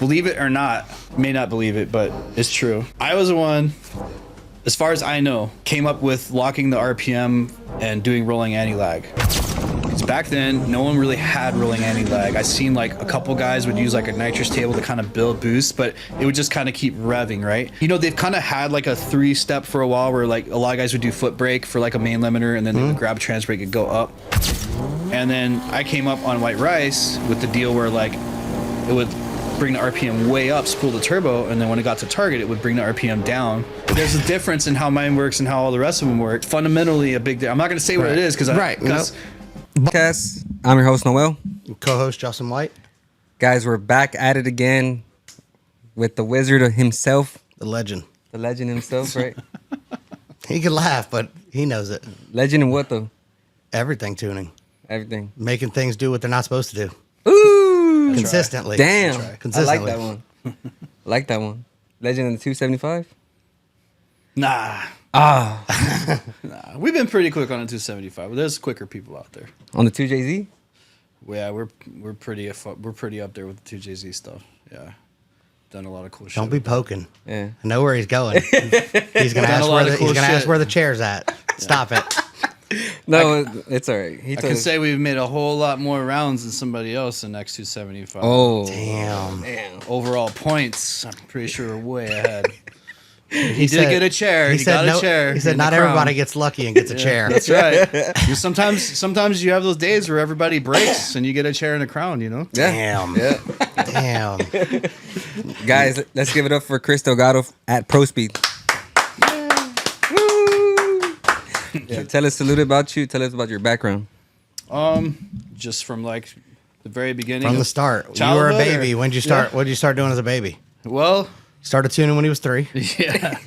believe it or not, you may not believe it, but it's true. I was the one, as far as I know, came up with locking the RPM and doing rolling anti-lag. Because back then, no one really had rolling anti-lag. I seen like a couple guys would use like a nitrous table to kind of build boost, but it would just kind of keep revving, right? You know, they've kind of had like a 3-step for a while where like a lot of guys would do foot brake for like a main limiter, and then they would grab trans brake and go up. And then I came up on White Rice with the deal where like it would bring the RPM way up, spool the turbo, and then when it got to target, it would bring the RPM down. There's a difference in how mine works and how all the rest of them work. Fundamentally, a big. I'm not going to say what it is because Podcast. I'm your host Noel. Co-host Justin White. Guys, we're back at it again with the wizard himself, The legend himself, right? He can laugh, but he knows it. Legend in what though? Everything tuning. Everything. Making things do what they're not supposed to do. Ooh. Consistently. Damn. Consistently. I like that one. I like that one. Legend in the 275? Nah. Ah. Nah. We've been pretty quick on the 275, but there's quicker people out there. On the 2JZ? Yeah, we're pretty up there with the 2JZ stuff. Yeah. Done a lot of cool shit. Don't be poking. Yeah. I know where he's going. He's gonna ask where the chair's at. Stop it. No, it's all right. I can say we've made a whole lot more rounds than somebody else in X275. Oh. Damn. Overall points, I'm pretty sure we're way ahead. He did get a chair. He got a chair. He said not everybody gets lucky and gets a chair. That's right. Sometimes you have those days where everybody breaks and you get a chair and a crown, you know? Damn. Yeah. Damn. Guys, let's give it up for Chris Delgado at ProSpeed. Yeah, tell us a little bit about you. Tell us about your background. Just from like the very beginning. From the start. You were a baby. When did you start? What did you start doing as a baby? Well, started tuning when he was 3. Yeah.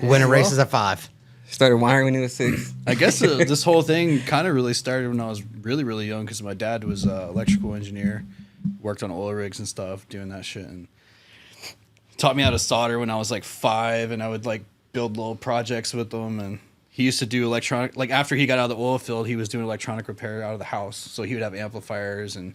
Winning races at 5. Started wiring when he was 6. I guess this whole thing kind of really started when I was really, really young because my dad was an electrical engineer, worked on oil rigs and stuff, doing that shit, and taught me how to solder when I was like 5, and I would like build little projects with them. And he used to do electronic, like after he got out of the oil field, he was doing electronic repair out of the house. So he would have amplifiers and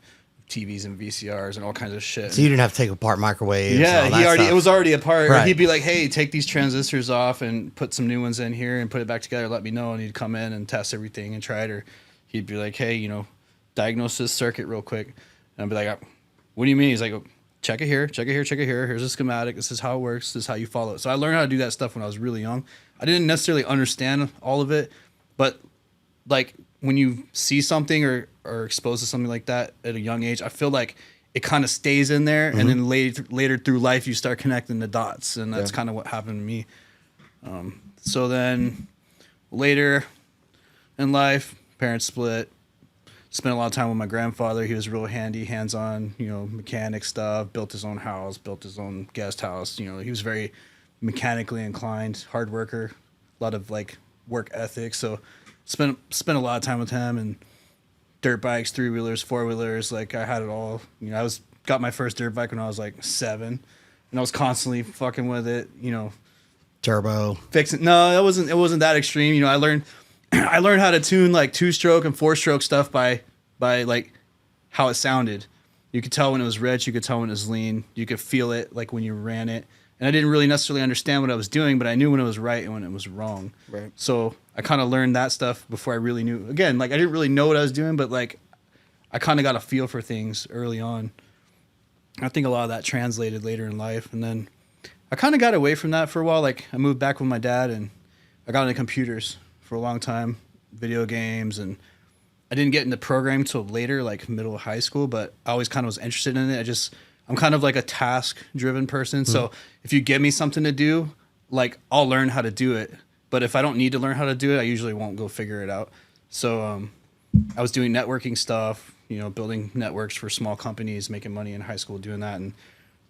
TVs and VCRs and all kinds of shit. So you didn't have to take apart microwaves. Yeah, it was already apart. Right. He'd be like, "Hey, take these transistors off and put some new ones in here and put it back together. Let me know." And he'd come in and test everything and try it. Or he'd be like, "Hey, diagnose this circuit real quick." And I'd be like, "What do you mean?" He's like, oh, check it here, check it here, check it here. Here's a schematic. This is how it works. This is how you follow it. So I learned how to do that stuff when I was really young. I didn't necessarily understand all of it, but like when you see something or exposed to something like that at a young age, I feel like it kind of stays in there, and then later through life, you start connecting the dots, and that's kind of what happened to me. So then later in life, parents split. Spent a lot of time with my grandfather. He was real handy, hands-on, mechanic stuff. Built his own house, built his own guest house. He was very mechanically inclined, hard worker, a lot of like work ethic. So spent a lot of time with him, and dirt bikes, 3-wheelers, 4-wheelers. Like I had it all. I got my first dirt bike when I was like 7, and I was constantly fucking with it. Turbo fixing. No, it wasn't that extreme. I learned how to tune like 2-stroke and 4-stroke stuff by like how it sounded. You could tell when it was rich. You could tell when it was lean. You could feel it like when you ran it. And I didn't really necessarily understand what I was doing, but I knew when it was right and when it was wrong. Right. So I kind of learned that stuff before I really knew. Again, like I didn't really know what I was doing, but like I kind of got a feel for things early on. I think a lot of that translated later in life. And then I kind of got away from that for a while. Like I moved back with my dad, and I got into computers for a long time, video games, and I didn't get into programming until later, like middle of high school, but I always kind of was interested in it. I'm kind of like a task-driven person. So if you give me something to do, like I'll learn how to do it. But if I don't need to learn how to do it, I usually won't go figure it out. So I was doing networking stuff, building networks for small companies, making money in high school doing that. And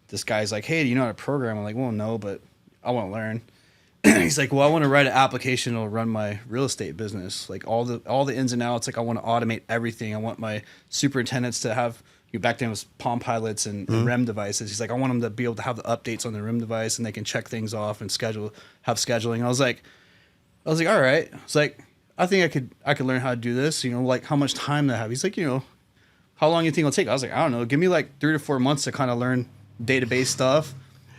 this guy's like, "Hey, do you know how to program?" I'm like, "Well, no, but I want to learn." He's like, "Well, I want to write an application that'll run my real estate business, like all the ins and outs. Like I want to automate everything. I want my superintendents to have." Back then it was Palm Pilots and REM devices. He's like, "I want them to be able to have the updates on the REM device, and they can check things off and have scheduling." And I was like, all right. It's like, I think I could learn how to do this. Like how much time do I have? He's like, how long do you think it'll take? I was like, I don't know. Give me like 3 to 4 months to kind of learn database stuff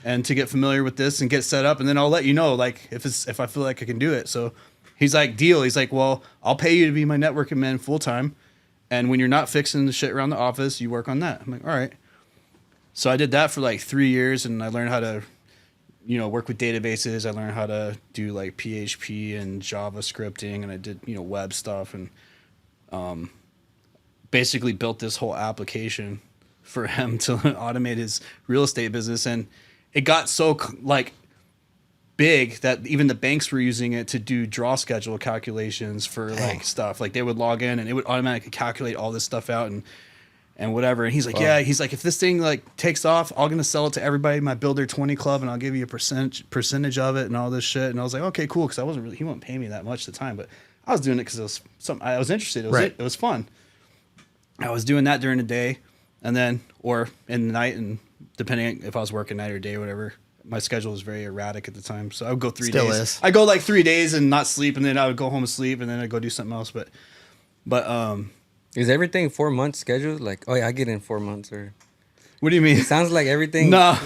and to get familiar with this and get set up. And then I'll let you know, like, if I feel like I can do it. So he's like, deal. He's like, well, I'll pay you to be my networking man full time. And when you're not fixing the shit around the office, you work on that. I'm like, all right. So I did that for like 3 years, and I learned how to, work with databases. I learned how to do like PHP and Java scripting, and I did, web stuff, and basically built this whole application for him to automate his real estate business. And it got so like big that even the banks were using it to do draw schedule calculations for like stuff. Like they would log in and it would automatically calculate all this stuff out and whatever. And he's like, yeah, he's like, if this thing like takes off, I'm going to sell it to everybody in my Builder 20 club and I'll give you a percentage of it and all this shit. And I was like, okay, cool. Cause he wouldn't pay me that much at the time, but I was doing it cause it was something I was interested. It was fun. I was doing that during the day and then, or in the night, and depending if I was working night or day or whatever. My schedule was very erratic at the time, so I would go 3 days. Is. I go like 3 days and not sleep, and then I would go home and sleep, and then I'd go do something else. But is everything 4 months scheduled? Like, oh yeah, I get in 4 months, or what do you mean? It sounds like everything. No.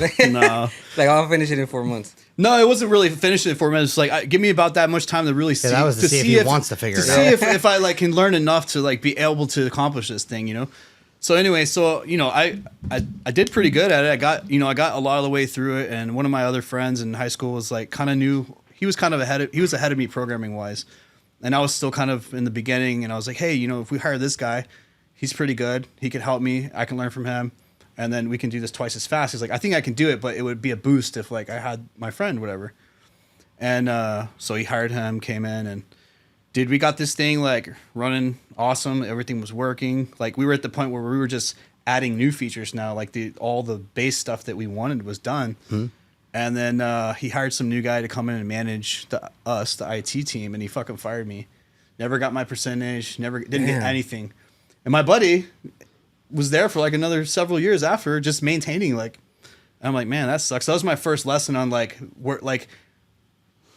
Like I'll finish it in 4 months. No, it wasn't really finished in 4 months. Like, give me about that much time to really see. That was to see if he wants to figure it out. To see if I like can learn enough to like be able to accomplish this thing, So anyway, I did pretty good at it. I got a lot of the way through it, and one of my other friends in high school was like kind of new. He was ahead of me programming wise, and I was still kind of in the beginning. And I was like, hey, if we hire this guy, he's pretty good. He can help me. I can learn from him, and then we can do this twice as fast. He's like, I think I can do it, but it would be a boost if like I had my friend, whatever. And so he hired him, came in, and we got this thing like running awesome. Everything was working. Like we were at the point where we were just adding new features now. Like all the base stuff that we wanted was done. Mm-hmm. And then he hired some new guy to come in and manage the IT team, and he fucking fired me. Never got my percentage. Didn't get anything. And my buddy was there for like another several years after, just maintaining like. I'm like, man, that sucks. That was my first lesson on like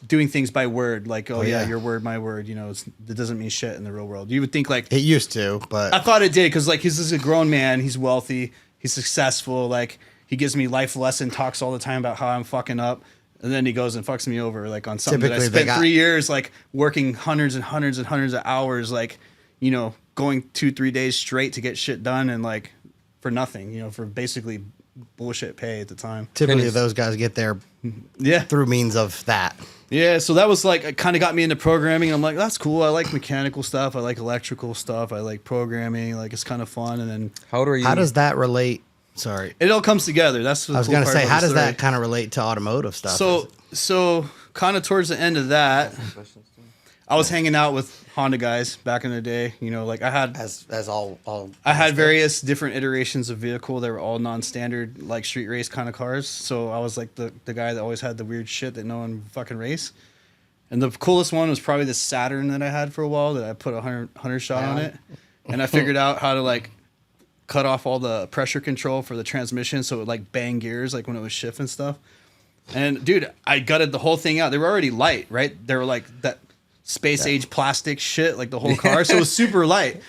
doing things by word, like, your word, my word, it doesn't mean shit in the real world. You would think like it used to, but I thought it did, because like he's a grown man, he's wealthy, he's successful, like he gives me life lesson talks all the time about how I'm fucking up, and then he goes and fucks me over like on something that I spent 3 years like working hundreds and hundreds and hundreds of hours, like going 2-3 days straight to get shit done, and like for nothing, for basically bullshit pay at the time. Typically those guys get there through means of that. Yeah, so that was like, it kind of got me into programming. I'm like, that's cool. I like mechanical stuff. I like electrical stuff. I like programming. Like, it's kind of fun. And then, how old are you? How does that relate? Sorry, it all comes together. That's what I was going to say. How does that kind of relate to automotive stuff? So kind of towards the end of that, I was hanging out with Honda guys back in the day. Like I had I had various different iterations of vehicle. They were all non-standard, like street race kind of cars. So I was like the guy that always had the weird shit that no one would fucking race. And the coolest one was probably the Saturn that I had for a while, that I put a 100 shot on it, and I figured out how to like cut off all the pressure control for the transmission, so it would like bang gears like when it was shift and stuff. And dude, I gutted the whole thing out. They were already light, right? They were like that space age plastic shit, like the whole car. So it was super light.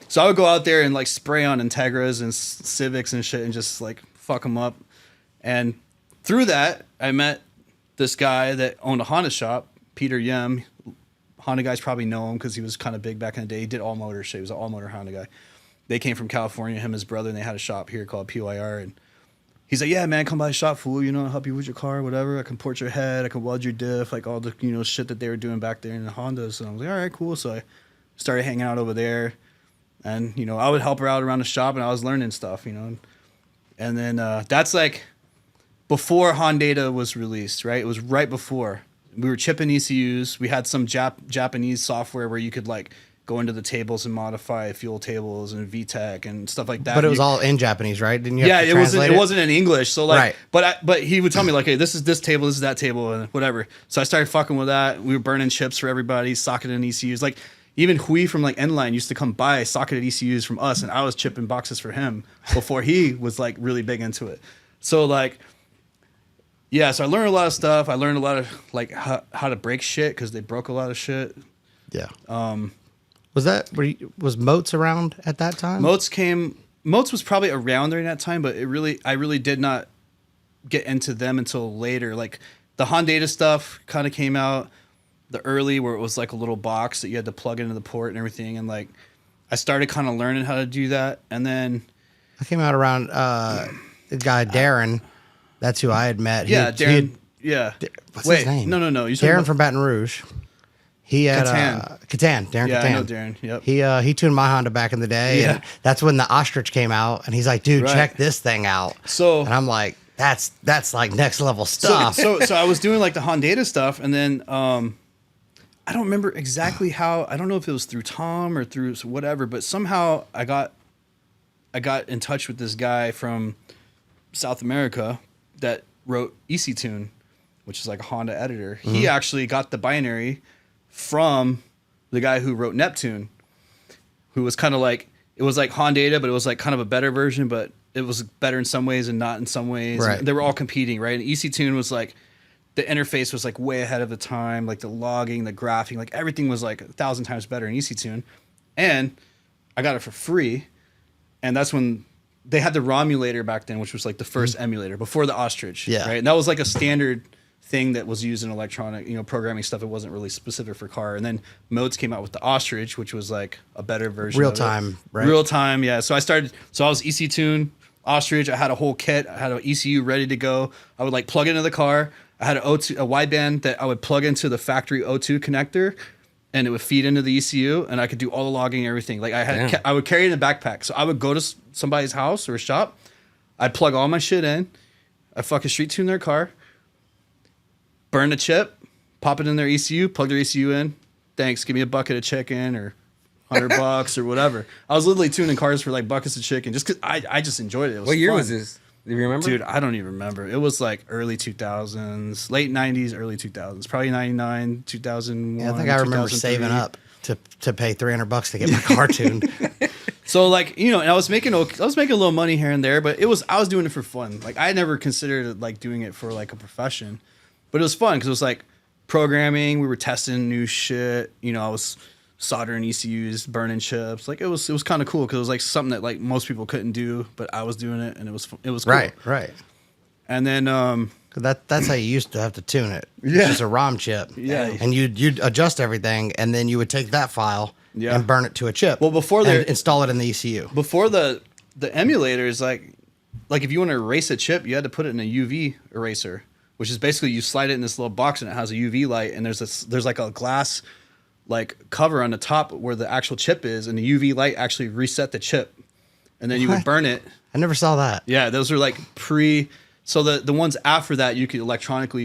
So I would go out there and like spray on Integras and Civics and shit and just like fuck them up. And through that, I met this guy that owned a Honda shop, Peter Yem. Honda guys probably know him because he was kind of big back in the day. He did all motor shit. He was an all motor Honda guy. They came from California, him and his brother, and they had a shop here called PYR. And he's like, yeah, man, come by the shop, fool. I'll help you with your car, whatever. I can port your head. I can weld your diff, like all the, shit that they were doing back there in the Hondas. And I was like, all right, cool. So I started hanging out over there. And, I would help her out around the shop, and I was learning stuff, And then that's like before Honda was released, right? It was right before. We were chipping ECUs. We had some Japanese software where you could like go into the tables and modify fuel tables and VTEC and stuff like that. But it was all in Japanese, right? Didn't you? Yeah, it wasn't in English. So like, right. But he would tell me like, hey, this is this table, this is that table, and whatever. So I started fucking with that. We were burning chips for everybody, socketing ECUs. Like even Hui from like N-Line used to come by socketed ECUs from us, and I was chipping boxes for him before he was like really big into it. So like, yeah, so I learned a lot of stuff. I learned a lot of like how to break shit, because they broke a lot of shit. Yeah. Was Motes around at that time? Motes was probably around during that time, but I really did not get into them until later. Like the Honda stuff kind of came out the early where it was like a little box that you had to plug into the port and everything. And like I started kind of learning how to do that. And then I came out around the guy Darren. That's who I had met. Darren. What's his name? No. Darren from Baton Rouge. He had Catan. Darren yeah, Catan. I know Darren. Yep. He tuned my Honda back in the day. Yeah. And that's when the Ostrich came out, and he's like, "Dude, check this thing out." So, and I'm like, "That's like next level stuff." So I was doing like the Honda stuff, and then I don't remember exactly how. I don't know if it was through Tom or through whatever, but somehow I got in touch with this guy from South America that wrote EC Tune, which is like a Honda editor. Mm-hmm. He actually got the binary from the guy who wrote Neptune, who was kind of like, it was like Honda, but it was like kind of a better version, but it was better in some ways and not in some ways. Right. They were all competing, right? And EC Tune was like, the interface was like way ahead of the time, like the logging, the graphing, like everything was like 1,000 times better in EC Tune. And I got it for free. And that's when they had the Romulator back then, which was like the first emulator before the Ostrich. Yeah. Right. And that was like a standard thing that was used in electronic, programming stuff. It wasn't really specific for car. And then Modes came out with the Ostrich, which was like a better version. Real time, right? Real time, yeah. So I was EC Tune, Ostrich. I had a whole kit. I had an ECU ready to go. I would like plug it into the car. I had a wideband that I would plug into the factory O2 connector, and it would feed into the ECU, and I could do all the logging and everything. Like I would carry it in a backpack. So I would go to somebody's house or a shop. I'd plug all my shit in. I fucking street tune their car. Burn a chip, pop it in their ECU, plug their ECU in. Thanks, give me a bucket of chicken or $100 or whatever. I was literally tuning cars for like buckets of chicken just because I just enjoyed it. It was What year fun. was this? Do you remember? Dude, I don't even remember. It was like early 2000s, late 90s, early 2000s, probably 99, 2001. Yeah, I think I remember saving up to pay $300 to get my car tuned. So like, and I was making a little money here and there, but I was doing it for fun. Like I never considered like doing it for like a profession. But it was fun because it was like programming. We were testing new shit. I was soldering ECUs, burning chips. Like it was kind of cool because it was like something that like most people couldn't do, but I was doing it, and it was cool. Right. And then that's how you used to have to tune it. Yeah. It's just a ROM chip. Yeah. And you'd adjust everything, and then you would take that file and burn it to a chip. Well, before and install it in the ECU. Before the emulators, like if you want to erase a chip, you had to put it in a UV eraser, which is basically you slide it in this little box and it has a UV light, and there's like a glass like cover on the top where the actual chip is, and the UV light actually reset the chip, and then you would burn it. I never saw that. Yeah, those are like so the ones after that you could electronically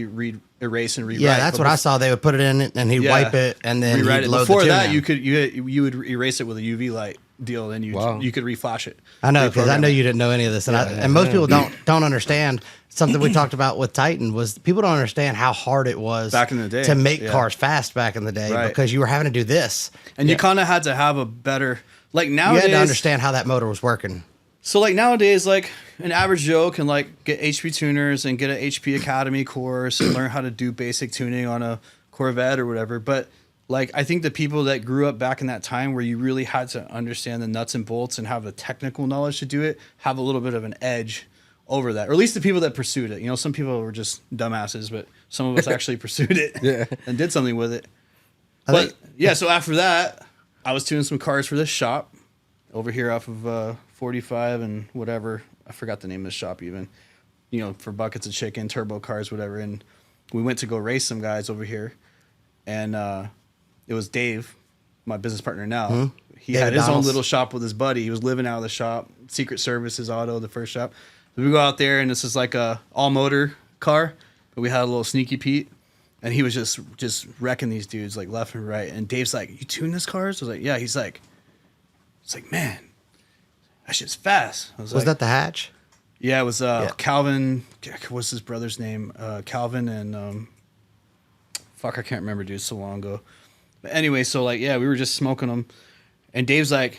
erase and rewrite. Yeah, that's what I saw. They would put it in it and he'd wipe it and then rewrite he'd it. load Before the that, tune in. you would erase it with a UV light deal, and you could reflash it. I know, because I know you didn't know any of this, and most people don't understand. Something we talked about with Titan was people don't understand how hard it was back in the day to make cars fast back in the day, because you were having to do this, and you kind of had to have a better nowadays. You had to understand how that motor was working. So nowadays, like an average Joe can like get HP tuners and get an HP Academy course and learn how to do basic tuning on a Corvette or whatever, but. Like, I think the people that grew up back in that time where you really had to understand the nuts and bolts and have the technical knowledge to do it have a little bit of an edge over that. Or at least the people that pursued it. Some people were just dumbasses, but some of us actually pursued it and did something with it. So after that, I was tuning some cars for this shop over here off of 45 and whatever. I forgot the name of the shop even. For buckets of chicken, turbo cars, whatever. And we went to go race some guys over here. And it was Dave, my business partner now. Mm-hmm. He had his own little shop with his buddy. He was living out of the shop. Secret Services Auto, the first shop. So we go out there, and this is like a all-motor car. But we had a little Sneaky Pete, and he was just wrecking these dudes like left and right. And Dave's like, "You tune this car?" So I was like, "Yeah." He's like, "Man, that shit's fast." I was like, that the hatch? Yeah, it was Calvin. What's his brother's name? Calvin and I can't remember, dude. So long ago. But anyway, so we were just smoking them, and Dave's like,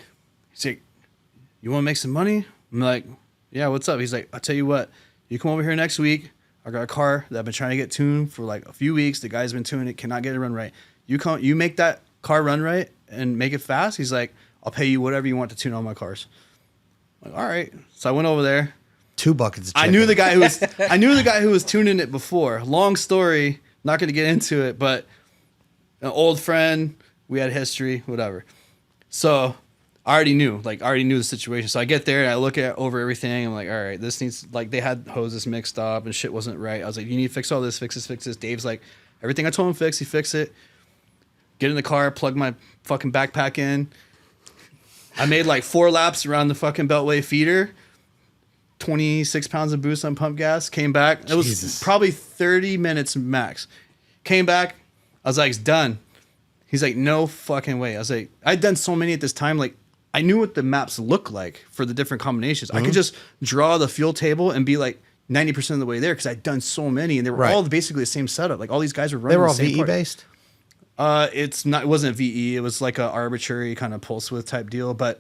"You want to make some money?" I'm like, "Yeah, what's up?" He's like, "I'll tell you what, you come over here next week. I got a car that I've been trying to get tuned for like a few weeks. The guy's been tuning it, cannot get it run right. You make that car run right and make it fast." He's like, "I'll pay you whatever you want to tune all my cars." I'm like, all right. So I went over there. 2 buckets of chicken. I knew the guy who was tuning it before. Long story, not going to get into it, but an old friend, we had history, whatever. So I already knew the situation. So I get there and I look over everything. I'm like, all right, this needs, like, they had hoses mixed up and shit wasn't right. I was like, you need to fix all this, fix this. Dave's like, everything I told him fix, he fixed it. Get in the car, plug my fucking backpack in. I made like 4 laps around the fucking Beltway feeder. 26 pounds of boost on pump gas. Came back. It was probably 30 minutes max. Came back. I was like, it's done. He's like, no fucking way. I was like, I'd done so many at this time. Like, I knew what the maps looked like for the different combinations. I could just draw the fuel table and be like 90% of the way there because I'd done so many and they were all basically the same setup. Like all these guys were running. They were all the same VE part. based? It wasn't VE. It was like an arbitrary kind of pulse width type deal. But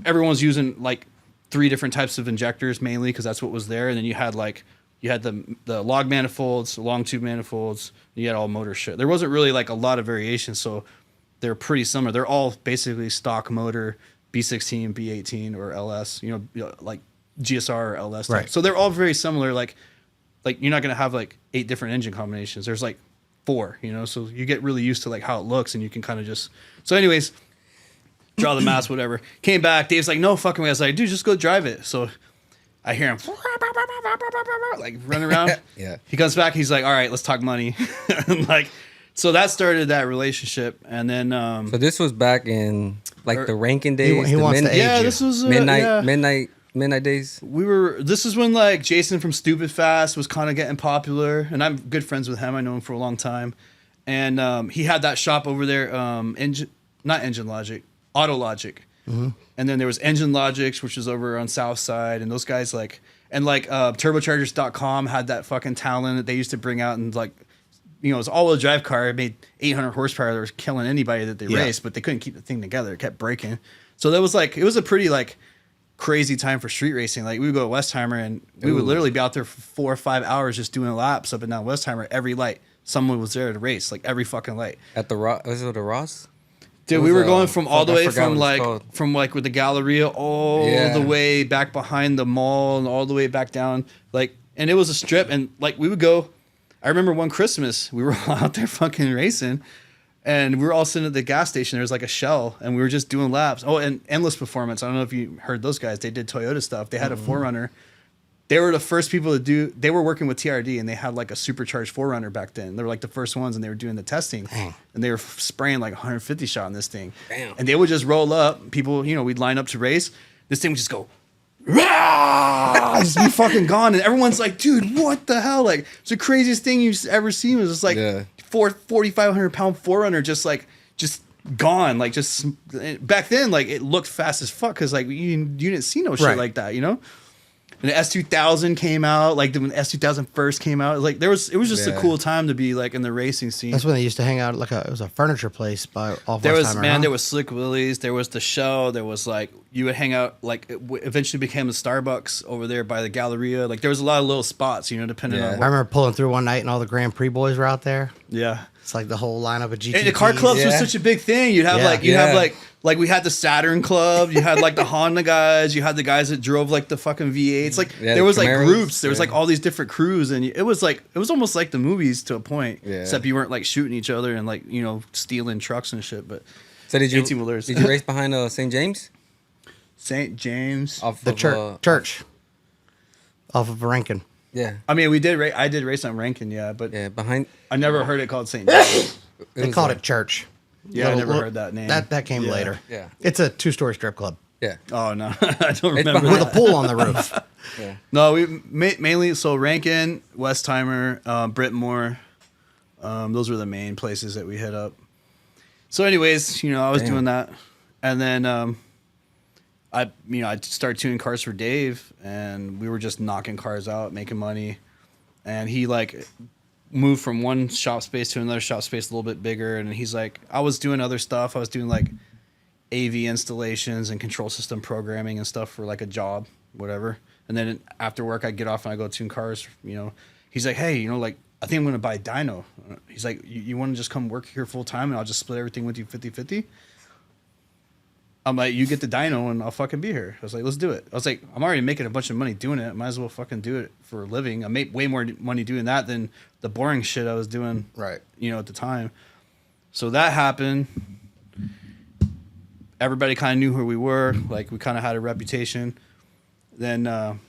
everyone was using like 3 different types of injectors mainly because that's what was there. And then you had the log manifolds, long tube manifolds. You had all motor shit. There wasn't really like a lot of variation, so they're pretty similar. They're all basically stock motor, B16, B18, or LS. Like GSR or LS type. Right. So they're all very similar. Like you're not gonna have like 8 different engine combinations. There's like 4. So you get really used to like how it looks, and you can kind of just. So, anyways, draw the mass, whatever. Came back. Dave's like, no fucking way. I was like, dude, just go drive it. So I hear him like run around. Yeah. He comes back. He's like, all right, let's talk money. Like, so that started that relationship. And then, So this was back in like the Rankin days. he the wants to age you. this was midnight days. This is when like Jason from Stupid Fast was kind of getting popular, and I'm good friends with him. I know him for a long time. And, he had that shop over there, not Engine Logic, Auto Logic. Mm-hmm. And then there was Engine Logics, which was over on South Side, and those guys turbochargers.com had that fucking Talon that they used to bring out, and like, it was all-wheel drive car. It made 800 horsepower that was killing anybody that they raced, but they couldn't keep the thing together. It kept breaking. So that was like, it was a pretty like crazy time for street racing. Like we would go to Westheimer and we would literally be out there for 4 or 5 hours just doing laps up and down Westheimer. Every light, someone was there to race, like every fucking light. At the Ross, was it the Ross? Dude, we were going from all the way from with the Galleria all the way back behind the mall and all the way back down. Like, and it was a strip, and like we would go. I remember one Christmas we were all out there fucking racing, and we were all sitting at the gas station. There was like a Shell, and we were just doing laps. Oh, and Endless Performance. I don't know if you heard those guys. They did Toyota stuff. They had a 4Runner. They were the first people to do. They were working with TRD, and they had like a supercharged 4Runner back then. They were like the first ones, and they were doing the testing. Dang. And they were spraying like 150 shot in this thing. Damn. And they would just roll up. People, we'd line up to race. This thing would just go, rah! Just be fucking gone, and everyone's like, "Dude, what the hell?" Like, it's the craziest thing you've ever seen. It was just like 4,500 pound 4Runner, just gone. Like, just back then, like it looked fast as fuck because like you didn't see no shit like that, And the S2000 came out, like when the S2000 first came out, like it was just a cool time to be like in the racing scene. That's when they used to hang out it was a furniture place off there was Westheimer, there was Slick Willie's, there was the show, there was like you would hang out like it eventually became the Starbucks over there by the Galleria. Like there was a lot of little spots, depending on. I remember pulling through one night and all the Grand Prix boys were out there. Yeah. It's like the whole lineup of GT. And the car clubs was such a big thing. You'd have like we had the Saturn Club, you had like the Honda guys, you had the guys that drove like the fucking V8s. Like there was like groups, there was like all these different crews, and it was almost like the movies to a point. Yeah. Except you weren't like shooting each other and like stealing trucks and shit. But so did you 18-wheelers. Did you race behind St. James off the church off of Rankin? Yeah. I mean, I did race on Rankin, but behind. I never heard it called St. James. They called it church. Yeah, I never heard that name. That came later. Yeah. It's a 2-story strip club. Yeah. Oh no, I don't remember. With a pool on the roof. Yeah. No, we mainly Rankin, Westheimer, Brittmore. Those were the main places that we hit up. So, anyways, I was doing that, and then I started tuning cars for Dave, and we were just knocking cars out, making money, and he like moved from one shop space to another shop space a little bit bigger, and he's like, I was doing other stuff. I was doing like AV installations and control system programming and stuff for like a job, whatever. And then after work, I get off and I go tune cars. He's like, hey, like I think I'm going to buy a dyno. He's like, you want to just come work here full time and I'll just split everything with you 50-50? I'm like, you get the dyno and I'll fucking be here. I was like, let's do it. I was like, I'm already making a bunch of money doing it. Might as well fucking do it for a living. I make way more money doing that than the boring shit I was doing, Right. at the time. So that happened. Everybody kind of knew who we were. Like, we kind of had a reputation. Then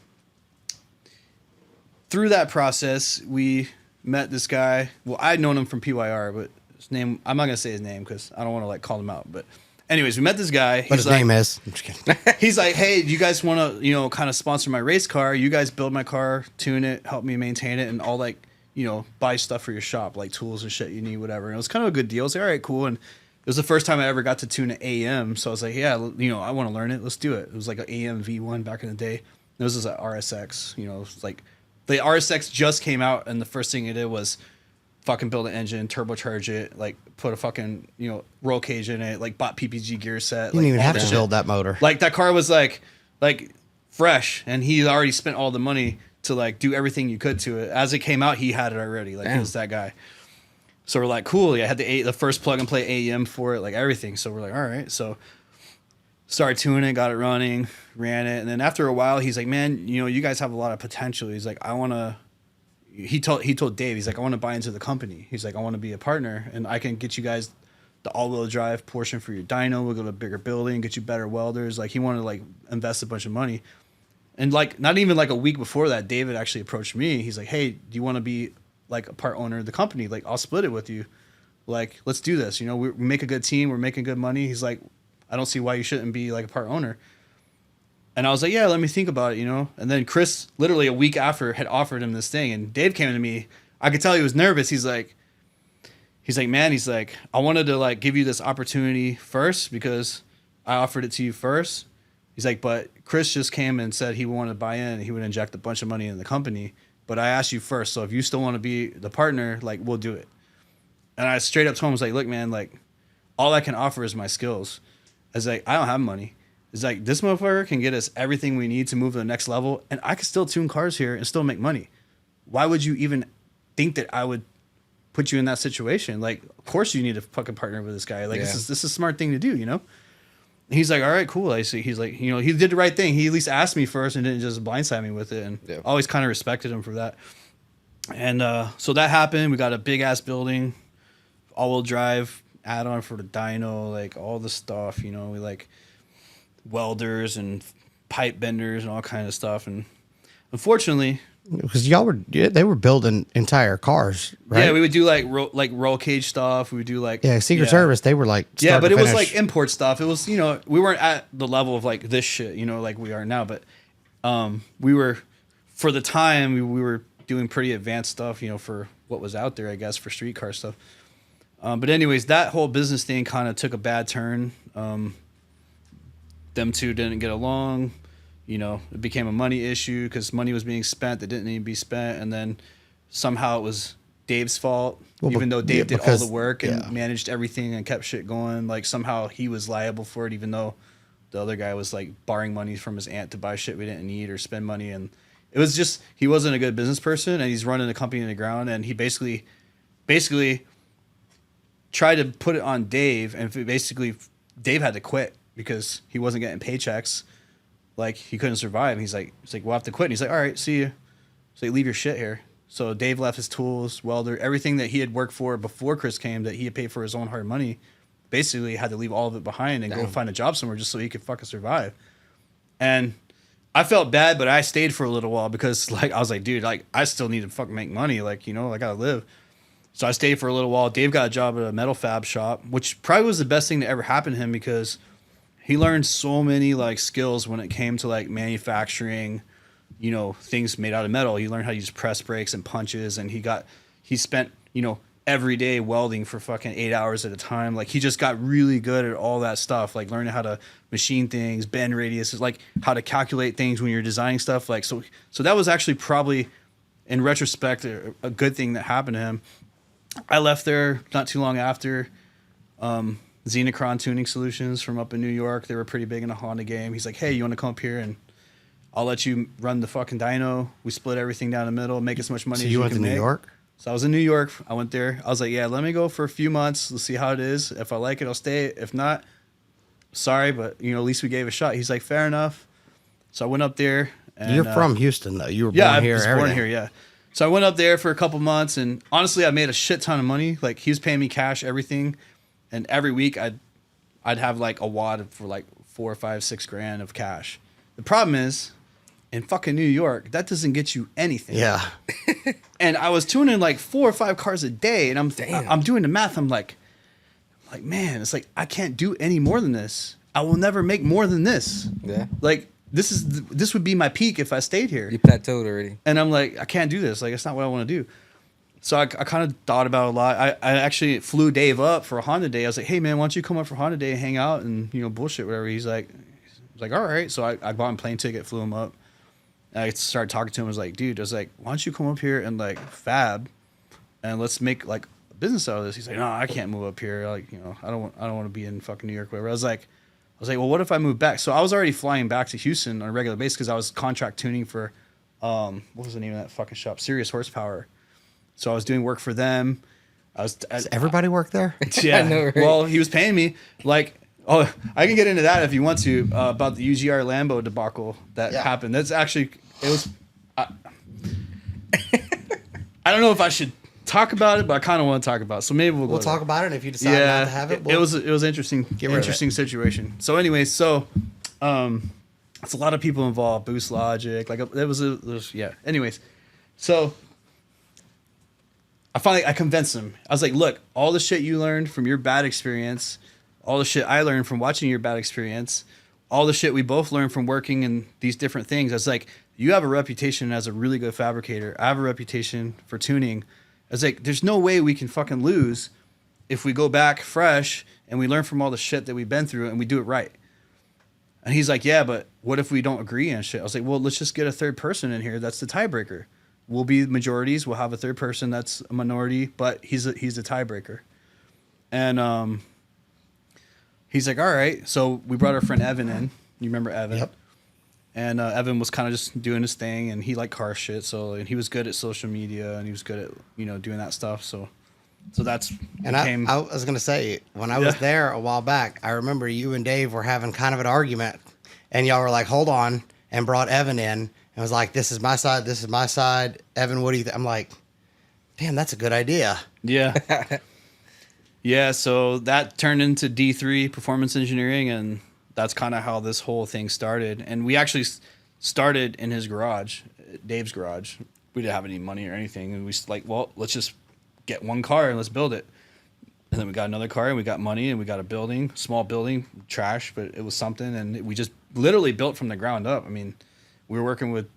through that process, we met this guy. Well, I'd known him from PYR, but his name, I'm not going to say his name because I don't want to, like, call him out. But anyways, we met this guy. But his name is. I'm just kidding. He's like, hey, do you guys want to, kind of sponsor my race car? You guys build my car, tune it, help me maintain it, and I'll, like, buy stuff for your shop, like tools and shit you need, whatever. And it was kind of a good deal. I was like, all right, cool. And it was the first time I ever got to tune an AM. So I was like, yeah, I want to learn it. Let's do it. It was like an AM V1 back in the day. This was an RSX, it was like the RSX just came out. And the first thing it did was fucking build an engine, turbocharge it, like put a fucking, roll cage in it, like bought PPG gear set. You didn't even have to shit. build that motor. Like that car was like fresh, and he already spent all the money to like do everything you could to it. As it came out, he had it already. Like, he was that guy. So we're like, cool. Yeah, I had the first plug and play AEM for it, like everything. So we're like, all right. So started tuning it, got it running, ran it, and then after a while, he's like, man, you guys have a lot of potential. He's like, I want to. He told Dave, he's like, I want to buy into the company. He's like, I want to be a partner, and I can get you guys the all-wheel drive portion for your dyno. We'll go to a bigger building, get you better welders. Like, he wanted to like invest a bunch of money. And like, not even like a week before that, David actually approached me. He's like, hey, do you want to be like a part owner of the company? Like, I'll split it with you. Like, let's do this. We make a good team. We're making good money. He's like, I don't see why you shouldn't be like a part owner. And I was like, yeah, let me think about it, And then Chris, literally a week after, had offered him this thing. And Dave came to me. I could tell he was nervous. He's like, man, I wanted to like give you this opportunity first because I offered it to you first. He's like, but Chris just came and said he wanted to buy in and he would inject a bunch of money in the company. But I asked you first. So if you still want to be the partner, like, we'll do it. And I straight up told him, I was like, look, man, like, all I can offer is my skills. I was like, I don't have money. It's like, this motherfucker can get us everything we need to move to the next level. And I can still tune cars here and still make money. Why would you even think that I would put you in that situation? Like, of course you need to fucking partner with this guy. Like, this is a smart thing to do, He's like, all right, cool. I see. He's like, he did the right thing. He at least asked me first and didn't just blindside me with it. And always kind of respected him for that. And so that happened. We got a big ass building, all-wheel drive, add-on for the dyno, like all the stuff, we like welders and pipe benders and all kind of stuff. And unfortunately, because they were building entire cars, right? Yeah, we would do like roll cage stuff. We would do like Secret Service. They were like but it was like import stuff. It was we weren't at the level of like this shit, like we are now. But we were, for the time, we were doing pretty advanced stuff, for what was out there, I guess, for street car stuff. But anyways, that whole business thing kind of took a bad turn. Them two didn't get along. It became a money issue because money was being spent that didn't need to be spent. And then somehow it was Dave's fault, even though Dave did all the work and managed everything and kept shit going. Like, somehow he was liable for it, even though the other guy was like borrowing money from his aunt to buy shit we didn't need or spend money. And it was just, he wasn't a good business person, and he's running the company in the ground. And he basically tried to put it on Dave, and basically Dave had to quit because he wasn't getting paychecks. Like, he couldn't survive. He's like, we'll have to quit. And he's like, all right, see you. So leave your shit here. So Dave left his tools, welder, everything that he had worked for before Chris came, that he had paid for his own hard money, basically had to leave all of it behind and go find a job somewhere just so he could fucking survive. And I felt bad, but I stayed for a little while because, like, I was like, dude, like, I still need to fucking make money. Like, I gotta live. So I stayed for a little while. Dave got a job at a metal fab shop, which probably was the best thing to ever happen to him because he learned so many like skills when it came to like manufacturing, things made out of metal. He learned how to use press brakes and punches, and he spent, every day welding for fucking 8 hours at a time. Like, he just got really good at all that stuff, like learning how to machine things, bend radiuses, like how to calculate things when you're designing stuff. Like, so that was actually probably, in retrospect, a good thing that happened to him. I left there not too long after. Xenocron Tuning Solutions from up in New York. They were pretty big in the Honda game. He's like, hey, you want to come up here and I'll let you run the fucking dyno. We split everything down the middle, make as much money as you can make. So you went to New York? So I was in New York. I went there. I was like, yeah, let me go for a few months. Let's see how it is. If I like it, I'll stay. If not, sorry, but at least we gave it a shot. He's like, fair enough. So I went up there. And, You're from Houston, though. You were yeah, born here. I was born here. Yeah. So I went up there for a couple months, and honestly, I made a shit ton of money. Like, he was paying me cash, everything, and every week I'd have like a wad for like 4, 5, 6 grand of cash. The problem is, in fucking New York, that doesn't get you anything. Yeah. And I was tuning like 4 or 5 cars a day, and I'm doing the math. I'm like, man, it's like I can't do any more than this. I will never make more than this. Yeah. Like, this would be my peak if I stayed here. You plateaued already. And I'm like, I can't do this. Like, it's not what I want to do. So I kind of thought about it a lot. I actually flew Dave up for a Honda Day. I was like, hey, man, why don't you come up for Honda Day and hang out and, bullshit, whatever. He's like, all right. So I bought him a plane ticket, flew him up. And I started talking to him. I was like, dude, why don't you come up here and, like, fab and let's make, like, a business out of this. He's like, no, I can't move up here. Like, I don't want to be in fucking New York, whatever. I was like, well, what if I move back? So I was already flying back to Houston on a regular basis because I was contract tuning for, what was the name of that fucking shop? Serious Horsepower. So I was doing work for them. Does everybody work there? Yeah. I know, right? Well, he was paying me like, I can get into that if you want to, about the UGR Lambo debacle that happened. That's actually, I don't know if I should talk about it, but I kind of want to talk about it. So maybe we'll talk about it. And if you decide not to have it, it was interesting situation. So anyway, it's a lot of people involved. Boost Logic, like Anyways, so I convinced him. I was like, look, all the shit you learned from your bad experience, all the shit I learned from watching your bad experience, all the shit we both learned from working in these different things. I was like, you have a reputation as a really good fabricator. I have a reputation for tuning. I was like, there's no way we can fucking lose if we go back fresh and we learn from all the shit that we've been through and we do it right. And he's like, yeah, but what if we don't agree on shit? I was like, well, let's just get a third person in here. That's the tiebreaker. We'll be majorities. We'll have a third person that's a minority, but he's a tiebreaker. And he's like, all right. So we brought our friend Evan in. You remember Evan? Yep. And Evan was kind of just doing his thing, and he liked car shit. And he was good at social media, and he was good at doing that stuff. So that's I was gonna say, when I was there a while back, I remember you and Dave were having kind of an argument, and y'all were like, hold on, and brought Evan in and was like, this is my side, this is my side. Evan, what do you think? I'm like, damn, that's a good idea. Yeah. Yeah, so that turned into D3 Performance Engineering, and that's kind of how this whole thing started. And we actually started in his garage, Dave's garage. We didn't have any money or anything. And we like, well, let's just get one car and let's build it. And then we got another car and we got money and we got a building, small building, trash, but it was something. And we just literally built from the ground up. I mean, we were working with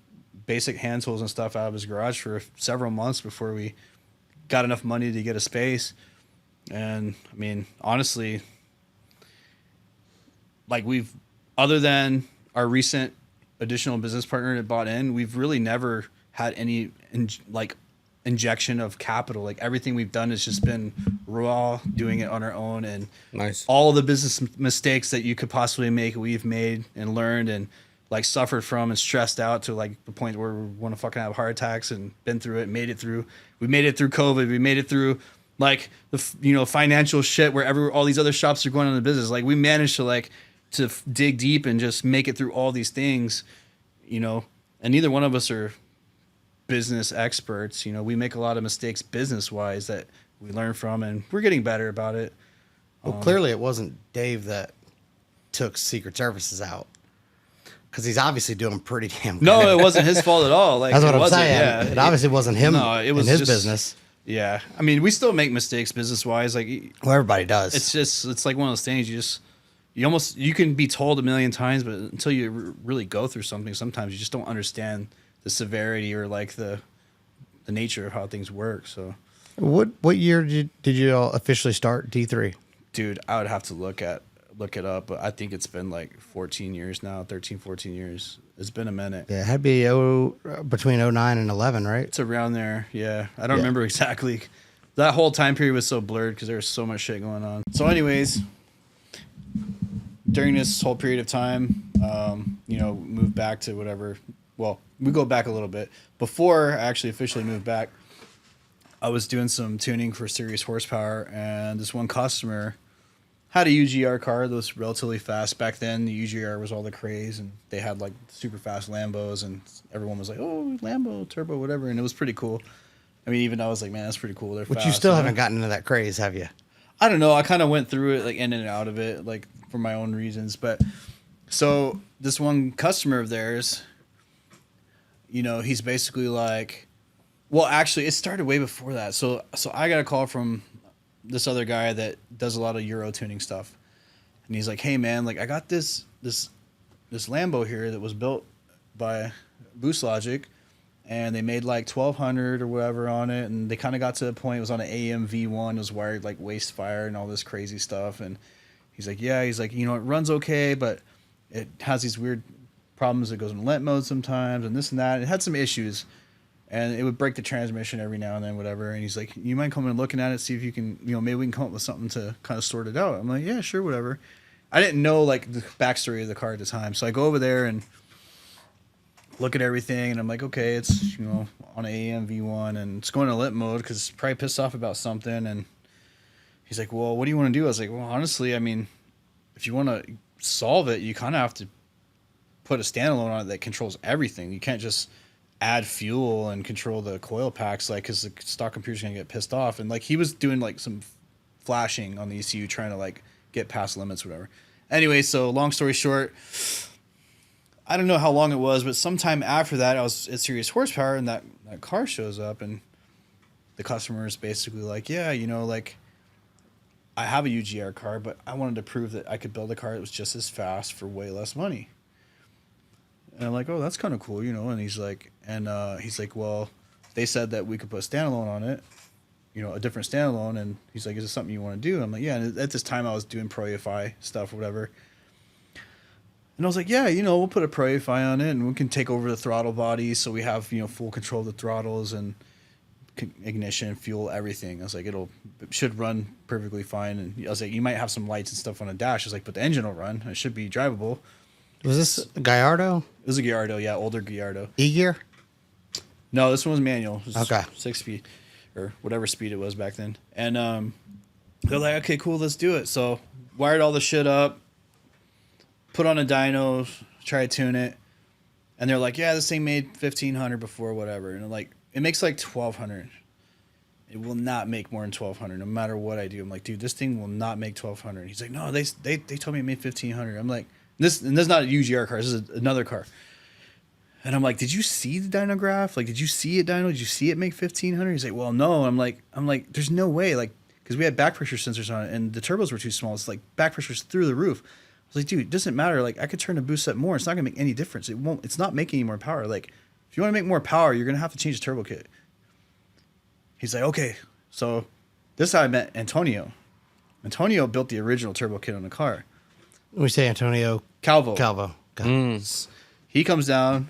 basic hand tools and stuff out of his garage for several months before we got enough money to get a space. And I mean, honestly, like other than our recent additional business partner that bought in, we've really never had any injection of capital. Like everything we've done has just been raw, doing it on our own, and nice. All the business mistakes that you could possibly make, we've made and learned and like suffered from and stressed out to like the point where we want to fucking have heart attacks, and been through it, made it through. We made it through COVID. We made it through like the financial shit where all these other shops are going on the business. Like we managed to dig deep and just make it through all these things, and neither one of us are business experts. We make a lot of mistakes business wise that we learn from, and we're getting better about it. Well, clearly it wasn't Dave that took Secret Services out, because he's obviously doing pretty damn good. No, it wasn't his fault at all. Like, that's what I'm saying. Yeah, it obviously wasn't him. No, it was in his just business. Yeah, I mean, we still make mistakes business wise. Like, well, everybody does. It's like one of those things. You can be told a million times, but until you really go through something, sometimes you just don't understand the severity or like the nature of how things work. So, what year did you all officially start D3? Dude, I would have to look it up, but I think it's been like 14 years now, 13, 14 years. It's been a minute. Yeah, it had to be between 09 and 11, right? It's around there. Yeah, I don't remember exactly. That whole time period was so blurred because there was so much shit going on. So, anyways, during this whole period of time, moved back to whatever. Well, we go back a little bit. Before I actually officially moved back, I was doing some tuning for Serious Horsepower, and this one customer had a UGR car that was relatively fast. Back then, the UGR was all the craze, and they had like super fast Lambos, and everyone was like, "Oh, Lambo, turbo, whatever," and it was pretty cool. I mean, even I was like, "Man, that's pretty cool." They're But fast, you still know? haven't gotten into that craze, have you? I don't know. I kind of went through it, like in and out of it, like for my own reasons. But so this one customer of theirs, you know, he's basically like, well, actually, it started way before that. So I got a call from this other guy that does a lot of Euro tuning stuff, and he's like, "Hey, man, like I got this Lambo here that was built by Boost Logic, and they made like 1200 or whatever on it, and they kind of got to the point it was on an AM-V1, it was wired like waste fire and all this crazy stuff." And he's like, "Yeah," he's like, "You know, it runs okay, but it has these weird problems. It goes in lent mode sometimes, and this and that. It had some issues, and it would break the transmission every now and then, whatever." And he's like, "You mind coming and looking at it, see if you can, you know, maybe we can come up with something to kind of sort it out." I'm like, "Yeah, sure, whatever." I didn't know like the backstory of the car at the time, so I go over there and look at everything, and I'm like, "Okay, it's, you know, on AM V1, and it's going to lit mode because it's probably pissed off about something." And he's like, "Well, what do you want to do?" I was like, "Well, honestly, I mean, if you want to solve it, you kind of have to put a standalone on it that controls everything. You can't just add fuel and control the coil packs, like, because the stock computer's gonna get pissed off." And like he was doing like some flashing on the ECU, trying to like get past limits, whatever. Anyway, so long story short, I don't know how long it was, but sometime after that, I was at Serious Horsepower, and that car shows up, and the customer is basically like, "Yeah, you know, like, I have a UGR car, but I wanted to prove that I could build a car that was just as fast for way less money." And I'm like, "Oh, that's kind of cool, you know." And he's like, "Well, they said that we could put a standalone on it, you know, a different standalone." And he's like, "Is this something you want to do?" And I'm like, "Yeah." And at this time, I was doing Pro EFI stuff or whatever. And I was like, "Yeah, you know, we'll put a Pro EFI on it, and we can take over the throttle body, so we have, you know, full control of the throttles and ignition, fuel, everything." I was like, it should run perfectly fine. And I was like, "You might have some lights and stuff on a dash." I was like, "But the engine will run. It should be drivable." Was this a Gallardo? It was a Gallardo, yeah, older Gallardo. E-gear? No, this one was manual. It was Okay. 6 speed or whatever speed it was back then. And they're like, "Okay, cool, let's do it." So wired all the shit up, put on a dyno, try to tune it, and they're like, "Yeah, this thing made 1500 before, whatever." And I'm like, "It makes like 1200. It will not make more than 1200, no matter what I do." I'm like, "Dude, this thing will not make 1200. He's like, "No, they told me it made 1500. I'm like, this is not a UGR car. This is another car. And I'm like, "Did you see the dyno graph? Like, did you see it dyno? Did you see it make 1500? He's like, "Well, no." I'm like, "There's no way." Like, because we had back pressure sensors on it, and the turbos were too small. It's like back pressure's through the roof. I was like, "Dude, it doesn't matter. Like, I could turn the boost up more. It's not gonna make any difference. It won't. It's not making any more power. Like, if you want to make more power, you're gonna have to change the turbo kit." He's like, "Okay." So this is how I met Antonio. Antonio built the original turbo kit on the car. We say Antonio Calvo. Okay. He comes down.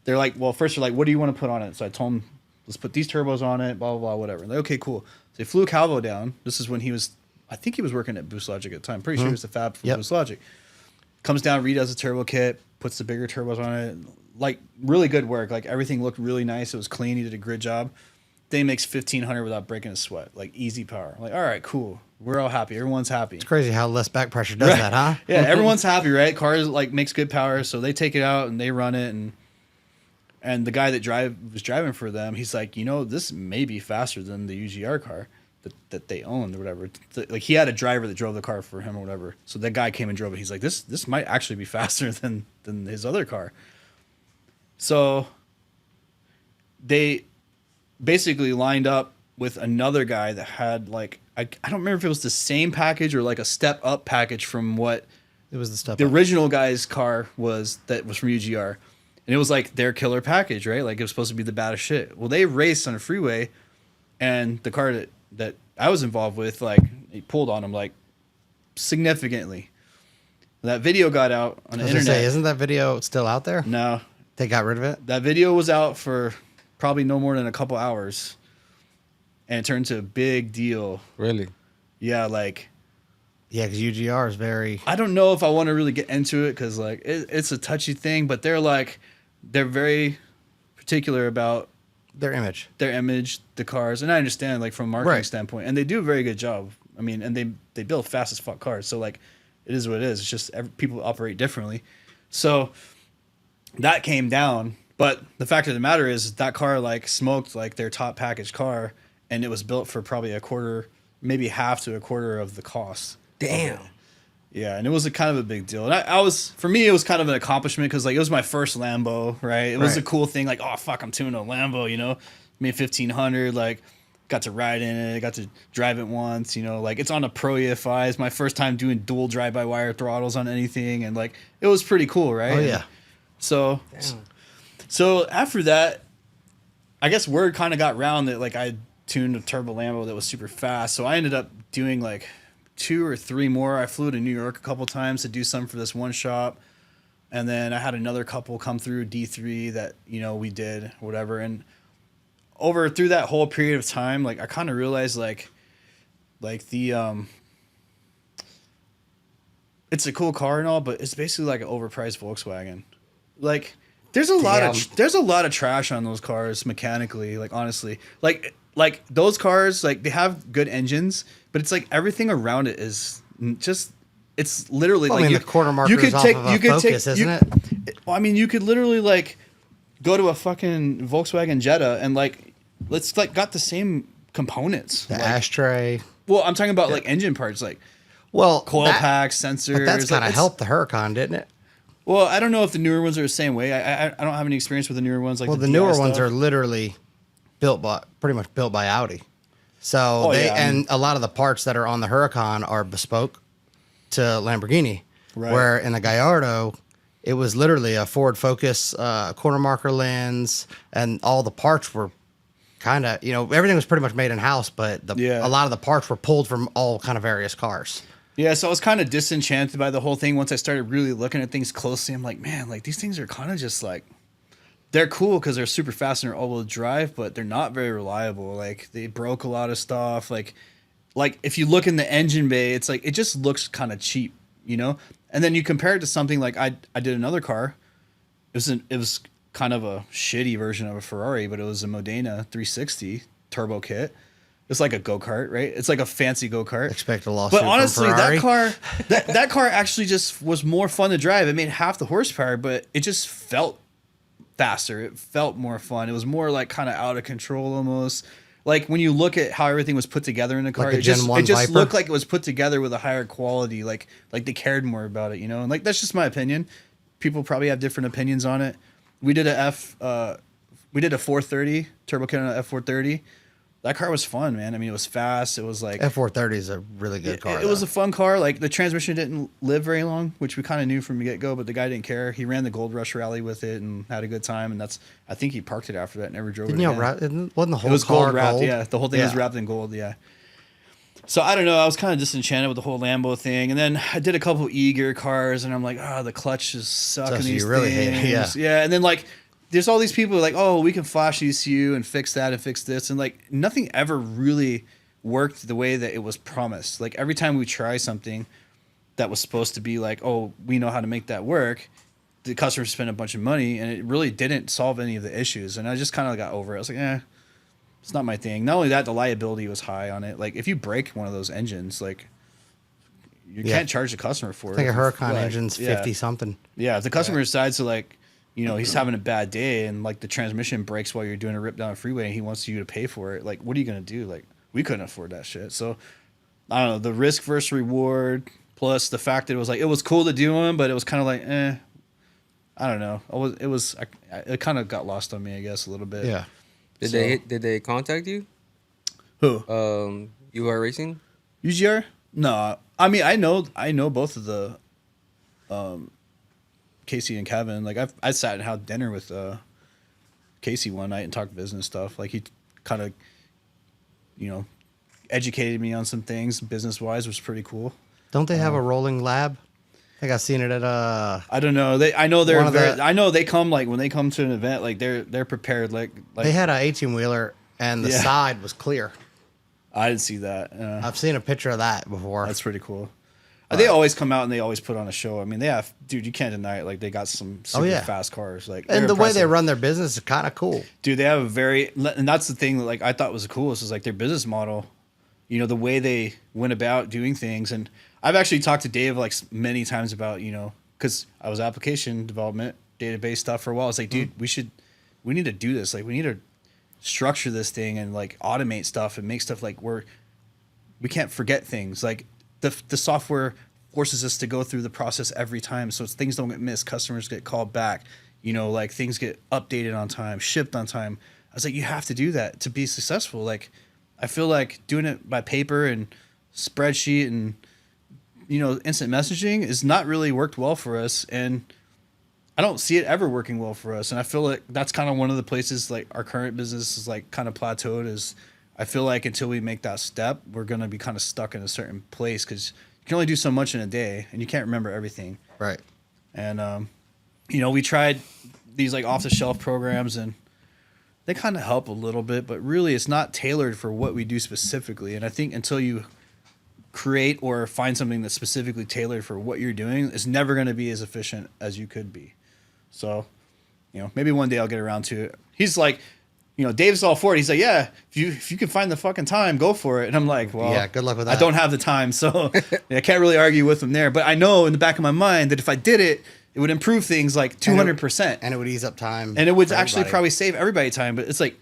They're like, well, first they're like, "What do you want to put on it?" So I told him, "Let's put these turbos on it, blah, blah, blah, whatever." Like, "Okay, cool." So they flew Calvo down. This is when I think he was working at Boost Logic at the time. Pretty sure he was the fab for Boost Logic. Comes down, redoes the turbo kit, puts the bigger turbos on it. Like, really good work. Like, everything looked really nice. It was clean. He did a grid job. Thing makes 1500 without breaking a sweat. Like, easy power. Like, all right, cool. We're all happy. Everyone's happy. It's crazy how less back pressure does that, huh? Yeah, everyone's happy, right? Cars like makes good power, so they take it out and they run it, and the guy that was driving for them, he's like, "You know, this may be faster than the UGR car that they owned or whatever." Like, he had a driver that drove the car for him or whatever. So that guy came and drove it. He's like, "This might actually be faster than his other car." So they basically lined up with another guy that had like I don't remember if it was the same package or like a step up package from what It was the stuff. the original guy's car was that was from UGR. And it was like their killer package, right? Like, it was supposed to be the baddest shit. Well, they raced on a freeway, and the car that I was involved with, like, he pulled on them like significantly. That video got out on the internet. Isn't that video still out there? No, They got rid of it? that video was out for probably no more than a couple hours, and it turned into a big deal. Really? Yeah, like, Yeah, because UGR is very... I don't know if I want to really get into it because like it's a touchy thing, but they're very particular about Their image. the cars, and I understand like from a marketing Right. standpoint, and they do a very good job. I mean, and they build fast as fuck cars. So like, it is what it is. It's just people operate differently. So that came down. But the fact of the matter is that car like smoked like their top package car, and it was built for probably a quarter, maybe half to a quarter of the cost. Damn. Yeah, and it was a kind of a big deal. And I was, for me, it was kind of an accomplishment because like it was my first Lambo, right? It was a cool thing. Like, oh fuck, I'm tuning a Lambo, you know, made 1500, like got to ride in it, got to drive it once, you know, like it's on a Pro EFI. It's my first time doing dual drive-by-wire throttles on anything, and like it was pretty cool, right? Oh yeah. So, so after that, I guess word kind of got round that like I tuned a turbo Lambo that was super fast. So I ended up doing like 2 or 3 more. I flew to New York a couple times to do some for this one shop. And then I had another couple come through D3 that, you know, we did whatever. And through that whole period of time, like I kind of realized like the, it's a cool car and all, but it's basically like an overpriced Volkswagen. Like there's a lot of trash on those cars mechanically, like honestly. Like those cars, like they have good engines, but it's like everything around it is just, it's literally Well, like I mean, the quarter marker is off of a Focus, isn't it? Well, I mean, you could literally like go to a fucking Volkswagen Jetta and like it's like got the same components. The like, ashtray. Well, I'm talking about like engine parts, like Well, coil packs, sensors. But that's kind of like, helped the Huracan, didn't it? Well, I don't know if the newer ones are the same way. I don't have any experience with the newer ones. Like Well, the DI newer ones stuff. are literally pretty much built by Audi. So and a lot of the parts that are on the Huracan are bespoke to Lamborghini. Right. Where in the Gallardo, it was literally a Ford Focus corner marker lens, and all the parts were kind of, you know, everything was pretty much made in house, but a lot of the parts were pulled from all kind of various cars. Yeah, so I was kind of disenchanted by the whole thing. Once I started really looking at things closely, I'm like, man, like these things are kind of just like, they're cool because they're super fast and they're all-wheel drive, but they're not very reliable. Like they broke a lot of stuff. Like if you look in the engine bay, it's like it just looks kind of cheap, you know. And then you compare it to something like I did another car. It was kind of a shitty version of a Ferrari, but it was a Modena 360 turbo kit. It's like a go-kart, right? It's like a fancy go-kart. Expect a lawsuit. But honestly, from Ferrari. that car actually just was more fun to drive. It made half the horsepower, but it just felt faster. It felt more fun. It was more like kind of out of control almost. Like when you look at how everything was put together in the car, Like a it just Viper? looked like it was put together with a higher quality. Like they cared more about it, you know? And like that's just my opinion. People probably have different opinions on it. We did a 430 turbo kit on an F430. That car was fun, man. I mean, it was fast. It was like F430 is a really good car. It was a fun car. Like the transmission didn't live very long, which we kind of knew from the get go. But the guy didn't care. He ran the Gold Rush Rally with it and had a good time. And I think he parked it after that. And never drove it. Wasn't the whole It was car gold wrapped. gold? Yeah, the whole thing was wrapped in gold. Yeah. So I don't know. I was kind of disenchanted with the whole Lambo thing. And then I did a couple E-Gear cars, and I'm like, the clutch is sucking So these you really things. hate it, yeah. Yeah. And then like, there's all these people like, oh, we can flash ECU and fix that and fix this. And like nothing ever really worked the way that it was promised. Like every time we try something that was supposed to be like, oh, we know how to make that work, the customer spent a bunch of money and it really didn't solve any of the issues. And I just kind of got over it. I was like, it's not my thing. Not only that, the liability was high on it. Like if you break one of those engines, like you can't charge the customer for it. I think a Huracan engine's 50 something. Yeah. If the customer decides to like, you know, he's having a bad day and like the transmission breaks while you're doing a rip down a freeway and he wants you to pay for it. Like, what are you going to do? Like, we couldn't afford that shit. So, I don't know, the risk versus reward plus the fact that it was cool to do them, but it was kind of like, I don't know. It kind of got lost on me, I guess, a little bit. Yeah. Did they contact you? Who? UR Racing? UGR? No. I mean, I know both of the, Casey and Kevin. Like I sat and had dinner with Casey one night and talked business stuff. Like he kind of, you know, educated me on some things business wise, which was pretty cool. Don't they have a rolling lab? I think I've seen it at I don't know. I know they come like when they come to an event, like they're prepared. Like they had an 18-wheeler and the side was clear. I didn't see that. I've seen a picture of that before. That's pretty cool. They always come out and they always put on a show. I mean, they have, dude, you can't deny it. Like they got some super fast cars. Like, and the impressive. way they run their business is kind of cool. Dude, they have and that's the thing that like I thought was the coolest is like their business model. you know, the way they went about doing things. And I've actually talked to Dave like many times about, you know, because I was application development, database stuff for a while. It's like, dude, we need to do this. Like, we need to structure this thing and like automate stuff and make stuff like we can't forget things. Like the software forces us to go through the process every time, so things don't get missed, customers get called back, you know, like things get updated on time, shipped on time. I was like, you have to do that to be successful. Like, I feel like doing it by paper and spreadsheet and, you know, instant messaging is not really worked well for us, and I don't see it ever working well for us. And I feel like that's kind of one of the places like our current business is like kind of plateaued. Is I feel like until we make that step, we're going to be kind of stuck in a certain place, because you can only do so much in a day and you can't remember everything. Right. And, you know, we tried these like off the shelf programs and they kind of help a little bit, but really it's not tailored for what we do specifically. And I think until you create or find something that's specifically tailored for what you're doing, it's never going to be as efficient as you could be. So, you know, maybe one day I'll get around to it. He's like, you know, Dave's all for it. He's like, yeah, if you can find the fucking time, go for it. And I'm like, well, yeah, good luck with that. I don't have the time, so I can't really argue with him there. But I know in the back of my mind that if I did it, it would improve things like 200%. And it would ease up time. And it would actually probably save everybody time. But it's like,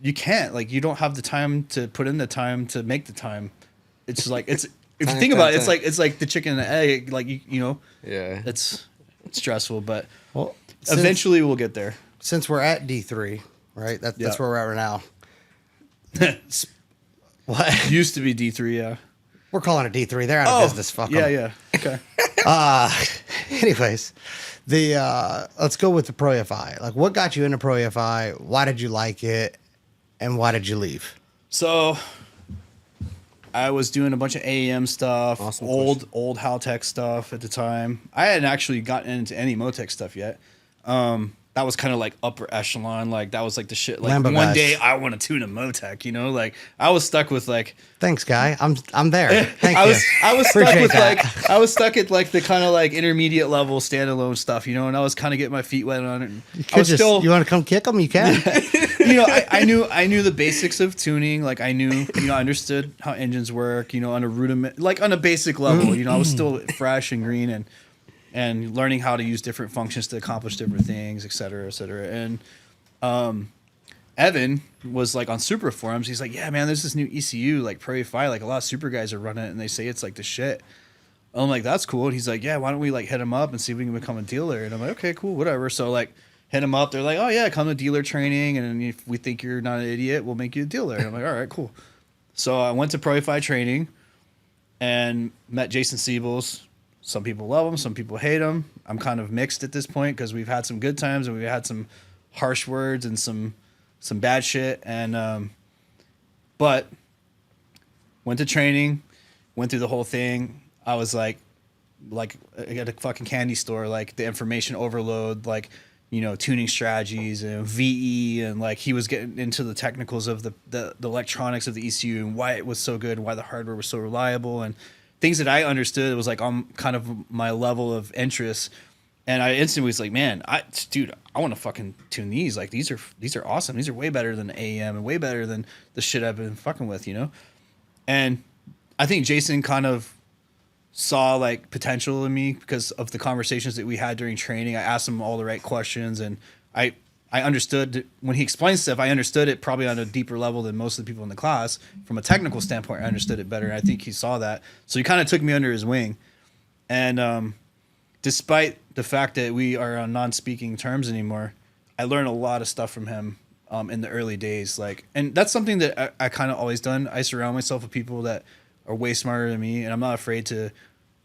you can't. Like, you don't have the time to put in the time to make the time. It's like, it's if you think about it, it's like the chicken and the egg. Like, you know, Yeah. it's stressful, but well, eventually we'll get there. Since we're at D3, right? That's where we're at right now. What? Used to be D3, yeah. We're calling it D3. They're out of business. Fuck 'em. Yeah. Okay. Anyways, let's go with the Pro EFI. Like, what got you into Pro EFI? Why did you like it? And why did you leave? So, I was doing a bunch of AEM stuff, Awesome old Haltech stuff at the time. I hadn't actually gotten into any Motec stuff yet. That was kind of like upper echelon. Like, that was like the shit. Like, Lambo one guys. day I want to tune a Motec, you know? Like, I was stuck with like... Thanks, guy. I'm there. Thank I you. was stuck Appreciate with that. like I was stuck at like the kind of like intermediate level standalone stuff, you know, and I was kind of getting my feet wet on it. And I was still, you want to come kick them? You can. you know, I knew the basics of tuning. Like, I knew, you know, I understood how engines work, you know, on a rudiment, like on a basic level. You know, I was still fresh and green and learning how to use different functions to accomplish different things, et cetera, et cetera. And Evan was like on Super forums. He's like, yeah, man, there's this new ECU, like Pro EFI, like a lot of super guys are running it and they say it's like the shit. I'm like, that's cool. And he's like, yeah, why don't we like hit him up and see if we can become a dealer? And I'm like, okay, cool, whatever. So like hit him up. They're like, oh yeah, come to dealer training. And if we think you're not an idiot, we'll make you a dealer. And I'm like, all right, cool. So I went to Pro EFI training and met Jason Siebels. Some people love him, some people hate him. I'm kind of mixed at this point because we've had some good times and we've had some harsh words and some bad shit. And but went to training, went through the whole thing. I was like at a fucking candy store, like the information overload, like, you know, tuning strategies and VE, and like he was getting into the technicals of the electronics of the ECU and why it was so good and why the hardware was so reliable and things that I understood. It was like on kind of my level of interest. And I instantly was like, man, I want to fucking tune these. Like, these are awesome. These are way better than AEM and way better than the shit I've been fucking with, you know? And I think Jason kind of saw like potential in me because of the conversations that we had during training. I asked him all the right questions, and I understood when he explained stuff. I understood it probably on a deeper level than most of the people in the class. From a technical standpoint, I understood it better. And I think he saw that. So he kind of took me under his wing. And despite the fact that we are on non-speaking terms anymore, I learned a lot of stuff from him in the early days. Like, and that's something that I kind of always done. I surround myself with people that are way smarter than me, and I'm not afraid to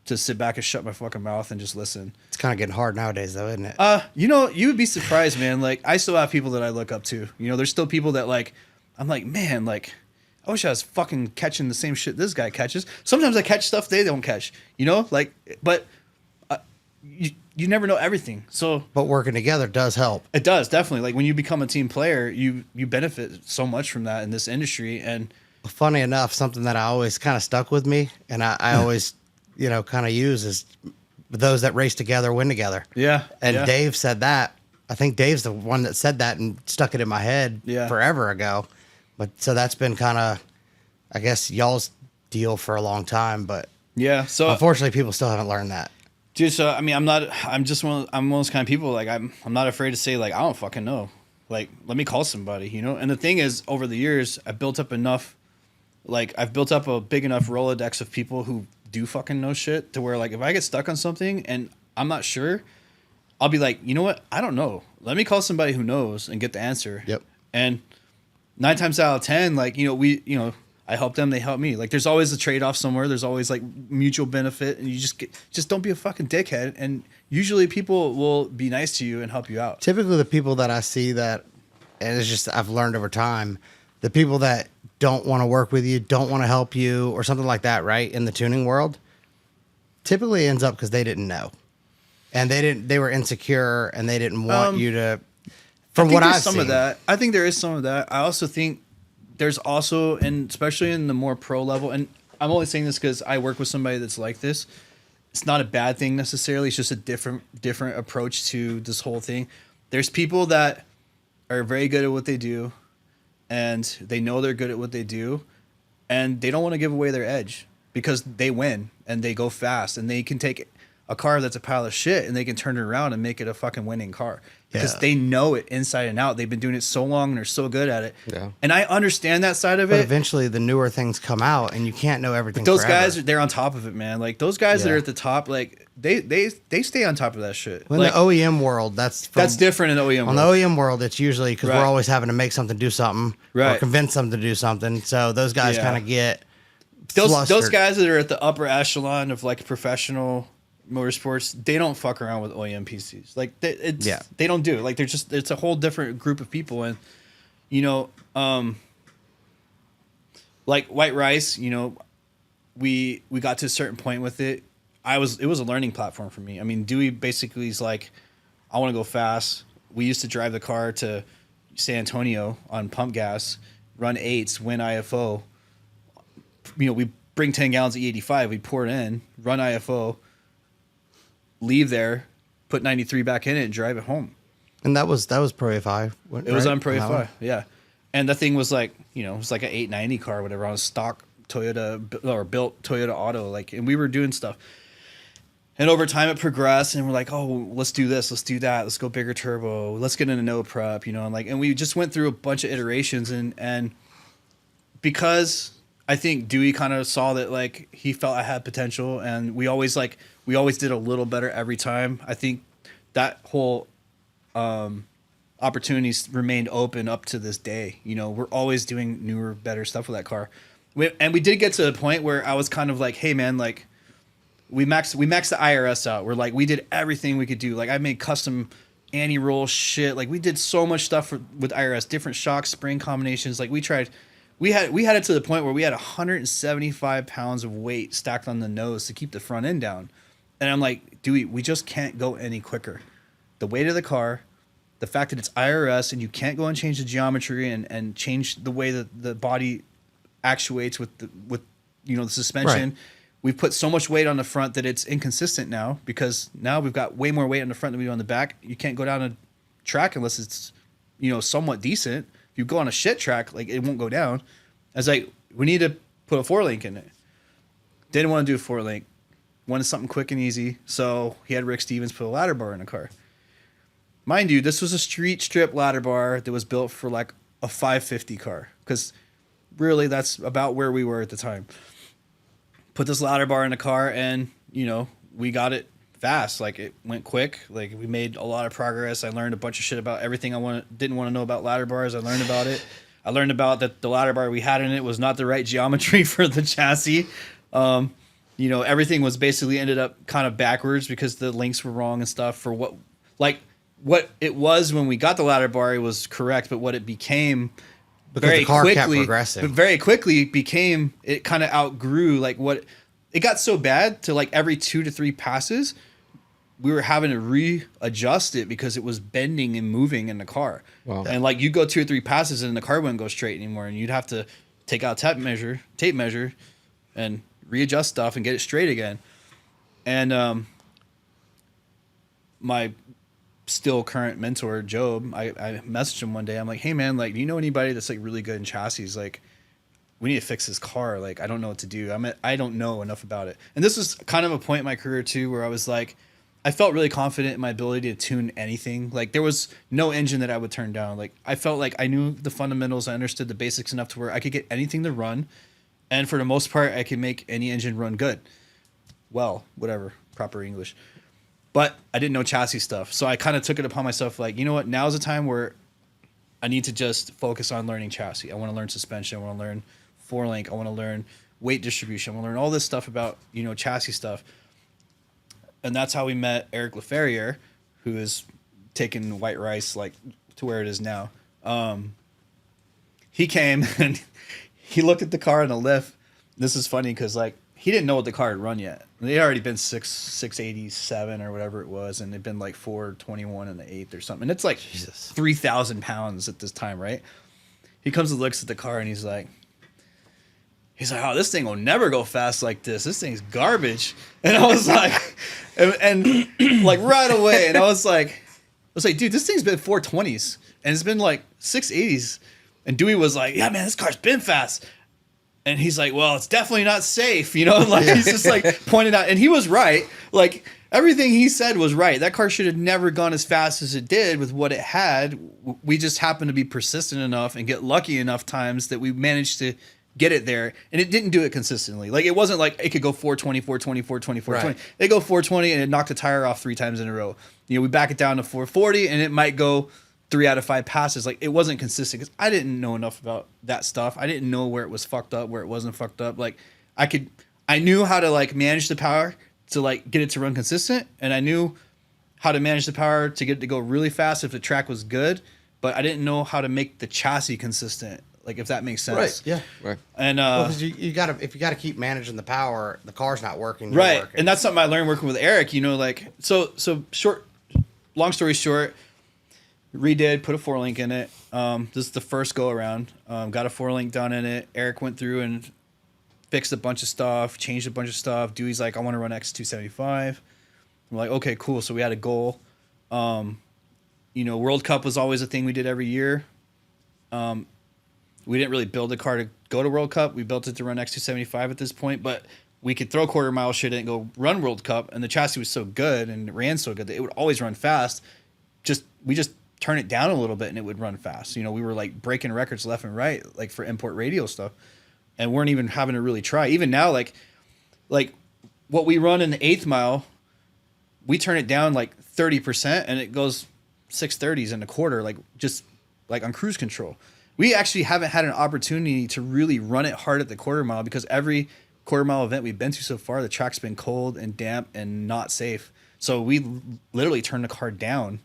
sit back and shut my fucking mouth and just listen. It's kind of getting hard nowadays, though, isn't it? You know, you would be surprised, man. Like, I still have people that I look up to. You know, there's still people that like, I'm like, man, like, I wish I was fucking catching the same shit this guy catches. Sometimes I catch stuff they don't catch, you know, like, but you never know everything. So, but working together does help. It does, definitely. Like, when you become a team player, you benefit so much from that in this industry. And funny enough, something that I always kind of stuck with me, and I always, you know, kind of use is those that race together win together. Yeah. And yeah. Dave said that. I think Dave's the one that said that and stuck it in my head Yeah. forever ago. But so that's been kind of, I guess, y'all's deal for a long time, but Yeah. So unfortunately, people still haven't learned that. dude, so I mean, I'm just I'm one of those kind of people. Like, I'm not afraid to say, like, I don't fucking know. Like, let me call somebody, you know? And the thing is, over the years, I've built up a big enough Rolodex of people who do fucking know shit to where, like, if I get stuck on something and I'm not sure, I'll be like, you know what? I don't know. Let me call somebody who knows and get the answer. Yep. And 9 times out of 10, like, I help them, they help me. Like, there's always a trade-off somewhere. There's always, like, mutual benefit, and you just don't be a fucking dickhead. And usually people will be nice to you and help you out. Typically, the people that I see that, and it's just I've learned over time, the people that don't want to work with you, don't want to help you, or something like that, right? In the tuning world, typically ends up because they didn't know, and they were insecure, and they didn't want you to. From what I've seen, I think there is some of that. I also think there's also, and especially in the more pro level, and I'm only saying this because I work with somebody that's like this. It's not a bad thing necessarily. It's just a different approach to this whole thing. There's people that are very good at what they do, and they know they're good at what they do, and they don't want to give away their edge because they win and they go fast and they can take a car that's a pile of shit and they can turn it around and make it a fucking winning car because they know it inside and out. They've been doing it so long and they're so good at it. Yeah. And I understand that side of it. But eventually the newer things come out and you can't know everything. But those forever. guys, they're on top of it, man. Like those guys that are at the top, like they stay on top of that shit. In like, the OEM world, that's different in the OEM world. On the OEM world, it's usually because Right. we're always having to make something do something or convince them to do something. So those guys kind of get those guys that are at the upper echelon of like professional motorsports, they don't fuck around with OEM PCs. Like they don't do it. Like it's a whole different group of people. And like White Rice, we got to a certain point with it. It was a learning platform for me. I mean, Dewey basically is like, I want to go fast. We used to drive the car to San Antonio on pump gas, run 8s, win IFO. We bring 10 gallons of E85, we pour it in, run IFO, leave there, put 93 back in it, and drive it home. And that was Pro A5. It was on Pro A5, yeah. And the thing was like, it was like an 890 car, whatever, on a stock Toyota or built Toyota Auto, like, and we were doing stuff. And over time it progressed, and we're like, oh, let's do this, let's do that, let's go bigger turbo, let's get into no prep, and we just went through a bunch of iterations, and because I think Dewey kind of saw that, like, he felt I had potential, and we always did a little better every time. I think that whole opportunities remained open up to this day. We're always doing newer, better stuff with that car. And we did get to the point where I was kind of like, hey man, like we maxed the IRS out. We're like, we did everything we could do. Like I made custom anti-roll shit. Like we did so much stuff with IRS, different shock spring combinations. Like we had it to the point where we had 175 pounds of weight stacked on the nose to keep the front end down. And I'm like, dude, we just can't go any quicker. The weight of the car, the fact that it's IRS and you can't go and change the geometry and change the way that the body actuates with the suspension. Right. We've put so much weight on the front that it's inconsistent now because now we've got way more weight on the front than we do on the back. You can't go down a track unless it's, somewhat decent. If you go on a shit track, like it won't go down. I was like, we need to put a 4-link in it. Didn't want to do a 4-link. Wanted something quick and easy. So he had Rick Stevens put a ladder bar in the car. Mind you, this was a street strip ladder bar that was built for like a 550 car. Because really that's about where we were at the time. Put this ladder bar in the car and, we got it fast. Like it went quick. Like we made a lot of progress. I learned a bunch of shit about everything I didn't want to know about ladder bars. I learned about it. I learned about that the ladder bar we had in it was not the right geometry for the chassis. Everything was basically ended up kind of backwards because the links were wrong and stuff for what it was when we got the ladder bar, it was correct, but what it became because the car kept progressing. But very quickly became, it kind of outgrew like what it got so bad to like every 2 to 3 passes, we were having to readjust it because it was bending and moving in the car. Wow. And like you go 2 or 3 passes and the car wouldn't go straight anymore. And you'd have to take out tape measure and readjust stuff and get it straight again. And my still current mentor, Job, I messaged him one day. I'm like, hey man, like, do you know anybody that's like really good in chassis? Like, we need to fix this car. Like, I don't know what to do. I don't know enough about it. And this was kind of a point in my career too, where I was like, I felt really confident in my ability to tune anything. Like, there was no engine that I would turn down. Like, I felt like I knew the fundamentals. I understood the basics enough to where I could get anything to run. And for the most part, I could make any engine run good. Well, whatever, proper English. But I didn't know chassis stuff. So I kind of took it upon myself, like, you know what? Now's the time where I need to just focus on learning chassis. I want to learn suspension. I want to learn four-link. I want to learn weight distribution. I want to learn all this stuff about, chassis stuff. And that's how we met Eric LaFerriere, who is taking White Rice like to where it is now. He came and he looked at the car in the lift. This is funny because like he didn't know what the car had run yet. They had already been 687 or whatever it was, and they'd been like 421 in the 8th or something. And it's like 3,000 pounds at this time, right? He comes and looks at the car and he's like, oh, this thing will never go fast like this. This thing's garbage. And I was like, and like right away. And I was like, dude, this thing's been 420s and it's been like 680s. And Dewey was like, yeah, man, this car's been fast. And he's like, well, it's definitely not safe. Like he's just like pointed out. And he was right. Like everything he said was right. That car should have never gone as fast as it did with what it had. We just happened to be persistent enough and get lucky enough times that we managed to get it there. And it didn't do it consistently. Like it wasn't like it could go 420, 420, 420, 420. Right. They go 420 and it knocked a tire off 3 times in a row. We back it down to 440 and it might go 3 out of 5 passes. Like it wasn't consistent because I didn't know enough about that stuff. I didn't know where it was fucked up, where it wasn't fucked up. Like I knew how to like manage the power to like get it to run consistent, and I knew how to manage the power to get it to go really fast if the track was good, but I didn't know how to make the chassis consistent. Like if that makes sense. Right. Yeah. Right. And because you gotta, if you gotta keep managing the power, the car's not working. Right. Working. And that's something I learned working with Eric. Like so short. Long story short, redid, put a 4-link in it. This is the first go around. Got a 4-link done in it. Eric went through and fixed a bunch of stuff, changed a bunch of stuff. Dewey's like, I want to run X275. I'm like, okay, cool. So we had a goal. World Cup was always a thing we did every year. We didn't really build a car to go to World Cup. We built it to run X275 at this point, but we could throw quarter mile shit in and go run World Cup. And the chassis was so good and it ran so good that it would always run fast. We just turn it down a little bit and it would run fast. We were like breaking records left and right, like for import radio stuff, and weren't even having to really try. Even now, like what we run in the 8th mile, we turn it down like 30% and it goes 630s in a quarter, like just like on cruise control. We actually haven't had an opportunity to really run it hard at the quarter mile because every quarter mile event we've been to so far, the track's been cold and damp and not safe. So we literally turn the car down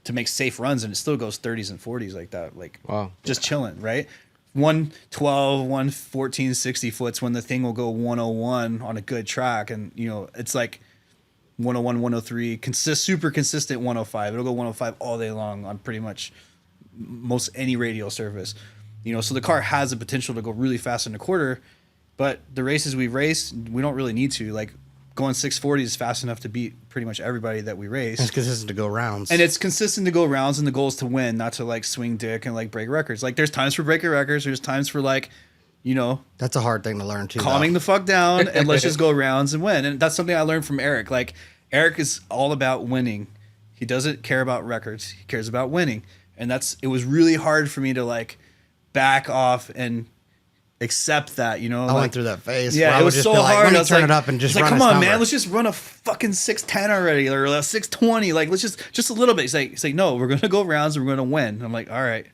to make safe runs, and it still goes 30s and 40s like that. Like, wow. Just chilling, right? 112, 114, 60 foots when the thing will go 101 on a good track. And, it's like 101, 103, super consistent 105. It'll go 105 all day long on pretty much most any radial surface. So the car has the potential to go really fast in a quarter, but the races we've raced, we don't really need to. Like, going 640 is fast enough to beat pretty much everybody that we race. It's consistent to go rounds. And it's consistent to go rounds, and the goal is to win, not to like swing dick and like break records. Like there's times for breaking records. There's times for like, that's a hard thing to learn too. Calming the fuck down and let's just go rounds and win. And that's something I learned from Eric. Like Eric is all about winning. He doesn't care about records. He cares about winning. And it was really hard for me to like back off and accept that, I went through that phase. Yeah, it was so hard. Let me turn it up and just run. Come on, man, let's just run a fucking 610 already or a 620. Like, let's just a little bit. He's like, no, we're gonna go rounds and we're gonna win. I'm like, all right.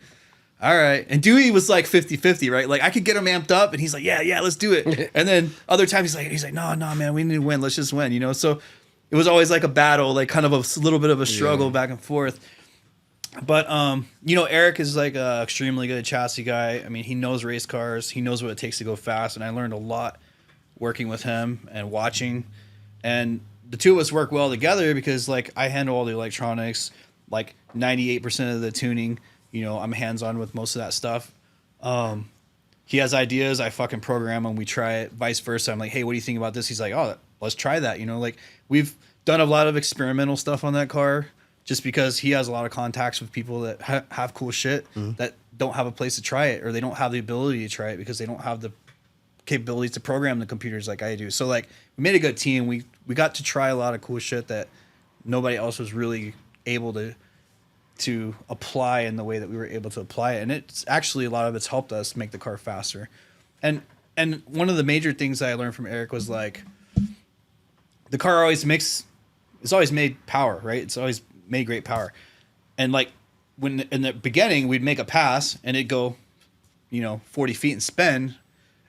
And Dewey was like 50-50, right? Like I could get him amped up, and he's like, yeah, let's do it. And then other times he's like, no, man, we need to win. Let's just win, So it was always like a battle, like kind of a little bit of a struggle back and forth. But, Eric is like a extremely good chassis guy. I mean, he knows race cars. He knows what it takes to go fast. And I learned a lot working with him and watching. And the two of us work well together because, like, I handle all the electronics, like 98% of the tuning. I'm hands-on with most of that stuff. He has ideas. I fucking program them. We try it. Vice versa. I'm like, hey, what do you think about this? He's like, oh, let's try that. Like, we've done a lot of experimental stuff on that car. Just because he has a lot of contacts with people that have cool shit that don't have a place to try it, or they don't have the ability to try it because they don't have the capabilities to program the computers like I do. So like we made a good team. We got to try a lot of cool shit that nobody else was really able to apply in the way that we were able to apply it. And it's actually, a lot of it's helped us make the car faster. And one of the major things that I learned from Eric was like, the car it's always made power, right? It's always made great power. And like when in the beginning we'd make a pass and it'd go, 40 feet and spin.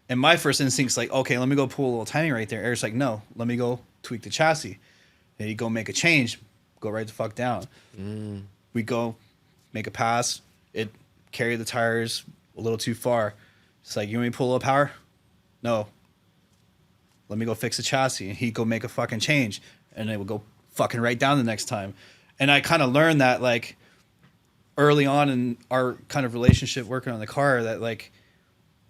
And my first instinct's like, okay, let me go pull a little timing right there. Eric's like, no, let me go tweak the chassis. And he'd go make a change, go right the fuck down. We go make a pass. It carried the tires a little too far. It's like, you want me to pull a little power? No. Let me go fix the chassis. And he'd go make a fucking change. And it would go fucking right down the next time. And I kind of learned that like early on in our kind of relationship working on the car, that like,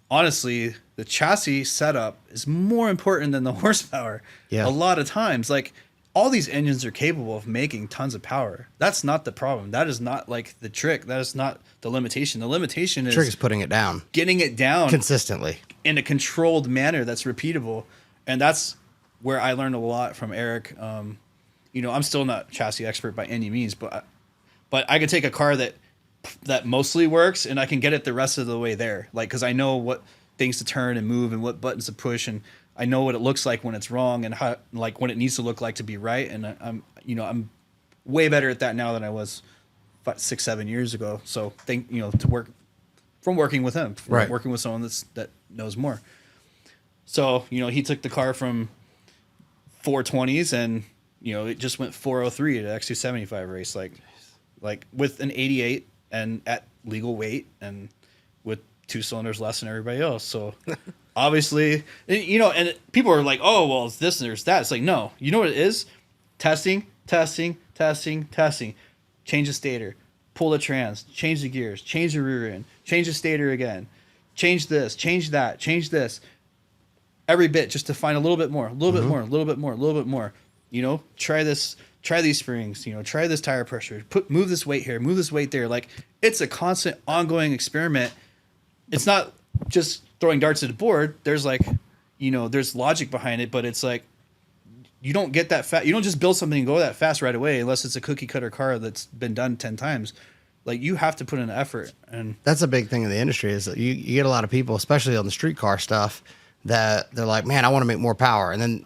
honestly, the chassis setup is more important than the horsepower. Yeah. A lot of times, like, all these engines are capable of making tons of power. That's not the problem. That is not like the trick. That is not the limitation. The limitation is trick is putting it down, getting it down consistently in a controlled manner that's repeatable. And that's where I learned a lot from Eric. I'm still not chassis expert by any means, but I could take a car that mostly works and I can get it the rest of the way there. Like, cause I know what things to turn and move and what buttons to push. And I know what it looks like when it's wrong and how, like, what it needs to look like to be right. And I'm way better at that now than I was 6, 7 years ago. So working with him, right. Working with someone that knows more. So, he took the car from 420s and, it just went 403 to X275 race, like with an 88 and at legal weight and with 2 cylinders less than everybody else. So obviously, and people are like, oh, well, it's this and there's that. It's like, no, you know what it is? Testing. Change the stator, pull the trans, change the gears, change the rear end, change the stator again, change this, change that, change this. Every bit just to find a little bit more, a little bit more, a little bit more, a little bit more. Try this, try these springs, try this tire pressure, move this weight here, move this weight there. Like, it's a constant ongoing experiment. It's not just throwing darts at the board. There's like, there's logic behind it, but it's like, you don't get that fast. You don't just build something and go that fast right away, unless it's a cookie cutter car that's been done 10 times. Like, you have to put in effort. And that's a big thing in the industry is that you get a lot of people, especially on the street car stuff, that they're like, man, I want to make more power. And then,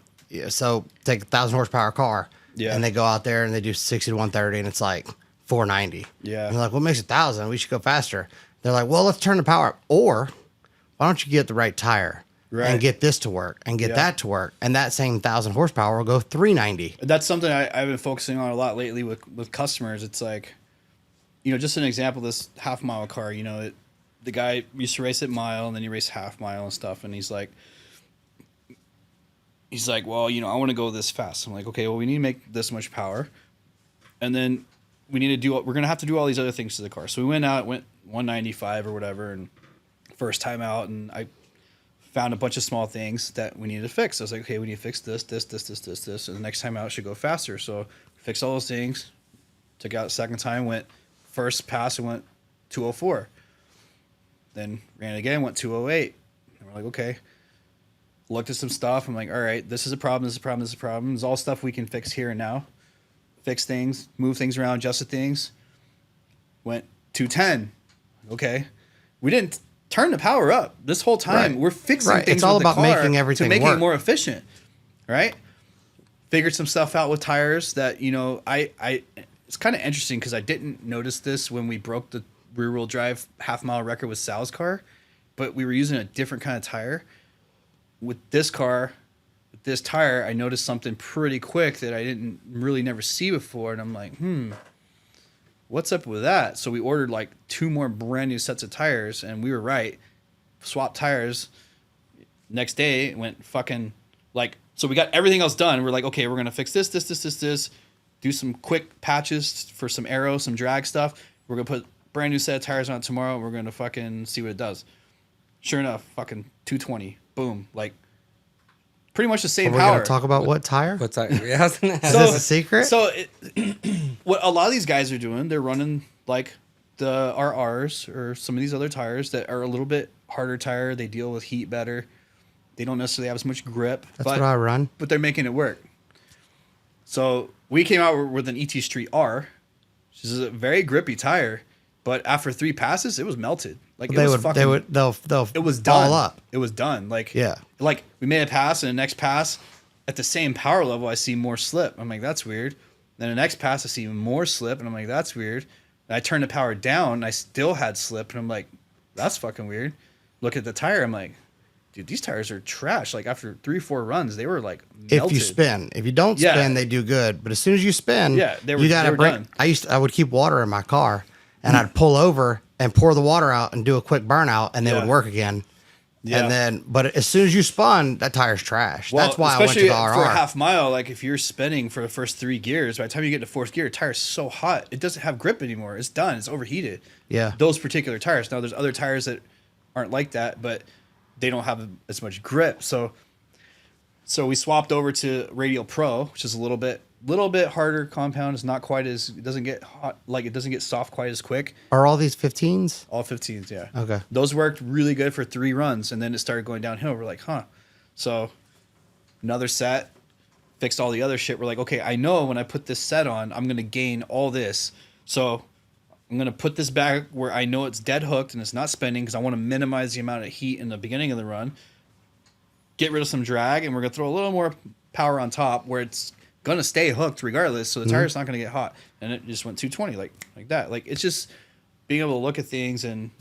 so take a 1,000 horsepower car. Yeah. And they go out there and they do 60 to 130 and it's like 490. Yeah. And they're like, what makes it 1,000? We should go faster. They're like, well, let's turn the power up. Or why don't you get the right tire and get this to work and get that to work? And that same 1,000 horsepower will go 390. That's something I've been focusing on a lot lately with customers. It's like, just an example, this half mile car, the guy used to race at mile and then he raced half mile and stuff. And he's like, well, I want to go this fast. I'm like, okay, well, we need to make this much power. And then we're going to have to do all these other things to the car. So we went 195 or whatever. And first time out. And I found a bunch of small things that we needed to fix. I was like, okay, we need to fix this. And the next time out it should go faster. So fix all those things. Took out the second time, went first pass and went 204. Then ran it again, went 208. And we're like, okay. Looked at some stuff. I'm like, all right, this is a problem. This is a problem. This is a problem. It's all stuff we can fix here and now. Fix things, move things around, adjust things. Went 210. Okay. We didn't turn the power up this whole time. We're fixing things. It's all with about the car making everything to make work. it more efficient. Right. Figured some stuff out with tires that, it's kind of interesting because I didn't notice this when we broke the rear wheel drive half mile record with Sal's car, but we were using a different kind of tire. With this car, with this tire, I noticed something pretty quick that I didn't really never see before. And I'm like, what's up with that? So we ordered like 2 more brand new sets of tires and we were right. Swapped tires. Next day, it went fucking like, so we got everything else done. We're like, okay, we're going to fix this. Do some quick patches for some aero, some drag stuff. We're going to put brand new set of tires on it tomorrow. We're going to fucking see what it does. Sure enough, fucking 220. Boom. Like, pretty much the same power. We're going to talk about what tire? What tire? Yeah, Is this a secret? So what a lot of these guys are doing, they're running like the RRs or some of these other tires that are a little bit harder tire. They deal with heat better. They don't necessarily have as much grip. That's what I run. But they're making it work. So we came out with an ET Street R, which is a very grippy tire. But after 3 passes, it was melted. Like They'll it was done. ball up. It was done. Like Yeah. Like we made a pass, and the next pass, at the same power level, I see more slip. I'm like, that's weird. Then the next pass, I see even more slip, and I'm like, that's weird. And I turned the power down, and I still had slip, and I'm like, that's fucking weird. Look at the tire. I'm like, dude, these tires are trash. Like after 3-4 runs, they were like melted. If you spin. If you don't spin, they do good. But as soon as you spin, you gotta break. Done. I would keep water in my car, and I'd pull over and pour the water out and do a quick burnout, and they would work again. Yeah. And then, but as soon as you spun, that tire's trash. Well, that's why I went to the RR. For a half mile, like if you're spinning for the first 3 gears, by the time you get to 4th gear, the tire's so hot, it doesn't have grip anymore. It's done. It's overheated. Yeah. Those particular tires. Now, there's other tires that aren't like that, but they don't have as much grip. So we swapped over to Radial Pro, which is a little bit harder compound. It's not quite as, it doesn't get hot, like it doesn't get soft quite as quick. Are all these 15s? All 15s, yeah. Okay. Those worked really good for 3 runs, and then it started going downhill. We're like, huh. So another set, fixed all the other shit. We're like, okay, I know when I put this set on, I'm going to gain all this. So I'm going to put this back where I know it's dead hooked and it's not spinning because I want to minimize the amount of heat in the beginning of the run. Get rid of some drag, and we're going to throw a little more power on top where it's going to stay hooked regardless, so the tire's not going to get hot. And it just went 220 like that. Like, it's just being able to look at things and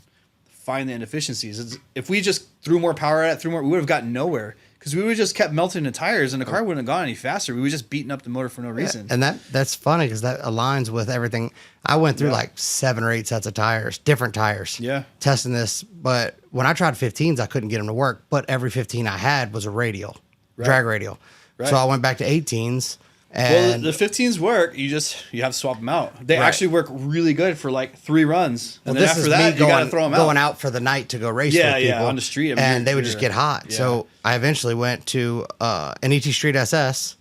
find the inefficiencies. If we just threw more power at it, we would have gotten nowhere because we would have just kept melting the tires and the car wouldn't have gone any faster. We would just beating up the motor for no reason. And that's funny because that aligns with everything. I went through like 7 or 8 sets of tires, different tires. Yeah. Testing this. But when I tried 15s, I couldn't get them to work. But every 15 I had was a radial, drag radial. Right. So I went back to 18s. And well, the 15s work. You have to swap them out. They actually work really good for like 3 runs, and then after that, you got to throw them out. Going out for the night to go race with people on the street, and they would just get hot. Yeah. So I eventually went to an ET Street SS,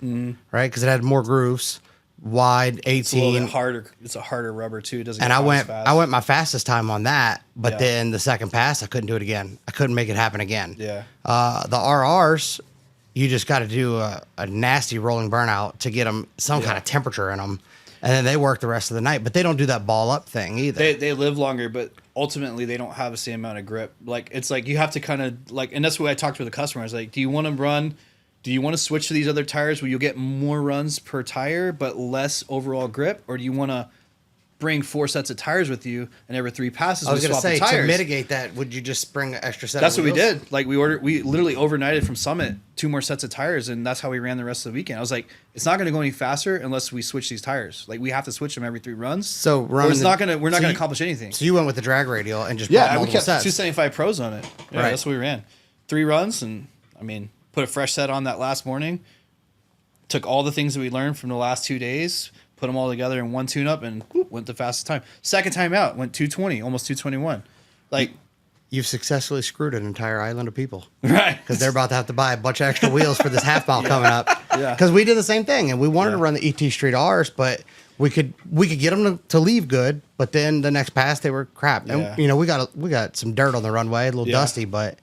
right? Because it had more grooves, wide 18, it's a little bit harder. It's a harder rubber too. It doesn't. And get I went, as fast. I went my fastest time on that, but then the second pass, I couldn't do it again. I couldn't make it happen again. Yeah. The RRs. You just got to do a nasty rolling burnout to get them some kind of temperature in them. And then they work the rest of the night. But they don't do that ball up thing either. They live longer, but ultimately they don't have the same amount of grip. Like, it's like you have to kind of, like, and that's what I talked to the customers. Like, do you want to switch to these other tires where you'll get more runs per tire but less overall grip? Or do you want to bring 4 sets of tires with you, and every 3 passes I was we going to swap say, the tires? to mitigate that, would you just bring an extra set That's of wheels? wheels? What we did. Like, we literally overnighted from Summit 2 more sets of tires, and that's how we ran the rest of the weekend. I was like, it's not going to go any faster unless we switch these tires. Like, we have to switch them every 3 runs. So we're not going to accomplish anything. So you went with the drag radial and just bought multiple we kept sets. 275 pros on it. Yeah, Right. That's what we ran. 3 runs, and I mean, put a fresh set on that last morning. Took all the things that we learned from the last 2 days, put them all together in one tune-up, and went the fastest time. Second time out, went 220, almost 221. Like, you've successfully screwed an entire island of people. Right. Because they're about to have to buy a bunch of extra wheels for this half mile coming up. Yeah. Because we did the same thing, and we wanted to run the ET Street R's, but we could get them to leave good, but then the next pass they were crap. Yeah. And we got some dirt on the runway, a little dusty, but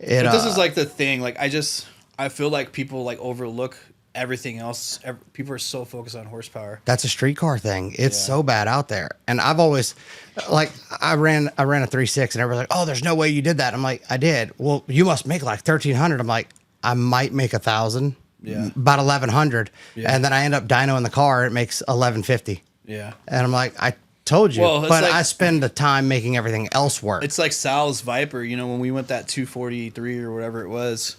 this is like the thing. Like, I feel like people like overlook everything else. People are so focused on horsepower. That's a street car thing. It's so bad out there. And I've always, like, I ran a 3.6 and everybody's like, oh, there's no way you did that. I'm like, I did. Well, you must make like 1,300. I'm like, I might make 1,000. Yeah. About 1,100. Yeah. And then I end up dyno in the car. It makes 1,150. Yeah. And I'm like, I told you. Well, but like, I spend the time making everything else work. It's like Sal's Viper. You know, when we went that 243 or whatever it was,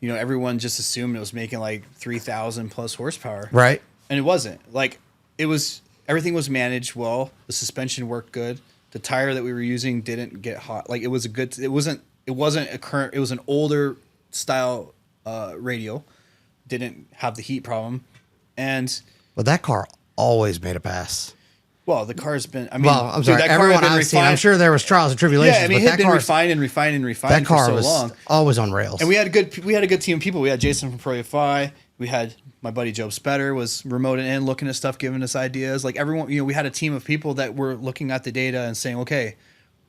you know, everyone just assumed it was making like 3,000 plus horsepower. Right. And it wasn't. Like, everything was managed well. The suspension worked good. The tire that we were using didn't get hot. Like, it was an older style radial. Didn't have the heat problem. And well, that car always made a pass. Well, the car's been, I mean, well, I'm sorry, that everyone I've seen, I'm sure there was trials and tribulations. Yeah, I mean, it had been refined and refined and refined that car for so was long. Always on rails. And we had a good team of people. We had Jason from Pro FI. We had My buddy Joe Spetter was remoting in, looking at stuff, giving us ideas. Like everyone, we had a team of people that were looking at the data and saying, okay,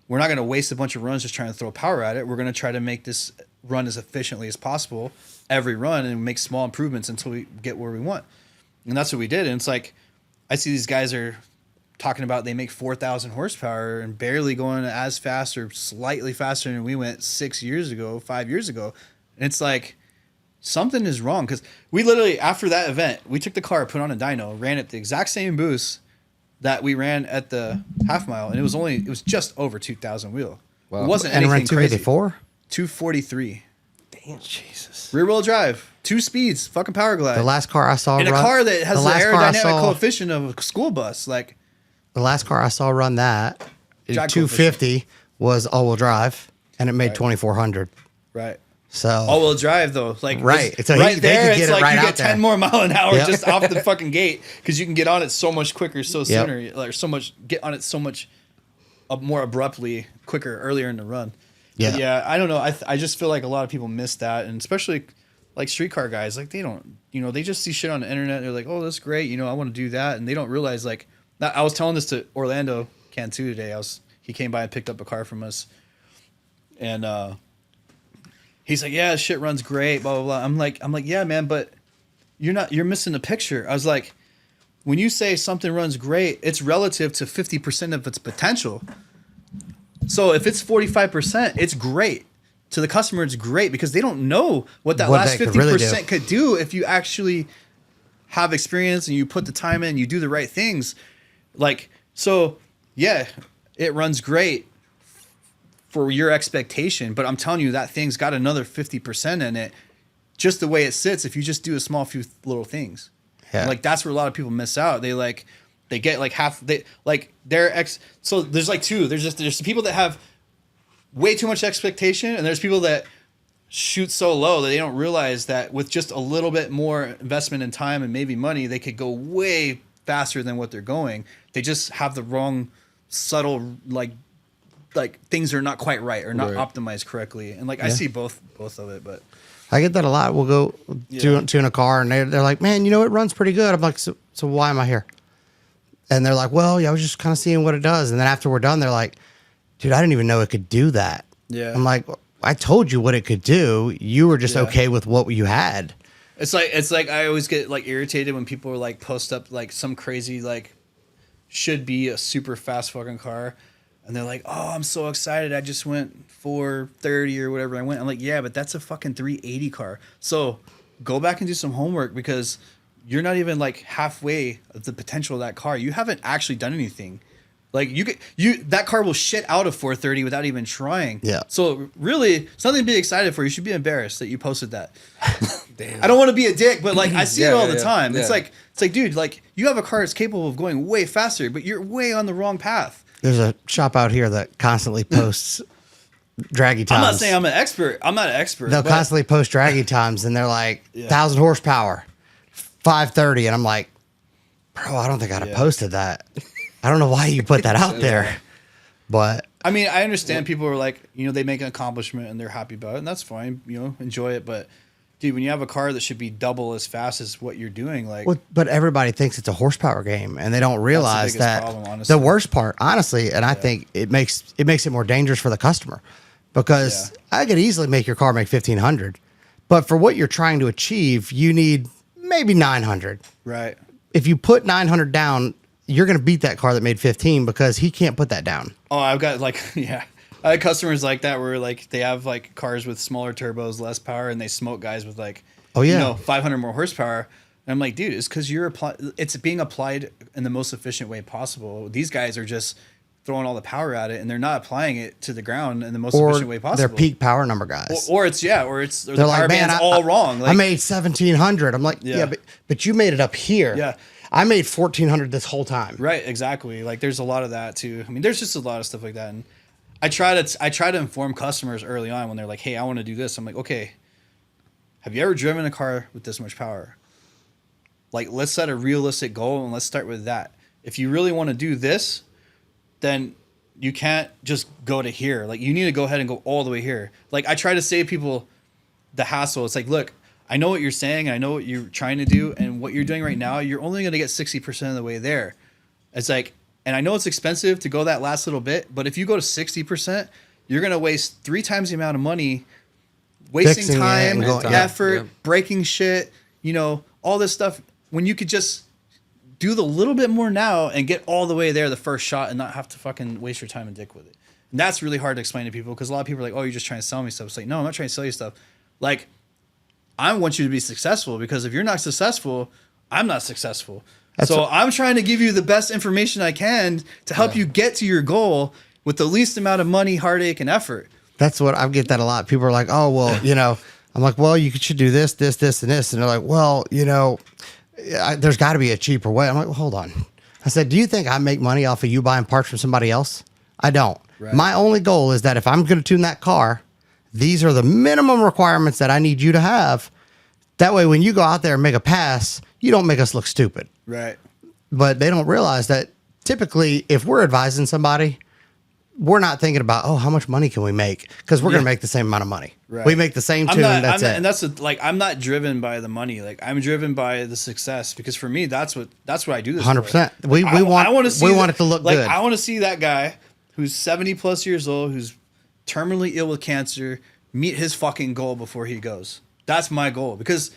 we're not going to waste a bunch of runs just trying to throw power at it. We're going to try to make this run as efficiently as possible every run and make small improvements until we get where we want. And that's what we did. And it's like, I see these guys are talking about they make 4,000 horsepower and barely going as fast or slightly faster than we went 5 years ago. And it's like, something is wrong. Because we literally, after that event, we took the car, put on a dyno, ran it the exact same boost that we ran at the half mile. And it was just over 2,000 wheel. Wow. It wasn't and anything crazy. 284? 243. Damn, Jesus. Rear wheel drive, 2 speeds, fucking power glide. The last car I saw in a car that has the aerodynamic coefficient of a school bus. Like the last car I saw run that, 250 was all-wheel drive, and it made 2,400. Right. So all-wheel drive though, like right, it's right there. It's like you get 10 more mile an hour yep. just off the fucking gate because you can get on it so much quicker, sooner, like get on it so much more abruptly, quicker, earlier in the run. Yeah, but yeah. I don't know. I just feel like a lot of people miss that, and especially like streetcar guys, like they don't, they just see shit on the internet. They're like, oh, that's great, I want to do that, and they don't realize like. I was telling this to Orlando Cantu today. He came by and picked up a car from us, and he's like, "Yeah, shit runs great." Blah blah blah. I'm like, "Yeah, man, but you're missing the picture." I was like, "When you say something runs great, it's relative to 50% of its potential. So if it's 45%, it's great. To the customer, it's great because they don't know what last 50% could do if you actually have experience and you put the time in, you do the right things." Like, so yeah, it runs great for your expectation, but I'm telling you that thing's got another 50% in it just the way it sits if you just do a small few little things. Yeah. Like that's where a lot of people miss out. They get like half so there's like two. There's people that have way too much expectation, and there's people that shoot so low that they don't realize that with just a little bit more investment in time and maybe money, they could go way faster than what they're going. They just have the wrong subtle like things are not quite right or not optimized correctly. And I see both of it, but I get that a lot. We'll go tune a car and they're like, "Man, it runs pretty good." I'm like, so why am I here? And they're like, "Well, yeah, I was just kind of seeing what it does." And then after we're done, they're like, "Dude, I didn't even know it could do that." Yeah. I'm like, "I told you what it could do. You were just okay with what you had." It's like I always get irritated when people are post up some crazy should be a super fast fucking car, and they're like, "Oh, I'm so excited! I just went 430 or whatever I went." I'm like, "Yeah, but that's a fucking 380 car. So go back and do some homework because you're not even halfway of the potential of that car. You haven't actually done anything. That car will shit out of 430 without even trying. Yeah. So really, it's nothing to be excited for. You should be embarrassed that you posted that. Damn. I don't want to be a dick, but I see it all the time. Yeah. It's like, dude, you have a car that's capable of going way faster, but you're way on the wrong path. There's a shop out here that constantly posts draggy times. I'm not saying I'm an expert. I'm not an expert. They'll constantly post draggy times, and they're like 1,000 horsepower, 530, and I'm like, bro, I don't think I'd have posted that. I don't know why you put that out there, but I mean, I understand people are they make an accomplishment and they're happy about it, and that's fine. Enjoy it. But dude, when you have a car that should be double as fast as what you're doing, but everybody thinks it's a horsepower game, and they don't realize that the worst part, honestly, and I think it makes it more dangerous for the customer because I could easily make your car make 1,500, but for what you're trying to achieve, you need maybe 900. Right. If you put 900 down, you're going to beat that car that made 15 because he can't put that down. Oh, I've got I had customers like that where they have cars with smaller turbos, less power, and they smoke guys with 500 more horsepower. And I'm like, dude, it's because it's being applied in the most efficient way possible. These guys are just throwing all the power at it, and they're not applying it to the ground in the most efficient way possible. They're peak power number guys. Or the power band's all wrong. I made 1,700. I'm like, but you made it up here. Yeah. I made 1,400 this whole time. Right, exactly. There's a lot of that too. I mean, there's just a lot of stuff like that. And I try to inform customers early on when they're like, "Hey, I want to do this." I'm like, "Okay, have you ever driven a car with this much power? Let's set a realistic goal and let's start with that. If you really want to do this, then you can't just go to here. You need to go ahead and go all the way here." I try to save people the hassle. It's look, I know what you're saying. I know what you're trying to do, and what you're doing right now, you're only going to get 60% of the way there. It's like, and I know it's expensive to go that last little bit, but if you go to 60%, you're going to waste 3 times the amount of money, wasting Fixing it time, and effort, breaking shit, you know, all this stuff, when you could just do the little bit more now and get all the way there the first shot and not have to fucking waste your time and dick with it. And that's really hard to explain to people, because a lot of people are like, oh, you're just trying to sell me stuff. It's like, no, I'm not trying to sell you stuff. Like, I want you to be successful, because if you're not successful, I'm not successful. I'm trying to give you the best information I can to help you get to your goal with the least amount of money, heartache, and effort. That's what I get that a lot. People are like, oh, well, you know, I'm like, well, you should do this, this, this, and this. And they're like, well, you know, there's got to be a cheaper way. I'm like, well, hold on. I said, do you think I make money off of you buying parts from somebody else? I don't. Right. My only goal is that if I'm going to tune that car, these are the minimum requirements that I need you to have. That way, when you go out there and make a pass, you don't make us look stupid. Right. But they don't realize that typically, if we're advising somebody, we're not thinking about, oh, how much money can we make? Because we're going to make the same amount of money. Right. We make the same tune. That's it. And that's like, I'm not driven by the money. Like, I'm driven by the success, because for me, that's what I do this 100%. For. We want it to look like, good. I want to see that guy who's 70 plus years old, who's terminally ill with cancer, meet his fucking goal before he goes. That's my goal, because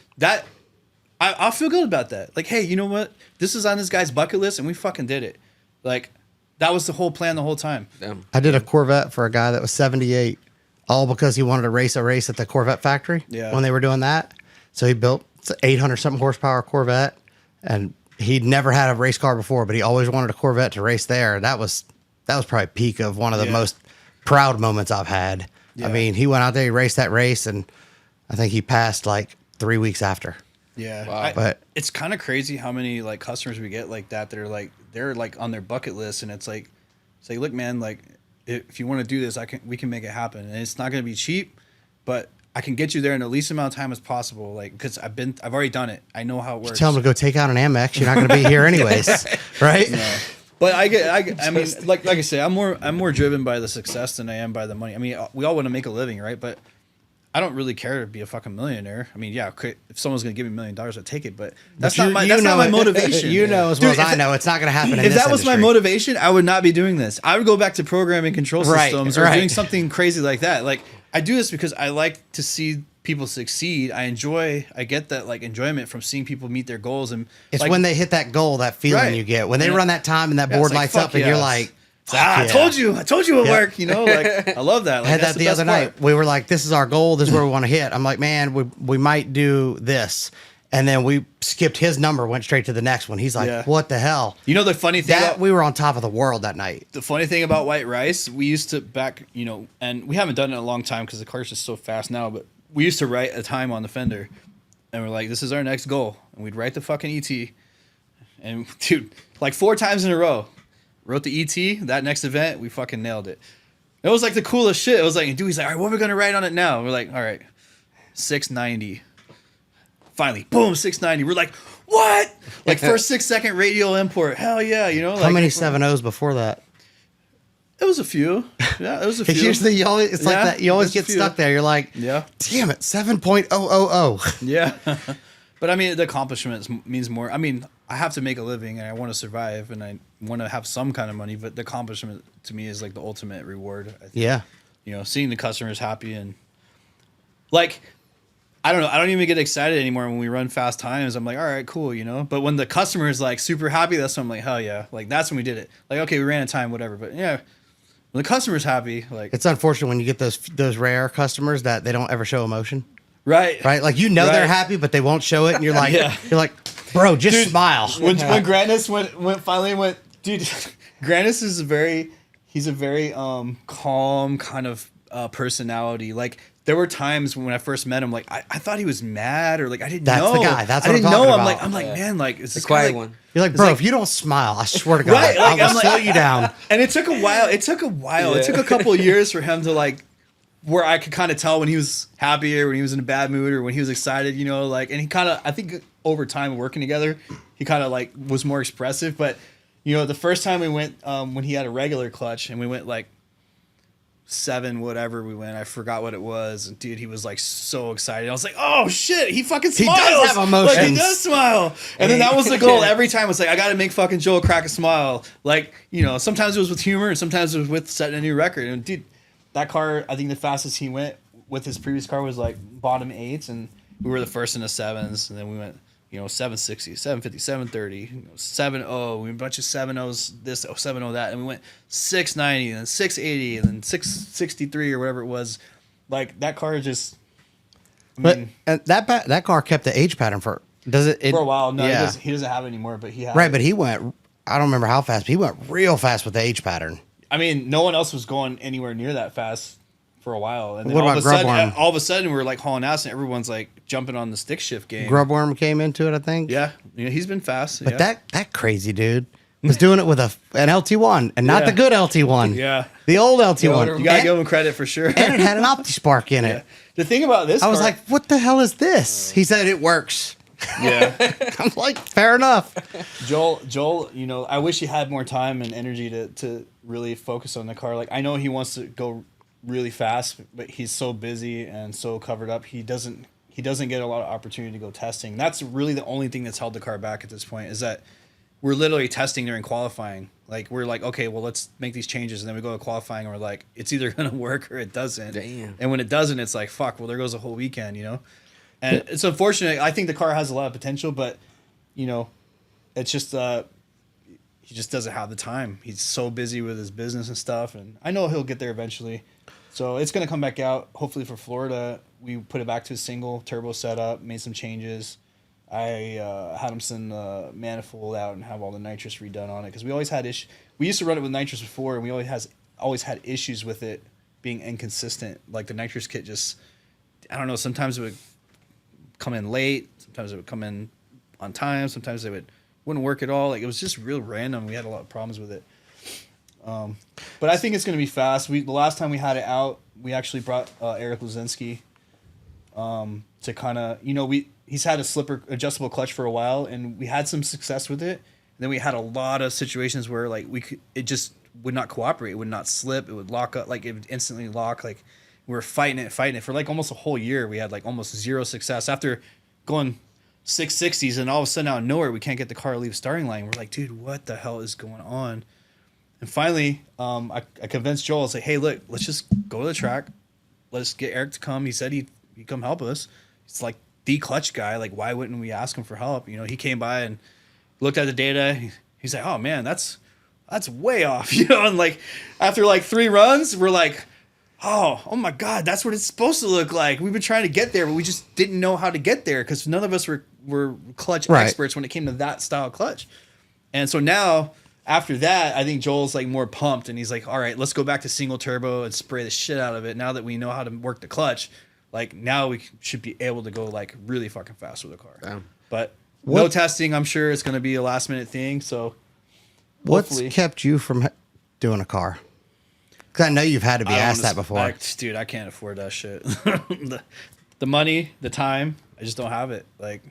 I'll feel good about that. Like, hey, you know what? This is on this guy's bucket list, and we fucking did it. Like, that was the whole plan the whole time. Damn. I did a Corvette for a guy that was 78, all because he wanted to race a race at the Corvette factory when they were doing that. So he built an 800-something horsepower Corvette, and he'd never had a race car before, but he always wanted a Corvette to race there. That was probably peak of one of the most proud moments I've had. Yeah. I mean, he went out there, he raced that race, and I think he passed like 3 weeks after. Yeah. Wow. But it's kind of crazy how many like customers we get like that. They're like on their bucket list, and it's like, look, man, like if you want to do this, we can make it happen. And it's not going to be cheap, but I can get you there in the least amount of time as possible. Like, because I've already done it. I know how it works. Tell them to go take out an Amex. You're not going to be here anyways. Right. No. But I mean, like I say, I'm more driven by the success than I am by the money. I mean, we all want to make a living, right? But I don't really care to be a fucking millionaire. I mean, yeah, if someone's going to give me $1 million, I'd take it. But that's not my motivation. You know as well as I know, it's not going to happen in this industry. If that was my motivation, I would not be doing this. I would go back to programming control systems or doing something crazy like that. Like, I do this because I like to see people succeed. I get that like enjoyment from seeing people meet their goals. And it's like, when they hit that goal, that feeling you get. When they run that time and that board lights up and you're like, I told you it would work. You know, like I love that. Like, I had that the other night. We were like, this is our goal. This is where we want to hit. I'm like, man, we might do this. And then we skipped his number, went straight to the next one. He's like, what the hell? You know, the funny thing we were on top of the world that night. The funny thing about white rice, we used to and we haven't done it in a long time because the car's just so fast now, but we used to write a time on the fender and we're like, this is our next goal. And we'd write the fucking ET. And dude, like 4 times in a row, wrote the ET, that next event, we fucking nailed it. It was like the coolest shit. It was like, dude, he's like, all right, what are we going to write on it now? We're like, all right, 690. Finally, boom, 690. We're like, what? Like first 6-second radial import. Hell yeah, you know. How many 7.0s before that? It was a few. Yeah, it was a few. It's usually like that. You always get stuck there. You're like, damn it, 7.000. Yeah. But I mean, the accomplishment means more. I mean, I have to make a living and I want to survive and I want to have some kind of money, but the accomplishment to me is like the ultimate reward. I think. Yeah. You know, seeing the customers happy and like, I don't know. I don't even get excited anymore when we run fast times. I'm like, all right, cool, you know. But when the customer is like super happy, that's when I'm like, hell yeah. Like that's when we did it. Like, okay, we ran a time, whatever. But yeah, when the customer's happy, like it's unfortunate when you get those rare customers that they don't ever show emotion. Right. Right. Like they're happy, but they won't show it, and you're like, bro, just smile. When Grannis finally went, dude. Grannis is a very calm kind of personality. Like there were times when I first met him, like I thought he was mad or like I didn't know. That's the guy. That's what I didn't I'm talking know. about. I'm like, man, like it's the quiet one. You're like, bro, if you don't smile, I swear to God, right, like, I'll slow you down. And it took a while. It took a couple of years for him to like. Where I could kind of tell when he was happy or when he was in a bad mood or when he was excited, you know, like, and he kind of, I think over time working together, he kind of like was more expressive. But, you know, the first time we went, when he had a regular clutch and we went like 7 whatever we went. I forgot what it was. And dude, he was like so excited. I was like, oh shit, he fucking smiles. He does have emotions. Like, he does smile. And then that was the goal every time. It's like, I got to make fucking Joel crack a smile. Like, you know, sometimes it was with humor and sometimes it was with setting a new record. And dude, that car, I think the fastest he went with his previous car was like bottom 8s, and we were the first in the 7s, and then we went, you know, 760, 750, 730, you know, 7.0, we went a bunch of 7.0s, this, 7.0 that, and we went 690, and then 680, and then 663 or whatever it was. Like, that car just, I mean, but that car kept the age pattern for for a while. No, yeah. he doesn't have it anymore, but he had Right, it. but he went, I don't remember how fast, but he went real fast with the age pattern. I mean, no one else was going anywhere near that fast for a while. And then What all about of a sudden, Grubworm? all of a sudden, we were like hauling ass, and everyone's like jumping on the stick shift game. Grubworm came into it, I think. Yeah, you know, he's been fast. But yeah. that crazy dude was doing it with an LT1, and not Yeah. the good LT1. Yeah. The old LT1. You gotta and, give him credit for sure. and it had an OptiSpark in it. The thing about this, I was car- like, what the hell is this? He said it works. yeah, I'm like, fair enough. Joel, you know, I wish he had more time and energy to really focus on the car. Like, I know he wants to go really fast, but he's so busy and so covered up. He doesn't get a lot of opportunity to go testing. That's really the only thing that's held the car back at this point, is that we're literally testing during qualifying. Like, we're like, okay, well, let's make these changes, and then we go to qualifying, and we're like, it's either gonna work or it doesn't. Damn. And when it doesn't, it's like, fuck, well, there goes a whole weekend, you know. And it's unfortunate. I think the car has a lot of potential, but you know, it's just he just doesn't have the time. He's so busy with his business and stuff, and I know he'll get there eventually. So it's gonna come back out. Hopefully for Florida, we put it back to a single turbo setup, made some changes. I had him send the manifold out and have all the nitrous redone on it, because we always had we used to run it with nitrous before, and we always had issues with it being inconsistent. Like, the nitrous kit just, I don't know. Sometimes it would come in late. Sometimes it would come in on time. Sometimes wouldn't work at all. Like, it was just real random. We had a lot of problems with it. But I think it's going to be fast. The last time we had it out, we actually brought Eric Luzinski to kind of, you know, he's had a slipper adjustable clutch for a while, and we had some success with it. And then we had a lot of situations where like it just would not cooperate. It would not slip. It would lock up. Like, it would instantly lock. Like, we were fighting it for like almost a whole year. We had like almost zero success after going 660s, and all of a sudden out of nowhere we can't get the car to leave starting line. We're like, dude, what the hell is going on? And finally, I convinced Joel. I was like, hey, look, let's just go to the track. Let's get Eric to come. He said he'd come help us. It's like the clutch guy. Like, why wouldn't we ask him for help? You know, he came by and looked at the data. He's like, oh man, that's way off. You know, and like after like 3 runs, we're like, oh my God, that's what it's supposed to look like. We've been trying to get there, but we just didn't know how to get there, because none of us were clutch experts when it came to that style clutch. And so now, after that, I think Joel's like more pumped, and he's like, all right, let's go back to single turbo and spray the shit out of it. Now that we know how to work the clutch, like, now we should be able to go like really fucking fast with the car. Damn. But no testing, I'm sure it's going to be a last minute thing. So What's kept you from doing a car? Because I know you've had to be asked that before. Dude, I can't afford that shit. the money, the time, I just don't have it. Like,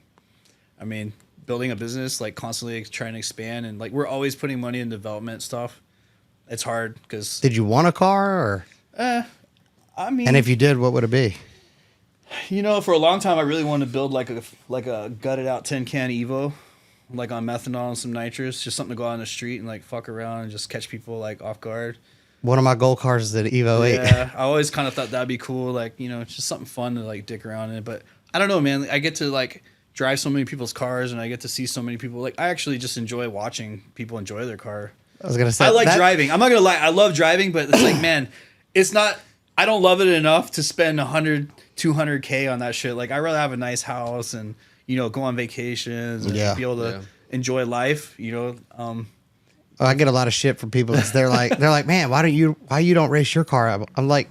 I mean, building a business, like constantly trying to expand, and like we're always putting money in development stuff. It's hard because. Did you want a car, or? I mean, and if you did, what would it be? You know, for a long time, I really wanted to build like a gutted out tin can Evo, like on methanol and some nitrous, just something to go out on the street and like fuck around and just catch people like off guard. One of my goal cars is the Evo 8. Yeah, I always kind of thought that'd be cool. Like, you know, it's just something fun to like dick around in. But I don't know, man. I get to like drive so many people's cars, and I get to see so many people. Like, I actually just enjoy watching people enjoy their car. I was gonna say I like driving. I'm not gonna lie. I love driving, but it's like, man, it's not. I don't love it enough to spend 100, 200K on that shit. Like, I'd rather have a nice house and, you know, go on vacations and be able to enjoy life. You know. I get a lot of shit from people because they're like, man, why you don't race your car up? I'm like,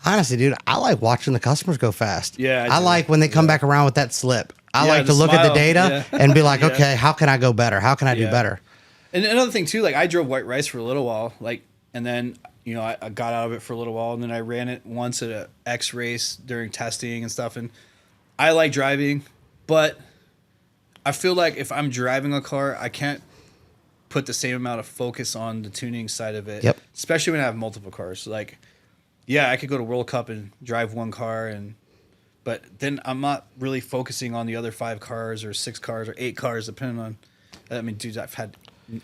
honestly, dude, I like watching the customers go fast. Yeah, I like when they come back around with that slip. I like to look at the data and be like, okay, how can I go better? How can I do better? And another thing too, like I drove white rice for a little while, like, and then, you know, I got out of it for a little while, and then I ran it once at a X race during testing and stuff. And I like driving, but I feel like if I'm driving a car, I can't put the same amount of focus on the tuning side of it. Yep. Especially when I have multiple cars. Like, yeah, I could go to World Cup and drive one car, but then I'm not really focusing on the other 5 cars or 6 cars or 8 cars, depending on. I mean, dude, I've had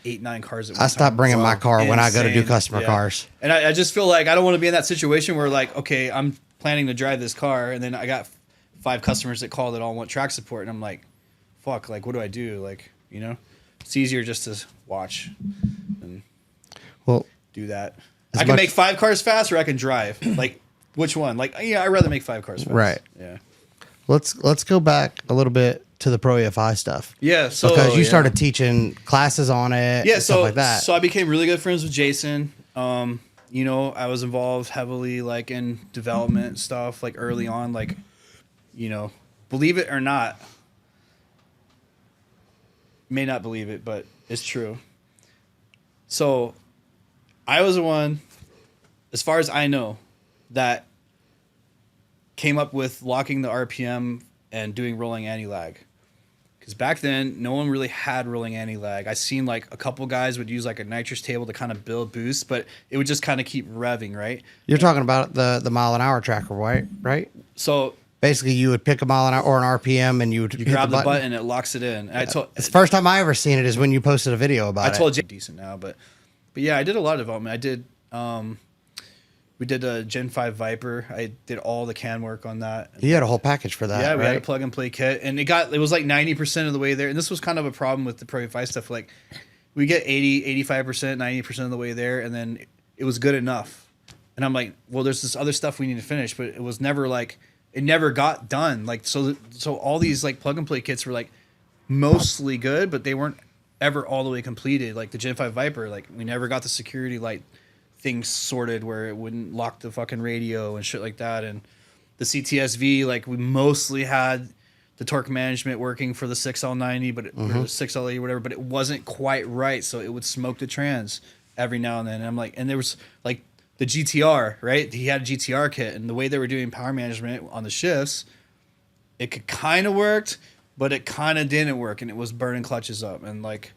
8, 9 cars at one I stopped time. bringing my car when I go to do Insane. customer Yeah. cars. And I just feel like I don't want to be in that situation where, like, okay, I'm planning to drive this car, and then I got 5 customers that call that all want track support, and I'm like, fuck, like, what do I do? Like, you know, it's easier just to watch and Well, do that. As I can much- make 5 cars fast, or I can drive. Like, which one? Like, yeah, I'd rather make 5 cars fast. Right. Yeah. let's go back a little bit to the Pro EFI stuff. Yeah. So Because you yeah. started teaching classes on it, Yeah, and stuff so like that. so I became really good friends with Jason. You know, I was involved heavily like in development stuff, like early on, like, you know, believe it or not, may not believe it, but it's true. So I was the one, as far as I know, that came up with locking the RPM and doing rolling anti-lag. Because back then, no one really had rolling anti-lag. I seen like a couple guys would use like a nitrous table to kind of build boost, but it would just kind of keep revving, right? You're talking about the mile an hour tracker, right? Right. So Basically, you would pick a mile an hour or an RPM, and you would you hit grab the button and it locks it in. And I told It's the first time I ever seen it is when you posted a video about it. I told Jay decent now, but yeah, I did a lot of development. I did we did a Gen 5 Viper. I did all the CAN work on that. You had a whole package for that. Yeah, we right? had a plug and play kit, and it was like 90% of the way there. And this was kind of a problem with the Pro V5 stuff. Like, we get 80, 85%, 90% of the way there, and then it was good enough. And I'm like, well, there's this other stuff we need to finish, but it was never like, it never got done. Like, so all these like plug and play kits were like mostly good, but they weren't ever all the way completed. Like the Gen 5 Viper, like we never got the security light things sorted where it wouldn't lock the fucking radio and shit like that. And the CTSV, like we mostly had the torque management working for the 6L90, but or the 6L80 or whatever, but it wasn't quite right, so it would smoke the trans every now and then. And I'm like, and there was like the GTR, right? He had a GTR kit, and the way they were doing power management on the shifts, it could kind of worked, but it kind of didn't work, and it was burning clutches up. And like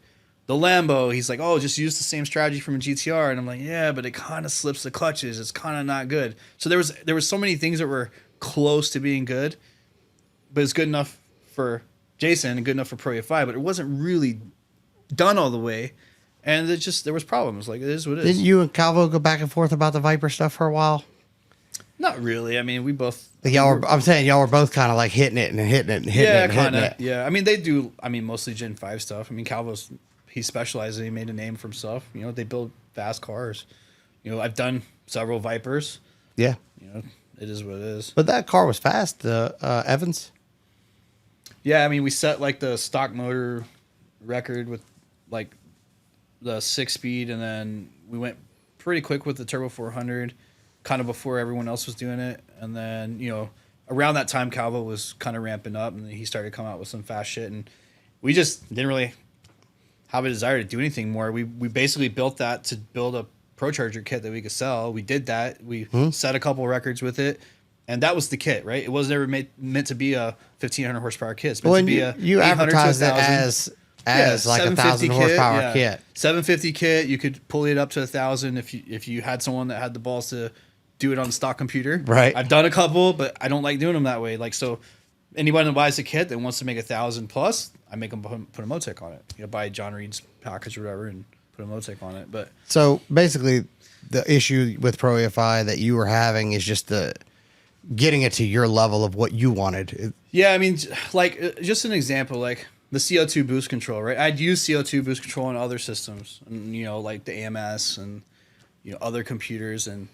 the Lambo, he's like, oh, just use the same strategy from a GTR. And I'm like, yeah, but it kind of slips the clutches. It's kind of not good. So there was so many things that were close to being good, but it's good enough for Jason and good enough for Pro EFI, but it wasn't really done all the way. And it just, there was problems. Like, it is what it is. Didn't you and Calvo go back and forth about the Viper stuff for a while? Not really. I mean, we both. Like I'm saying y'all were both kind of like hitting it and hitting it and hitting it and hitting kind of. it. Yeah, I mean, they do. I mean, mostly Gen 5 stuff. I mean, Calvo's, he specializes. He made a name for himself. You know, they build fast cars. You know, I've done several Vipers. Yeah. You know, it is what it is. But that car was fast, Evans. Yeah, I mean, we set like the stock motor record with like the 6-speed, and then we went pretty quick with the Turbo 400, kind of before everyone else was doing it. And then, you know, around that time, Calvo was kind of ramping up, and he started coming out with some fast shit. And we just didn't really have a desire to do anything more. We basically built that to build a Pro Charger kit that we could sell. We did that. We set a couple records with it. And that was the kit, right? It was never meant to be a 1,500 horsepower kit. It's meant to be a you 800 to advertised it 1,000. as like a 1,000 horsepower kit. 750 kit. You could pull it up to 1,000 if you had someone that had the balls to do it on the stock computer. Right. I've done a couple, but I don't like doing them that way. Like, so anyone that buys a kit that wants to make 1,000 plus, I make them put a Motec on it. You know, buy John Reed's package or whatever and put a Motec on it. But So basically, the issue with Pro EFI that you were having is just the getting it to your level of what you wanted. yeah, I mean, like just an example, like the CO2 boost control, right? I'd use CO2 boost control on other systems, and, you know, like the AMS and, you know, other computers, and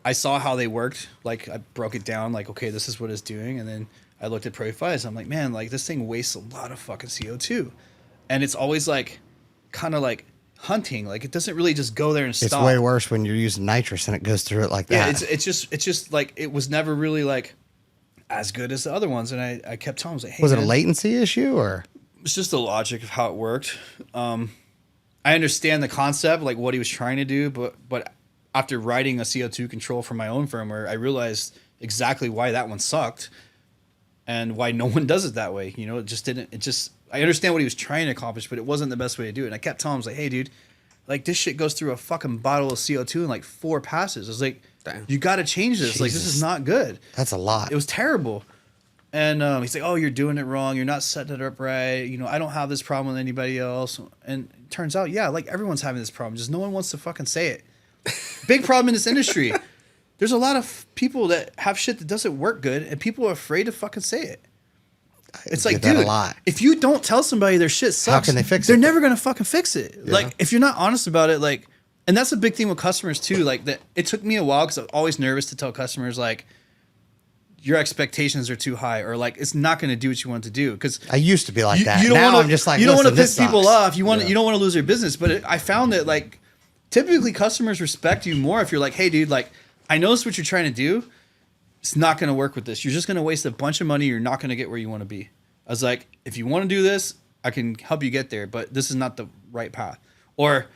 I saw how they worked. Like, I broke it down, like, okay, this is what it's doing, and then I looked at Pro EFIs. I'm like, man, like this thing wastes a lot of fucking CO2, and it's always like, kind of like hunting. Like, it doesn't really just go there and stop. It's way worse when you're using nitrous and it goes through it like Yeah, that. it's just like it was never really like as good as the other ones, and I kept telling him, I was like, hey, Was it a man, latency issue or? it's just the logic of how it worked. I understand the concept, like what he was trying to do, but after writing a CO2 control for my own firmware, I realized exactly why that one sucked and why no one does it that way. You know, it just didn't. It just, I understand what he was trying to accomplish, but it wasn't the best way to do it. And I kept telling him, I was like, hey, dude, like this shit goes through a fucking bottle of CO2 in like 4 passes. I was like, Damn. You got to change this. Like, this Jesus. is not good. That's a lot. It was terrible. And he's like, oh, you're doing it wrong. You're not setting it up right. You know, I don't have this problem with anybody else. And it turns out, yeah, like everyone's having this problem. Just no one wants to fucking say it. Big problem in this industry. There's a lot of people that have shit that doesn't work good, and people are afraid to fucking say it. It's like, dude, if you don't tell somebody their shit sucks, how can they fix it? They're never going to fucking fix it. Yeah. Like, if you're not honest about it, like, and that's a big thing with customers too. Like, that it took me a while because I'm always nervous to tell customers, like, your expectations are too high, or like it's not going to do what you want to do. Because I used to be like that. You don't now wanna, I'm just like, you don't want to this piss people sucks. off. You don't want to lose their business. But I found that like typically customers respect you more if you're like, hey, dude, like I know this is what you're trying to do. It's not going to work with this. You're just going to waste a bunch of money. You're not going to get where you want to be. I was like, if you want to do this, I can help you get there, but this is not the right path. Or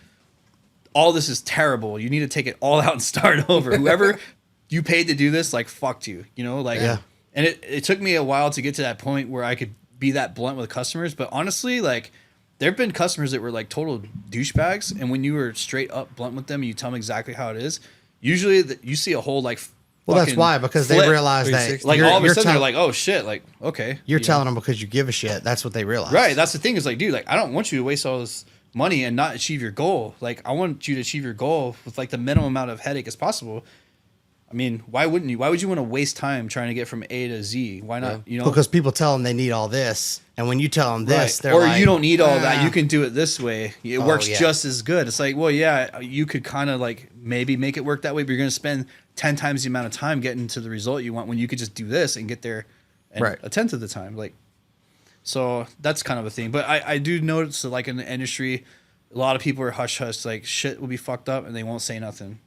all this is terrible. You need to take it all out and start over. Whoever you paid to do this, like, fucked you, you know? Like, Yeah. And it took me a while to get to that point where I could be that blunt with customers. But honestly, like, there have been customers that were like total douchebags. And when you were straight up blunt with them and you tell them exactly how it is, usually you see a whole like, Well, that's why, because they realize that like all of a sudden they're like, oh shit, like, okay. You're telling them because you give a shit. That's what they realize. Right. That's the thing is like, dude, like, I don't want you to waste all this money and not achieve your goal. Like, I want you to achieve your goal with like the minimum amount of headache as possible. I mean, why wouldn't you? Why would you want to waste time trying to get from A to Z? Why not? You know, because people tell them they need all this, and when you tell them this, they're or like, you don't need all that. You can do it this way. It works yeah. just as good. It's like, well, yeah, you could kind of like maybe make it work that way, but you're going to spend 10 times the amount of time getting to the result you want when you could just do this and get there in a tenth of the time. Like, so that's kind of a thing. But I do notice that like in the industry, a lot of people are hush hush. Like shit will be fucked up and they won't say nothing.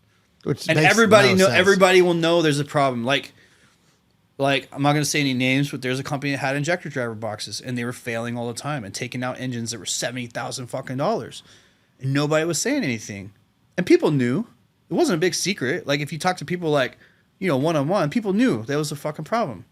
And everybody will know there's a problem. Like I'm not gonna say any names, but there's a company that had injector driver boxes and they were failing all the time and taking out engines that were $70,000 fucking dollars, and nobody was saying anything, and people knew. It wasn't a big secret. Like if you talk to people like, you know, one-on-one, people knew that was a fucking problem,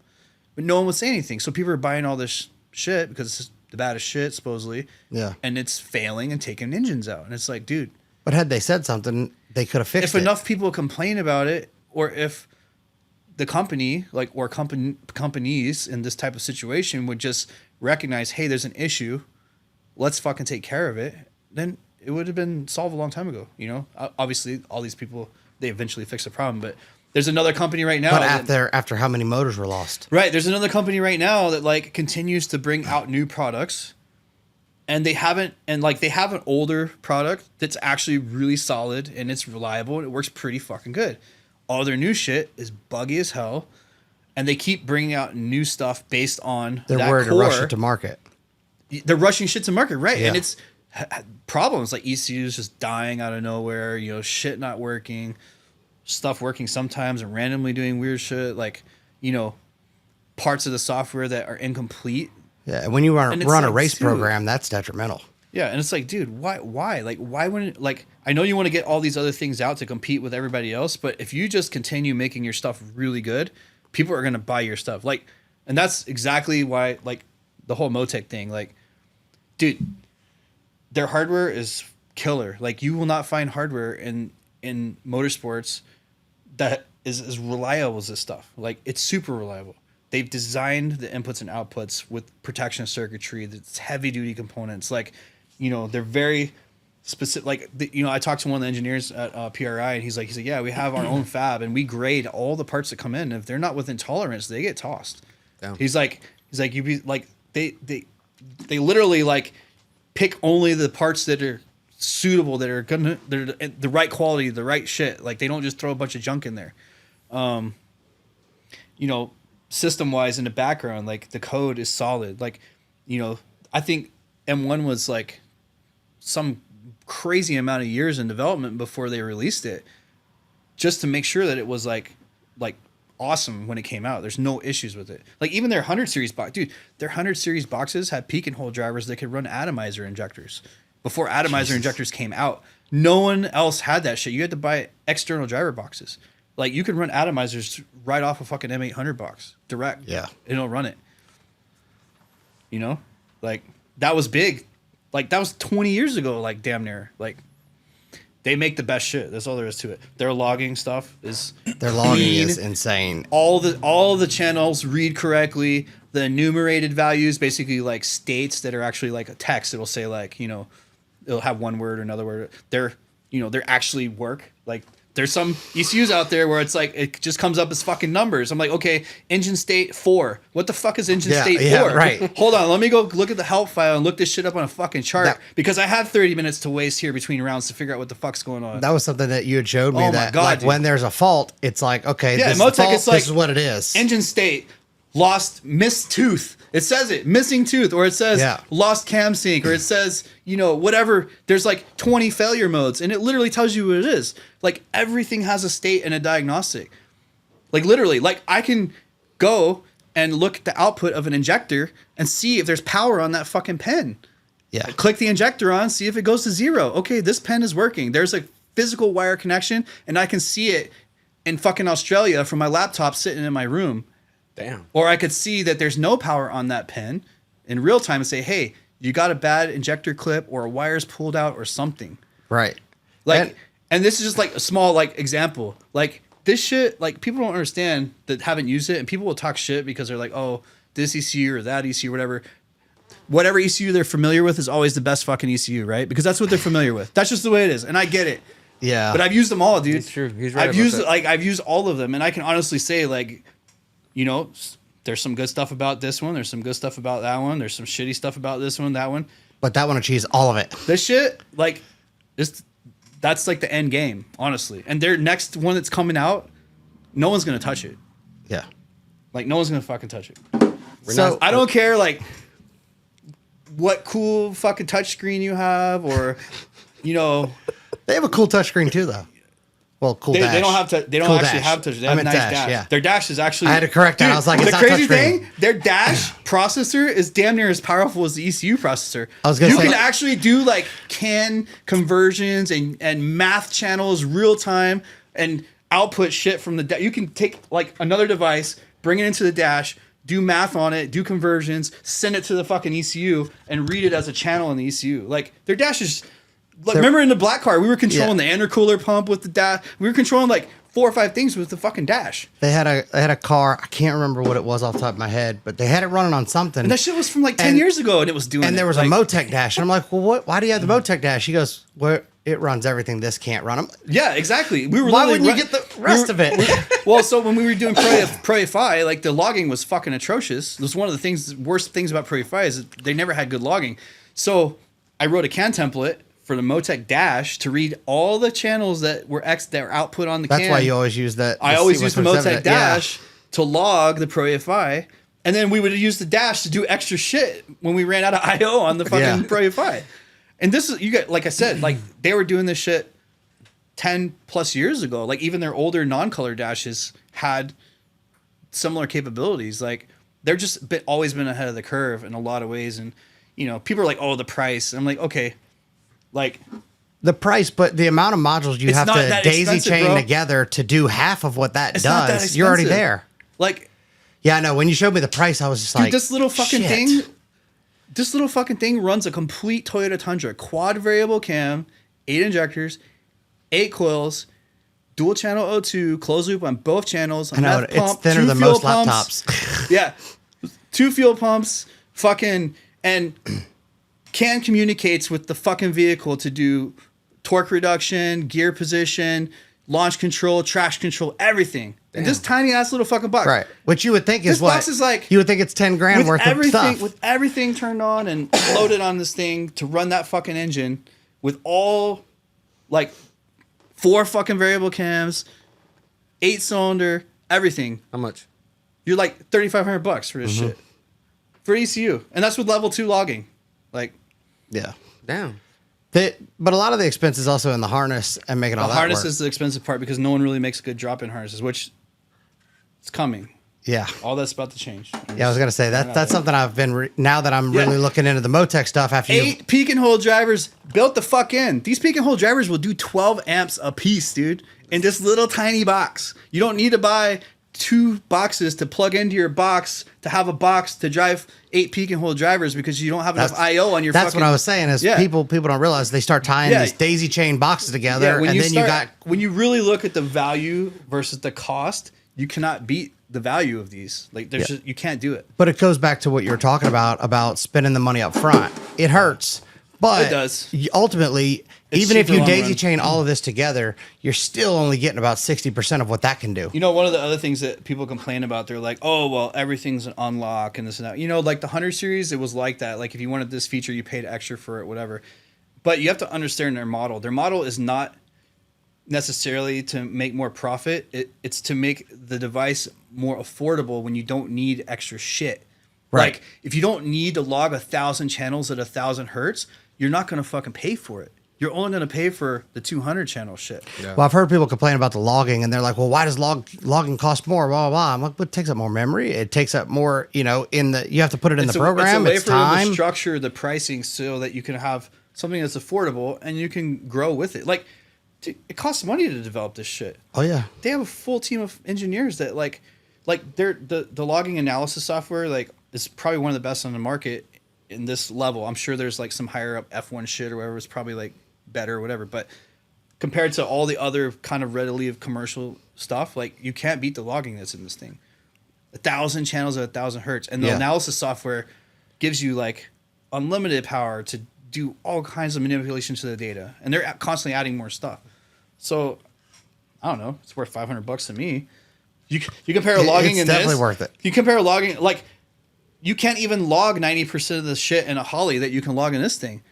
but no one would say anything. So people are buying all this shit because it's the baddest shit supposedly. Yeah, and it's failing and taking engines out, and it's like, dude. But had they said something, they could have fixed it. If enough people complain about it, or if the company, like, or companies in this type of situation would just recognize, hey, there's an issue, let's fucking take care of it, then it would have been solved a long time ago. You know, obviously, all these people, they eventually fix the problem, but there's another company right now. But after how many motors were lost? Right, there's another company right now that like continues to bring out new products. And they have an older product that's actually really solid and it's reliable and it works pretty fucking good. All their new shit is buggy as hell, and they keep bringing out new stuff based on they're worried to rush it to market. They're rushing shit to market, right? Yeah. And it's problems like ECUs just dying out of nowhere, you know, shit not working, stuff working sometimes and randomly doing weird shit, like, you know, parts of the software that are incomplete. Yeah, and when you run a like, race program, that's detrimental. Yeah, and it's like, dude, why? Like, why wouldn't, like, I know you want to get all these other things out to compete with everybody else, but if you just continue making your stuff really good, people are going to buy your stuff. Like, and that's exactly why, like, the whole Motec thing, like, dude, their hardware is killer. Like, you will not find hardware in motorsports that is as reliable as this stuff. Like, it's super reliable. They've designed the inputs and outputs with protection circuitry that's heavy duty components. Like, you know, they're very specific. Like, you know, I talked to one of the engineers at PRI, and he's like, yeah, we have our own fab and we grade all the parts that come in. If they're not within tolerance, they get tossed. Damn. He's like, you be like, they literally like pick only the parts that are suitable, they're the right quality, the right shit. Like, they don't just throw a bunch of junk in there. You know, system wise in the background, like the code is solid. Like, you know, I think M1 was like some crazy amount of years in development before they released it, just to make sure that it was like awesome when it came out. There's no issues with it. Like, even their 100 series box, dude, their 100 series boxes had peak and hole drivers that could run atomizer injectors before atomizer injectors came out. No one else had that shit. You had to buy external driver boxes. Like, you can run atomizers right off a fucking M800 box direct. Yeah. It'll run it. You know? Like, that was big. Like, that was 20 years ago, like, damn near. Like, They make the best shit. That's all there is to it. Their logging stuff is Their logging clean. is insane. All the channels read correctly. The enumerated values, basically like states that are actually like a text. It'll say like, you know, it'll have one word or another word. They're actually work. Like there's some ECUs out there where it's like it just comes up as fucking numbers. I'm like, okay, engine state 4. What the fuck is engine state 4? Right. Hold on, let me go look at the help file and look this shit up on a fucking chart because I have 30 minutes to waste here between rounds to figure out what the fuck's going on. That was something that you had showed me. Oh my that God, like dude. when there's a fault, it's like, okay, Yeah, this is the Motec, fault, it's like this is what it is. Engine state, missed tooth. It says it, missing tooth, or it says lost cam sync, or it says, you know, whatever. There's like 20 failure modes, and it literally tells you what it is. Like everything has a state and a diagnostic. Like literally, like I can go and look at the output of an injector and see if there's power on that fucking pen. Yeah. Click the injector on, see if it goes to 0. Okay, this pen is working. There's a physical wire connection, and I can see it in fucking Australia from my laptop sitting in my room. Damn. Or I could see that there's no power on that pen in real time and say, hey, you got a bad injector clip or a wire's pulled out or something. Right. Like, and this is just like a small like example. Like this shit, like people don't understand that haven't used it, and people will talk shit because they're like, oh, this ECU or that ECU or whatever. Whatever ECU they're familiar with is always the best fucking ECU, right? Because that's what they're familiar with. That's just the way it is, and I get it. Yeah. But I've used them all, dude. It's true. He's right. I've used all of them, and I can honestly say like, you know, there's some good stuff about this one. There's some good stuff about that one. There's some shitty stuff about this one, that one. But that one achieves all of it. This shit, like, that's like the end game, honestly. And their next one that's coming out, no one's gonna touch it. Yeah. Like, no one's gonna fucking touch it. So I don't care, like, what cool fucking touchscreen you have, or, you know, they have a cool touchscreen too, though. Well, cool dash. They don't have to. They don't Cool actually dash. have touch. They have a nice dash. Yeah. Their dash is actually. I had to correct that. I was like, it's the not crazy touchscreen. thing. Their dash processor is damn near as powerful as the ECU processor. I was gonna you say- can actually do like CAN conversions and math channels real time and output shit from the. You can take like another device, bring it into the dash, do math on it, do conversions, send it to the fucking ECU, and read it as a channel in the ECU. Like their dash is. Like, remember in the black car, we were controlling the intercooler pump with the dash. We were controlling like 4 or 5 things with the fucking dash. They had a car. I can't remember what it was off the top of my head, but they had it running on something. And that shit was from like 10 years ago, and it was doing. And there was like, a Motec dash, and I'm like, well, what? Why do you have the Motec dash? He goes, well, it runs everything. This can't run them. Yeah, exactly. We were. Why literally wouldn't you get the rest of it? Well, so when we were doing Pro FI, like the logging was fucking atrocious. It was one of the worst things about Pro FI is that they never had good logging. So I wrote a CAN template for the Motec dash to read all the channels that were output on the CAN. That's why you always use that. I always use the Motec evident. dash to log the Pro FI, and then we would use the dash to do extra shit when we ran out of I/O on the fucking Pro FI. And this is, you got, like I said, like they were doing this shit 10 plus years ago. Like even their older non-color dashes had similar capabilities. Like they're just always been ahead of the curve in a lot of ways. And you know, people are like, "Oh, the price." I'm like, okay. Like the price, but the amount of modules you have to daisy chain bro. together to do half of what that It's not that does, you're already expensive. there. Like, yeah, I know. When you showed me the price, I was just like, this little fucking shit. thing. This little fucking thing runs a complete Toyota Tundra, quad variable cam, 8 injectors, 8 coils, dual channel O2, closed loop on both channels. I know, meth it's pump, thinner 2 than fuel most pumps. laptops. Yeah, 2 fuel pumps, fucking, and CAN communicates with the fucking vehicle to do torque reduction, gear position, launch control, traction control, everything. And this tiny ass little fucking box. Right. Which you would think is This what? box is like, you would think it's 10 grand worth of stuff. With everything turned on and loaded on this thing to run that fucking engine with all like 4 fucking variable cams, 8 cylinder, everything. How much? You're like $3,500 for this shit. For ECU. And that's with level 2 logging. Like, Yeah. Damn. But a lot of the expense is also in the harness and making all the that harness work. is the expensive part because no one really makes good drop-in harnesses, which it's coming. Yeah. All that's about to change. Yeah, I was going to say, that's something I've been, now that I'm really looking into the Motec stuff after you. 8 peak and hold drivers built the fuck in. These peak and hold drivers will do 12 amps a piece, dude, in this little tiny box. You don't need to buy 2 boxes to plug into your box to have a box to drive 8 peak and hold drivers because you don't have enough IO on your. That's what I was saying. Is people don't realize they start tying these daisy chain boxes together, and then when you really look at the value versus the cost, you cannot beat the value of these. Like there's just, you can't do it. But it goes back to what you were talking about spending the money up front. It hurts, but it does. Ultimately, even if you daisy chain all of this together, you're still only getting about 60% of what that can do. You know, one of the other things that people complain about, they're like, oh, well, everything's an unlock and this and that. You know, like the 100 series, it was like that. Like if you wanted this feature, you paid extra for it, whatever. But you have to understand their model. Their model is not necessarily to make more profit. It's to make the device more affordable when you don't need extra shit. Right. Like if you don't need to log 1,000 channels at 1,000 hertz, you're not going to fucking pay for it. You're only going to pay for the 200 channel shit. Yeah. Well, I've heard people complain about the logging, and they're like, well, why does logging cost more? Blah, blah, blah. I'm like, but it takes up more memory. It takes up more, you have to put it in the program. It's a way for time. them to structure the pricing so that you can have something that's affordable and you can grow with it. Like, it costs money to develop this shit. Oh, yeah. They have a full team of engineers that, the logging analysis software, is probably one of the best on the market in this level. I'm sure there's, some higher up F1 shit or whatever. It's probably, better or whatever, but compared to all the other kind of readily of commercial stuff, you can't beat the logging that's in this thing. 1,000 channels at 1,000 hertz, and the analysis software gives you unlimited power to do all kinds of manipulations to the data, and they're constantly adding more stuff. So I don't know, it's worth $500 to me. You compare logging and this, it's definitely worth it. You compare logging, you can't even log 90% of the shit in a Holly that you can log in this thing.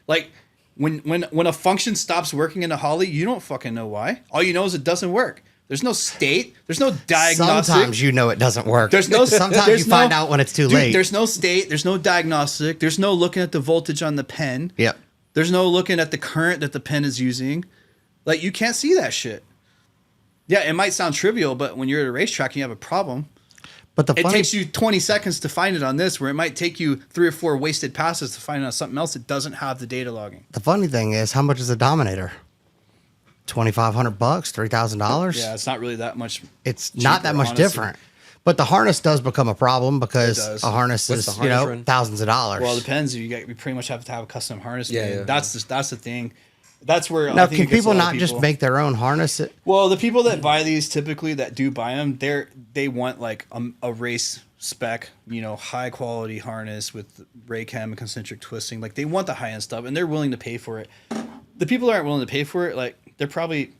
When a function stops working in a Holly, you don't fucking know why. All you know is it doesn't work. There's no state. There's no diagnostic. Sometimes you know it doesn't work. Sometimes you find out when it's too late. There's no state. There's no diagnostic. There's no looking at the voltage on the pen. Yep. There's no looking at the current that the pen is using. You can't see that shit. Yeah, it might sound trivial, but when you're at a racetrack and you have a problem, but it takes you 20 seconds to find it on this, where it might take you 3 or 4 wasted passes to find it on something else that doesn't have the data logging. The funny thing is, how much is a Dominator? $2,500, $3,000. Yeah, it's not really that much. It's not that much different. But the harness does become a problem because a harness is thousands of dollars. Well, it depends. You pretty much have to have a custom harness. Yeah. That's the thing. That's where now, can people not just make their own harness? Well, the people that buy these typically that do buy them, they want a race spec, high quality harness with Raycam and concentric twisting. They want the high end stuff, and they're willing to pay for it. The people that aren't willing to pay for it, they're probably,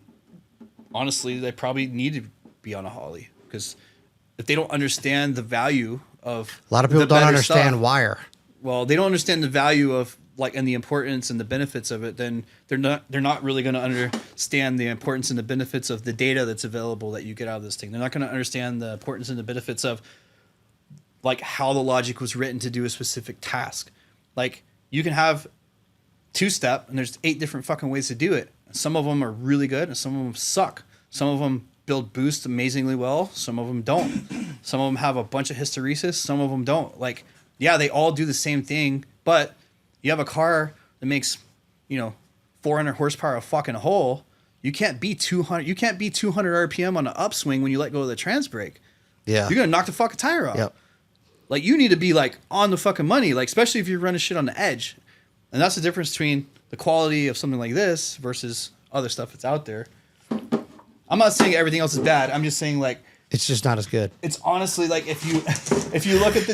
honestly, they probably need to be on a Holly, because if they don't understand the value of a lot of people don't understand wire. Well, they don't understand the value of and the importance and the benefits of it, then they're not really going to understand the importance and the benefits of the data that's available that you get out of this thing. They're not going to understand the importance and the benefits of how the logic was written to do a specific task. You can have 2-step, and there's 8 different fucking ways to do it. Some of them are really good, and some of them suck. Some of them build boost amazingly well. Some of them don't. Some of them have a bunch of hysteresis. Some of them don't. They all do the same thing, but you have a car that makes, 400 horsepower a fucking hole. You can't be 200. You can't be 200 RPM on an upswing when you let go of the trans brake. Yeah, you're gonna knock the fucking tire off. Yep. You need to be on the fucking money. Especially if you're running shit on the edge, and that's the difference between the quality of something like this versus other stuff that's out there. I'm not saying everything else is bad. I'm just saying it's just not as good. It's honestly if you look at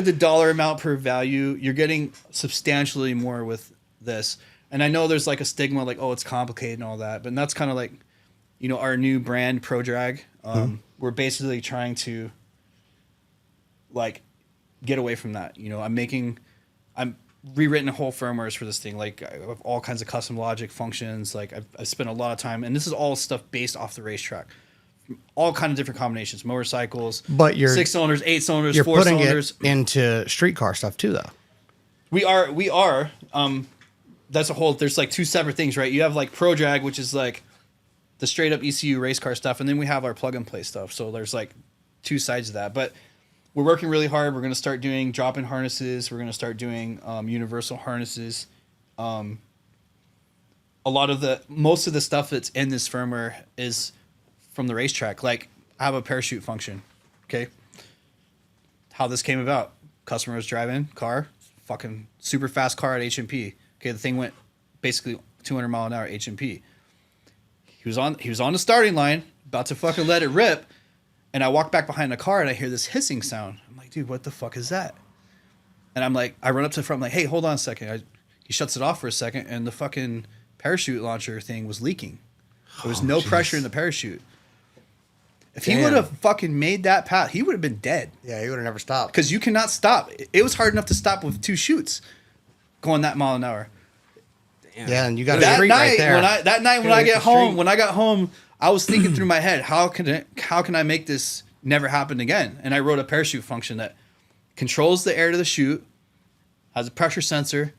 the dollar amount per value, you're getting substantially more with this. And I know there's a stigma oh, it's complicated and all that, but that's kind of our new brand Pro Drag. We're basically trying to get away from that. I'm rewritten whole firmwares for this thing. I have all kinds of custom logic functions. I've spent a lot of time, and this is all stuff based off the racetrack. All kind of different combinations, motorcycles, but you're 6 cylinders, 8 cylinders, you're 4 putting cylinders. It into street car stuff too, though. We are. That's a whole. There's 2 separate things, right? You have Pro Drag, which is the straight up ECU race car stuff, and then we have our plug and play stuff. So there's 2 sides of that. But we're working really hard. We're going to start doing drop-in harnesses. We're going to start doing universal harnesses. Most of the stuff that's in this firmware is from the racetrack. I have a parachute function. Okay. How this came about. Customer was driving car, fucking super fast car at H&P. Okay, the thing went basically 200 mile an hour H&P. He was on the starting line, about to fucking let it rip, and I walk back behind the car and I hear this hissing sound. I'm like, dude, what the fuck is that? And I'm like, I run up to the front, I'm like, hey, hold on a second. He shuts it off for a second, and the fucking parachute launcher thing was leaking. There was no pressure in the parachute. If he would have fucking made that path, he would have been dead. Yeah, he would have never stopped. Because you cannot stop. It was hard enough to stop with 2 chutes going that mile an hour. Damn. Yeah, and you got a That street night, right there. when I got home, I was thinking through my head, how can I make this never happen again? And I wrote a parachute function that controls the air to the chute, has a pressure sensor.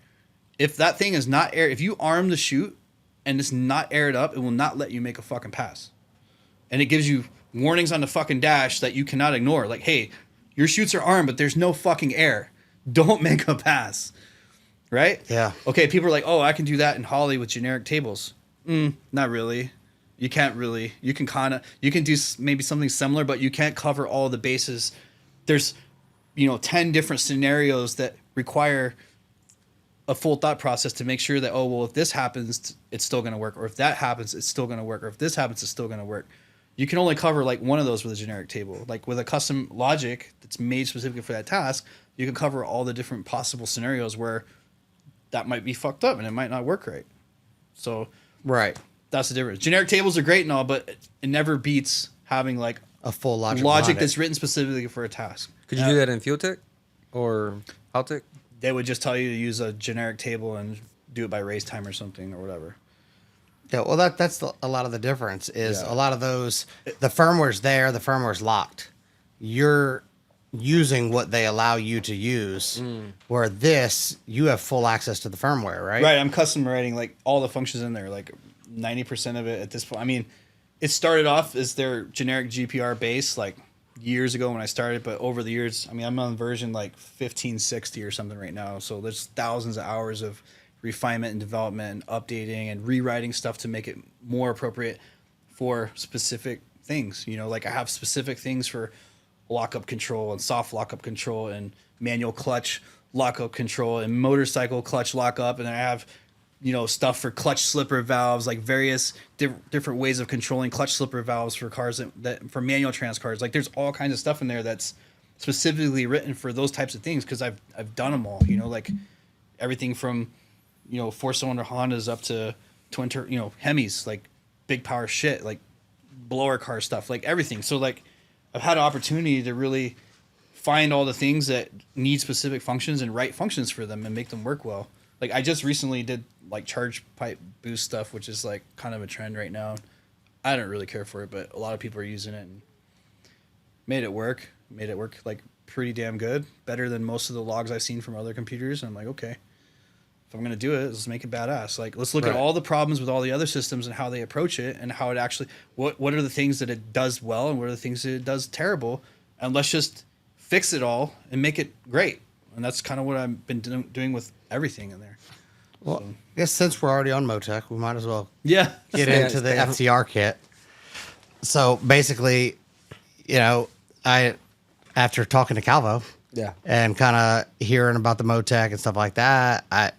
If that thing is not air, if you arm the chute and it's not aired up, it will not let you make a fucking pass. And it gives you warnings on the fucking dash that you cannot ignore. Like, hey, your chutes are armed, but there's no fucking air. Don't make a pass. Right? Yeah. Okay, people are like, oh, I can do that in Holly with generic tables. Not really. You can't really. You can do maybe something similar, but you can't cover all the bases. There's, 10 different scenarios that require a full thought process to make sure that, oh, well, if this happens, it's still going to work. Or if that happens, it's still going to work. Or if this happens, it's still going to work. You can only cover like one of those with a generic table. Like with a custom logic that's made specifically for that task, you can cover all the different possible scenarios where that might be fucked up and it might not work right. So Right. that's the difference. Generic tables are great and all, but it never beats having like A full logic that's written specifically for a task. Could you do that in Fuel Tech or Haltech? They would just tell you to use a generic table and do it by race time or something or whatever. Yeah, well, that's a lot of the difference is Yeah. a lot of those, the firmware's there, the firmware's locked. You're using what they allow you to use, where this, you have full access to the firmware, right? Right, I'm custom writing like all the functions in there, like 90% of it at this point. I mean, it started off as their generic GPR base like years ago when I started, but over the years, I mean, I'm on version like 1560 or something right now. So there's thousands of hours of refinement and development and updating and rewriting stuff to make it more appropriate for specific things. Like I have specific things for lockup control and soft lockup control and manual clutch lockup control and motorcycle clutch lockup. And then I have, stuff for clutch slipper valves, like various different ways of controlling clutch slipper valves for cars that for manual trans cars. Like there's all kinds of stuff in there that's specifically written for those types of things. Cause I've done them all, like everything from, 4-cylinder Hondas up to twin Hemis, like big power shit, like blower car stuff, like everything. So like I've had an opportunity to really find all the things that need specific functions and write functions for them and make them work well. Like I just recently did like charge pipe boost stuff, which is like kind of a trend right now. I don't really care for it, but a lot of people are using it and made it work like pretty damn good, better than most of the logs I've seen from other computers. And I'm like, okay, if I'm going to do it, let's make it badass. Like, let's look at all the problems with all the other systems and how they approach it and how it actually, what are the things that it does well and what are the things that it does terrible. And let's just fix it all and make it great. And that's kind of what I've been doing with everything in there. Well, I guess since we're already on Motec, we might as well Yeah. get into the FTR kit. So basically, after talking to Calvo, and kind of hearing about the Motec and stuff like that, I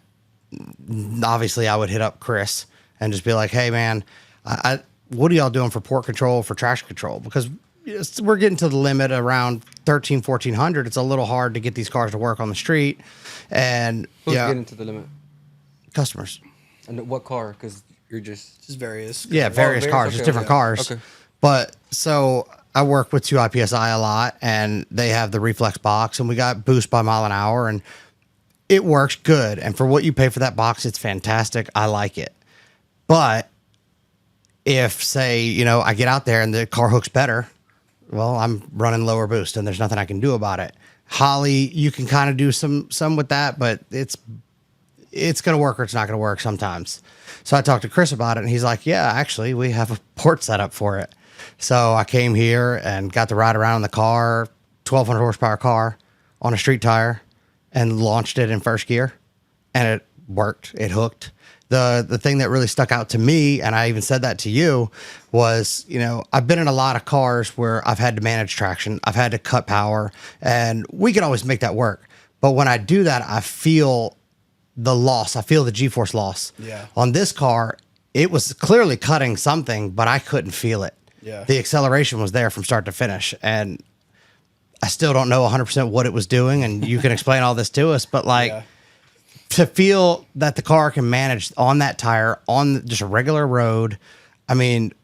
would hit up Chris and just be like, "Hey, man, what are y'all doing for port control, for traction control? Because we're getting to the limit around 1400. It's a little hard to get these cars to work on the street." And Who's getting to the limit? Customers. And what car? Because you're just various. Yeah, various cars, okay, just different cars. Okay. But so I work with 2iPSI a lot, and they have the reflex box, and we got boost by mile an hour, and it works good. And for what you pay for that box, it's fantastic. I like it. But if, say, I get out there and the car hooks better, well, I'm running lower boost, and there's nothing I can do about it. Holly, you can kind of do some with that, but it's going to work or it's not going to work sometimes. So I talked to Chris about it, and he's like, yeah, actually, we have a port set up for it. So I came here and got to ride around in the car, 1,200 horsepower car on a street tire, and launched it in first gear. And it worked. It hooked. The thing that really stuck out to me, and I even said that to you, was, I've been in a lot of cars where I've had to manage traction. I've had to cut power, and we can always make that work. But when I do that, I feel the loss. I feel the G-force loss. Yeah. On this car, it was clearly cutting something, but I couldn't feel it. Yeah. The acceleration was there from start to finish, and I still don't know 100% what it was doing, and you can explain all this to us, but to feel that the car can manage on that tire, on just a regular road, I mean,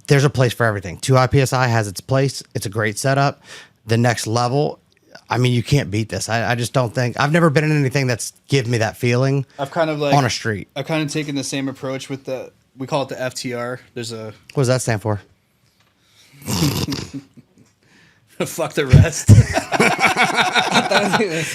there's a place for everything. 2 IPSI has its place. It's a great setup. The next level, I mean, you can't beat this. I just don't think, I've never been in anything that's given me that feeling. I've kind of on a street. I've kind of taken the same approach with we call it the FTR. What does that stand for? Fuck the rest.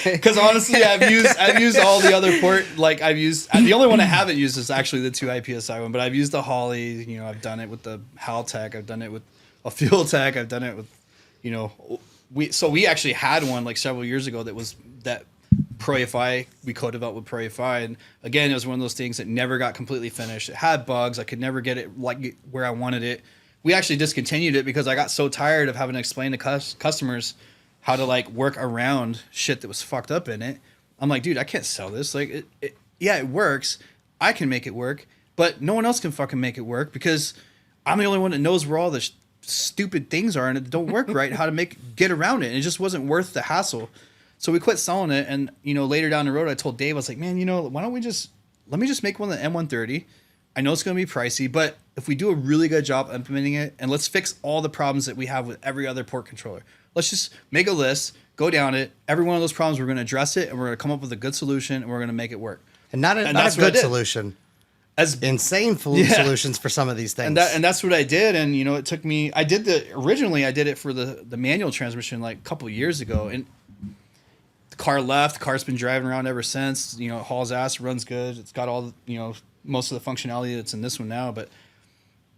Because honestly, I've used all the other the only one I haven't used is actually the 2 IPSI one, but I've used the Holly, I've done it with the Haltech, I've done it with a Fuel Tech, I've done it with, we actually had one like several years ago that ProEFI, we co-developed with ProEFI, and again, it was one of those things that never got completely finished. It had bugs, I could never get it like where I wanted it. We actually discontinued it because I got so tired of having to explain to customers how to work around shit that was fucked up in it. I'm like, dude, I can't sell this. It works. I can make it work, but no one else can fucking make it work because I'm the only one that knows where all the stupid things are and it don't work right, how to get around it. And it just wasn't worth the hassle. So we quit selling it. And, later down the road, I told Dave, I was like, man, why don't let me just make one of the M130. I know it's going to be pricey, but if we do a really good job implementing it, and let's fix all the problems that we have with every other port controller. Let's just make a list, go down it. Every one of those problems, we're going to address it, and we're going to come up with a good solution, and we're going to make it work. And not a good solution. As insane solutions for some of these things. And that's what I did. And, it took me, originally I did it for the manual transmission a couple of years ago. And the car left. The car's been driving around ever since. It hauls ass, runs good. It's got all, most of the functionality that's in this one now, but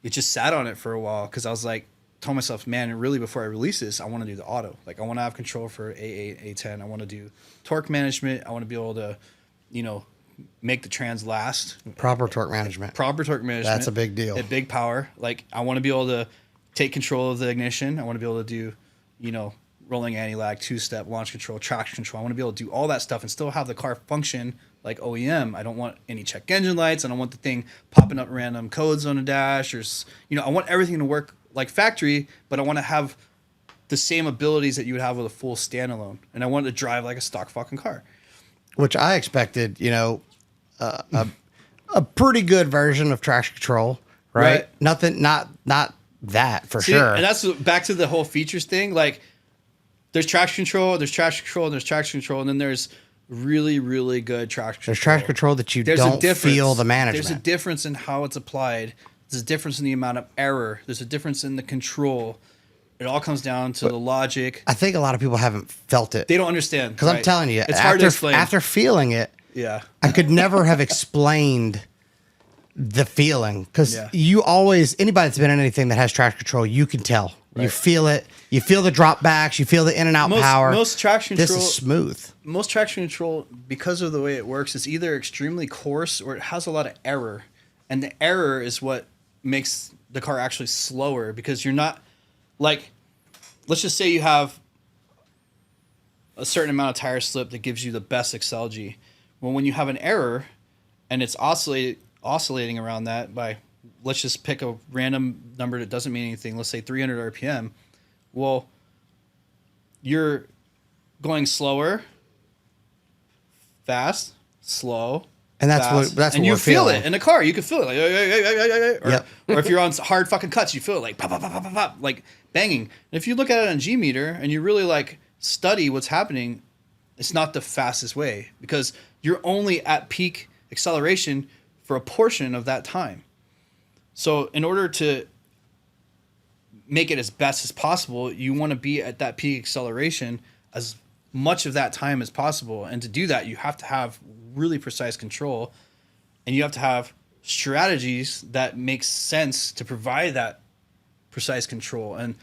it just sat on it for a while because I was told myself, man, really before I release this, I want to do the auto. I want to have control for A8, A10. I want to do torque management. I want to be able to, make the trans last. Proper torque management. That's a big deal. At big power. I want to be able to take control of the ignition. I want to be able to do, rolling anti-lag, 2-step, launch control, traction control. I want to be able to do all that stuff and still have the car function like OEM. I don't want any check engine lights. I don't want the thing popping up random codes on the dash. I want everything to work like factory, but I want to have the same abilities that you would have with a full standalone. And I want it to drive like a stock fucking car. Which I expected, a pretty good version of traction control, right? Nothing, not that for sure. And that's back to the whole features thing. There's traction control, there's traction control, and there's traction control, and then there's really, really good traction control. There's traction control that you don't feel the management. There's a difference in how it's applied. There's a difference in the amount of error. There's a difference in the control. It all comes down to the logic. I think a lot of people haven't felt it. They don't understand. Because I'm telling you, it's hard to explain. After feeling it, I could never have explained the feeling. Because you always, anybody that's been in anything that has traction control, you can tell. Right. You feel it. You feel the drop backs. You feel the in and out power. Most traction control. This is smooth. Most traction control, because of the way it works, is either extremely coarse or it has a lot of error. And the error is what makes the car actually slower because you're not let's just say you have a certain amount of tire slip that gives you the best XLG. Well, when you have an error and it's oscillating around that by, let's just pick a random number that doesn't mean anything. Let's say 300 RPM. Well, you're going slower, fast, slow. And that's fast, what and you we're feel feeling. it in the car. You can feel it or if you're on hard fucking cuts, you feel it pop, pop, pop, pop, pop, pop, banging. And if you look at it on G meter and you really study what's happening, it's not the fastest way because you're only at peak acceleration for a portion of that time. So in order to make it as best as possible, you want to be at that peak acceleration as much of that time as possible. And to do that, you have to have really precise control and you have to have strategies that make sense to provide that precise control. And,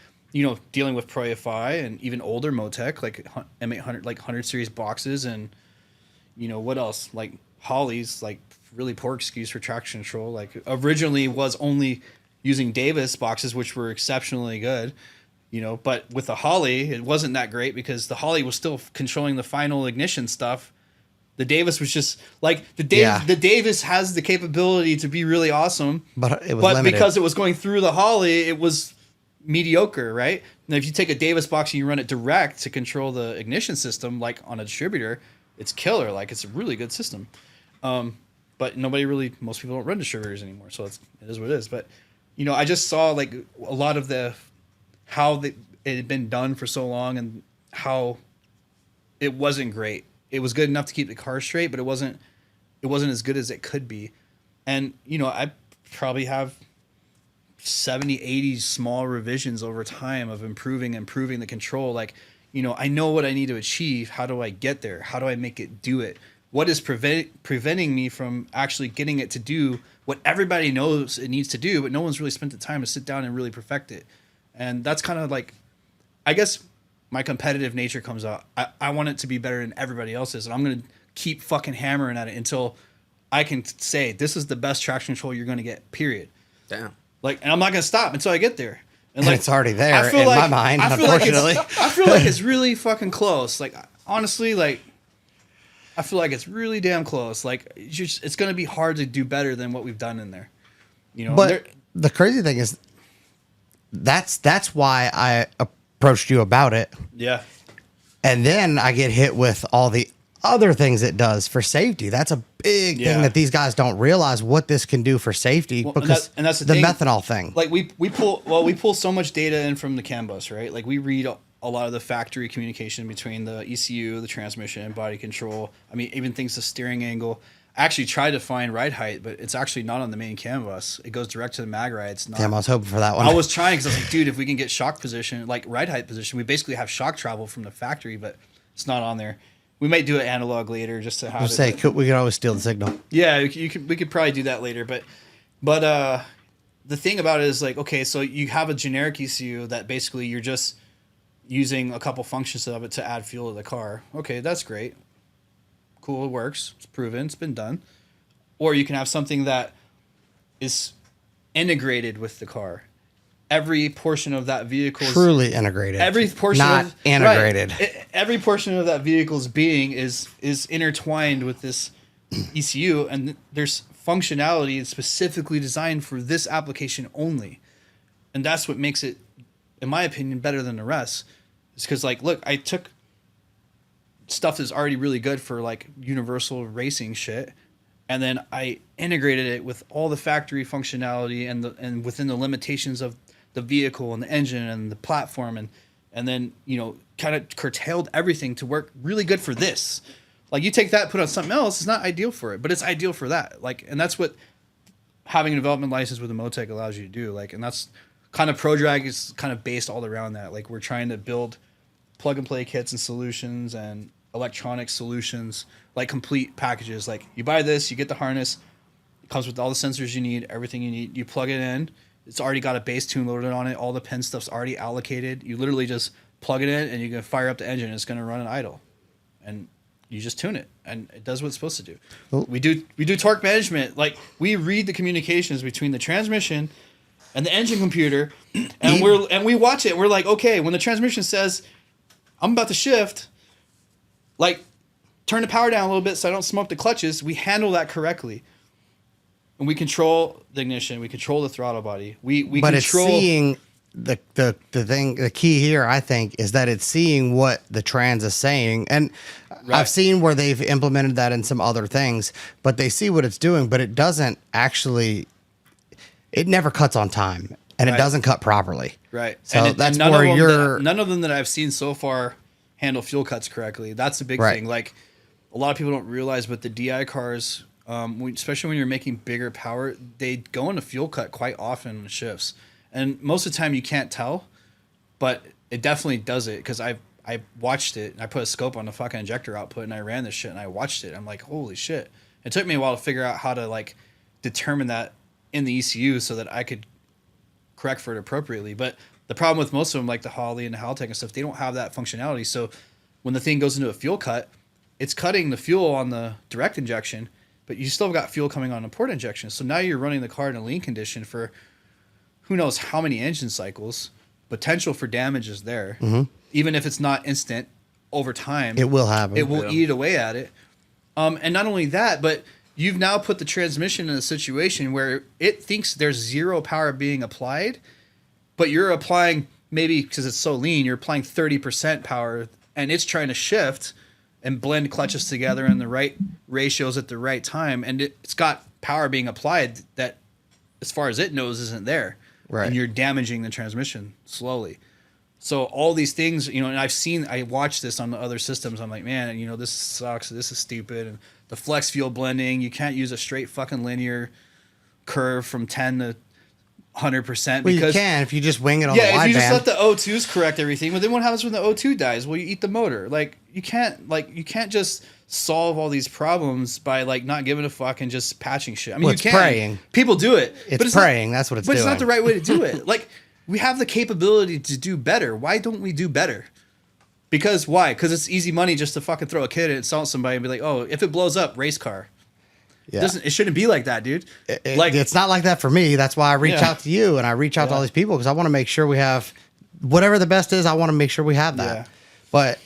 dealing with ProEFI and even older Motec, like M800, 100 series boxes and, what else? Holley's like really poor excuse for traction control. Like originally was only using Davis boxes, which were exceptionally good, you know, but with the Holley, it wasn't that great because the Holley was still controlling the final ignition stuff. The Davis was just like the Davis has the capability to be really awesome, but it was limited. Because it was going through the Holley, it was mediocre, right? And if you take a Davis box and you run it direct to control the ignition system, like on a distributor, it's killer. Like it's a really good system. But most people don't run distributors anymore, so it is what it is. But you know, I just saw like a lot of it had been done for so long and how it wasn't great. It was good enough to keep the car straight, but it wasn't as good as it could be. And you know, I probably have 70, 80 small revisions over time of improving the control. Like, you know, I know what I need to achieve. How do I get there? How do I make it do it? What is preventing me from actually getting it to do what everybody knows it needs to do, but no one's really spent the time to sit down and really perfect it. And that's kind of like, I guess my competitive nature comes out. I want it to be better than everybody else's, and I'm going to keep fucking hammering at it until I can say, this is the best traction control you're going to get, period. Damn. Like, and I'm not going to stop until I get there. And like, it's already there in my mind, unfortunately. I feel like it's really fucking close. Like, honestly, like, I feel like it's really damn close. Like, it's going to be hard to do better than what we've done in there. You know, but the crazy thing is, that's why I approached you about it. Yeah. And then I get hit with all the other things it does for safety. That's a big thing that these guys don't realize what this can do for safety, because and that's the methanol thing. Like we pull so much data in from the CAN bus, right? Like we read a lot of the factory communication between the ECU, the transmission, body control. I mean, even things the steering angle. I actually tried to find ride height, but it's actually not on the main CAN bus. It goes direct to the mag ride. It's not. Damn, I was hoping for that one. I was trying because I was like, dude, if we can get shock position, like ride height position, we basically have shock travel from the factory, but it's not on there. We might do it analog later just to have we could always steal the signal. Yeah, we could probably do that later, but the thing about it is like, okay, so you have a generic ECU that basically you're just using a couple functions of it to add fuel to the car. Okay, that's great. Cool, it works. It's proven. It's been done. Or you can have something that is integrated with the car. Every portion of that vehicle truly integrated. Every portion not integrated. Right, every portion of that vehicle's being is intertwined with this ECU, and there's functionality specifically designed for this application only. And that's what makes it, in my opinion, better than the rest. It's because, like, look, I took stuff that's already really good for like universal racing shit, and then I integrated it with all the factory functionality and within the limitations of the vehicle and the engine and the platform, and then, you know, kind of curtailed everything to work really good for this. Like, you take that, put on something else, it's not ideal for it, but it's ideal for that. Like, and that's what having a development license with a Motec allows you to do. Like, and that's kind of ProDrag is kind of based all around that. Like, we're trying to build plug and play kits and solutions and electronic solutions, like complete packages. Like, you buy this, you get the harness, it comes with all the sensors you need, everything you need, you plug it in. It's already got a base tune loaded on it. All the pin stuff's already allocated. You literally just plug it in and you can fire up the engine. It's going to run an idle, and you just tune it, and it does what it's supposed to do. Oh. We do torque management. Like, we read the communications between the transmission and the engine computer, and we watch it. We're like, okay, when the transmission says, I'm about to shift, like, turn the power down a little bit so I don't smoke the clutches, we handle that correctly. And we control the ignition, we control the throttle body. We but control. It's seeing the thing. The key here, I think, is that it's seeing what the trans is saying, and right. I've seen where they've implemented that in some other things, but they see what it's doing, but it doesn't actually. It never cuts on time, and right. It doesn't cut properly. Right. So that's where you're. None of them that I've seen so far handle fuel cuts correctly. That's the big right. thing. Like, a lot of people don't realize, but the DI cars, especially when you're making bigger power, they go into fuel cut quite often in shifts. And most of the time you can't tell, but it definitely does it, because I watched it. I put a scope on the fucking injector output and I ran this shit and I watched it. I'm like, holy shit. It took me a while to figure out how to like determine that in the ECU so that I could correct for it appropriately. But the problem with most of them, like the Holley and the Haltech and stuff, they don't have that functionality. So when the thing goes into a fuel cut, it's cutting the fuel on the direct injection, but you still got fuel coming on a port injection. So now you're running the car in a lean condition for who knows how many engine cycles. Potential for damage is there. Even if it's not instant, over time, It will happen. It will eat away at it. And not only that, but you've now put the transmission in a situation where it thinks there's zero power being applied, but you're applying, maybe because it's so lean, you're applying 30% power, and it's trying to shift and blend clutches together in the right ratios at the right time. And it's got power being applied that, as far as it knows, isn't there. Right. And you're damaging the transmission slowly. So all these things, and I watched this on the other systems. I'm like, man, this sucks. This is stupid. And the flex fuel blending, you can't use a straight fucking linear curve from 10 to 100%. Well, because you can if you just wing it on the if wideband. you just let the O2s correct everything. But then what happens when the O2 dies? Well, you eat the motor. Like you can't just solve all these problems by like not giving a fuck and just patching shit. I mean, It's you can. praying. People do it. It's praying. That's what it's But doing. it's not the right way to do it. Like we have the capability to do better. Why don't we do better? Because why? Because it's easy money just to fucking throw a kid and sell somebody and be like, oh, if it blows up, race car. Yeah. It shouldn't be like that, dude. It's not like that for me. That's why I reach out to you and I reach out to all these people because I want to make sure we have whatever the best is. I want to make sure we have that. Yeah. But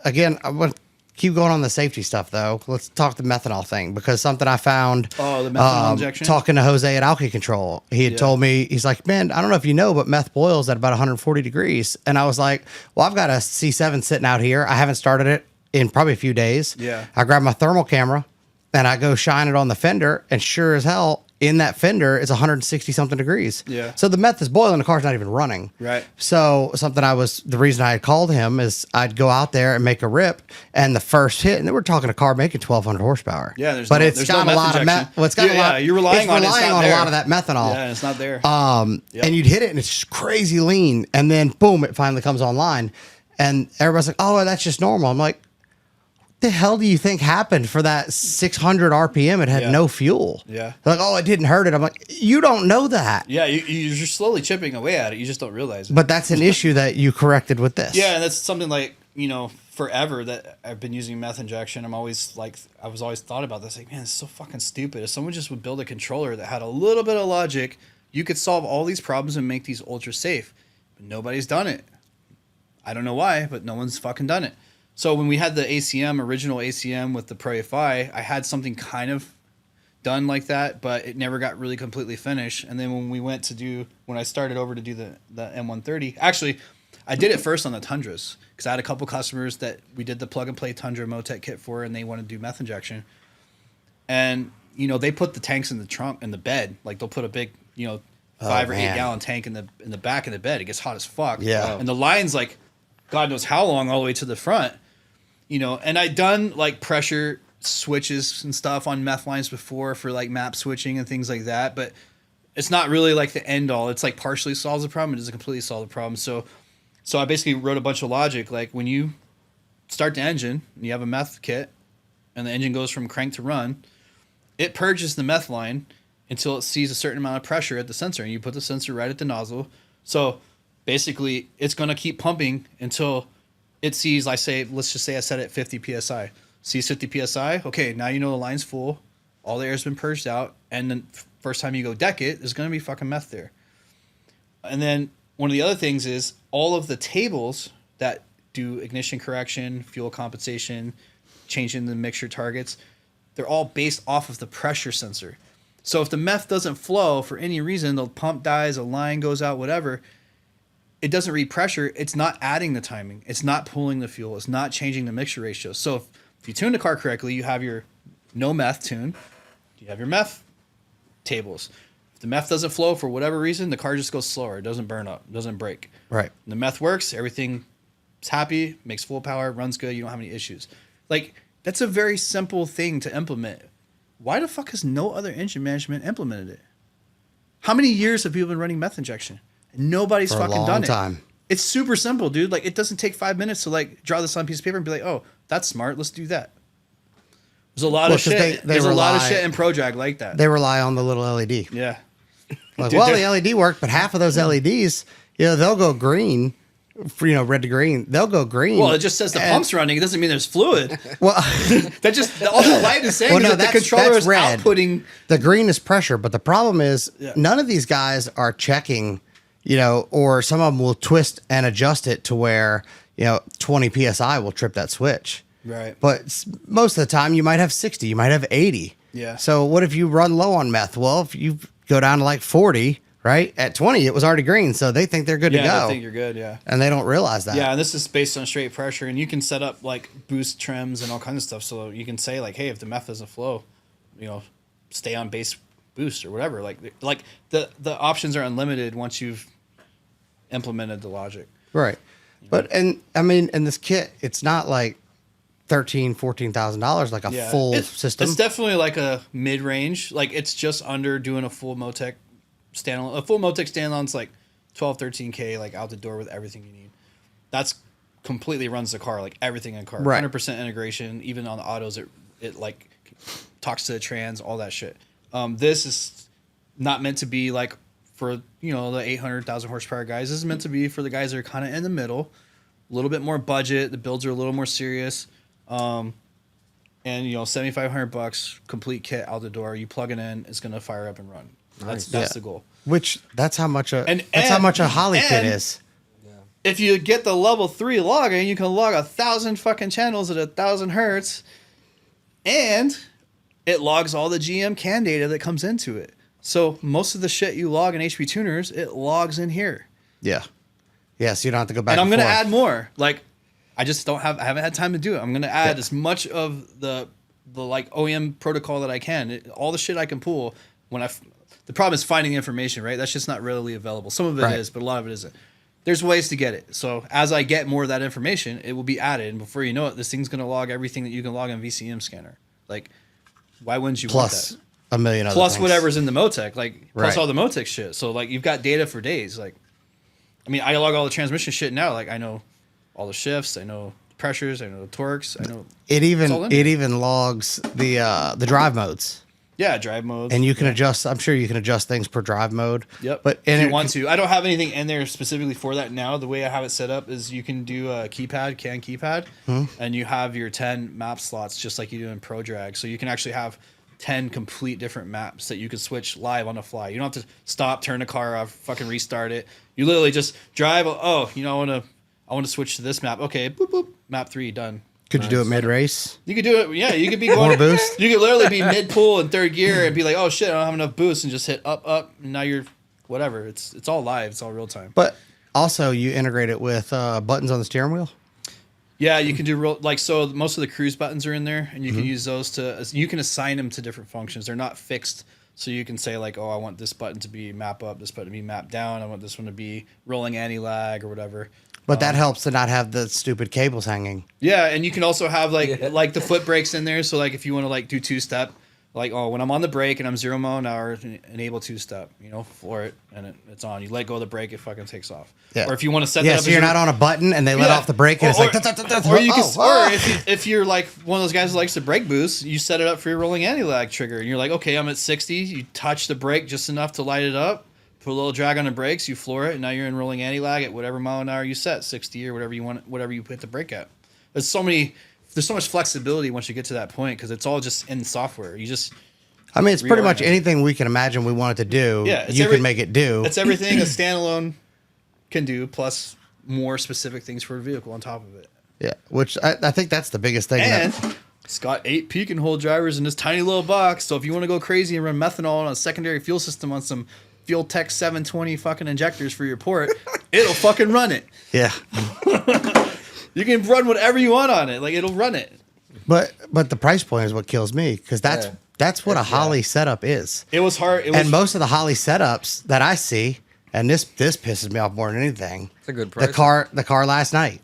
again, I want to keep going on the safety stuff though. Let's talk the methanol thing because something I found. Oh, the methanol injection? Talking to Jose at Alky Control, he had told me, he's like, man, I don't know if you know, but meth boils at about 140 degrees. And I was like, well, I've got a C7 sitting out here. I haven't started it in probably a few days. Yeah. I grabbed my thermal camera. And I go shine it on the fender, and sure as hell, in that fender, it's 160 something degrees. Yeah. So the meth is boiling, the car's not even running. Right. So the reason I had called him is I'd go out there and make a rip, and the first hit, and then we're talking a car making 1,200 horsepower. Yeah, it's got a lot of meth. Well, it's got a lot. You're relying on it. It's not a there. lot of that methanol. Yeah, it's not there. And you'd hit it, and it's just crazy lean, and then boom, it finally comes online, and everybody's like, "Oh, that's just normal." I'm like, the hell do you think happened for that 600 RPM? It had no fuel. Yeah. They're like, oh, it didn't hurt it. I'm like, you don't know that. Yeah, you're slowly chipping away at it. You just don't realize it. But that's an issue that you corrected with this. Yeah, and that's something like, forever that I've been using meth injection. I was always thought about this. Like, man, it's so fucking stupid. If someone just would build a controller that had a little bit of logic, you could solve all these problems and make these ultra safe. But nobody's done it. I don't know why, but no one's fucking done it. So when we had the original ACM with the Pro FI, I had something kind of done like that, but it never got really completely finished. And then when I started over to do the M130, actually, I did it first on the Tundras because I had a couple customers that we did the plug and play Tundra Motec kit for, and they wanted to do meth injection. And they put the tanks in the trunk in the bed, like they'll put a big 5 or 8 gallon tank in the back of the bed. It gets hot as fuck. Yeah. And the line's like God knows how long all the way to the front. And I'd done like pressure switches and stuff on meth lines before for like map switching and things like that, but it's not really like the end all. It's like partially solves the problem. It doesn't completely solve the problem. So I basically wrote a bunch of logic. Like when you start the engine and you have a meth kit and the engine goes from crank to run, it purges the meth line until it sees a certain amount of pressure at the sensor, and you put the sensor right at the nozzle. So basically it's going to keep pumping until it sees, let's just say I set it at 50 PSI. Sees 50 PSI. Okay, now you know the line's full. All the air's been purged out. And then first time you go deck it, there's going to be fucking meth there. And then one of the other things is all of the tables that do ignition correction, fuel compensation, changing the mixture targets, they're all based off of the pressure sensor. So if the meth doesn't flow for any reason, the pump dies, a line goes out, whatever, it doesn't read pressure. It's not adding the timing. It's not pulling the fuel. It's not changing the mixture ratio. So if you tune the car correctly, you have your no meth tune. You have your meth tables. If the meth doesn't flow for whatever reason, the car just goes slower. It doesn't burn up. It doesn't break. Right. And the meth works. Everything is happy, makes full power, runs good. You don't have any issues. Like, that's a very simple thing to implement. Why the fuck has no other engine management implemented it? How many years have people been running meth injection? Nobody's For a fucking long done it. time. It's super simple, dude. Like, it doesn't take 5 minutes to like draw this on a piece of paper and be like, oh, that's smart. Let's do that. There's a lot of shit. There's a lot of shit in ProJag like that. They rely on the little LED. Yeah. Like, Dude, well, the LED worked, but half of those LEDs, they'll go green for, red to green. They'll go green. Well, it just says the pump's running. It doesn't mean there's fluid. Well, that just all the light is saying is that the controller is red. outputting. The green is pressure, but the problem is none of these guys are checking, or some of them will twist and adjust it to where 20 psi will trip that switch. Right. But most of the time, you might have 60, you might have 80. Yeah. So what if you run low on meth? Well, if you go down to like 40. Right? At 20, it was already green, so they think they're good to go. Yeah, they think you're good, yeah. And they don't realize that. Yeah, and this is based on straight pressure, and you can set up, like, boost trims and all kinds of stuff, so you can say, like, hey, if the meth doesn't flow, stay on base boost or whatever. Like the options are unlimited once you've implemented the logic. Right. But, in this kit, it's not like $14,000 like a full system. It's definitely like a mid-range. Like, it's just under doing a full Motec standalone. A full Motec standalone's like 12, 13K, like out the door with everything you need. That's completely runs the car, like everything in car. Right. 100% integration. Even on the autos, it like talks to the trans, all that shit. This is not meant to be like for the 800,000 horsepower guys. This is meant to be for the guys that are kind of in the middle, a little bit more budget. The builds are a little more serious. And $7,500 complete kit out the door. You plug it in, it's gonna fire up and run. That's the goal. Which that's how much a Holly kit is. If you get the level 3 logging, you can log 1,000 fucking channels at 1,000 hertz, and it logs all the GM CAN data that comes into it. So most of the shit you log in HP tuners, it logs in here. Yeah. Yeah, so you don't have to go back. And I'm gonna add more. Like, I haven't had time to do it. I'm gonna add as much of the like OEM protocol that I can. All the shit I can pull the problem is finding information, right? That's just not readily available. Some of it is, but a lot of it isn't. There's ways to get it. So as I get more of that information, it will be added. And before you know it, this thing's going to log everything that you can log on VCM scanner. Like, why wouldn't you want that? Plus a million other Plus things. whatever's in the Motec. Like, plus all the Motec shit. So, like, you've got data for days. Like, I log all the transmission shit now. Like, I know all the shifts. I know the pressures. I know the torques. I know... It even logs the drive modes. Yeah, drive mode. And you can adjust. I'm sure you can adjust things per drive mode. Yep. But if you want to, I don't have anything in there specifically for that now. The way I have it set up is you can do a CAN keypad, and you have your 10 map slots just like you do in Pro Drag. So you can actually have 10 complete different maps that you can switch live on the fly. You don't have to stop, turn the car off, fucking restart it. You literally just drive. Oh, I want to switch to this map. Okay, boop boop. Map 3 done. Could you do it mid-race? You could do it. Yeah, you could be going more boost. You could literally be mid-pull in third gear and be like, "Oh shit, I don't have enough boost," and just hit up, and now you're whatever. It's all live. It's all real time. But also, you integrate it with buttons on the steering wheel. Yeah, you can do so. Most of the cruise buttons are in there, and you can use those you can assign them to different functions. They're not fixed, so you can say like, "Oh, I want this button to be map up, this button to be map down. I want this one to be rolling anti-lag or whatever." But that helps to not have the stupid cables hanging. Yeah, and you can also have like the foot brakes in there. So like if you want to like do 2-step, like when I'm on the brake and I'm 0 mile an hour, enable 2-step. Floor it and it's on. You let go of the brake, it fucking takes off. Yeah. Or if you want to set that up, so you're not on a button and they let off the brake and it's like. Or you can, or if you're like one of those guys who likes to brake boost, you set it up for your rolling anti-lag trigger, and you're like, okay, I'm at 60. You touch the brake just enough to light it up. Put a little drag on the brakes, you floor it, and now you're in rolling anti-lag at whatever mile an hour you set, 60 or whatever you want, whatever you put the brake at. There's so much flexibility once you get to that point because it's all just in software. You just, it's pretty much anything we can imagine we want it to do. Yeah, you can make it do. It's everything a standalone can do, plus more specific things for a vehicle on top of it. Yeah, which I think that's the biggest thing. And it's got 8 peak and hold drivers in this tiny little box. So if you want to go crazy and run methanol on a secondary fuel system on some Fuel Tech 720 fucking injectors for your port, it'll fucking run it. Yeah. You can run whatever you want on it. Like, it'll run it. But the price point is what kills me, because that's what a Holly setup is. It was hard. And most of the Holly setups that I see, and this pisses me off more than anything. It's a good price. The car last night,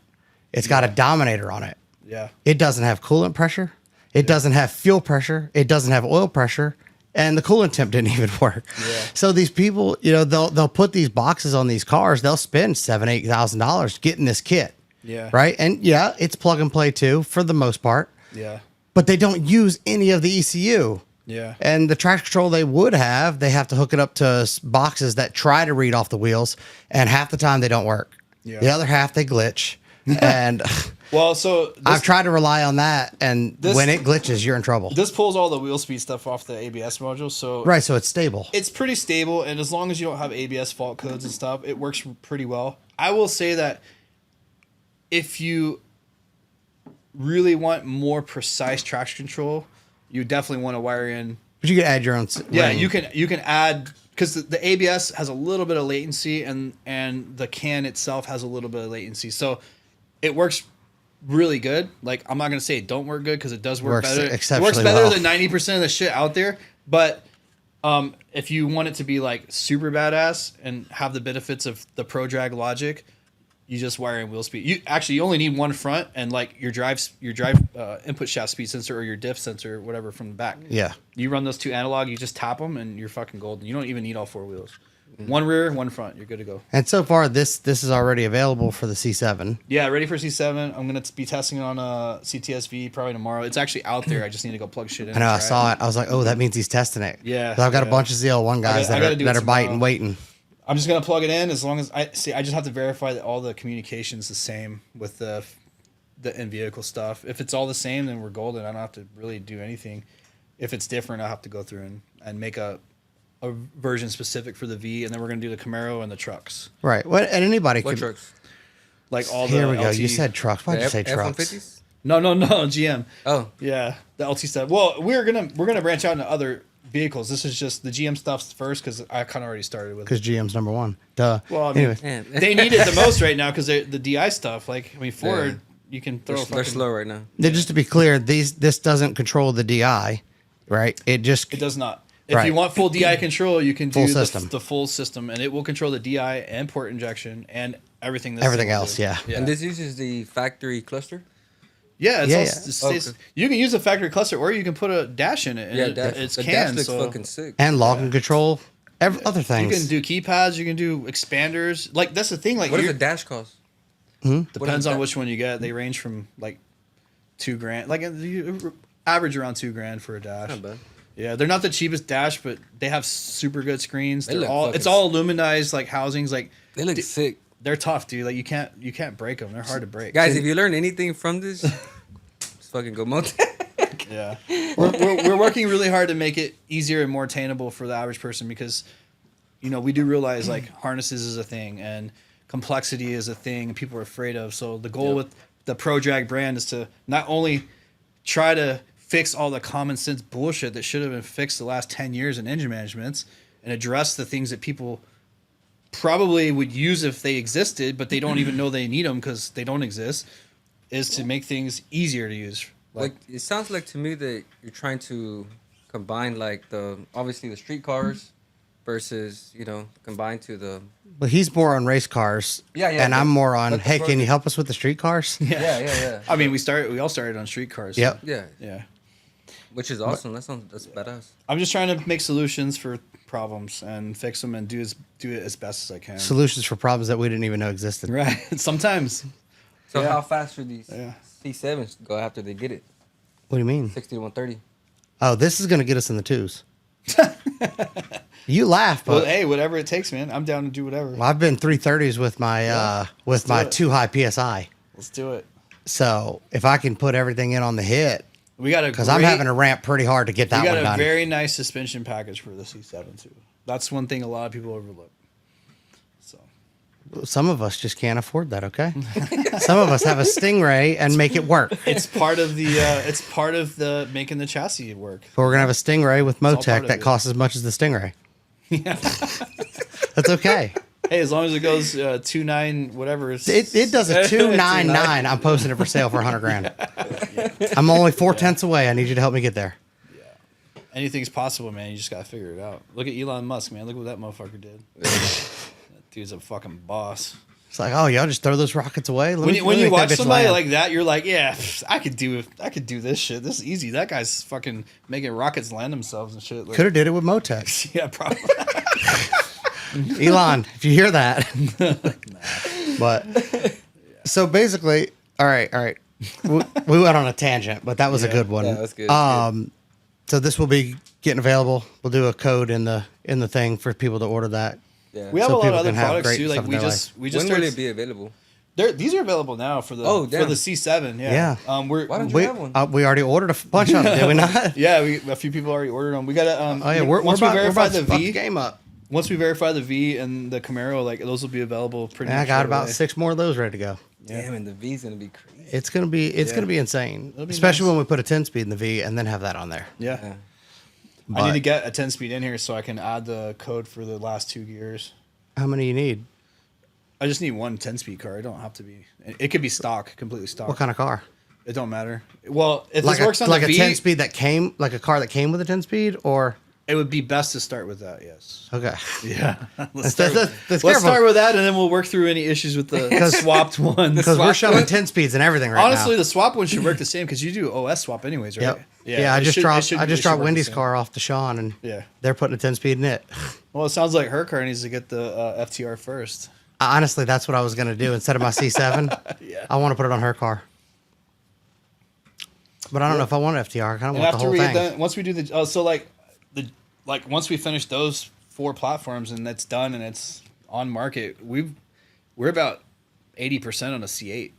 it's got a Dominator on it. Yeah. It doesn't have coolant pressure. It doesn't have fuel pressure. It doesn't have oil pressure. And the coolant temp didn't even work. Yeah. So these people, they'll put these boxes on these cars. They'll spend $7,000-8,000 getting this kit. Yeah. Right. And yeah, it's plug and play too for the most part. Yeah. But they don't use any of the ECU. Yeah. And the traction control they have to hook it up to boxes that try to read off the wheels, and half the time they don't work. Yeah. The other half they glitch, and Well, so I've tried to rely on that, and This- when it glitches, you're in trouble. this pulls all the wheel speed stuff off the ABS module, so Right, so it's stable. it's pretty stable, and as long as you don't have ABS fault codes and stuff, it works pretty well. I will say that if you really want more precise traction control, you definitely want to wire in. But you can add your own. Yeah, ring. you can add, because the ABS has a little bit of latency, and the can itself has a little bit of latency, so it works really good. Like, I'm not gonna say it don't work good, because it does work Works better. It exceptionally works better well. than 90% of the shit out there. But if you want it to be like super badass and have the benefits of the pro drag logic, you just wire in wheel speed. You only need one front and like your drive input shaft speed sensor or your diff sensor, whatever, from the back. Yeah. You run those two analog, you just tap them, and you're fucking golden. You don't even need all four wheels. One rear, one front, you're good to go. And so far, this is already available for the C7. Yeah, ready for C7. I'm gonna be testing it on a CTSV probably tomorrow. It's actually out there. I just need to go plug shit in. I know. I and try saw it. I was like, oh, that means he's testing it. Yeah, 'Cause I've got a yeah. bunch of ZL1 guys I gotta do it that are biting, tomorrow. waiting. I'm just gonna plug it in as long as I just have to verify that all the communication's the same with the in-vehicle stuff. If it's all the same, then we're golden. I don't have to really do anything. If it's different, I'll have to go through and make a version specific for the V, and then we're gonna do the Camaro and the trucks. Right. What? And anybody What could. trucks? Like all Here the we go. LT. You said trucks. Why'd you say trucks? F-150s? No, GM. Oh, Yeah, the LT stuff. Well, we're gonna branch out into other vehicles. This is just the GM stuff first, because I kind of already started with it. Because GM's number one. Duh. Well, I mean, Anyway. man. they need it the most right now because the DI stuff. Like, I mean, Ford, you can throw. They're fucking, slow right now. Just to be clear, this doesn't control the DI, right? It just It does not. If Right. you want full DI control, you can Full do system. the full system, and it will control the DI and port injection and everything. This everything thing will else. do. Yeah. And this uses the factory cluster? Yeah, it's Yeah, all, yeah. it's- Okay. you can use a factory cluster, or you can put a dash in it. And Yeah, it's the canned. dash looks So fucking sick. And log and control, other you things. can do keypads. You can do expanders. Like, that's the thing. Like, What does you're- a dash cost? depends on which one you get. They range from like $2,000, like you average around $2,000 for a dash. Not bad. Yeah, they're not the cheapest dash, but they have super good screens. They They're look all fucking it's all aluminized like housings. Like, They look Dude, sick. they're tough, dude. Like, you can't break them. They're hard to break. Guys, if you learn anything from this, just fucking go Motec. Yeah, we're working really hard to make it easier and more attainable for the average person, because we do realize like harnesses is a thing and complexity is a thing and people are afraid of. So the goal with the Pro Drag brand is to not only try to fix all the common sense bullshit that should have been fixed the last 10 years in engine managements and address the things that people probably would use if they existed, but they don't even know they need them because they don't exist, is to make things easier to use. Like, it sounds like to me that you're trying to combine like obviously the street cars versus, combine to the Well, he's more on race cars. Yeah, yeah, And but- I'm more on, but the hey, pro- can you help us with the street cars? yeah. I mean, we all started on street cars. Yep. Yeah. Yeah. Which is awesome. That's badass. I'm just trying to make solutions for problems and fix them and do it as best as I can. Solutions for problems that we didn't even know existed. Right. Sometimes. So Yeah. how fast should these Yeah. C7s go after they get it? What do you mean? 60 to 130. Oh, this is going to get us in the twos. You laugh, Well, but hey, whatever it takes, man. I'm down to do whatever. I've been 330s with my Let's do it. too high PSI. Let's do it. So if I can put everything in on the hit, We got a because I'm having to ramp pretty hard to get that we got one a done. very nice suspension package for the C7 too. That's one thing a lot of people overlook. So Some of us just can't afford that. Okay. Some of us have a Stingray and make it work. it's part of the making the chassis work. But we're gonna have a Stingray with all part Motec of that it. costs as much as the Stingray. Yeah. That's okay. Hey, as long as it goes 2.9 whatever. It does a 299. I'm posting it for sale for $100,000. I'm only 4/10 away. I need you to help me get there. Anything's possible, man. You just gotta figure it out. Look at Elon Musk, man. Look what that motherfucker did. That dude's a fucking boss. It's like, oh, y'all just throw those rockets away. When you let me make that watch bitch somebody land. like that, you're like, yeah, I could do this shit. This is easy. That guy's fucking making rockets land themselves and shit. Like, could have did it with Motec. yeah, probably. Elon, if you hear that. But so basically, all right. We went on a tangent, but that was a good one. Yeah, that's good. So this will be getting available. We'll do a code in the thing for people to order that. Yeah. We have So a lot of people other can have products great too. stuff Like in we their just When started. will it be available? These are available now for the damn. C7. Yeah. Yeah. Why don't you have one? We already ordered a bunch of them, did we not? Yeah, a few people already ordered them. We got to. Oh yeah, we're once we about verify to the fuck V, the game up. once we verify the V and the Camaro, like those will be available pretty And I much. got right about away. 6 more of those ready to go. Damn, and the V's gonna be crazy. It's gonna be insane, It'll be especially nice. when we put a 10-speed in the V and then have that on there. Yeah. Yeah. I need But- to get a 10-speed in here so I can add the code for the last 2 gears. How many you need? I just need one 10-speed car. It don't have to be. It could be stock, completely stock. What kind of car? It don't matter. Well, if Like this works on like the a V, 10-speed that came, like a car that came with a 10-speed, or it would be best to start with that. Yes. okay. Yeah. Let's That's let's careful. start with that, and then we'll work through any issues with the swapped one. Because we're shoving 10-speeds and everything right Honestly, now. the swap one should work the same because you do OS swap anyways, right? Yep. Yeah, I it just should- it dropped should- I it just should dropped work the Wendy's same. car off to Sean, and Yeah. they're putting a 10-speed in it. Well, it sounds like her car needs to get the FTR first. Honestly, that's what I was gonna do instead of my C7. Yeah. I want to put it on her car. But I don't know if I want an FTR. I kind of And want the after whole we thing. get done, once we do the so like once we finish those 4 platforms and that's done and it's on market, we're about 80% on a C8.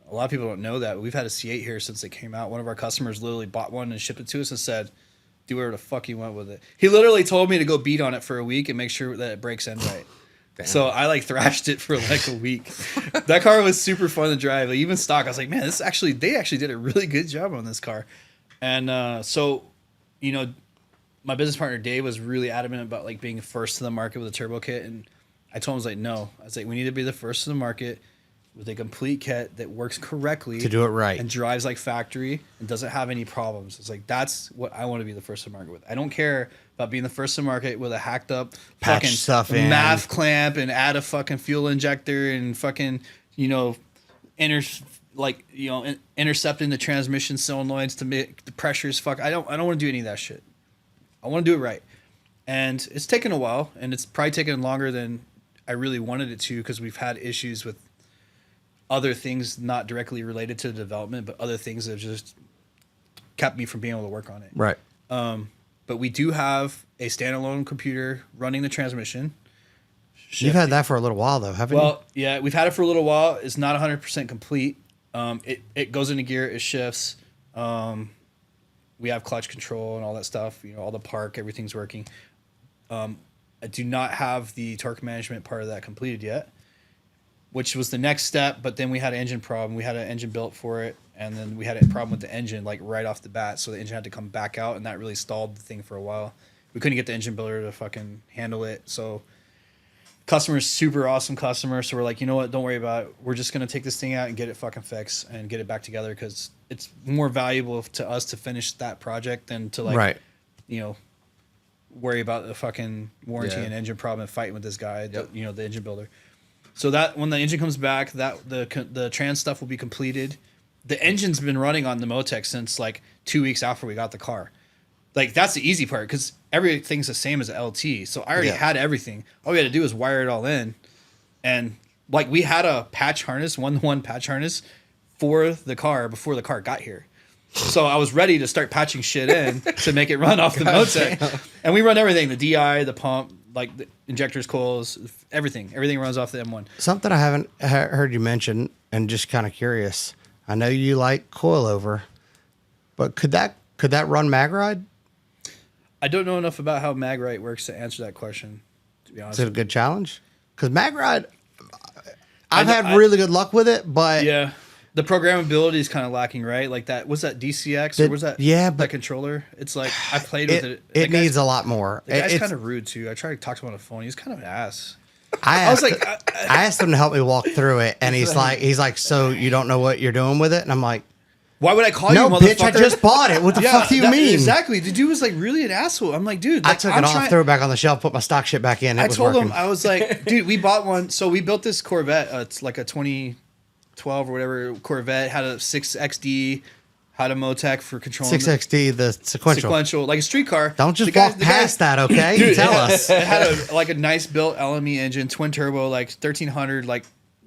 A lot of people don't know that. But we've had a C8 here since it came out. One of our customers literally bought one and shipped it to us and said, "Do whatever the fuck you want with it." He literally told me to go beat on it for a week and make sure that it breaks end right. So I like thrashed it for like a week. That car was super fun to drive. Like, even stock, I was like, man, they actually did a really good job on this car. And so, you know, my business partner Dave was really adamant about like being first to the market with a turbo kit, and I told him, I was like, no. I was like, we need to be the first to the market with a complete kit that works correctly To do it right. and drives like factory and doesn't have any problems. It's like that's what I want to be the first to market with. I don't care about being the first to market with a hacked up Patch fucking stuff in. MAF clamp and add a fucking fuel injector and fucking, you know, intercepting the transmission solenoids to make the pressures fuck. I don't want to do any of that shit. I want to do it right. And it's taken a while, and it's probably taken longer than I really wanted it to because we've had issues with other things not directly related to the development, but other things that have just kept me from being able to work on it. Right. But we do have a standalone computer running the transmission. You've had that for a little while, though, haven't you? Well, yeah, we've had it for a little while. It's not 100% complete. It goes into gear, it shifts. We have clutch control and all that stuff. You know, all the park, everything's working. I do not have the torque management part of that completed yet, which was the next step. But then we had an engine problem. We had an engine built for it, and then we had a problem with the engine like right off the bat. So the engine had to come back out, and that really stalled the thing for a while. We couldn't get the engine builder to fucking handle it. So customer's super awesome customer. So we're like, you know what? Don't worry about it. We're just going to take this thing out and get it fucking fixed and get it back together because it's more valuable to us to finish that project than to like, Right. you know, worry about the fucking warranty Yeah. and engine problem and fighting with this guy, Yep. you know, the engine builder. So that when the engine comes back, that the trans stuff will be completed. The engine's been running on the Motec since like 2 weeks after we got the car. Like that's the easy part because everything's the same as an LT. So I already Yeah. had everything. All we had to do was wire it all in, and like we had a patch harness, 1-to-1 patch harness for the car before the car got here. So I was ready to start patching shit in to make it run off the Motec. And we run everything: the DI, the pump, like the injectors, coils, everything. Everything runs off the M1. Something I haven't heard you mention, and just kind of curious. I know you like coilover, but could that run MagRide? I don't know enough about how MagRite works to answer that question, to be honest. Is it a good challenge? Because MagRide, I've I- had really good luck with it, but Yeah. The programmability is kind of lacking, right? Like that, was that DCX or was that yeah, that but controller? It's like I played with it. it needs a lot more. The guy's It's- kind of rude too. I tried to talk to him on the phone. He's kind of an ass. I was asked, like, I asked him to help me walk through it, and he's like, so you don't know what you're doing with it? And I'm like, Why would I call no, you, motherfucker? bitch, I just bought it. What the fuck do you mean? Exactly. The dude was like really an asshole. I'm like, dude. I Like, took I'm it off, trying- threw it back on the shelf, put my stock shit back in. I was told working. him, I was like, dude, we bought one. So we built this Corvette. It's like a 2012 or whatever Corvette. Had a 6XD. Had a Motec for controlling 6XD, the sequential. like a street car. Don't just The guy- walk the guy- past that, okay? Dude, Tell us. It had a nice built LME engine, twin turbo, like 1300, like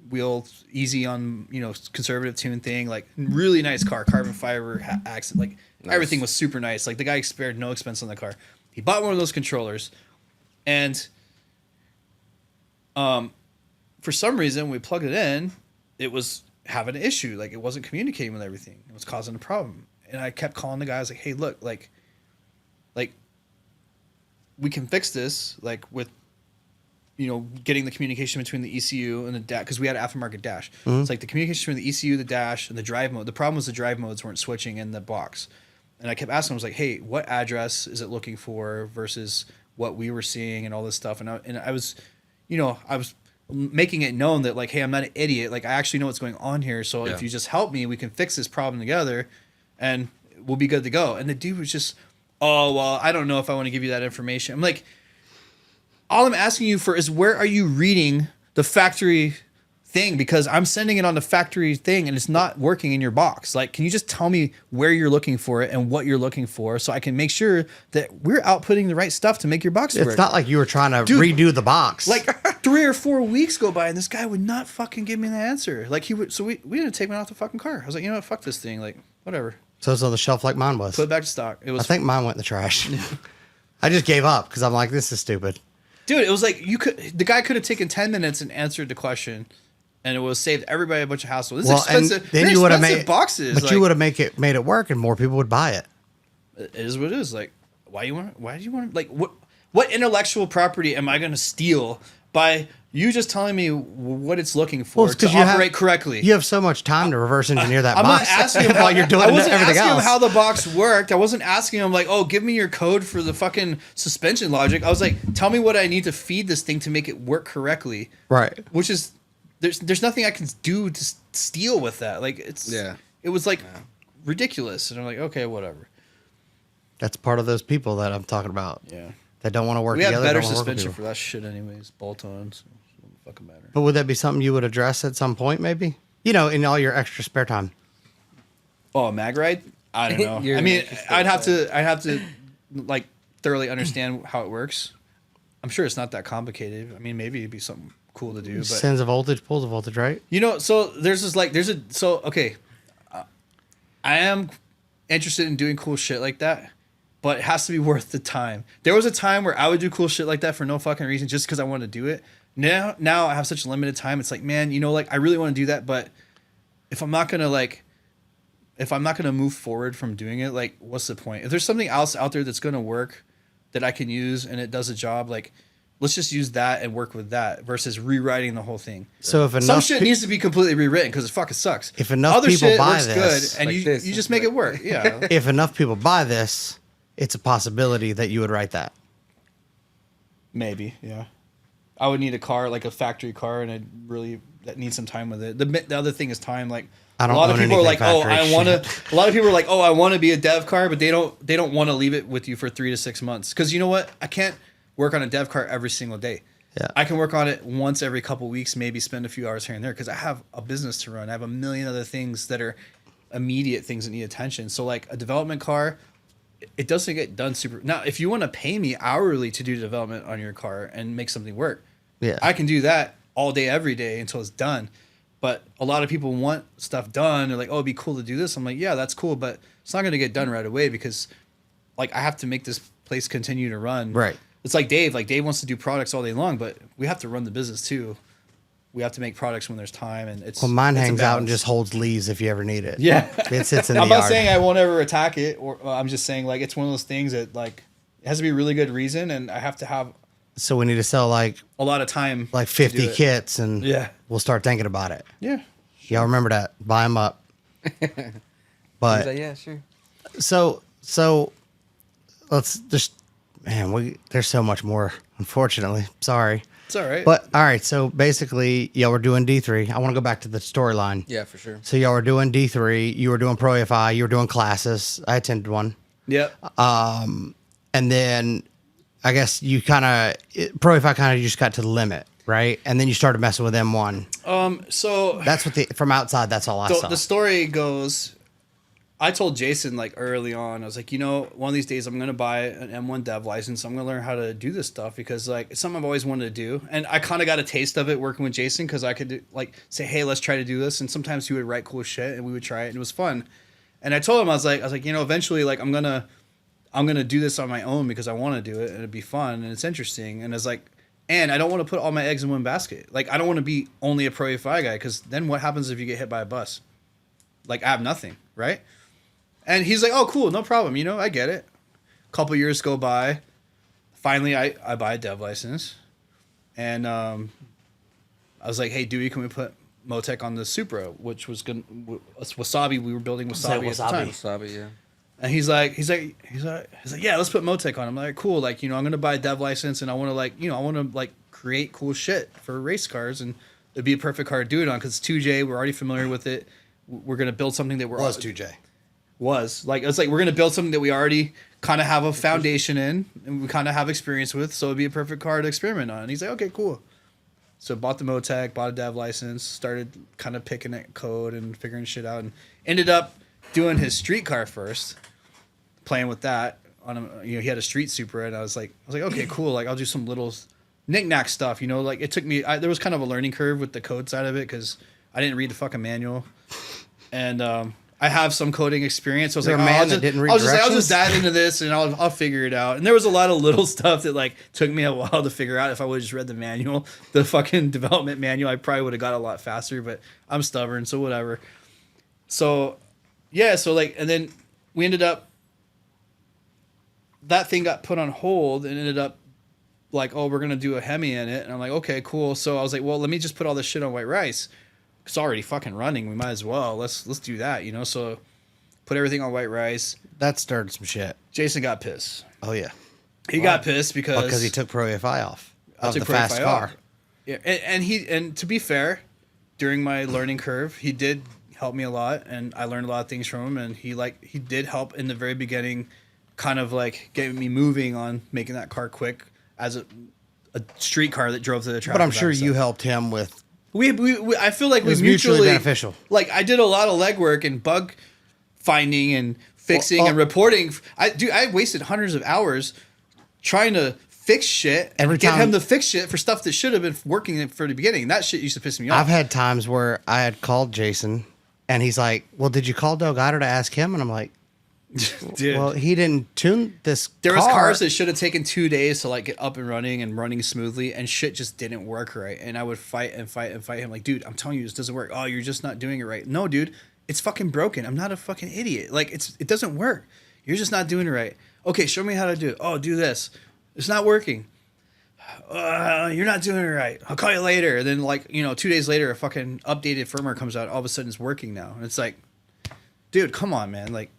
wheel, easy on, you know, conservative tune thing, like really nice car, carbon fiber accent, like Nice. everything was super nice. Like the guy spared no expense on the car. He bought one of those controllers, and For some reason, we plugged it in, it was having an issue. Like, it wasn't communicating with everything. It was causing a problem. And I kept calling the guy. I was like, hey, look, like we can fix this, like, with, you know, getting the communication between the ECU and the dash, because we had an aftermarket dash. It's like the communication between the ECU, the dash, and the drive mode. The problem was the drive modes weren't switching in the box. And I kept asking him, I was like, hey, what address is it looking for versus what we were seeing and all this stuff. And I was, you know, I was making it known that, like, hey, I'm not an idiot. Like, I actually know what's going on here. So if you just help me, we can fix this problem together and we'll be good to go. And the dude was just, oh, well, I don't know if I want to give you that information. I'm like, all I'm asking you for is, where are you reading the factory thing? Because I'm sending it on the factory thing and it's not working in your box. Like, can you just tell me where you're looking for it and what you're looking for so I can make sure that we're outputting the right stuff to make your box work? It's not like you were trying to redo the box. Like 3 or 4 weeks go by and this guy would not fucking give me the answer. Like, he would, so we had to take him off the fucking car. I was like, you know what, fuck this thing. Like, whatever. So it's on the shelf like mine was. Put it back to stock. It was. I think mine went in the trash. I just gave up because I'm like, this is stupid. Dude, it was like, the guy could have taken 10 minutes and answered the question, and it would have saved everybody a bunch of hassle. This is expensive. And then you would have made boxes, but like, you would have made it work, and more people would buy it. It is what it is. Like, why do you want? Like, what intellectual property am I going to steal by you just telling me what it's looking for to operate correctly? You have so much time to reverse engineer that box. I'm not asking him while you're doing I wasn't everything asking else. him how the box worked. I wasn't asking him, like, oh, give me your code for the fucking suspension logic. I was like, tell me what I need to feed this thing to make it work correctly. Right. Which is, there's nothing I can do to steal with that. Like, it was like ridiculous. And I'm like, okay, whatever. That's part of those people that I'm talking about. Yeah. That don't want to work We together. have better suspension for that shit anyways. Bolt-ons. Fucking matter. But would that be something you would address at some point, maybe? You know, in all your extra spare time. Oh, a mag ride? I don't know. I mean, I'd have to like thoroughly understand how it works. I'm sure it's not that complicated. I mean, maybe it'd be something cool to do. But Sends a voltage, pulls a voltage, right? you know, so okay. I am interested in doing cool shit like that, but it has to be worth the time. There was a time where I would do cool shit like that for no fucking reason, just because I wanted to do it. Now I have such limited time. It's like, man, you know, like, I really want to do that, but if I'm not gonna move forward from doing it, like, what's the point? If there's something else out there that's gonna work that I can use and it does a job, like, let's just use that and work with that versus rewriting the whole thing. So if enough some shit needs to be completely rewritten because it fucking sucks. If enough other people shit buy works this, good, and like you just make it work. Yeah. if enough people buy this, it's a possibility that you would write that. Maybe, yeah. I would need a car, like a factory car, and that needs some time with it. The other thing is time. Like, I don't a lot of own people are like, anything oh, I factory want to. shit. A lot of people are like, oh, I want to be a dev car, but they don't want to leave it with you for 3 to 6 months. Because you know what? I can't work on a dev car every single day. Yeah. I can work on it once every couple weeks, maybe spend a few hours here and there, because I have a business to run. I have a million other things that are immediate things that need attention. So, like, a development car, it doesn't get done super. Now, if you want to pay me hourly to do development on your car and make something work, Yeah. I can do that all day, every day until it's done. But a lot of people want stuff done. They're like, oh, it'd be cool to do this. I'm like, yeah, that's cool, but it's not going to get done right away because, like, I have to make this place continue to run. Right. It's like Dave. Like, Dave wants to do products all day long, but we have to run the business too. We have to make products when there's time, and it's. Well, mine it's a hangs out and balance. just holds leaves if you ever need it. Yeah. It sits in the I'm yard. not saying I won't ever attack it, or I'm just saying, like, it's one of those things that, like, it has to be a really good reason, and I have to have So we need to sell like a lot of time. 50 to do it. kits, and Yeah. we'll start thinking about it. Yeah. Y'all remember that? Buy them up. He's But like, yeah, sure. so let's just, man, there's so much more, unfortunately. Sorry. It's all right. But all right, so basically, y'all were doing D3. I want to go back to the storyline. Yeah, for sure. So y'all were doing D3, you were doing Pro AFI, you were doing classes. I attended one. Yep. And then I guess you kind of, Pro AFI kind of just got to the limit, right? And then you started messing with M1. So That's what from outside, that's all I saw. the story goes, I told Jason, like, early on, I was like, you know, one of these days I'm going to buy an M1 dev license. I'm going to learn how to do this stuff because, like, it's something I've always wanted to do. And I kind of got a taste of it working with Jason because I could, like, say, hey, let's try to do this. And sometimes he would write cool shit and we would try it and it was fun. And I told him, I was like, you know, eventually, like, I'm going to do this on my own because I want to do it and it'd be fun and it's interesting. And it's like, And I don't want to put all my eggs in one basket. Like, I don't want to be only a Pro A5 guy, because then what happens if you get hit by a bus? Like, I have nothing, right? And he's like, oh, cool, no problem. You know, I get it. A couple years go by. Finally, I buy a dev license. And I was like, hey, Dewey, can we put Motec on the Supra, which was Wasabi. We were building Wasabi at the time. Wasabi, yeah. And he's like, yeah, let's put Motec on. I'm like, cool. Like, you know, I'm going to buy a dev license, and I want to, like, you know, I want to, like, create cool shit for race cars, and it'd be a perfect car to do it on, because it's 2J. We're already familiar with it. We're going to build something that was 2J. Was like, it's like, we're going to build something that we already kind of have a foundation in, and we kind of have experience with. So it'd be a perfect car to experiment on. And he's like, okay, cool. So bought the Motec, bought a dev license, started kind of picking at code and figuring shit out, and ended up doing his street car first, playing with that on a, you know, he had a street Supra, and I was like, okay, cool. Like, I'll do some little knick-knack stuff, you know, like, it took me, there was kind of a learning curve with the code side of it, because I didn't read the fucking manual. And I have some coding experience. So I was You're like, a man I'll that didn't read I'll directions? just dive into this, and I'll figure it out. And there was a lot of little stuff that, like, took me a while to figure out. If I would have just read the manual, the fucking development manual, I probably would have got a lot faster, but I'm stubborn, so whatever. So, yeah, so, like, and then we ended up, that thing got put on hold, and ended up, like, oh, we're going to do a Hemi in it. And I'm like, okay, cool. So I was like, well, let me just put all this shit on White Rice. It's already fucking running. We might as well. Let's do that, you know? So put everything on White Rice. That stirred some shit. Jason got pissed. Oh, yeah. He got pissed because he took Pro AFI off of the Pro fast FI car. off. Yeah, and to be fair, during my learning curve, he did help me a lot, and I learned a lot of things from him. And he did help in the very beginning, kind of like getting me moving on making that car quick as a street car that drove to the track. But I'm sure you helped him with. We I feel like It was we mutually beneficial. Like, I did a lot of legwork and bug finding and fixing and reporting. I wasted hundreds of hours trying to fix shit and get him to fix shit for stuff that should have been working for the beginning. That shit used to piss me off. I've had times where I had called Jason, and he's like, "Well, did you call Delgado to ask him?" And I'm like, Dude. "Well, he didn't tune this There was car." cars that should have taken 2 days to, like, get up and running smoothly, and shit just didn't work right. And I would fight him, like, dude, I'm telling you, this doesn't work. Oh, you're just not doing it right. No, dude, it's fucking broken. I'm not a fucking idiot. Like, it doesn't work. You're just not doing it right. Okay, show me how to do it. Oh, do this. It's not working. You're not doing it right. I'll call you later. And then, like, you know, 2 days later, a fucking updated firmware comes out. All of a sudden, it's working now. And it's like, dude, come on, man. Like,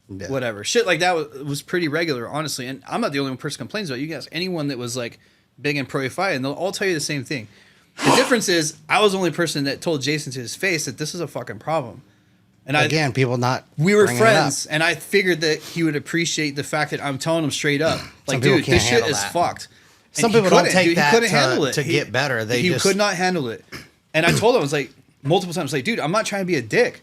yeah. Whatever. Shit like that was pretty regular, honestly. And I'm not the only one person complains about it. You can ask anyone that was, like, big in Pro A5, and they'll all tell you the same thing. The difference is I was the only person that told Jason to his face that this is a fucking problem. And again, people not. We were friends, and I figured that he would appreciate the fact that I'm telling him straight up, like, dude, this shit is fucked. Some people don't take that to get better. He could not handle it. And I told him, I was like, multiple times, like, dude, I'm not trying to be a dick.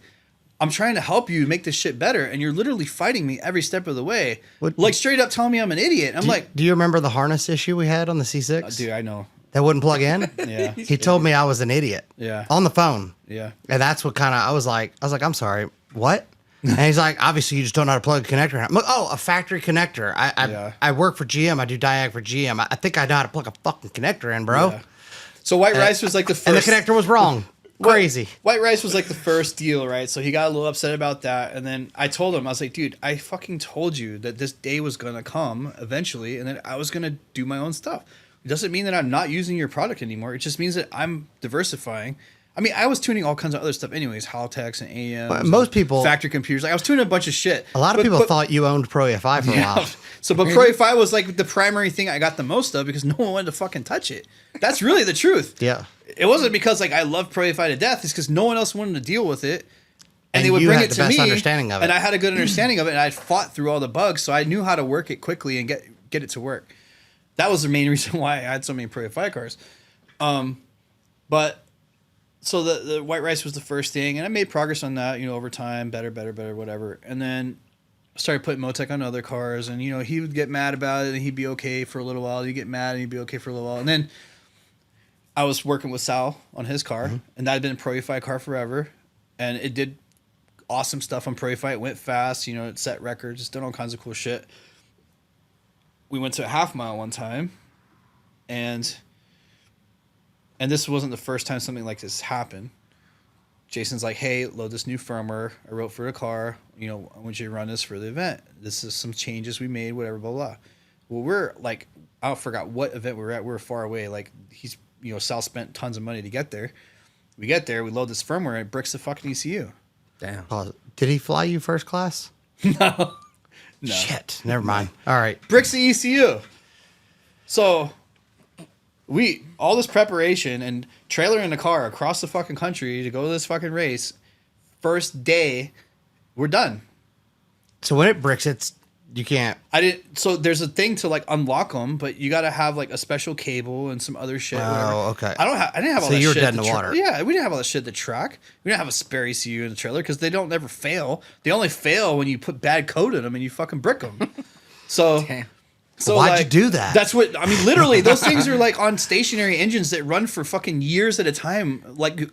I'm trying to help you make this shit better, and you're literally fighting me every step of the way. Like, straight up telling me I'm an idiot. I'm like, do you remember the harness issue we had on the C6? Dude, I know. That wouldn't plug in? Yeah. He told me I was an idiot. Yeah. On the phone. Yeah. And that's what kind of, I was like, I'm sorry, what? And he's like, obviously you just don't know how to plug a connector in. I'm like, oh, a factory connector. I work for GM. I do diag for GM. I think I know how to plug a fucking connector in, bro. Yeah. So White Rice was like the first. And the connector was wrong. Crazy. White Rice was like the first deal, right? So he got a little upset about that. And then I told him, I was like, dude, I fucking told you that this day was going to come eventually, and then I was going to do my own stuff. It doesn't mean that I'm not using your product anymore. It just means that I'm diversifying. I mean, I was tuning all kinds of other stuff anyways, Haltex and AMs. Most people. Factory computers. Like, I was tuning a bunch of shit. A lot of people thought you owned Pro A5 for a while. So, but Pro A5 was like the primary thing I got the most of because no one wanted to fucking touch it. That's really the truth. Yeah. It wasn't because, like, I love Pro A5 to death. It's because no one else wanted to deal with it. And they would bring it to me. Understanding of it. And I had a good understanding of it. And I fought through all the bugs. So I knew how to work it quickly and get it to work. That was the main reason why I had so many Pro A5 cars. But so the White Rice was the first thing. And I made progress on that, you know, over time. Better, whatever. And then I started putting Motec on other cars. And, you know, he would get mad about it and he'd be okay for a little while. He'd get mad and he'd be okay for a little while. And then I was working with Sal on his car. Mm-hmm. And that had been a Pro A5 car forever. And it did awesome stuff on Pro A5. It went fast. You know, it set records. It's done all kinds of cool shit. We went to a half mile one time. And and this wasn't the first time something like this happened. Jason's like, hey, load this new firmware I wrote for the car. You know, I want you to run this for the event. This is some changes we made, whatever, blah, blah. Well, we're like, I forgot what event we were at. We were far away. Like, Sal spent tons of money to get there. We get there, we load this firmware, and it bricks the fucking ECU. Damn. Did he fly you first class? No. Shit. Never mind. All right. Bricks the ECU. So, all this preparation and trailer in the car across the fucking country to go to this fucking race. First day, we're done. So when it bricks, you can't. So there's a thing to like unlock them, but you got to have like a special cable and some other shit. Oh, okay. I didn't have all that shit. So you were dead in the water. Yeah, we didn't have all that shit to track. We didn't have a spare ECU in the trailer because they don't ever fail. They only fail when you put bad code in them and you fucking brick them. So. Damn. So why'd you do that? That's what I mean. Literally, those things are like on stationary engines that run for fucking years at a time, like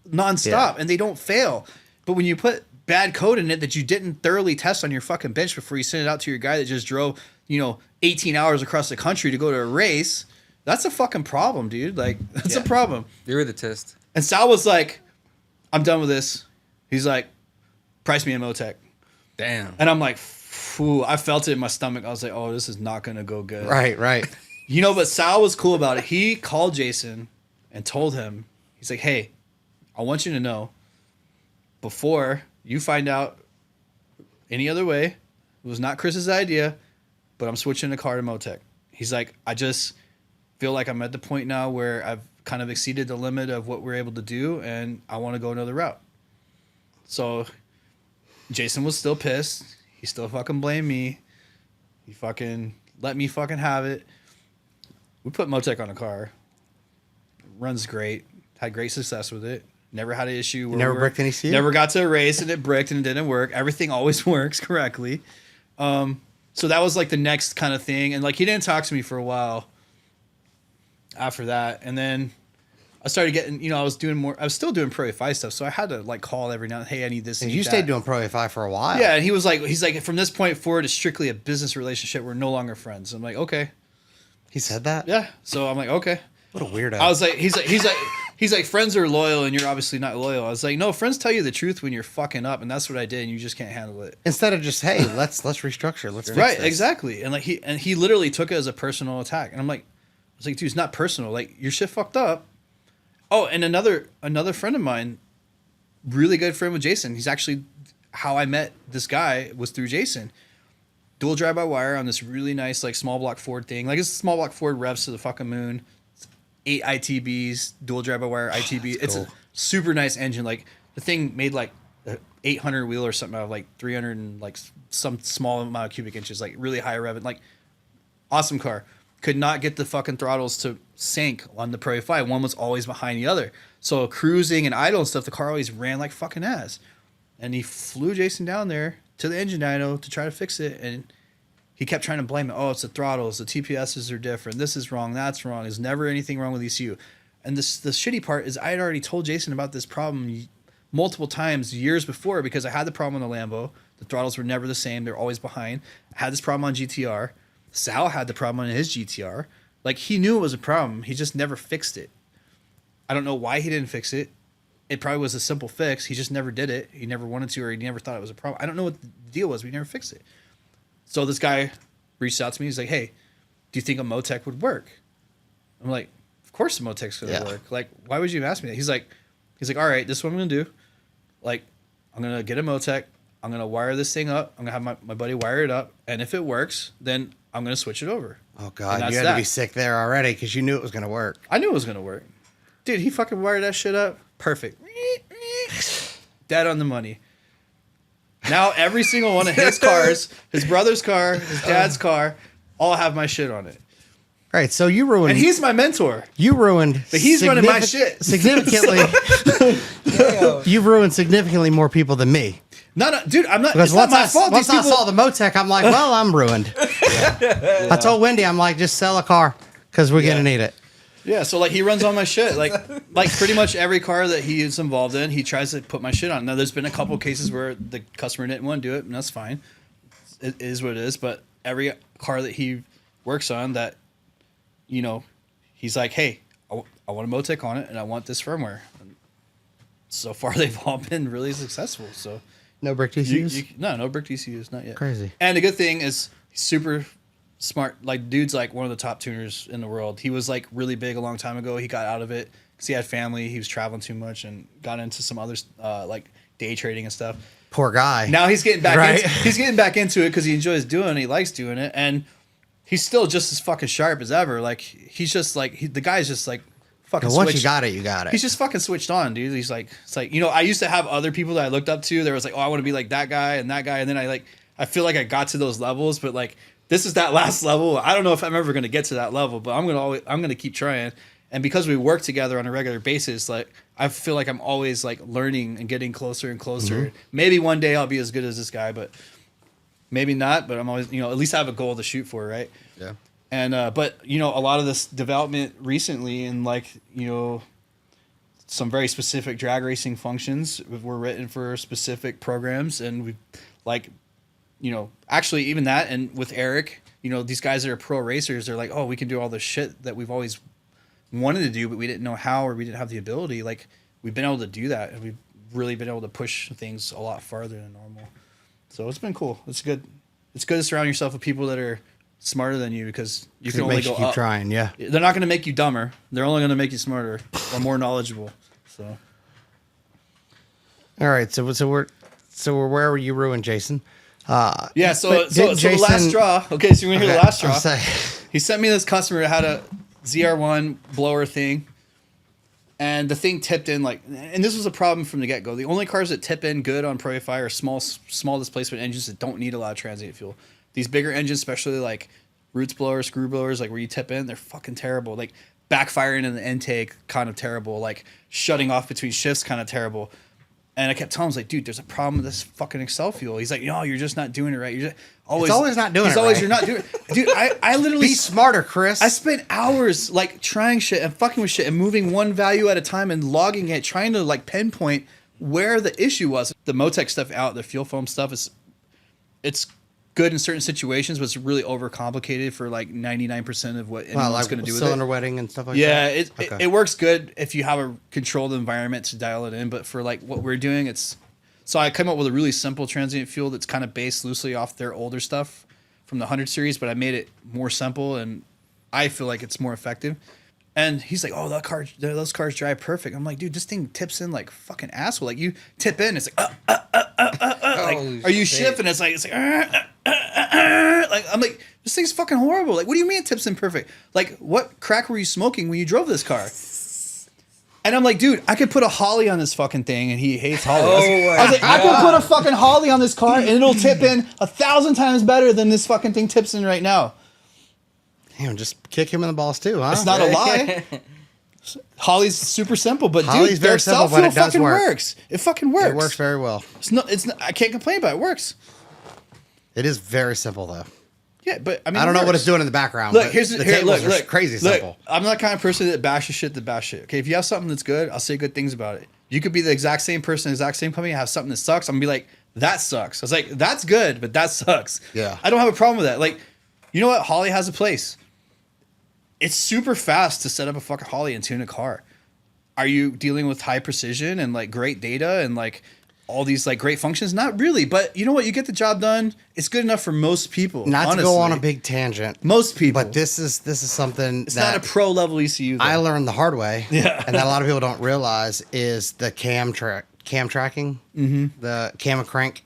nonstop, and they don't fail. But when you put bad code in it that you didn't thoroughly test on your fucking bench before you send it out to your guy that just drove, 18 hours across the country to go to a race, that's a fucking problem, dude. Like, that's a problem. You were the test. And Sal was like, I'm done with this. He's like, price me a Motec. Damn. And I'm like, ooh, I felt it in my stomach. I was like, oh, this is not going to go good. Right. But Sal was cool about it. He called Jason and told him, he's like, hey, I want you to know, before you find out any other way, it was not Chris's idea, but I'm switching the car to Motec. He's like, I just feel like I'm at the point now where I've kind of exceeded the limit of what we're able to do, and I want to go another route. So Jason was still pissed. He still fucking blamed me. He fucking let me fucking have it. We put Motec on the car. Runs great. Had great success with it. Never had an issue. Never bricked any ECU? Never got to a race and it bricked and it didn't work. Everything always works correctly. So that was like the next kind of thing. And like he didn't talk to me for a while after that. And then I started getting, I was still doing Pro A5 stuff, so I had to like call every now and then, hey, I need this. You stayed doing Pro A5 for a while. Yeah, and he's like, from this point forward, it's strictly a business relationship. We're no longer friends. I'm like, okay. He said that? Yeah. So I'm like, okay. What a weirdo. I was like, he's like, friends are loyal and you're obviously not loyal. I was like, no, friends tell you the truth when you're fucking up, and that's what I did, and you just can't handle it. Instead of just, hey, let's restructure, let's fix right, this. exactly. And like he literally took it as a personal attack, and I was like, dude, it's not personal. Like your shit fucked up. Oh, and another friend of mine, really good friend with Jason. He's actually how I met this guy was through Jason. Dual drive-by-wire on this really nice like small block Ford thing. Like it's a small block Ford revs to the fucking moon. It's 8 ITBs, dual drive-by-wire ITB. It's cool. a super nice engine. Like the thing made like 800 wheel or something out of like 300 and like some small amount of cubic inches. Like really high rev. Like awesome car. Could not get the fucking throttles to sync on the Pro A5. One was always behind the other. So cruising and idle and stuff, the car always ran like fucking ass. And he flew Jason down there to the engine dyno to try to fix it. And he kept trying to blame it. Oh, it's the throttles. The TPSs are different. This is wrong. That's wrong. There's never anything wrong with ECU. And the shitty part is I had already told Jason about this problem multiple times years before because I had the problem on the Lambo. The throttles were never the same. They're always behind. I had this problem on GTR. Sal had the problem on his GTR. Like, he knew it was a problem. He just never fixed it. I don't know why he didn't fix it. It probably was a simple fix. He just never did it. He never wanted to, or he never thought it was a problem. I don't know what the deal was, but he never fixed it. So this guy reached out to me. He's like, hey, do you think a Motec would work? I'm like, of course a Motec's going to work. Like, why would you ask me that? He's like, all right, this is what I'm going to do. Like, I'm going to get a Motec. I'm going to wire this thing up. I'm going to have my buddy wire it up. And if it works, then I'm going to switch it over. Oh, God. You had to be sick there already because you knew it was going to work. I knew it was going to work. Dude, he fucking wired that shit up. Perfect. Dead on the money. Now every single one of his cars, his brother's car, his dad's car, all have my shit on it. Right, so you ruined... And he's my mentor. You ruined... But he's running my shit. Significantly... You've ruined significantly more people than me. No, dude, I'm not... Because it's not my fault. Once I saw the Motec, I'm like, well, I'm ruined. I told Wendy, I'm like, just sell a car because we're going to need it. Yeah, so like he runs on my shit. Like pretty much every car that he is involved in, he tries to put my shit on. Now, there's been a couple cases where the customer didn't want to do it, and that's fine. It is what it is. But every car that he works on that, you know, he's like, hey, I want a Motec on it, and I want this firmware. And so far, they've all been really successful. So No brick TCUs? no brick TCUs, not yet. Crazy. And the good thing is he's super smart. Like, dude's like one of the top tuners in the world. He was like really big a long time ago. He got out of it because he had family. He was traveling too much and got into some other like day trading and stuff. Poor guy. Now he's getting back. Right? He's getting back into it because he enjoys doing it. He likes doing it, and he's still just as fucking sharp as ever. Like, he's just like the guy's just like fucking. But once switched. you got it, you got it. He's just fucking switched on, dude. He's like, it's like, you know, I used to have other people that I looked up to. There was like, oh, I want to be like that guy and that guy, and then I feel like I got to those levels, but like this is that last level. I don't know if I'm ever gonna get to that level, but I'm gonna keep trying. And because we work together on a regular basis, like I feel like I'm always like learning and getting closer and closer. Mm-hmm. Maybe one day I'll be as good as this guy, but maybe not. But I'm always, you know, at least I have a goal to shoot for, right? Yeah. And but you know, a lot of this development recently, and like, you know, some very specific drag racing functions were written for specific programs, and we like, you know, actually even that, and with Eric, you know, these guys that are pro racers, they're like, oh, we can do all this shit that we've always wanted to do, but we didn't know how, or we didn't have the ability. Like, we've been able to do that, and we've really been able to push things a lot farther than normal. So it's been cool. It's good. It's good to surround yourself with people that are smarter than you, because you can only go keep up. trying. Yeah. They're not going to make you dumber. They're only going to make you smarter or more knowledgeable. So. All right. So we're where were you ruined, Jason? Yeah. So Jason, the last straw. Okay. So you're going to hear the last straw. Say, He sent me this customer that had a ZR1 blower thing, and the thing tipped in like, and this was a problem from the get go. The only cars that tip in good on Pro A5 are small displacement engines that don't need a lot of transient fuel. These bigger engines, especially like roots blowers, screw blowers, like where you tip in, they're fucking terrible. Like backfiring in the intake, kind of terrible. Like shutting off between shifts, kind of terrible. And I kept telling him, I was like, dude, there's a problem with this fucking Excel fuel. He's like, no, you're just not doing it right. You're just always not doing it right. You're not doing it. Dude, I literally... Be smarter, Chris. I spent hours like trying shit and fucking with shit and moving one value at a time and logging it, trying to like pinpoint where the issue was. The Motec stuff out, the fuel foam stuff, it's good in certain situations, but it's really overcomplicated for like 99% of what anyone's going to do with it. Cylinder wetting and stuff like yeah, that? it works good if you have a controlled environment to dial it in, but for like what we're doing, it's... So I came up with a really simple transient fuel that's kind of based loosely off their older stuff from the 100 series, but I made it more simple, and I feel like it's more effective. And he's like, oh, those cars drive perfect. I'm like, dude, this thing tips in like fucking asshole. Like, you tip in, it's like, like, are you shifting? It's like, like, I'm like, this thing's fucking horrible. Like, what do you mean it tips in perfect? Like, what crack were you smoking when you drove this car? And I'm like, dude, I could put a Holly on this fucking thing, and he hates Holly. I was like, I could put a fucking Holly on this car, and it'll tip in 1,000 times better than this fucking thing tips in right now. Damn, just kick him in the balls too, huh? It's not a lie. Holly's super simple, but Holly's dude, very their simple, self-fuel but it does fucking work. works. It fucking works. It works very well. It's not, I can't complain about it. It works. It is very simple though. Yeah, but I mean, I don't know what works. it's doing in the background. Look, but here's the here, tables look, are crazy look, simple. I'm not the kind of person that bashes shit to bash shit. Okay, if you have something that's good, I'll say good things about it. You could be the exact same person, exact same company, have something that sucks. I'm gonna be like, that sucks. I was like, that's good, but that sucks. Yeah. I don't have a problem with that. Like, you know what? Holly has a place. It's super fast to set up a fucking Holly and tune a car. Are you dealing with high precision and like great data and like all these like great functions? Not really, but you know what? You get the job done. It's good enough for most people. Not honestly. to go on a big tangent. Most people. But this is something It's that not a pro level ECU. Though. I learned the hard way. Yeah. And that a lot of people don't realize is the cam tracking, the cam and crank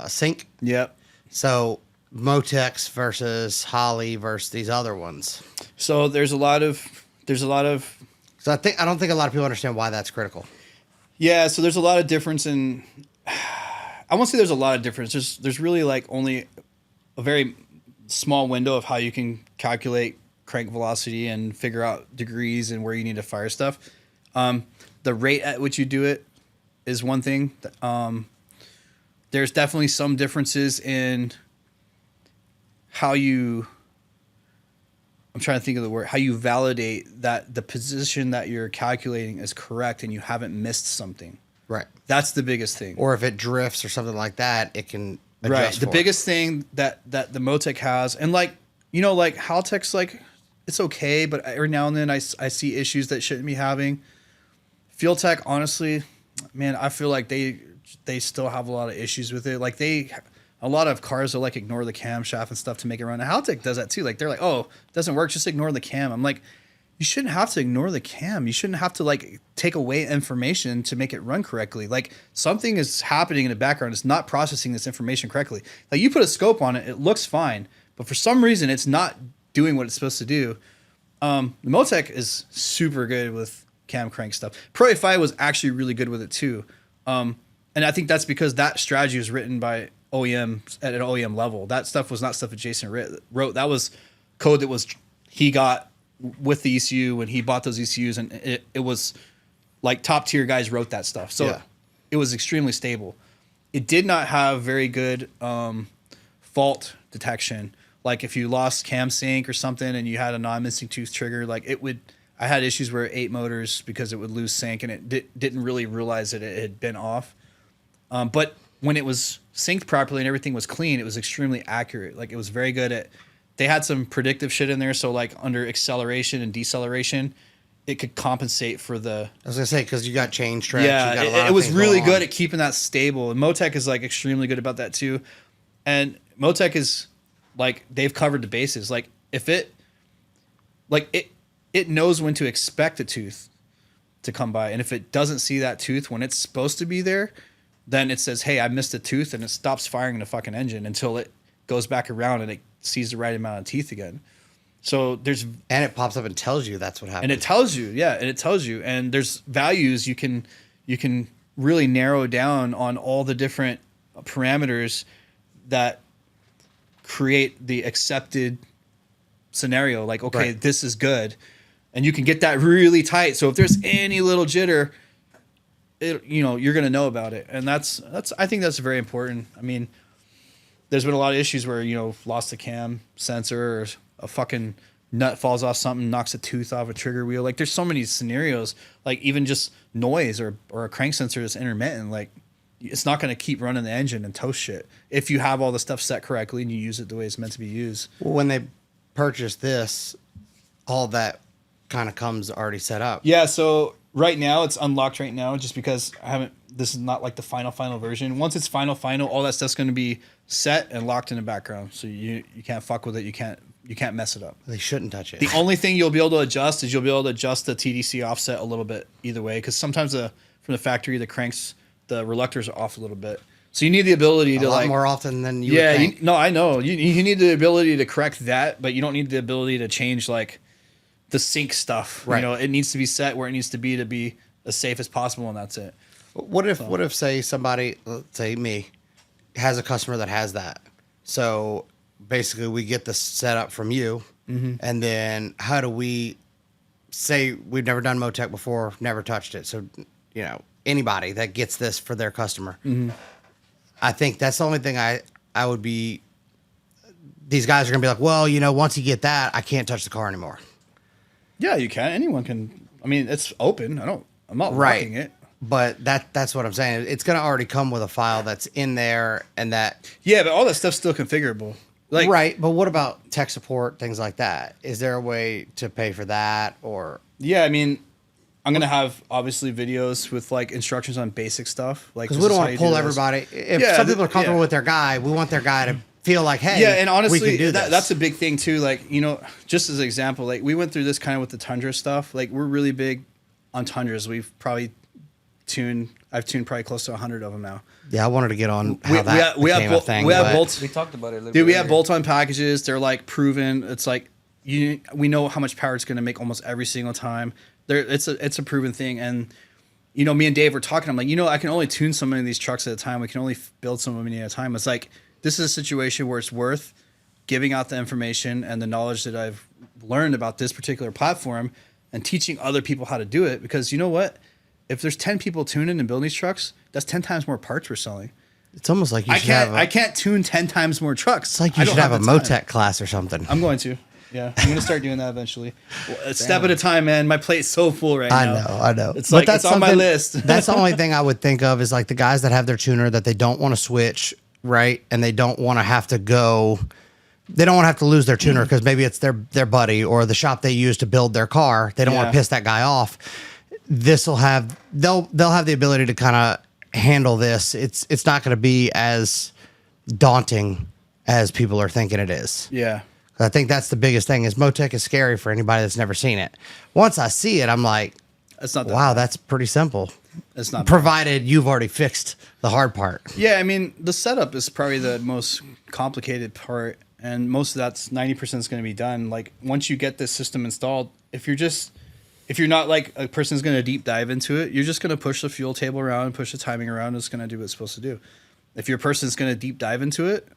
sync. Yep. So Motex versus Holly versus these other ones. So there's a lot of. So I don't think a lot of people understand why that's critical. Yeah. So there's a lot of difference in. I won't say there's a lot of difference. There's really like only a very small window of how you can calculate crank velocity and figure out degrees and where you need to fire stuff. The rate at which you do it is one thing. There's definitely some differences in how you. I'm trying to think of the word. How you validate that the position that you're calculating is correct and you haven't missed something. Right. That's the biggest thing. Or if it drifts or something like that, it can adjust right. The for biggest thing that the Motec has, and like, you know, like Haltech's like it's okay, but every now and then I see issues that shouldn't be having. Fuel Tech, honestly, man, I feel like they still have a lot of issues with it. Like a lot of cars will like ignore the camshaft and stuff to make it run. And Haltech does that too. Like they're like, oh, it doesn't work, just ignore the cam. I'm like, you shouldn't have to ignore the cam. You shouldn't have to like take away information to make it run correctly. Like something is happening in the background. It's not processing this information correctly. Like you put a scope on it, it looks fine, but for some reason it's not doing what it's supposed to do. The Motec is super good with cam crank stuff. Pro A5 was actually really good with it too. And I think that's because that strategy was written by OEMs at an OEM level. That stuff was not stuff that Jason wrote. That was code that he got with the ECU when he bought those ECUs, and it was like top tier guys wrote that stuff. So it was extremely stable. It did not have very good fault detection. Like if you lost cam sync or something and you had a non-missing tooth trigger, like I had issues where it ate motors because it would lose sync and it didn't really realize that it had been off. But when it was synced properly and everything was clean, it was extremely accurate. Like it was very good at. They had some predictive shit in there, so like under acceleration and deceleration, it could compensate for the. I was gonna say because you got chain stretch. Yeah, it was really good at keeping that stable, and Motec is like extremely good about that too. And Motec is like they've covered the bases. Like if it knows when to expect a tooth to come by, and if it doesn't see that tooth when it's supposed to be there, then it says, "Hey, I missed a tooth," and it stops firing the fucking engine until it goes back around and it sees the right amount of teeth again. So and it pops up and tells you that's what happened. And it tells you, and there's values you can really narrow down on all the different parameters that create the accepted scenario. Like, okay, right. This is good, and you can get that really tight. So if there's any little jitter, you're gonna know about it, and that's I think that's very important. I mean, there's been a lot of issues where, lost a cam sensor or a fucking nut falls off something, knocks a tooth off a trigger wheel. Like there's so many scenarios, like even just noise or a crank sensor that's intermittent. Like it's not going to keep running the engine and toast shit if you have all the stuff set correctly and you use it the way it's meant to be used. Well, when they purchased this, all that kind of comes already set up. Yeah. So right now it's unlocked right now just because this is not like the final version. Once it's final, all that stuff's going to be set and locked in the background. So you can't fuck with it. You can't mess it up. They shouldn't touch it. The only thing you'll be able to adjust is you'll be able to adjust the TDC offset a little bit either way. Cause sometimes from the factory, the cranks, the reluctors are off a little bit. So you need the ability to a lot more often than you would think. No, I know. You need the ability to correct that, but you don't need the ability to change like the sync stuff. Right. It needs to be set where it needs to be as safe as possible, and that's it. What if say somebody, let's say me, has a customer that has that? So basically we get this set up from you, and then how do we say we've never done Motec before, never touched it? So, anybody that gets this for their customer, I think that's the only thing I would be, these guys are going to be like, well, once you get that, I can't touch the car anymore. Yeah, you can. Anyone can. I mean, it's open. I'm not locking it. But that's what I'm saying. It's going to already come with a file that's in there and that. Yeah, but all that stuff's still configurable. Like, right. But what about tech support, things like that? Is there a way to pay for that or? Yeah, I mean, I'm going to have obviously videos with like instructions on basic stuff. Like, because we don't want to pull everybody. If some people are comfortable with their guy, we want their guy to feel like, hey, yeah, and honestly, we can do that's a big thing too. Like, just as an example, like we went through this kind of with the Tundra stuff. Like we're really big on Tundras. I've tuned probably close to 100 of them now. Yeah, I wanted to get on how that became a thing. We have bolts. We talked about it a little bit. Dude, we have bolt-on packages. They're like proven. It's like we know how much power it's going to make almost every single time. It's a proven thing. And me and Dave were talking. I'm like, I can only tune so many of these trucks at a time. We can only build so many at a time. It's like this is a situation where it's worth giving out the information and the knowledge that I've learned about this particular platform and teaching other people how to do it. Because you know what? If there's 10 people tuning and building these trucks, that's 10 times more parts we're selling. It's almost like I can't tune 10 times more trucks. It's like you should have a Motec class or something. I'm going to. Yeah, I'm going to start doing that eventually. A step at a time, man. My plate's so full right now. I know. It's like it's on my list. That's the only thing I would think of is like the guys that have their tuner that they don't want to switch, right? And they don't want to have to go they don't want to have to lose their tuner because maybe it's their buddy or the shop they use to build their car. They don't want to piss that guy off. They'll have the ability to kind of handle this. It's not going to be as daunting as people are thinking it is. Yeah. I think that's the biggest thing is Motec is scary for anybody that's never seen it. Once I see it, I'm like, it's not that wow, bad. that's pretty simple. It's not provided you've already fixed the hard part. Yeah, I mean, the setup is probably the most complicated part, and most of that's 90% is going to be done. Like once you get this system installed, if you're not like a person's going to deep dive into it, you're just going to push the fuel table around, push the timing around, it's going to do what it's supposed to do. If your person's going to deep dive into it,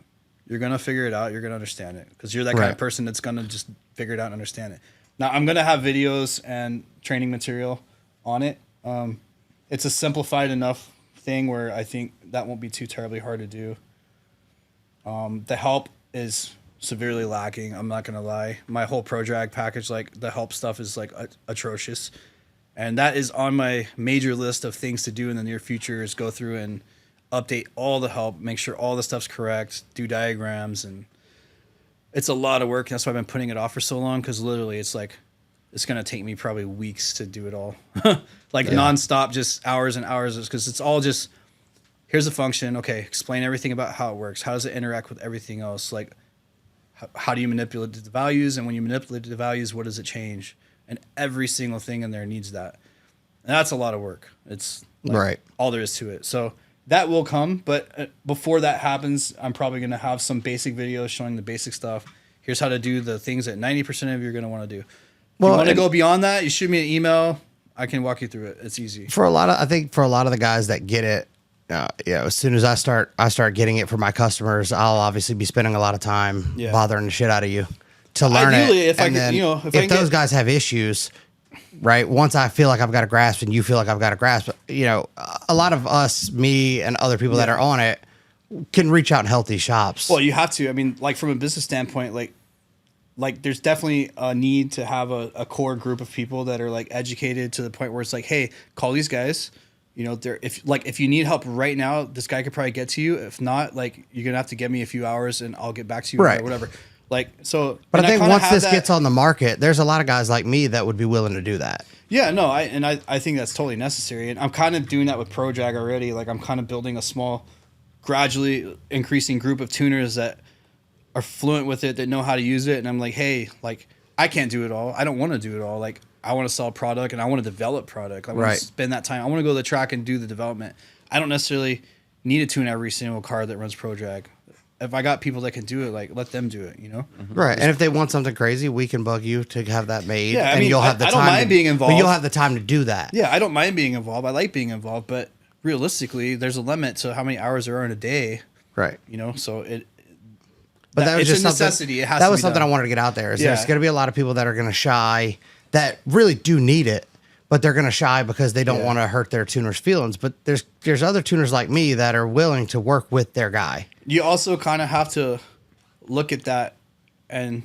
you're going to figure it out, you're going to understand it because you're that kind of person that's going to just figure it out and understand it. Now, I'm going to have videos and training material on it. It's a simplified enough thing where I think that won't be too terribly hard to do. The help is severely lacking. I'm not going to lie. My whole ProDrag package, like the help stuff is like atrocious. And that is on my major list of things to do in the near future is go through and update all the help, make sure all the stuff's correct, do diagrams. And it's a lot of work. That's why I've been putting it off for so long because literally it's like, it's going to take me probably weeks to do it all. Nonstop, just hours and hours because it's all just, here's a function. Okay, explain everything about how it works. How does it interact with everything else? Like, how do you manipulate the values? And when you manipulate the values, what does it change? And every single thing in there needs that. And that's a lot of work. It's like all there is to it. So that will come. But before that happens, I'm probably going to have some basic videos showing the basic stuff. Here's how to do the things that 90% of you are going to want to do. If you want to go beyond that, you shoot me an email. I can walk you through it. It's easy. I think for a lot of the guys that get it, as soon as I start getting it for my customers, I'll obviously be spending a lot of time bothering the shit out of you to learn Ideally, it. If those guys have issues, right? Once I feel like I've got a grasp and you feel like I've got a grasp, a lot of us, me and other people that are on it can reach out and help these shops. Well, you have to. I mean, like from a business standpoint, like there's definitely a need to have a core group of people that are like educated to the point where it's like, hey, call these guys. If you need help right now, this guy could probably get to you. If not, like you're gonna have to give me a few hours and I'll get back to you or whatever. Like so. But I think once this gets on the market, there's a lot of guys like me that would be willing to do that. Yeah, no, I think that's totally necessary, and I'm kind of doing that with ProDrag already. Like I'm kind of building a small, gradually increasing group of tuners that are fluent with it, that know how to use it. And I'm like, hey, like I can't do it all. I don't want to do it all. Like I want to sell product and I want to develop product. I want to spend that time. I want to go to the track and do the development. I don't necessarily need to tune every single car that runs ProDrag. If I got people that can do it, like let them do it, Right. And if they want something crazy, we can bug you to have that made. Yeah, and you'll have the time. I don't mind being involved. But you'll have the time to do that. Yeah, I don't mind being involved. I like being involved, but realistically, there's a limit to how many hours there are in a day. Right. So it. But that was just a necessity. It has that to was be something done. I wanted to get out there. There's going to be a lot of people that are going to shy that really do need it, but they're going to shy because they don't want to hurt their tuner's feelings. But there's other tuners like me that are willing to work with their guy. You also kind of have to look at that and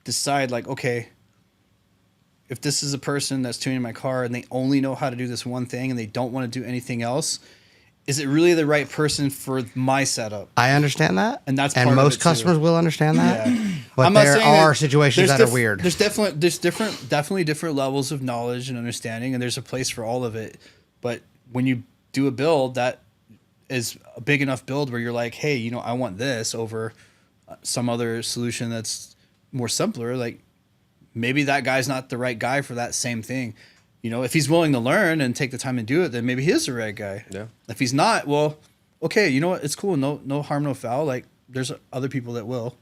decide, like, okay, if this is a person that's tuning my car and they only know how to do this one thing and they don't want to do anything else, is it really the right person for my setup? I understand that, and that's part and of most it too. customers will understand that. Yeah. But I'm not there saying are situations that are weird. There's definitely different levels of knowledge and understanding, and there's a place for all of it. But when you do a build that is a big enough build where you're like, hey, I want this over some other solution that's more simpler, like maybe that guy's not the right guy for that same thing. If he's willing to learn and take the time to do it, then maybe he is the right guy. Yeah. If he's not, well, okay, you know what? It's cool. No harm, no foul. Like there's other people that will.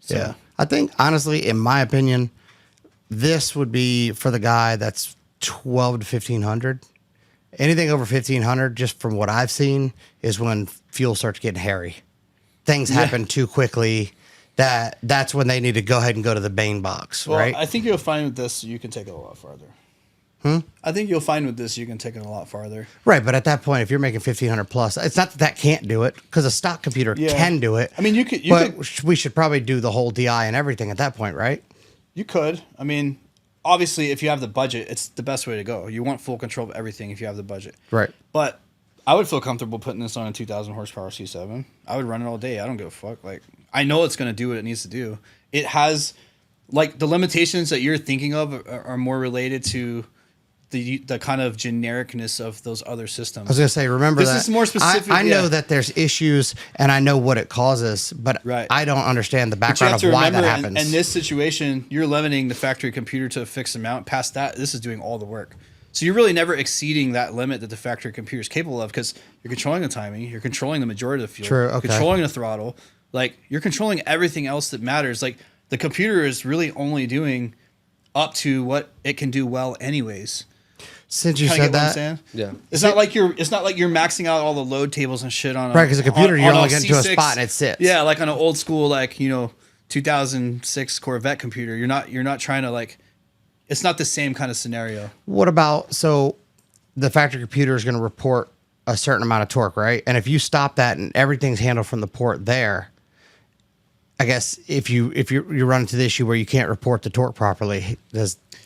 So. Yeah. I think honestly, in my opinion, this would be for the guy that's 12 to 1500. Anything over 1500, just from what I've seen, is when fuel starts getting hairy. Things happen too quickly. That's when they need to go ahead and go to the Bane box, well, right? I think you'll find with this you can take it a lot farther. I think you'll find with this you can take it a lot farther. Right, but at that point, if you're making 1500 plus, it's not that can't do it because a stock computer can do it. I mean, we should probably do the whole DI and everything at that point, right? You could. I mean, obviously, if you have the budget, it's the best way to go. You want full control of everything if you have the budget. Right. But I would feel comfortable putting this on a 2,000 horsepower C7. I would run it all day. I don't give a fuck. Like, I know it's going to do what it needs to do. It has, like, the limitations that you're thinking of are more related to the kind of genericness of those other systems. I was going to say, remember this that. is more specific. I know that there's issues and I know what it causes, but Right. I don't understand the But you background have of to why remember, that happens. in this situation, you're limiting the factory computer to a fixed amount. Past that, this is doing all the work. So you're really never exceeding that limit that the factory computer is capable of, because you're controlling the timing, you're controlling the majority of the fuel, True, okay. controlling the throttle, like you're controlling everything else that matters. Like the computer is really only doing up to what it can do well, anyways. Since you Kinda said get what I'm that, saying? Yeah. It's not like you're maxing out all the load tables and shit on a, right? Because a computer, you're on only getting to a C6. spot and it sits. Yeah, like on an old school, like, 2006 Corvette computer. You're not trying to, like, it's not the same kind of scenario. What about, so the factory computer is going to report a certain amount of torque, right? And if you stop that and everything's handled from the port there, I guess if you run into the issue where you can't report the torque properly,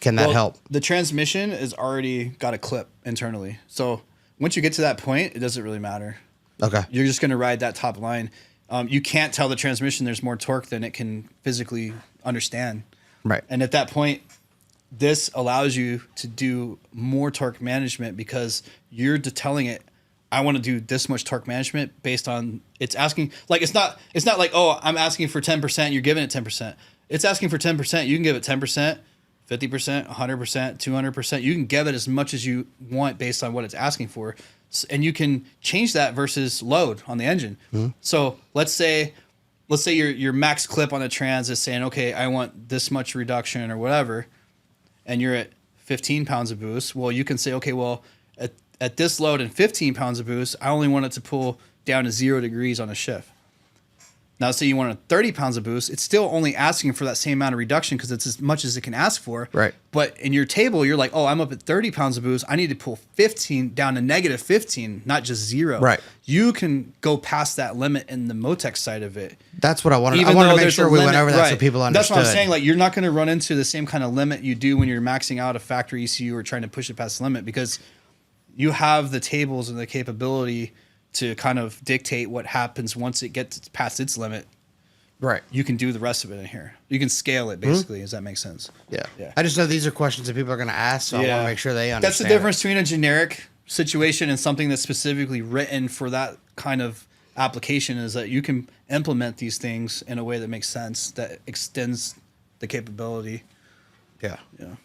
can that help? The transmission has already got a clip internally. So once you get to that point, it doesn't really matter. Okay. You're just going to ride that top line. You can't tell the transmission there's more torque than it can physically understand. Right. And at that point, this allows you to do more torque management, because you're telling it, I want to do this much torque management based on it's asking. Like, it's not like, oh, I'm asking for 10%, you're giving it 10%. It's asking for 10%, you can give it 10%, 50%, 100%, 200%. You can give it as much as you want based on what it's asking for. And you can change that versus load on the engine. Mm-hmm. So let's say your max clip on the trans is saying, okay, I want this much reduction or whatever, and you're at 15 pounds of boost. Well, you can say, okay, well, at this load and 15 pounds of boost, I only want it to pull down to 0 degrees on a shift. Now, say you want 30 pounds of boost, it's still only asking for that same amount of reduction, because it's as much as it can ask for. Right. But in your table, you're like, oh, I'm up at 30 pounds of boost. I need to pull 15 down to negative 15, not just 0. Right. You can go past that limit in the Motec side of it. That's what I wanted. Even I wanted though to make there's sure a we limit, went over that so right. people understood. That's what I'm saying. Like, you're not going to run into the same kind of limit you do when you're maxing out a factory ECU or trying to push it past the limit, because you have the tables and the capability to kind of dictate what happens once it gets past its limit. Right. You can do the rest of it in here. You can scale it, basically. Does that make sense? Yeah. Yeah. I just know these are questions that people are going to ask, so I want to make sure they understand. That's the difference between a generic situation and something that's specifically written for that kind of application, is that you can implement these things in a way that makes sense, that extends the capability. Yeah. Yeah.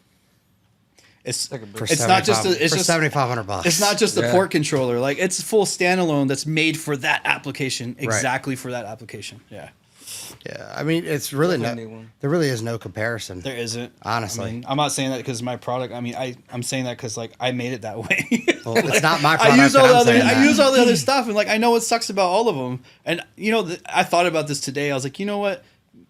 It's like a it's not just it's for just $7,500. It's not just a Yeah. port controller. Like, it's full standalone that's made for that application, exactly for that application. Yeah. Yeah. I mean, it's really Definitely there really is no comparison. There isn't. Honestly. I mean, I'm not saying that because my product. I mean, I'm saying that because, like, I made it that way. Well, it's not my product. I use all and the I'm other. saying I that. use all the other stuff, and, like, I know what sucks about all of them. And I thought about this today. I was like, you know what?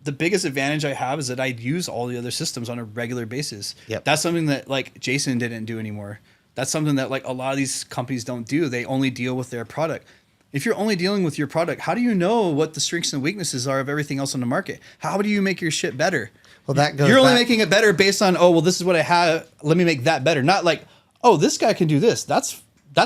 The biggest advantage I have is that I use all the other systems on a regular basis. Yep. That's something that, like, Jason didn't do anymore. That's something that, like, a lot of these companies don't do. They only deal with their product. If you're only dealing with your product, how do you know what the strengths and weaknesses are of everything else on the market? How do you make your shit better? Well, that goes You're only back- making it better based on, oh, well, this is what I have. Let me make that better. Not like, oh, this guy can do this. That's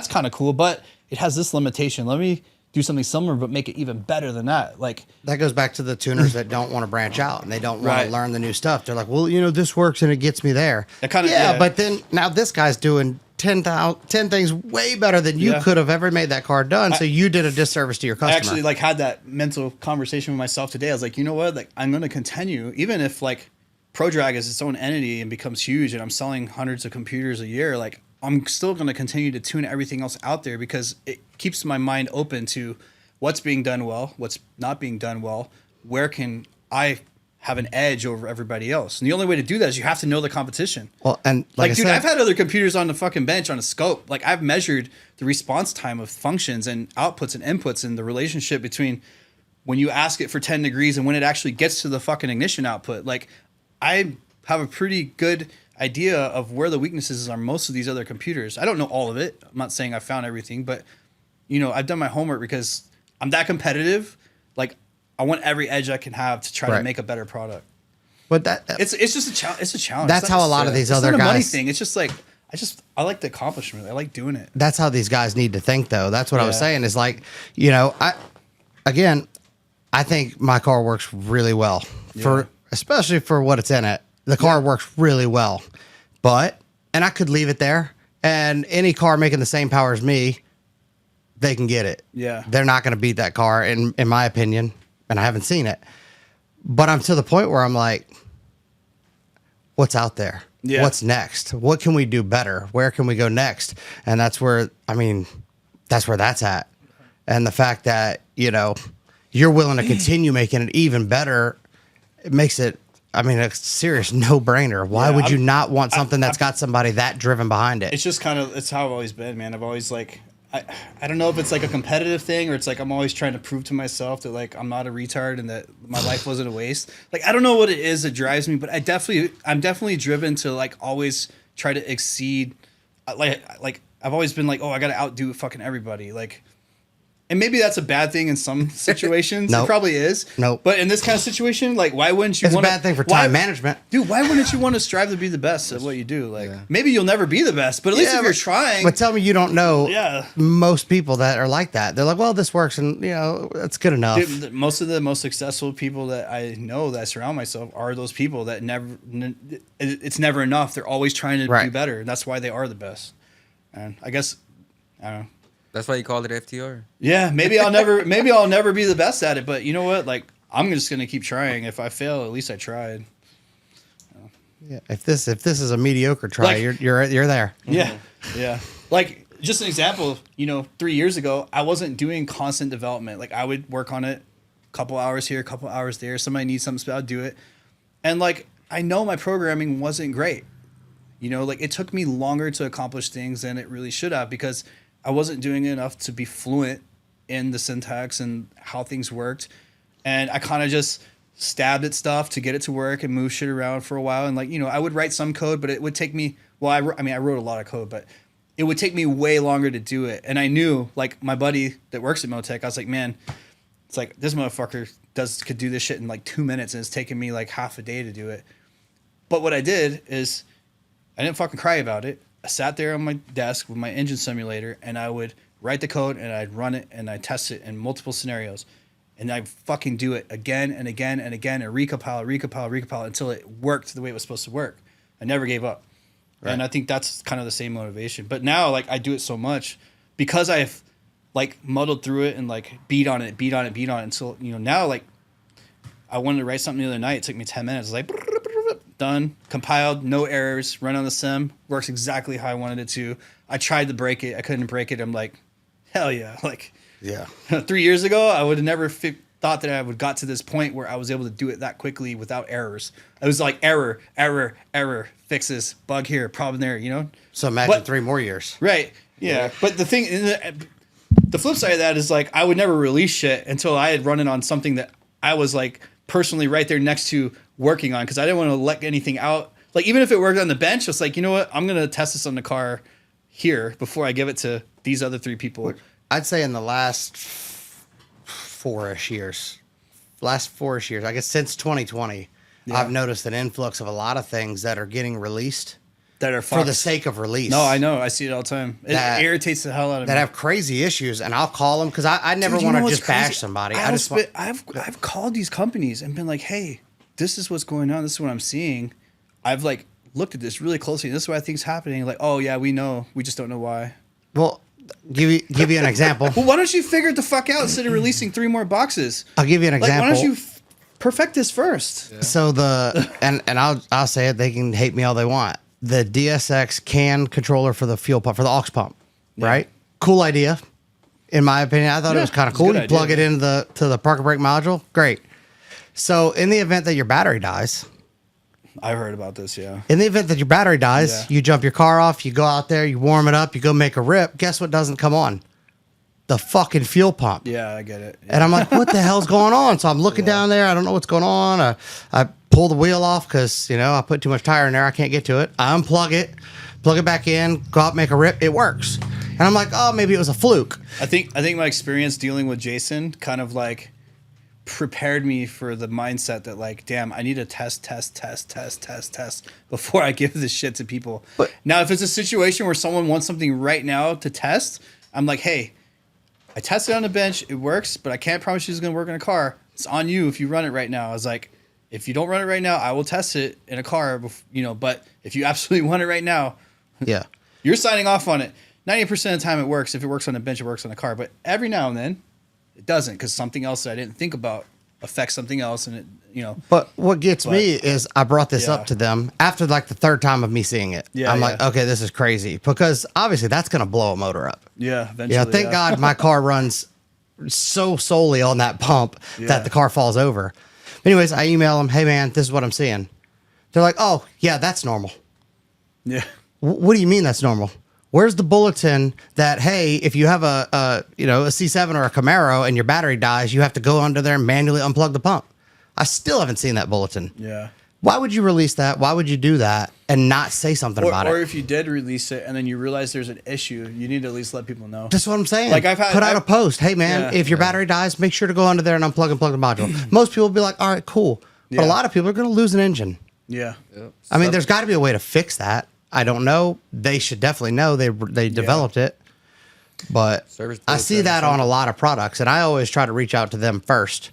kind of cool, but it has this limitation. Let me do something similar, but make it even better than that. Like, that goes back to the tuners that don't want to branch out and they don't want Right. to learn the new stuff. They're like, well, this works and it gets me there. That kinda- yeah, yeah. but then now this guy's doing 10 things way better than you Yeah. could have ever made that car done. So you did a disservice to your I customer. actually, like, had that mental conversation with myself today. I was like, you know what? Like, I'm going to continue, even if, like, ProDrag is its own entity and becomes huge and I'm selling hundreds of computers a year, like, I'm still going to continue to tune everything else out there, because it keeps my mind open to what's being done well, what's not being done well, where can I have an edge over everybody else. And the only way to do that is you have to know the competition. well, and Like, I dude, said, I've had other computers on the fucking bench on a scope. Like, I've measured the response time of functions and outputs and inputs and the relationship between when you ask it for 10 degrees and when it actually gets to the fucking ignition output. Like, I have a pretty good idea of where the weaknesses are on most of these other computers. I don't know all of it. I'm not saying I found everything, but, I've done my homework because I'm that competitive. Like, I want every edge I can have to try to make a better product. but It's just a challenge. It's a challenge. That's It's not how a just lot of these other it's not a money guys- thing. It's just like I like the accomplishment. I like doing it. that's how these guys need to think, though. That's what I was Yeah. saying is like, I think my car works really well especially for what it's in it. The car works really well, and I could leave it there, and any car making the same power as me, they can get it. Yeah. They're not going to beat that car in my opinion, and I haven't seen it. But I'm to the point where I'm like, what's out there? Yeah. What's next? What can we do better? Where can we go next? And that's where that's at. And the fact that, you're willing to continue making it even better, it makes it, a serious no-brainer. Why would you not want something that's got somebody that driven behind it? It's just it's how I've always been, man. I've always I don't know if it's like a competitive thing or it's like I'm always trying to prove to myself that like I'm not a retard and that my life wasn't a waste. Like I don't know what it is that drives me, but I'm definitely driven to like always try to exceed. Like I've always been like, oh, I got to outdo fucking everybody. Like, and maybe that's a bad thing in some situations. Nope. It probably is. Nope. But in this kind of situation, like, why wouldn't you? It's a bad thing for time management, dude. Why wouldn't you want to strive to be the best at what you do? Like, maybe you'll never be the best, but at least if you're trying. But tell me, you don't know. Most people that are like that, they're like, well, this works, and that's good enough. Dude, most of the most successful people that I know that I surround myself are those people that it's never enough. They're always trying to do better. And that's why they are the best. And I guess I don't know. That's why you called it FTR. Yeah, maybe I'll never be the best at it, but you know what? Like I'm just gonna keep trying. If I fail, at least I tried. Yeah. If this is a mediocre try, like, you're there. Yeah. Yeah. Like just an example, 3 years ago, I wasn't doing constant development. Like I would work on it, a couple hours here, a couple hours there. Somebody needs something, I'd do it. And like I know my programming wasn't great. Like it took me longer to accomplish things than it really should have because I wasn't doing enough to be fluent in the syntax and how things worked. And I kind of just stabbed at stuff to get it to work and move shit around for a while. And like, I would write some code, but it would take me, I wrote a lot of code, but it would take me way longer to do it. And I knew like my buddy that works at Motec, I was like, man, it's like this motherfucker could do this shit in like 2 minutes and it's taking me like half a day to do it. But what I did is I didn't fucking cry about it. I sat there on my desk with my engine simulator and I would write the code and I'd run it and I'd test it in multiple scenarios. And I'd fucking do it again and again and again and recompile until it worked the way it was supposed to work. I never gave up. Right. And I think that's kind of the same motivation. But now like I do it so much because I've like muddled through it and like beat on it until, now like I wanted to write something the other night. It took me 10 minutes. I was like, done, compiled, no errors, run on the sim, works exactly how I wanted it to. I tried to break it. I couldn't break it. I'm like, hell yeah. Like, 3 years ago, I would have never thought that I would got to this point where I was able to do it that quickly without errors. It was like error, fixes, bug here, problem there, So imagine 3 more years. Right. Yeah. But the thing, the flip side of that is like, I would never release shit until I had run it on something that I was like personally right there next to working on because I didn't want to let anything out. Like even if it worked on the bench, it's like, you know what? I'm going to test this on the car here before I give it to these other 3 people. I'd say in the last 4-ish years, I guess since 2020, I've noticed an influx of a lot of things that are getting released that are for the sake of release. No, I know. I see it all the time. It irritates the hell out of me. That have crazy issues, and I'll call them because I never want to just bash somebody. I've called these companies and been like, hey, this is what's going on. This is what I'm seeing. I've like looked at this really closely. This is what I think is happening. Like, oh yeah, we know. We just don't know why. Well, give you an example. Well, why don't you figure it the fuck out instead of releasing 3 more boxes? I'll give you an example. Why don't you perfect this first? Yeah. So and I'll say it. They can hate me all they want. The DSX CAN controller for the fuel pump for the aux pump, right? Cool idea, in my opinion. I thought it was kind of cool. You plug it into the park and brake module. Great. So in the event that your battery dies, I've heard about this, yeah. In the event that your battery dies, you jump your car off, you go out there, you warm it up, you go make a rip. Guess what doesn't come on? The fucking fuel pump. Yeah, I get it. Yeah. And I'm like, what the hell's going on? So I'm looking down there. I don't know what's going on. I pull the wheel off because, I put too much tire in there. I can't get to it. I unplug it, plug it back in, go out, make a rip. It works. And I'm like, oh, maybe it was a fluke. I think my experience dealing with Jason kind of like prepared me for the mindset that like, damn, I need to test before I give this shit to people. But now, if it's a situation where someone wants something right now to test, I'm like, hey, I tested it on the bench, it works, but I can't promise you it's going to work in a car. it's on you if you run it right now. I was like, if you don't run it right now, I will test it in a car, but if you absolutely want it right now, Yeah. you're signing off on it. 90% of the time it works. If it works on a bench, it works on a car. But every now and then, it doesn't because something else that I didn't think about affects something else. And But what gets me is I brought this up to them after like the third time of me seeing it. Yeah, I'm like, okay, this is crazy because obviously that's going to blow a motor up. Yeah, eventually. Thank God my car runs so solely on that pump that the car falls over. Anyways, I email them, hey man, this is what I'm seeing. They're like, oh yeah, that's normal. Yeah. What do you mean that's normal? Where's the bulletin that, hey, if you have a C7 or a Camaro and your battery dies, you have to go under there and manually unplug the pump? I still haven't seen that bulletin. Yeah. Why would you release that? Why would you do that and not say something about it? Or if you did release it and then you realize there's an issue, you need to at least let people know. That's what I'm saying. Like put out a post. Hey man, if your battery dies, make sure to go under there and unplug the module. Most people will be like, all right, cool. But a lot of people are going to lose an engine. Yeah. Yep. I mean, there's got to be a way to fix that. I don't know. They should definitely know. They developed it. But I see that on a lot of products, and I always try to reach out to them first.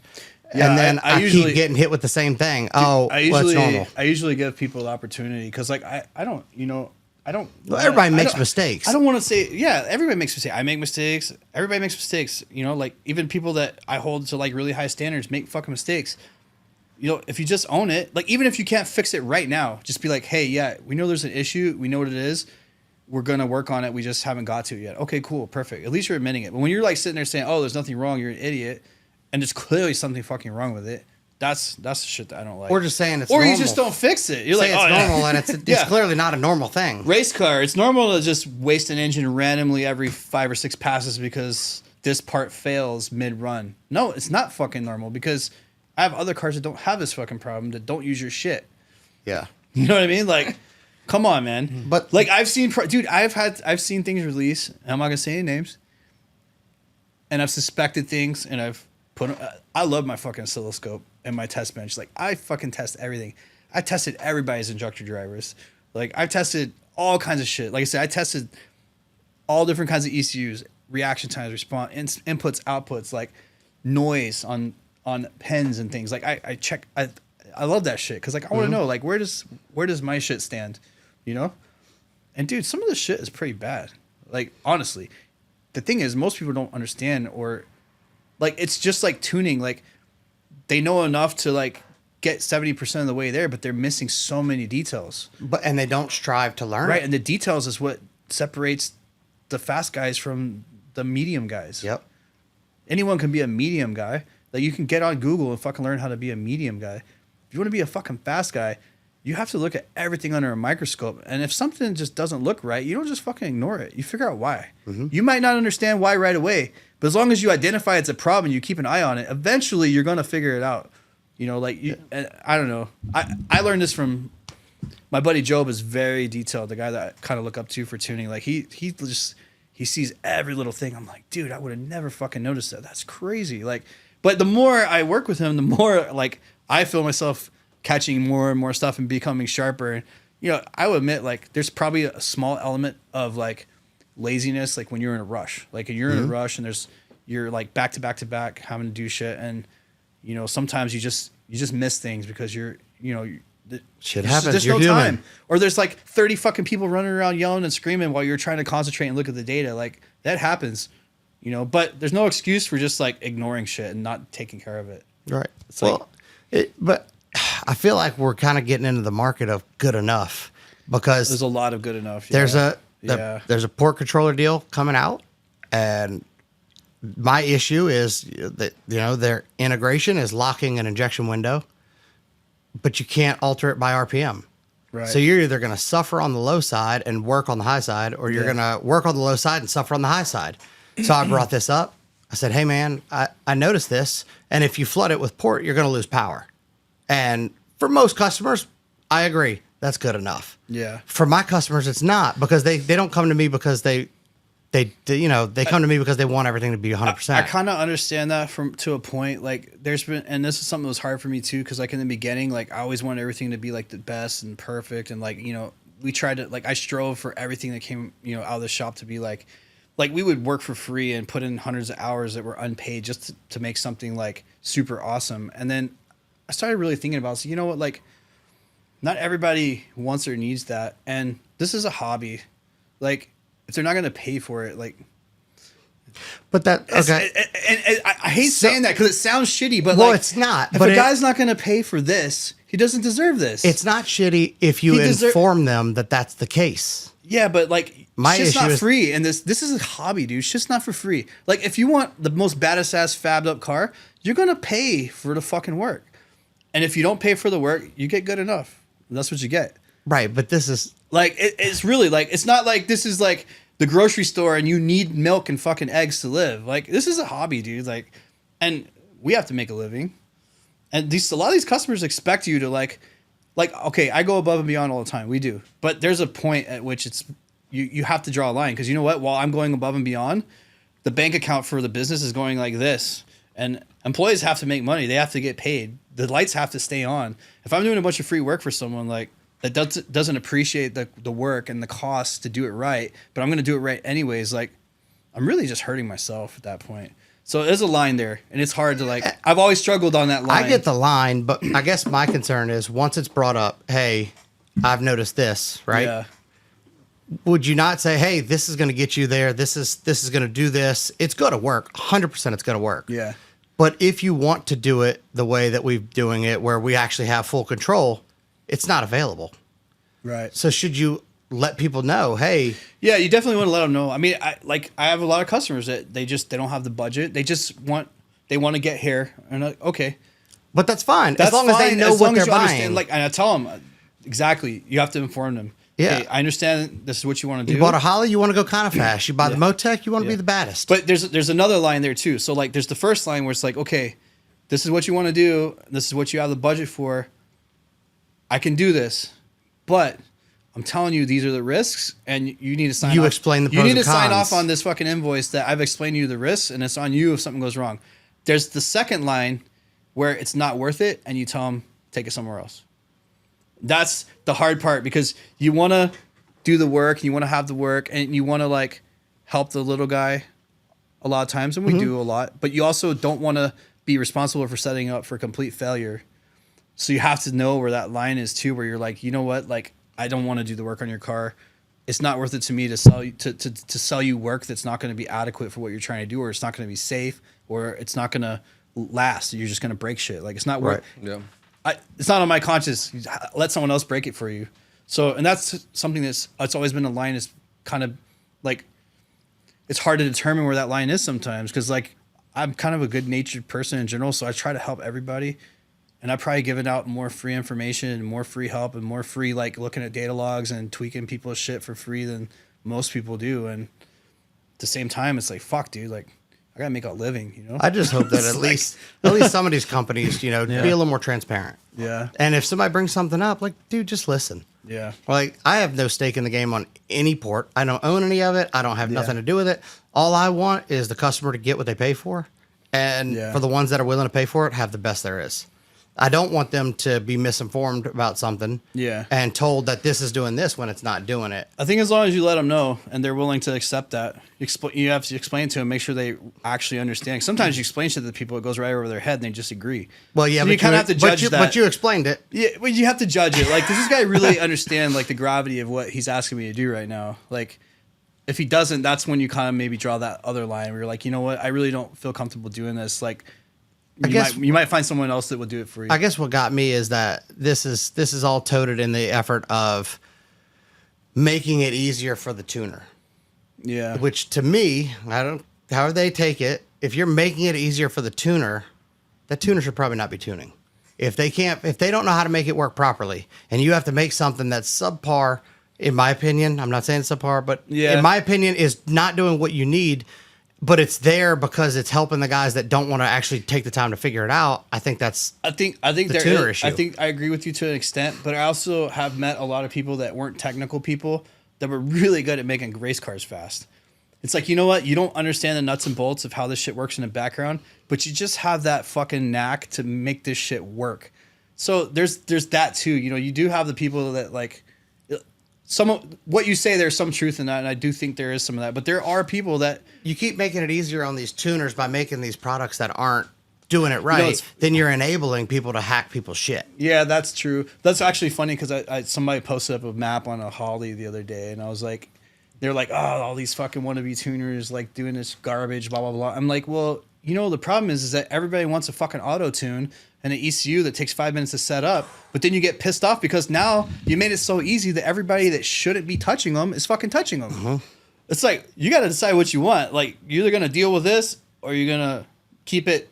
Yeah, and then I keep getting hit with the same thing. What's normal? I usually give people the opportunity because, like, I don't. Well, everybody makes mistakes. I don't want to say, everybody makes mistakes. I make mistakes. Everybody makes mistakes. Like even people that I hold to like really high standards make fucking mistakes. If you just own it, like even if you can't fix it right now, just be like, hey, yeah, we know there's an issue. We know what it is. We're going to work on it. We just haven't got to it yet. Okay, cool. Perfect. At least you're admitting it. But when you're like sitting there saying, oh, there's nothing wrong, you're an idiot, and there's clearly something fucking wrong with it, that's the shit that I don't like. Or just saying it's or normal. you just don't fix it. You're say like, it's normal, and it's clearly not a normal thing. Race car, it's normal to just waste an engine randomly every 5 or 6 passes because this part fails mid-run. No, it's not fucking normal because I have other cars that don't have this fucking problem that don't use your shit. Yeah. You know what I mean? Like, come on, man. But like I've seen seen things release, and I'm not gonna say any names. And I've suspected things, and I've I love my fucking oscilloscope and my test bench. Like I fucking test everything. I tested everybody's injector drivers. Like I've tested all kinds of shit. Like I said, I tested all different kinds of ECUs, reaction times, response, inputs, outputs, like noise on pens and things. Like I check. I love that shit because like I want to know like where does my shit stand, And dude, some of this shit is pretty bad. Like honestly, the thing is most people don't understand or like it's just like tuning. Like they know enough to like get 70% of the way there, but they're missing so many details. And they don't strive to learn. Right, and the details is what separates the fast guys from the medium guys. Yep. Anyone can be a medium guy. Like you can get on Google and fucking learn how to be a medium guy. If you want to be a fucking fast guy, you have to look at everything under a microscope. And if something just doesn't look right, you don't just fucking ignore it. You figure out why. Mm-hmm. You might not understand why right away, but as long as you identify it's a problem and you keep an eye on it, eventually you're going to figure it out. I don't know. I learned this from my buddy Job is very detailed. The guy that I kind of look up to for tuning. Like he sees every little thing. I'm like, dude, I would have never fucking noticed that. That's crazy. Like, but the more I work with him, the more like I feel myself catching more and more stuff and becoming sharper. And, I will admit like there's probably a small element of like laziness, like when you're in a rush, like when you're in a rush and you're like back to back to back having to do shit. And, sometimes you just miss things because shit happens. There's You're no human. time. Or there's like 30 fucking people running around yelling and screaming while you're trying to concentrate and look at the data. Like that happens, but there's no excuse for just like ignoring shit and not taking care of it. Right. It's but I feel like we're kind of getting into the market of good enough because there's a lot of good enough. Yeah. There's a port controller deal coming out, and my issue is that their integration is locking an injection window, but you can't alter it by RPM. Right. So you're either going to suffer on the low side and work on the high side, or you're going to work on the low side and suffer on the high side. So I brought this up. I said, hey man, I noticed this, and if you flood it with port, you're going to lose power. And for most customers, I agree. That's good enough. Yeah. For my customers, it's not because they don't come to me because they come to me because they want everything to be 100%. I kind of understand that to a point. Like there's been, and this is something that was hard for me too. Cause like in the beginning, like I always wanted everything to be like the best and perfect. And like, we tried to, like, I strove for everything that came, out of the shop to be like like we would work for free and put in hundreds of hours that were unpaid just to make something like super awesome. And then I started really thinking about, so you know what, like not everybody wants or needs that. And this is a hobby. Like if they're not going to pay for it, like, But that, okay. And I hate saying that because it sounds shitty, but Well, like, it's not. If But a guy's not going to pay for this, he doesn't deserve this. It's not shitty if you inform them that that's the case. Yeah, but like, My shit's issue not is- free, and this is a hobby, dude. Shit's not for free. Like, if you want the most badass ass fabbed up car, you're gonna pay for the fucking work. And if you don't pay for the work, you get good enough. And that's what you get. Right, but this is Like, it's really like, it's not like this is like the grocery store and you need milk and fucking eggs to live. Like, this is a hobby, dude. Like, and we have to make a living. And a lot of these customers expect you to like, okay, I go above and beyond all the time. We do. But there's a point at which it's, you have to draw a line. Because you know what? While I'm going above and beyond, the bank account for the business is going like this. And employees have to make money. They have to get paid. The lights have to stay on. If I'm doing a bunch of free work for someone, like, that doesn't appreciate the work and the costs to do it right, but I'm going to do it right anyways, like, I'm really just hurting myself at that point. So there's a line there, and it's hard to, like, I've always struggled on that line. I get the line, but I guess my concern is once it's brought up, hey, I've noticed this, right? Yeah. Would you not say, hey, this is going to get you there. This is going to do this. It's going to work. 100% it's going to work. Yeah. But if you want to do it the way that we're doing it, where we actually have full control, it's not available. Right. So should you let people know, hey, Yeah, you definitely want to let them know. I mean, I have a lot of customers that they don't have the budget. They want to get here, and okay, but that's fine. that's as long as fine, they know as what long they're as you buying. understand, like, and I tell them exactly. You have to inform them. Yeah. Hey, I understand this is what you want to do. You bought a Holly, you want to go kind of fast. You buy the Motec, you want to be the baddest. But there's another line there too. So like there's the first line where it's like, okay, this is what you want to do. This is what you have the budget for. I can do this, but I'm telling you, these are the risks, and you need to sign. You off. explain the You pros need to and sign cons. off on this fucking invoice that I've explained to you the risks, and it's on you if something goes wrong. There's the second line where it's not worth it, and you tell them take it somewhere else. That's the hard part because you want to do the work, you want to have the work, and you want to like help the little guy a lot of times, and we do a lot, but you also don't want to be responsible for setting up for complete failure. So you have to know where that line is too, where you're like, you know what, like I don't want to do the work on your car. It's not worth it to me to sell you to sell you work that's not going to be adequate for what you're trying to do, or it's not going to be safe, or it's not going to last. You're just going to break shit. Like it's not worth. Yeah. It's not on my conscience. Let someone else break it for you. So, and that's something it's always been a line is kind of like, it's hard to determine where that line is sometimes. Cause like, I'm kind of a good natured person in general. So I try to help everybody, and I probably given out more free information and more free help and more free, like looking at data logs and tweaking people's shit for free than most people do. And at the same time, it's like, fuck dude, like I gotta make a living, you know? I just hope that It's at like- least some of these companies, be a little more transparent. Yeah. And if somebody brings something up, like, dude, just listen. Yeah. Like, I have no stake in the game on any port. I don't own any of it. I don't have nothing to do with it. All I want is the customer to get what they pay for. And for the ones that are willing to pay for it, have the best there is. I don't want them to be misinformed about something. Yeah. And told that this is doing this when it's not doing it. I think as long as you let them know and they're willing to accept that, you have to explain to them, make sure they actually understand. Sometimes you explain shit to people, it goes right over their head and they just agree. Well, yeah, So but you kind of have to judge that. But you explained it. Yeah, well, you have to judge it. Like, does this guy really understand like the gravity of what he's asking me to do right now? Like, if he doesn't, that's when you kind of maybe draw that other line where you're like, you know what, I really don't feel comfortable doing this. Like, you might find someone else that will do it for you. I guess what got me is that this is all toted in the effort of making it easier for the tuner. Yeah. Which to me, however they take it, if you're making it easier for the tuner, that tuner should probably not be tuning. If they don't know how to make it work properly, and you have to make something that's subpar, in my opinion, I'm not saying it's subpar, but in my opinion, is not doing what you need, but it's there because it's helping the guys that don't want to actually take the time to figure it out. I think I think there tuner is. issue. I think I agree with you to an extent, but I also have met a lot of people that weren't technical people that were really good at making race cars fast. It's like, you know what? You don't understand the nuts and bolts of how this shit works in the background, but you just have that fucking knack to make this shit work. So there's that too. You know, you do have the people that like, what you say, there's some truth in that, and I do think there is some of that. But there are people that You keep making it easier on these tuners by making these products that aren't doing it right. it's- Then you're enabling people to hack people's shit. Yeah, that's true. That's actually funny because I somebody posted up a map on a Holly the other day, and I was like, they're like, oh, all these fucking wannabe tuners like doing this garbage, blah blah blah. I'm like, well, you know, the problem is that everybody wants a fucking auto tune and an ECU that takes 5 minutes to set up, but then you get pissed off because now you made it so easy that everybody that shouldn't be touching them is fucking touching them. Mm-hmm. It's like you got to decide what you want. Like you're either gonna deal with this or you're gonna keep it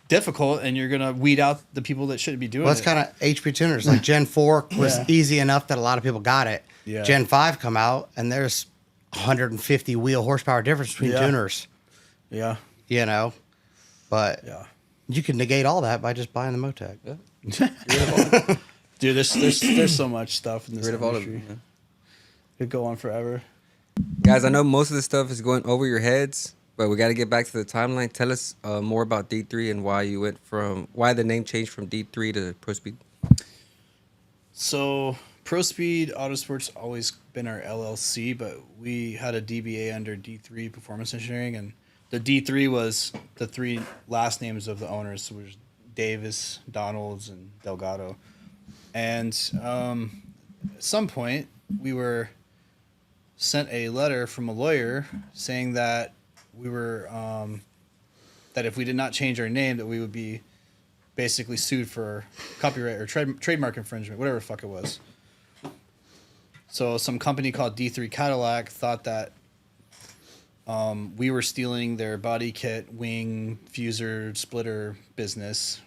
difficult, and you're gonna weed out the people that shouldn't be doing Well, it. that's kind of HP tuners. Like Gen 4 was easy enough that a lot of people got it. Yeah. Gen 5 come out, and there's 150 wheel horsepower difference between tuners. Yeah. You know, but Yeah. you can negate all that by just buying the Motec. Yeah. Dude, there's so much stuff in this Rid of all of industry. it. Yeah. Could go on forever. Guys, I know most of this stuff is going over your heads, but we got to get back to the timeline. Tell us more about D3 and why the name changed from D3 to Pro Speed. So Pro Speed Autosports always been our LLC, but we had a DBA under D3 Performance Engineering, and the D3 was the three last names of the owners, so it was Davis, Donalds, and Delgado. And at some point, we were sent a letter from a lawyer saying that we were that if we did not change our name, that we would be basically sued for copyright or trademark infringement, whatever the fuck it was. So some company called D3 Cadillac thought that we were stealing their body kit, wing, fuser, splitter business,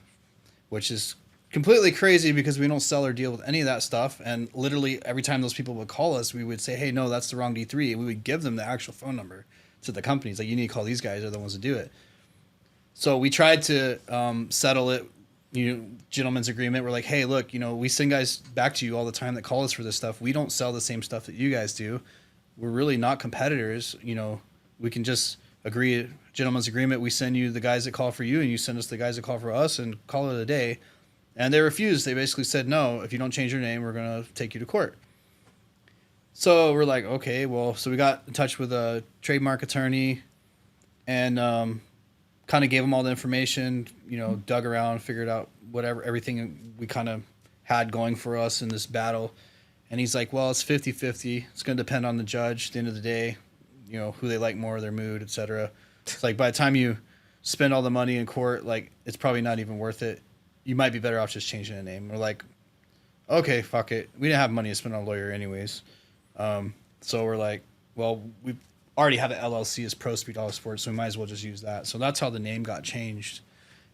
which is completely crazy because we don't sell or deal with any of that stuff. And literally every time those people would call us, we would say, hey, no, that's the wrong D3. And we would give them the actual phone number to the companies. Like, you need to call these guys. They're the ones to do it. So we tried to settle it, gentleman's agreement. We're like, hey, look, we send guys back to you all the time that call us for this stuff. We don't sell the same stuff that you guys do. We're really not competitors. We can just agree, gentleman's agreement. We send you the guys that call for you, and you send us the guys that call for us, and call it a day. And they refused. They basically said, no, if you don't change your name, we're going to take you to court. So we're like, okay, well, so we got in touch with a trademark attorney and kind of gave him all the information, dug around, figured out everything we kind of had going for us in this battle. And he's like, well, it's 50-50. It's going to depend on the judge at the end of the day, who they like more, their mood, etc. It's like by the time you spend all the money in court, like it's probably not even worth it. You might be better off just changing the name. We're like, okay, fuck it. We didn't have money to spend on a lawyer anyways. So we're like, well, we already have an LLC as Pro Speed Autosports, so we might as well just use that. So that's how the name got changed.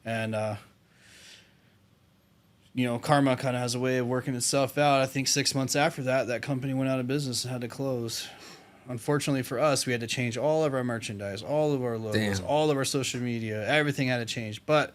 And, karma kind of has a way of working itself out. I think 6 months after that company went out of business and had to close. Unfortunately for us, we had to change all of our merchandise, all of our logos, all of our social media. Everything had to change. But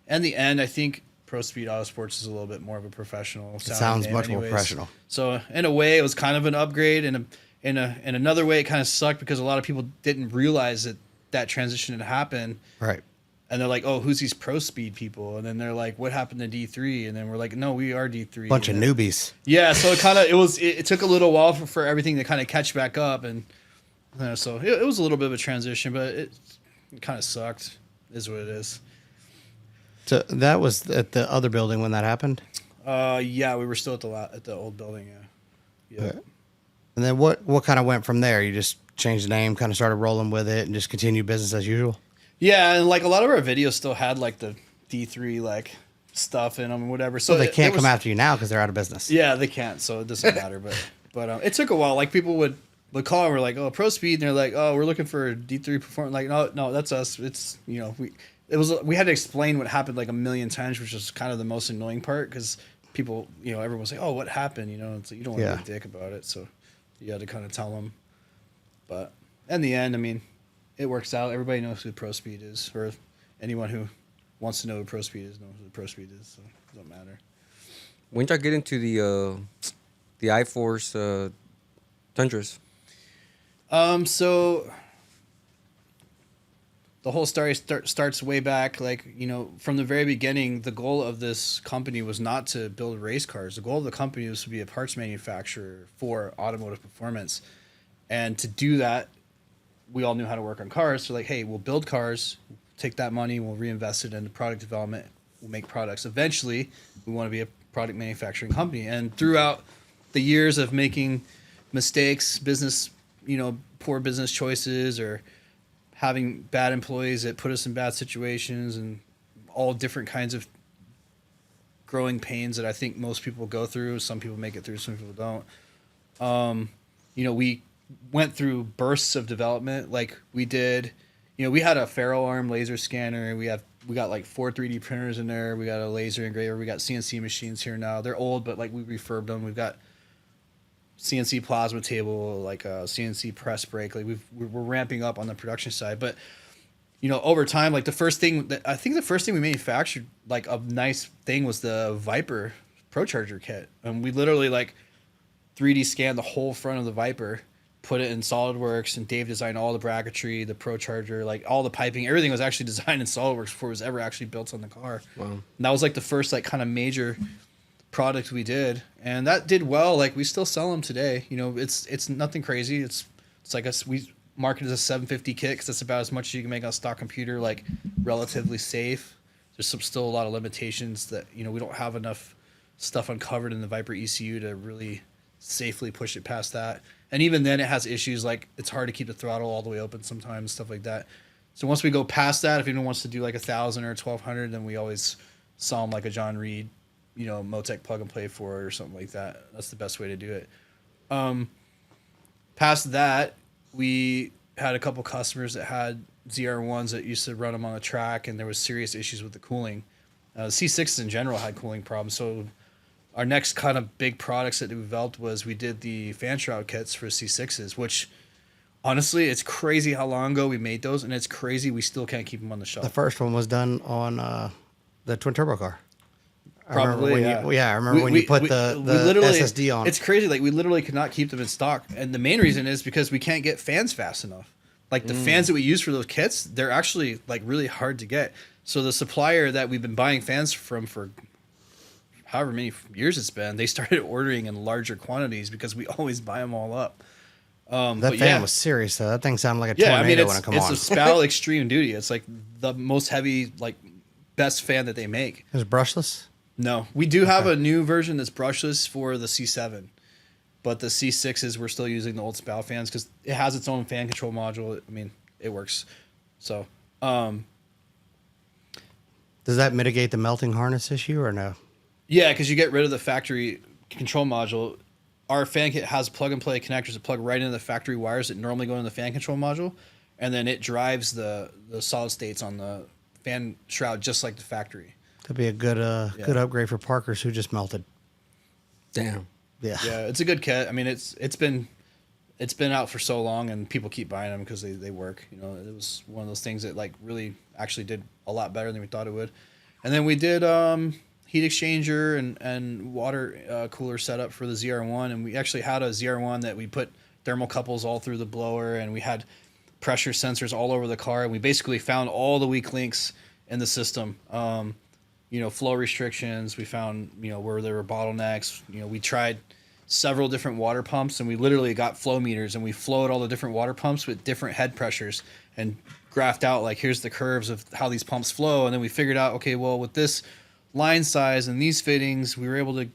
in the end, I think Pro Speed Autosports is a little bit more of a professional. It sounds much more professional. So in a way, it was kind of an upgrade, and in another way, it kind of sucked because a lot of people didn't realize that transition had happened. Right. And they're like, oh, who's these Pro Speed people? And then they're like, what happened to D3? And then we're like, no, we are D3. Bunch of newbies. Yeah, so it took a little while for everything to kind of catch back up, and so it was a little bit of a transition, but it kind of sucked. Is what it is. So that was at the other building when that happened? Yeah, we were still at the old building. Yeah. Okay. And then what kind of went from there? You just changed the name, kind of started rolling with it, and just continued business as usual? Yeah, and like a lot of our videos still had like the D3 like stuff in them and whatever. So they can't come after you now because they're out of business. Yeah, they can't. So it doesn't matter. But it took a while. Like people would call and we're like, oh, Pro Speed, and they're like, oh, we're looking for D3 performance. Like, no, that's us. It's we had to explain what happened like a million times, which was kind of the most annoying part because people, everyone was like, oh, what happened? It's like, you don't want to be a dick about it, so you had to kind of tell them. But in the end, I mean, it works out. Everybody knows who Pro Speed is, or anyone who wants to know who Pro Speed is knows who Pro Speed is, so it doesn't matter. When did y'all get into the iForce Tundras? So the whole story starts way back. Like, you know, from the very beginning, the goal of this company was not to build race cars. The goal of the company was to be a parts manufacturer for automotive performance. And to do that, we all knew how to work on cars. So like, hey, we'll build cars, take that money, we'll reinvest it into product development, we'll make products. Eventually, we want to be a product manufacturing company. And throughout the years of making mistakes, poor business choices, or having bad employees that put us in bad situations, and all different kinds of growing pains that I think most people go through. Some people make it through, some people don't. We went through bursts of development. Like we did, we had a ferro arm laser scanner. We got like 4 3D printers in there. We got a laser engraver. We got CNC machines here now. They're old, but like we refurbed them. We've got CNC plasma table, like a CNC press brake. Like we're ramping up on the production side. But over time, like the first thing we manufactured, like a nice thing, was the Viper Pro Charger kit, and we literally like 3D scanned the whole front of the Viper, put it in SolidWorks, and Dave designed all the bracketry, the Pro Charger, like all the piping, everything was actually designed in SolidWorks before it was ever actually built on the car. Wow. And that was like the first like kind of major product we did, and that did well. Like we still sell them today. It's nothing crazy. It's like we market as a 750 kit because that's about as much as you can make on a stock computer, like relatively safe. There's still a lot of limitations that we don't have enough stuff uncovered in the Viper ECU to really safely push it past that. And even then it has issues, like it's hard to keep the throttle all the way open sometimes, stuff like that. So once we go past that, if anyone wants to do like 1,000 or 1,200, then we always sell them like a John Reed, Motec plug and play for it or something like that. That's the best way to do it. Past that, we had a couple customers that had ZR1s that used to run them on the track, and there was serious issues with the cooling. C6s in general had cooling problems. So our next kind of big products that we developed was we did the fan shroud kits for C6s, which honestly, it's crazy how long ago we made those, and it's crazy we still can't keep them on the shelf. The first one was done on the twin turbo car. Probably, I remember when you put the SSD on. It's crazy. Like we literally could not keep them in stock, and the main reason is because we can't get fans fast enough. Like the fans that we use for those kits, they're actually like really hard to get. So the supplier that we've been buying fans from for however many years it's been, they started ordering in larger quantities because we always buy them all up. That fan was serious though. That thing sounded like a tornado when it come on. It's a Spal Extreme Duty. It's like the most heavy, like best fan that they make. It was brushless? No, we do have a new version that's brushless for the C7, but the C6s we're still using the old Spal fans because it has its own fan control module. I mean, it works. So, does that mitigate the melting harness issue or no? Yeah, because you get rid of the factory control module. Our fan kit has plug and play connectors that plug right into the factory wires that normally go in the fan control module, and then it drives the solid states on the fan shroud just like the factory. That'd be a good upgrade for Parkers who just melted. Damn. Yeah. Yeah, it's a good kit. I mean, it's been out for so long, and people keep buying them because they work. It was one of those things that like really actually did a lot better than we thought it would. And then we did heat exchanger and water cooler setup for the ZR1, and we actually had a ZR1 that we put thermocouples all through the blower, and we had pressure sensors all over the car, and we basically found all the weak links in the system. Flow restrictions. We found, where there were bottlenecks. We tried several different water pumps, and we literally got flow meters, and we flowed all the different water pumps with different head pressures and graphed out, like, here's the curves of how these pumps flow. And then we figured out, okay, well, with this line size and these fittings, we were able to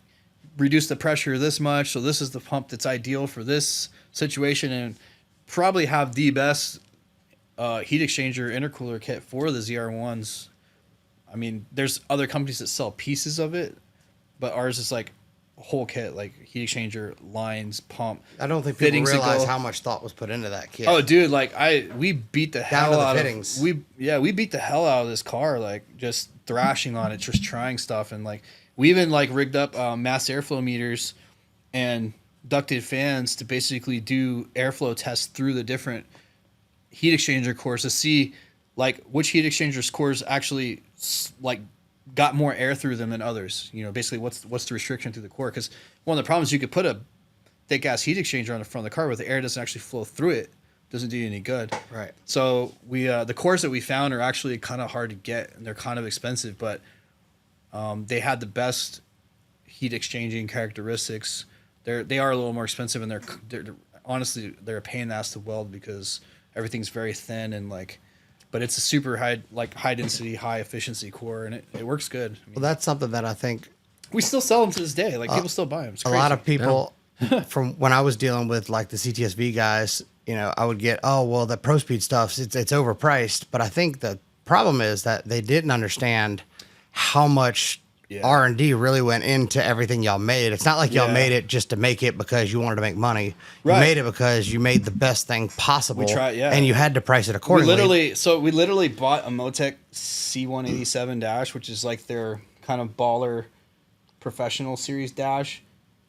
reduce the pressure this much. So this is the pump that's ideal for this situation, and probably have the best heat exchanger intercooler kit for the ZR1s. I mean, there's other companies that sell pieces of it, but ours is like a whole kit, like heat exchanger, lines, pump. I don't think people realize how much thought was put into that kit. Oh, dude, like we beat the hell out of fittings. We beat the hell out of this car, like just thrashing on it, just trying stuff, and like we even like rigged up mass airflow meters and ducted fans to basically do airflow tests through the different heat exchanger cores to see like which heat exchanger cores actually like got more air through them than others. Basically what's the restriction through the core, because one of the problems, you could put a thick ass heat exchanger on the front of the car, but the air doesn't actually flow through it doesn't do you any good. Right. So we the cores that we found are actually kind of hard to get, and they're kind of expensive, but they had the best heat exchanging characteristics. They are a little more expensive, and they're honestly they're a pain in the ass to weld because everything's very thin and like, but it's a super high density, high efficiency core, and it works good. I mean, Well, that's something that I think we still sell them to this day. Like people still buy them. It's a crazy. lot of people from when I was dealing with like the CTSV guys, you know, I would get, oh, well, the Pro Speed stuff, it's overpriced. But I think the problem is that they didn't understand how much R&D really went into everything y'all made. It's not like y'all made it just to make it because you wanted to make money. You made it because you made the best thing possible. We tried, and you had to price it accordingly. We literally bought a Motec C187 dash, which is like their kind of baller professional series dash,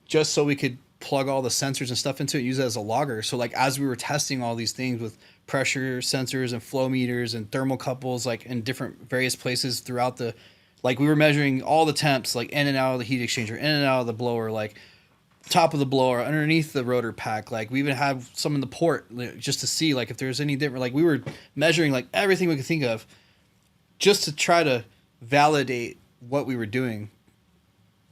just so we could plug all the sensors and stuff into it, use it as a logger. So like as we were testing all these things with pressure sensors and flow meters and thermocouples, like in different various places throughout the, like we were measuring all the temps, like in and out of the heat exchanger, in and out of the blower, like top of the blower, underneath the rotor pack. Like we even had some in the port just to see like if there's any different, like we were measuring like everything we could think of just to try to validate what we were doing,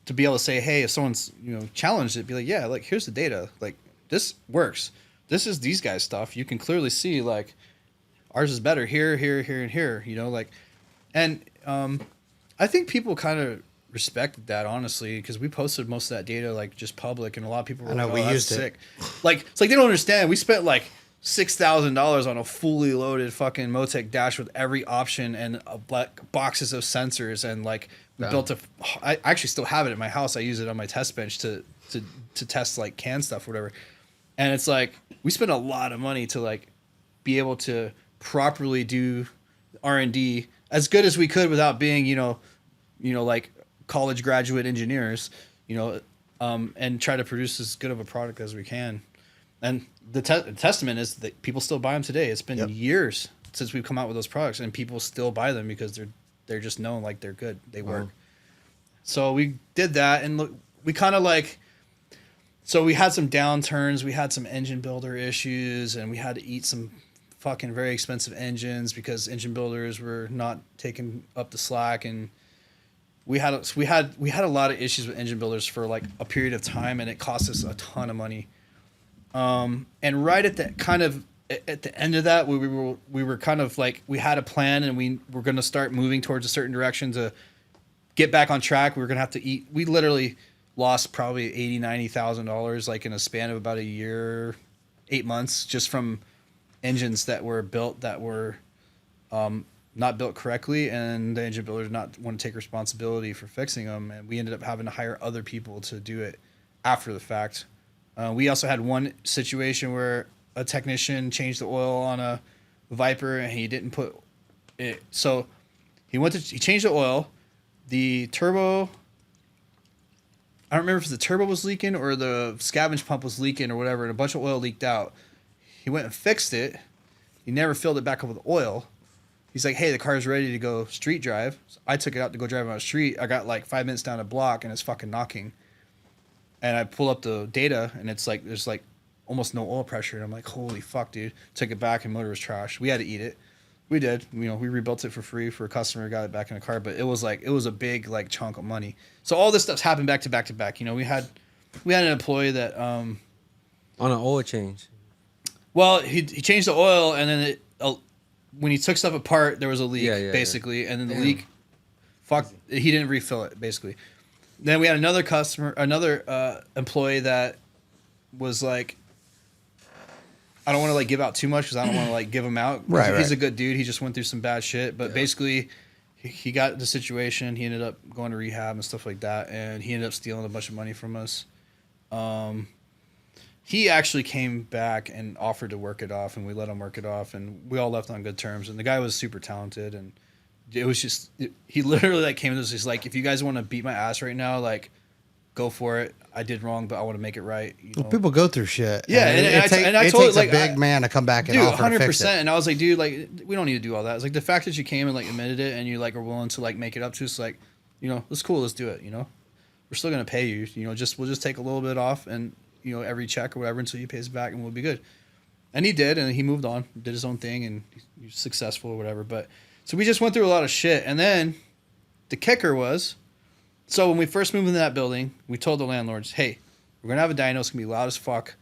to be able to say, hey, if someone's, you know, challenged it, be like, yeah, like here's the data, like this works. This is these guys' stuff. You can clearly see like ours is better here, here, here, and here, you know, like, and I think people kind of respected that, honestly, because we posted most of that data like just public, and a lot of people were like, we used sick. Like it's like they don't understand. We spent like $6,000 on a fully loaded fucking Motec dash with every option and boxes of sensors, and like we built I actually still have it at my house. I use it on my test bench to test like can stuff or whatever. And it's like we spent a lot of money to like be able to properly do R&D as good as we could without being, you know, like college graduate engineers, you know, and try to produce as good of a product as we can. And the testament is that people still buy them today. It's been years since we've come out with those products, and people still buy them because they're just known like they're good. They work. So we did that, and look, we kind of like, so we had some downturns. We had some engine builder issues, and we had to eat some fucking very expensive engines because engine builders were not taking up the slack, and we had a lot of issues with engine builders for like a period of time, and it cost us a ton of money. And right at the end of that, we were kind of like, we had a plan, and we were going to start moving towards a certain direction to get back on track. We were going to have to eat. We literally lost probably $80,000-$90,000 like in a span of about a year, 8 months, just from engines that were built that were not built correctly, and the engine builders not want to take responsibility for fixing them, and we ended up having to hire other people to do it after the fact. We also had one situation where a technician changed the oil on a Viper, and he didn't put it. So he changed the oil. The turbo, I don't remember if the turbo was leaking or the scavenge pump was leaking or whatever, and a bunch of oil leaked out. He went and fixed it. He never filled it back up with oil. He's like, hey, the car's ready to go street drive. So I took it out to go drive on the street. I got like 5 minutes down a block, and it's fucking knocking. And I pull up the data, and it's like there's like almost no oil pressure. And I'm like, holy fuck, dude. Took it back, and motor was trash. We had to eat it. We did. You know, we rebuilt it for free for a customer, got it back in the car. But it was a big like chunk of money. So all this stuff's happened back to back to back. You know, we had an employee that on an oil change. Well, he changed the oil, and then when he took stuff apart, there was a leak, basically, and then the leak, he didn't refill it, basically. Then we had another employee that was like, I don't want to like give out too much because I don't want to like give him out. He's a good dude. He just went through some bad shit, but basically, he got the situation. He ended up going to rehab and stuff like that, and he ended up stealing a bunch of money from us. He actually came back and offered to work it off, and we let him work it off, and we all left on good terms. And the guy was super talented, and it was just he literally like came to us. He's like, if you guys want to beat my ass right now, like, go for it. I did wrong, but I want to make it right. You know? Well, people go through shit. Yeah, and I told takes like a big man to come back and dude, offer 100%. To fix it. And I was like, dude, like, we don't need to do all that. It's like the fact that you came and like admitted it, and you like are willing to like make it up to us, like, you know, it's cool. Let's do it. You know, we're still gonna pay you. You know, we'll just take a little bit off, and you know, every check or whatever until you pay us back, and we'll be good. And he did, and he moved on, did his own thing, and he's successful or whatever. But so we just went through a lot of shit. And then the kicker was, so when we first moved into that building, we told the landlords, hey, we're going to have a dyno. It's going to be loud as fuck.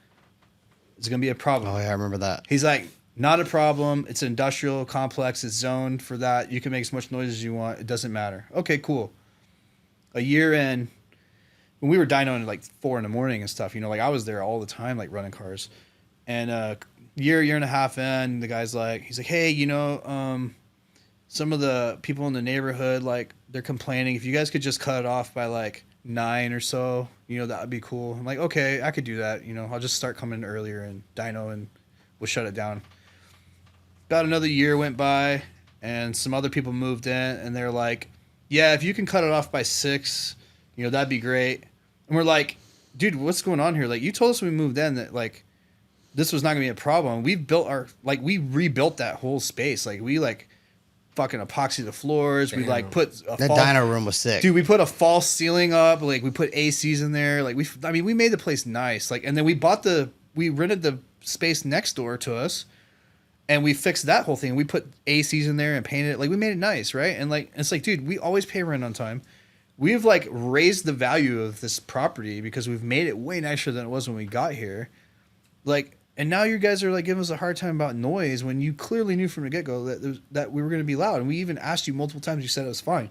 It's going to be a problem. Oh, yeah, I remember that. He's like, not a problem. It's an industrial complex. It's zoned for that. You can make as much noise as you want. It doesn't matter. Okay, cool. A year in, when we were dynoing at like 4 a.m. and stuff, you know, like I was there all the time, like running cars. And year and a half in, the guy's like, he's like, hey, you know, some of the people in the neighborhood, like, they're complaining. If you guys could just cut it off by like 9 or so, you know, that would be cool. I'm like, okay, I could do that. You know, I'll just start coming earlier and dyno and we'll shut it down. About another year went by and some other people moved in and they're like, yeah, if you can cut it off by 6, you know, that'd be great. And we're like, dude, what's going on here? Like, you told us when we moved in that like this was not gonna be a problem. We rebuilt that whole space. Like we like fucking epoxy the floors. Damn. We like put That dyno room was sick. Dude, we put a false ceiling up. Like we put ACs in there. Like we made the place nice. Like, and then we rented the space next door to us. And we fixed that whole thing. We put ACs in there and painted it. Like, we made it nice, right? And, like, it's like, dude, we always pay rent on time. We've, like, raised the value of this property because we've made it way nicer than it was when we got here. Like, and now you guys are, like, giving us a hard time about noise when you clearly knew from the get-go that we were going to be loud. And we even asked you multiple times. You said it was fine.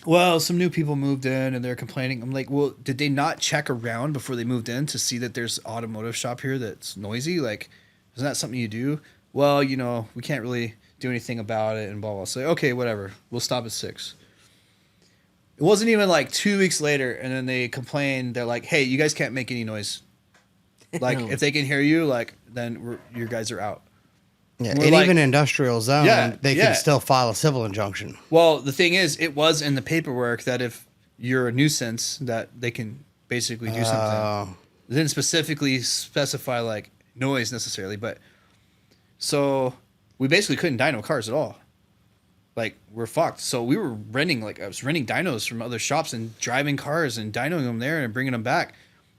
Well, some new people moved in and they're complaining. I'm like, well, did they not check around before they moved in to see that there's an automotive shop here that's noisy? Like, isn't that something you do? Well, you know, we can't really do anything about it and blah, blah. So, okay, whatever. We'll stop at 6. It wasn't even like 2 weeks later, and then they complained. They're like, hey, you guys can't make any noise. Like, if they can hear you, like, then your guys are out. Yeah, and and like, even industrial zone, they can still file a civil injunction. Well, the thing is, it was in the paperwork that if you're a nuisance, that they can basically do something. They didn't specifically specify, like, noise necessarily, but... So we basically couldn't dyno cars at all. Like, we're fucked. So we were I was renting dynos from other shops and driving cars and dynoing them there and bringing them back.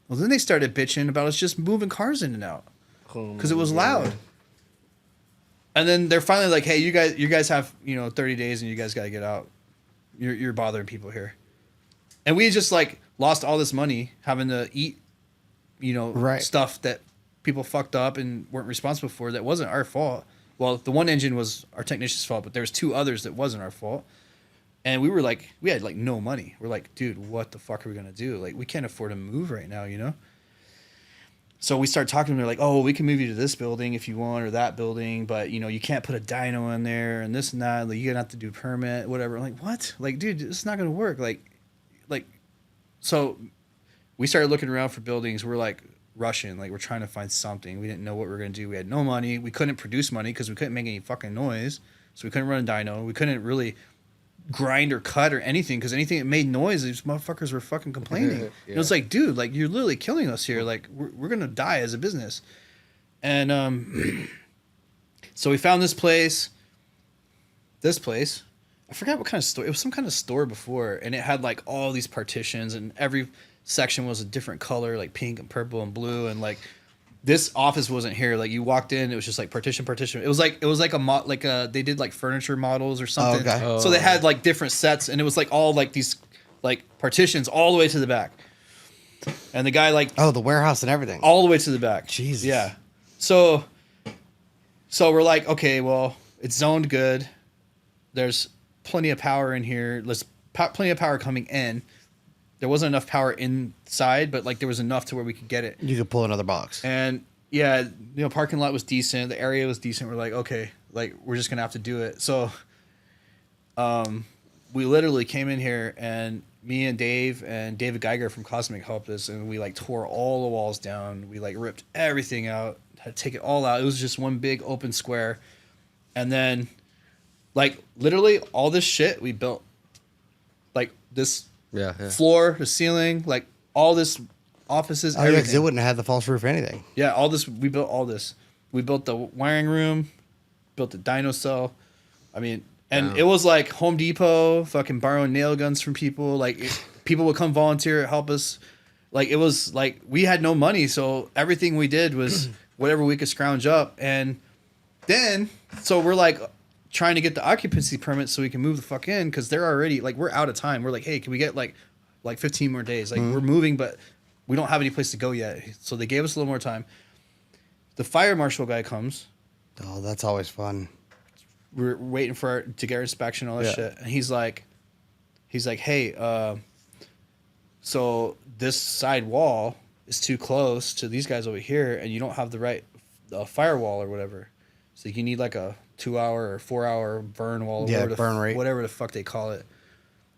Well, then they started bitching about us just moving cars in and out because it was loud. And then they're finally like, hey, you guys have, you know, 30 days and you guys got to get out. You're bothering people here. And we just like lost all this money having to eat, you know, stuff that people fucked up and weren't responsible for that wasn't our fault. Well, the one engine was our technician's fault, but there was 2 others that wasn't our fault. And we were like, we had like no money. We're like, dude, what the fuck are we going to do? Like, we can't afford to move right now, you know? So we start talking to them. They're like, oh, we can move you to this building if you want or that building, but, you know, you can't put a dyno in there and this and that. Like, you're going to have to do a permit, whatever. I'm like, what? Like, dude, it's not going to work. Like, so we started looking around for buildings. We're like, rushing, like we're trying to find something. We didn't know what we were going to do. We had no money. We couldn't produce money because we couldn't make any fucking noise. So we couldn't run a dyno. We couldn't really grind or cut or anything because anything that made noise, these motherfuckers were fucking complaining. Yeah. And it was like, dude, like you're literally killing us here. Like we're going to die as a business. And so we found this place. I forgot what kind of store. It was some kind of store before, and it had like all these partitions, and every section was a different color, like pink and purple and blue, and like this office wasn't here. Like you walked in, it was just like partition. It was like they did like furniture models or something. Oh, okay. So they had like different sets, and it was like all like these like partitions all the way to the back. And the guy like the warehouse and everything all the way to the back. Jesus. Yeah. So we're like, okay, well, it's zoned good. There's plenty of power in here. There's plenty of power coming in. There wasn't enough power inside, but like there was enough to where we could get it. You could pull another box. And yeah, you know, parking lot was decent. The area was decent. We're like, okay, like we're just gonna have to do it. So, we literally came in here, and me and David Geiger from Cosmic helped us, and we like tore all the walls down. We like ripped everything out, had to take it all out. It was just one big open square, and then like literally all this shit we built, like this. Yeah. Floor, the ceiling, like all this offices, everything. Everything. It wouldn't have had the false roof or anything. Yeah, all this, we built all this. We built the wiring room, built the dyno cell. I mean, and it was like Home Depot, fucking borrowing nail guns from people. Like people would come volunteer, help us. Like it was like we had no money, so everything we did was whatever we could scrounge up. And then, so we're like trying to get the occupancy permit so we can move the fuck in, because they're already like, we're out of time. We're like, hey, can we get like 15 more days? Like we're moving, but we don't have any place to go yet. So they gave us a little more time. The fire marshal guy comes. Oh, that's always fun. We're waiting to get our inspection, all that shit. And he's like, hey, so this side wall is too close to these guys over here, and you don't have the right firewall or whatever. So you need like a 2-hour or 4-hour burn wall, burn rate, whatever the fuck they call it.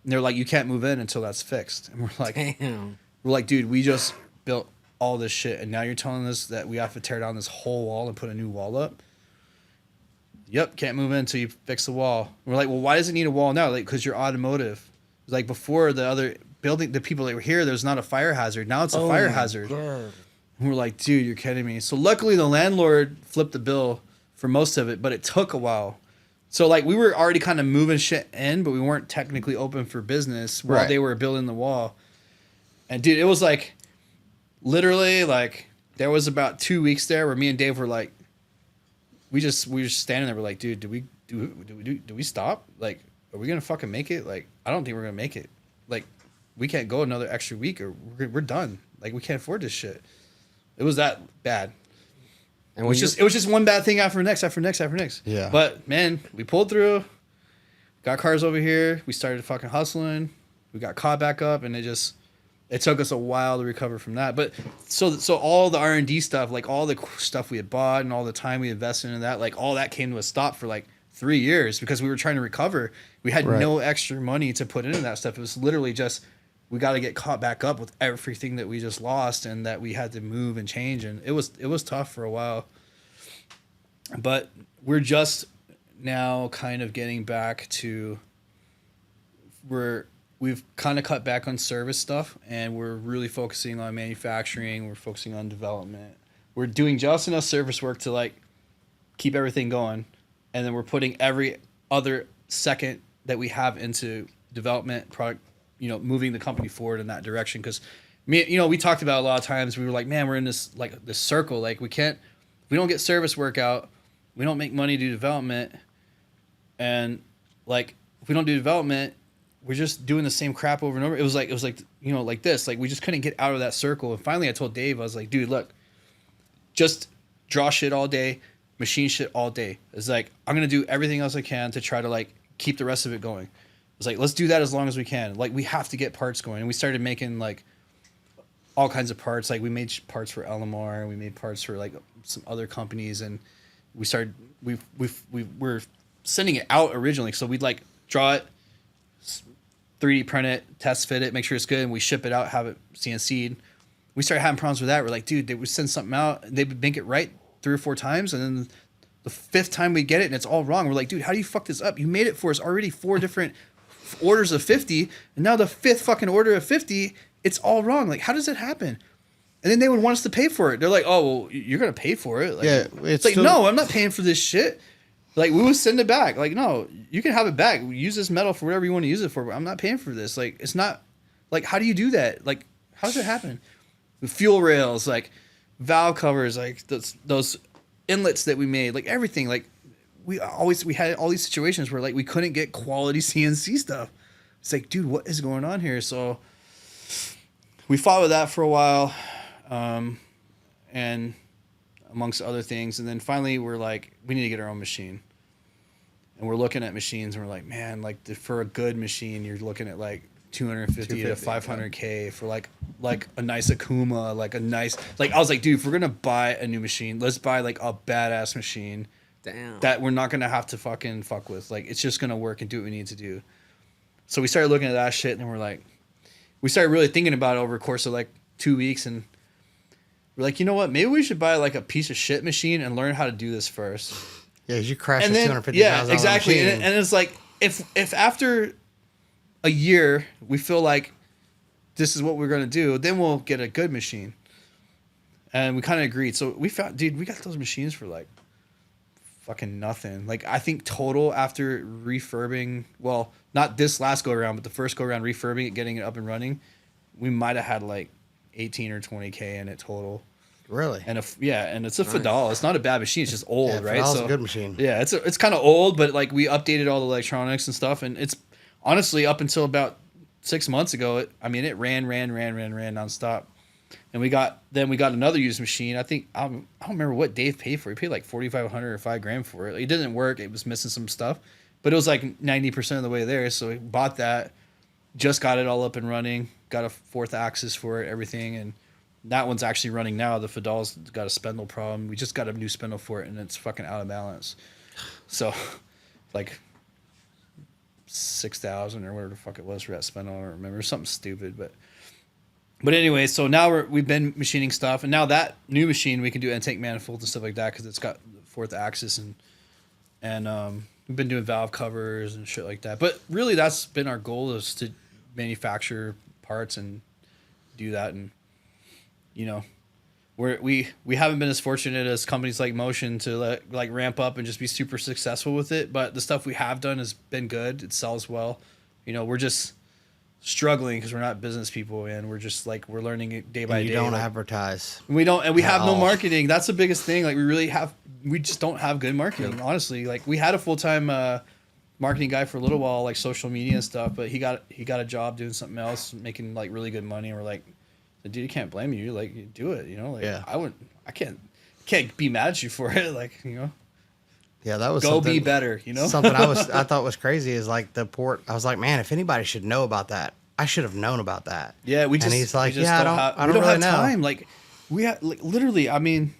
And they're like, you can't move in until that's fixed. And we're like, Damn. We're like, dude, we just built all this shit, and now you're telling us that we have to tear down this whole wall and put a new wall up? Yep, can't move in until you fix the wall. And we're like, well, why does it need a wall now? Like, because you're automotive. Like before, the other building, the people that were here, there's not a fire hazard. Now it's a fire hazard. God. And we're like, dude, you're kidding me. So luckily, the landlord flipped the bill for most of it, but it took a while. So like we were already kind of moving shit in, but we weren't technically open for business while they were building the wall. And dude, it was like literally like there was about 2 weeks there where me and Dave were like, we were just standing there. We're like, dude, do we stop? Like, are we gonna fucking make it? Like, I don't think we're gonna make it. Like, we can't go another extra week or we're done. Like, we can't afford this shit. It was that bad. And it was just one bad thing after next. Yeah. But man, we pulled through. Got cars over here. We started fucking hustling. We got caught back up, and it took us a while to recover from that. But so all the R&D stuff, like all the stuff we had bought and all the time we invested in that, like all that came to a stop for like 3 years because we were trying to recover. We had no extra money to put into that stuff. It was literally just, we got to get caught back up with everything that we just lost and that we had to move and change. And it was tough for a while. But we're just now kind of getting back to we've kind of cut back on service stuff, and we're really focusing on manufacturing. We're focusing on development. We're doing just enough service work to like keep everything going, and then we're putting every other second that we have into development, product, moving the company forward in that direction. Because we talked about a lot of times. We were like, man, we're in this circle. Like we don't get service work out, we don't make money to do development, and like if we don't do development, we're just doing the same crap over and over. It was like like this. Like we just couldn't get out of that circle. And finally I told Dave, I was like, dude, look, just draw shit all day, machine shit all day. It's like, I'm going to do everything else I can to try to like keep the rest of it going. It's like, let's do that as long as we can. Like we have to get parts going. And we started making like all kinds of parts. Like we made parts for LMR. We made parts for like some other companies. And we started, we were sending it out originally. So we'd like draw it, 3D print it, test fit it, make sure it's good, and we ship it out, have it CNC'd. We started having problems with that. We're like, dude, they would send something out, they would make it right 3 or 4 times, and then the 5th time we get it and it's all wrong. We're like, dude, how do you fuck this up? You made it for us already 4 different orders of 50, and now the 5th fucking order of 50, it's all wrong. Like, how does it happen? And then they would want us to pay for it. They're like, oh, well, you're gonna pay for it. Like, yeah, it's like, no, I'm not paying for this shit. Like, we would send it back. Like, no, you can have it back. Use this metal for whatever you want to use it for, but I'm not paying for this. Like, it's not... Like, how do you do that? Like, how does it happen? The fuel rails, like, valve covers, like, those inlets that we made, like, everything. Like, we had all these situations where, like, we couldn't get quality CNC stuff. It's like, dude, what is going on here? So, we fought with that for a while, and amongst other things. And then finally, we're like, we need to get our own machine. And we're looking at machines, and we're like, man, like for a good machine, you're looking at like 250 to 500K for like a nice Akuma, like a nice, like I was like, dude, if we're gonna buy a new machine, let's buy like a badass machine. Damn. That we're not gonna have to fucking fuck with. Like it's just gonna work and do what we need to do. So we started looking at that shit, and we're like, we started really thinking about it over the course of like 2 weeks, and we're like, you know what? Maybe we should buy like a piece of shit machine and learn how to do this first. Yeah, you crashed a $250,000 yeah, exactly. machine. And it's like, if after a year we feel like this is what we're gonna do, then we'll get a good machine. And we kind of agreed. So we found, dude, we got those machines for like fucking nothing. Like I think total after refurbing, well, not this last go around, but the first go around refurbing it, getting it up and running, we might have had like 18 or 20K in it total. Really? And and it's a Fadal. It's not a bad machine. It's just old, Yeah, right? Fadal's a good machine. Yeah, it's kind of old, but like we updated all the electronics and stuff, and it's honestly up until about 6 months ago. It ran nonstop, and we got another used machine. I think I don't remember what Dave paid for. He paid like $4,500 or $5,000 for it. It didn't work. It was missing some stuff, but it was like 90% of the way there. So we bought that, just got it all up and running. Got a fourth axis for it, everything, and that one's actually running now. The Fadal's got a spindle problem. We just got a new spindle for it, and it's fucking out of balance. So, like 6,000 or whatever the fuck it was for that spindle. I don't remember. Something stupid, but anyway. So now we've been machining stuff, and now that new machine we can do intake manifolds and stuff like that because it's got the fourth axis and we've been doing valve covers and shit like that. But really, that's been our goal, is to manufacture parts and do that. And we haven't been as fortunate as companies like Motion to like ramp up and just be super successful with it. But the stuff we have done has been good. It sells well. We're just struggling because we're not business people, and we're just like, we're learning it day by day. You don't advertise. We don't, and we have no marketing. That's the biggest thing. Like we just don't have good marketing. Honestly, like we had a full-time marketing guy for a little while, like social media and stuff, but he got a job doing something else, making like really good money. And we're like, dude, you can't blame you. Like, you do it, I can't be mad at you for it. Like, Yeah, that was go be better, Something I thought was crazy is like the port. I was like, man, if anybody should know about that, I should have known about that. Yeah, and he's like, yeah, I don't really have know. time. Like, we have literally. I mean,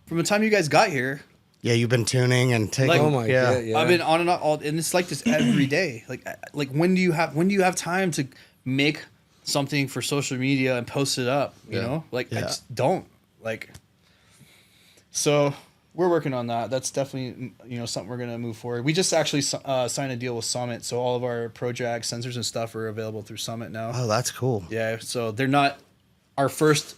from the time you guys got here. Yeah, you've been tuning and taking. Like, oh my god, yeah. I've been on and off, and it's like this every day. Like when do you have time to make something for social media and post it up? You know, I just don't like. So we're working on that. That's definitely something we're gonna move forward. We just actually signed a deal with Summit, so all of our ProJack sensors and stuff are available through Summit now. Oh, that's cool. Yeah, so they're not. Our first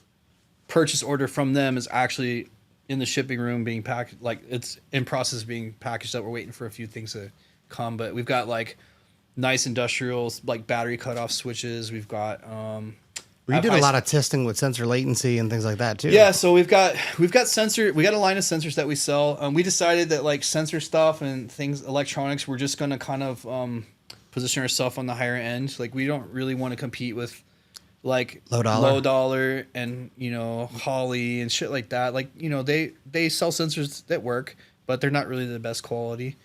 purchase order from them is actually in the shipping room being packed. Like, it's in process of being packaged up. We're waiting for a few things to come, but we've got like nice industrial like battery cutoff switches. We've got We did a lot of testing with sensor latency and things like that too. Yeah, so we've got a line of sensors that we sell. We decided that like sensor stuff and things, electronics, we're just gonna kind of position ourselves on the higher end. Like, we don't really want to compete with like low dollar and Holley and shit like that. Like, they sell sensors that work, but they're not really the best quality.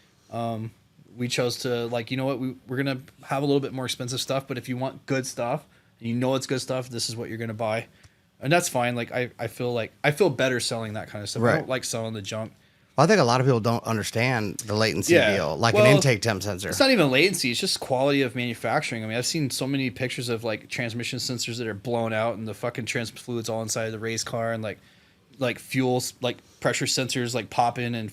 We chose to like, we're gonna have a little bit more expensive stuff, but if you want good stuff, it's good stuff, this is what you're gonna buy, and that's fine. Like, I feel better selling that kind of stuff. Right. I don't like selling the junk. Well, I think a lot of people don't understand the latency deal, like an intake temp sensor. It's not even latency; it's just quality of manufacturing. I mean, I've seen so many pictures of like transmission sensors that are blown out, and the fucking transmission fluid's all inside of the race car, and like fuels, like pressure sensors, like popping, and